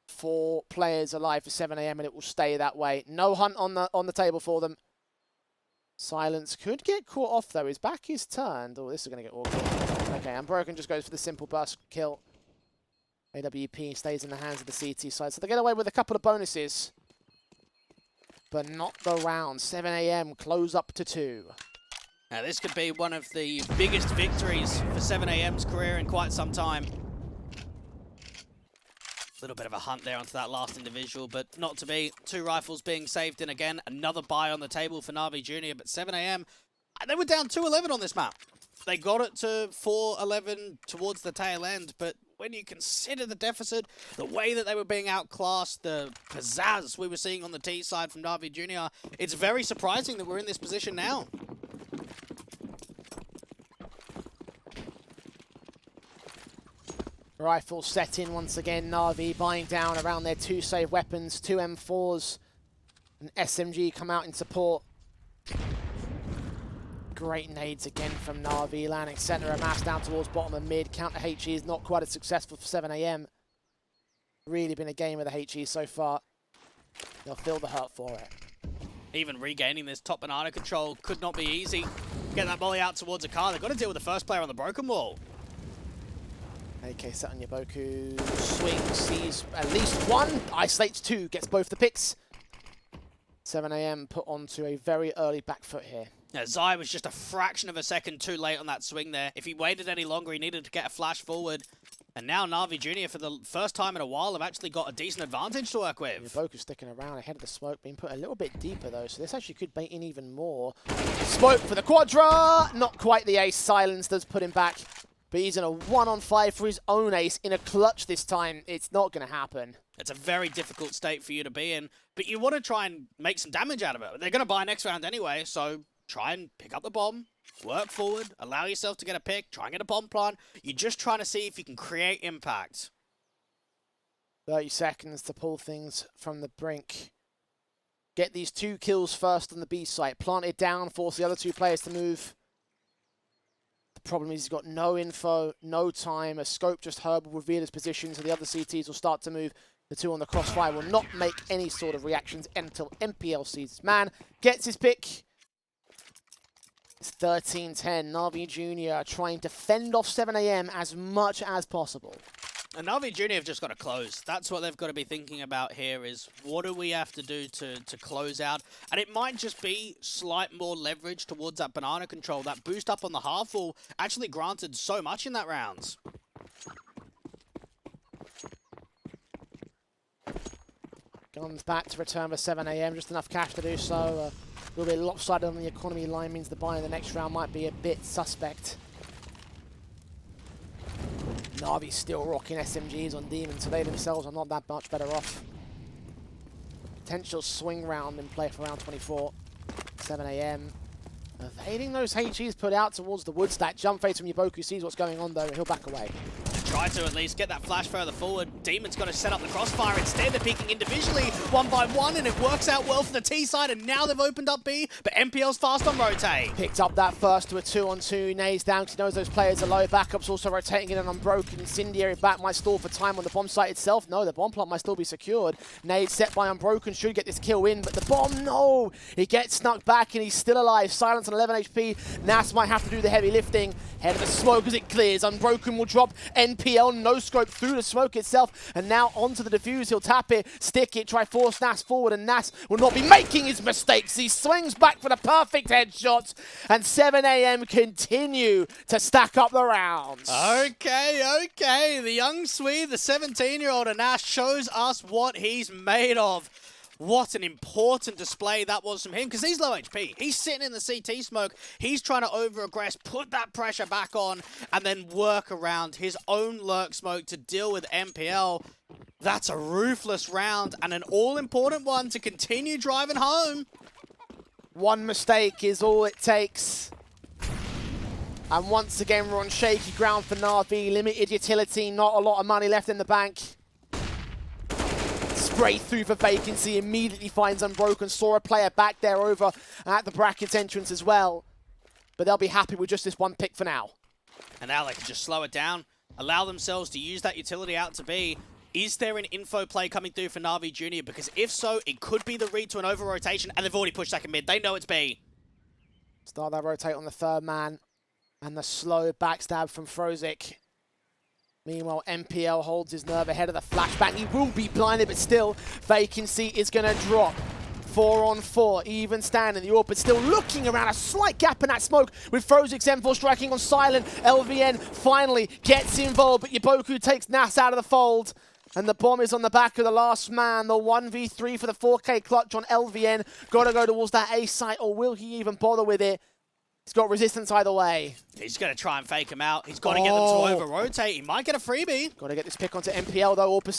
4 players alive for 7 AM, and it will stay that way. No hunt on the table for them. Silence could get caught off, though. His back is turned. Oh, this is going to get awkward. Okay, Unbroken just goes for the simple burst kill. AWP stays in the hands of the CT side, so they get away with a couple of bonuses, but not the round. 7 AM, close up to 2. Now, this could be one of the biggest victories for 7 AM's career in quite some time. A little bit of a hunt there onto that last individual, but not to be. 2 rifles being saved in again. Another buy on the table for NAVI Jr., but 7 AM, they were down 2-11 on this map. They got it to 4-11 towards the tail end, but when you consider the deficit, the way that they were being outclassed, the pizzazz we were seeing on the T side from NAVI Jr., it's very surprising that we're in this position now. Rifle set in once again. NAVI buying down around their 2 save weapons, 2 M4s, and SMG come out in support. Great nades again from NAVI, landing center of mass down towards bottom and mid. Counter HE is not quite as successful for 7 AM. Really been a game of the HE so far. They'll feel the hurt for it. Even regaining this top banana control could not be easy. Get that volley out towards a car. They've got to deal with the first player on the broken wall. AK set on Yaboku, swings, sees at least 1, isolates 2, gets both the picks. 7 AM put onto a very early back foot here. Now, Zai was just a fraction of a second too late on that swing there. If he waited any longer, he needed to get a flash forward. And now NAVI Jr., for the first time in a while, have actually got a decent advantage to work with. Yaboku sticking around ahead of the smoke, being put a little bit deeper though, so this actually could bait in even more. Smoke for the quadra! Not quite the ace. Silence does put him back, but he's in a 1-on-5 for his own ace in a clutch this time. It's not going to happen. It's a very difficult state for you to be in, but you want to try and make some damage out of it. They're going to buy next round anyway, so try and pick up the bomb, work forward, allow yourself to get a pick, try and get a bomb plant. You're just trying to see if you can create impact. 30 seconds to pull things from the brink. Get these 2 kills first on the B site. Plant it down, force the other 2 players to move. The problem is he's got no info, no time. A scope just heard will reveal his position, so the other CTs will start to move. The 2 on the crossfire will not make any sort of reactions until MPL sees his man, gets his pick. It's 13-10. NAVI Jr. trying to fend off 7 AM as much as possible. And NAVI Jr. have just got to close. That's what they've got to be thinking about here is what do we have to do to close out? And it might just be slight more leverage towards that banana control. That boost up on the half wall actually granted so much in that round. Guns back to return for 7 AM. Just enough cash to do so. A little bit lopsided on the economy line means the buy in the next round might be a bit suspect. Navi still rocking SMGs on Demon, so they themselves are not that much better off. Potential swing round in play for round 24. 7 AM. Evading those HEs put out towards the wood stack. Jump face from Yaboku sees what's going on though, and he'll back away. Try to at least get that flash further forward. Demon's got to set up the crossfire. Instead, they're peeking individually, 1 by 1, and it works out well for the T side, and now they've opened up B, but MPL's fast on rotate. Picked up that first to a 2-on-2. Nades down because he knows those players are low. Backup's also rotating in an Unbroken. Incendiary back might stall for time on the bomb site itself. No, the bomb plant might still be secured. Nades set by Unbroken should get this kill in, but the bomb, no! He gets snuck back and he's still alive. Silence on 11 HP. Nas might have to do the heavy lifting. Head of the smoke as it clears. Unbroken will drop. NPL no scope through the smoke itself, and now onto the defuse. He'll tap it, stick it, try force Nas forward, and Nas will not be making his mistakes. He swings back for the perfect headshot, and 7 AM continue to stack up the rounds. Okay. The young Swede, the 17-year-old Anash, shows us what he's made of. What an important display that was from him, because he's low HP. He's sitting in the CT smoke. He's trying to over-aggress, put that pressure back on, and then work around his own lurk smoke to deal with MPL. That's a ruthless round, and an all-important one to continue driving home. One mistake is all it takes. And once again, we're on shaky ground for NAVI. Limited utility, not a lot of money left in the bank. Spray through for vacancy, immediately finds Unbroken. Saw a player back there over at the brackets entrance as well. But they'll be happy with just this one pick for now. And now they can just slow it down, allow themselves to use that utility out to B. Is there an info play coming through for NAVI Junior? Because if so, it could be the read to an over-rotation, and they've already pushed second mid. They know it's B. Start that rotate on the third man. And the slow backstab from Frozik. Meanwhile, MPL holds his nerve ahead of the flashbang. He will be blinded, but still, vacancy is going to drop. 4 on 4, even standing. The AWP, but still looking around. A slight gap in that smoke with Frozik's M4 striking on silent. LVN finally gets involved, but Yaboku takes Nas out of the fold. And the bomb is on the back of the last man. The 1v3 for the 4K clutch on LVN. Got to go towards that A site, or will he even bother with it? He's got resistance either way. He's going to try and fake him out. He's got to get them to over-rotate. He might get a freebie. Got to get this pick onto MPL, though. All pursuit.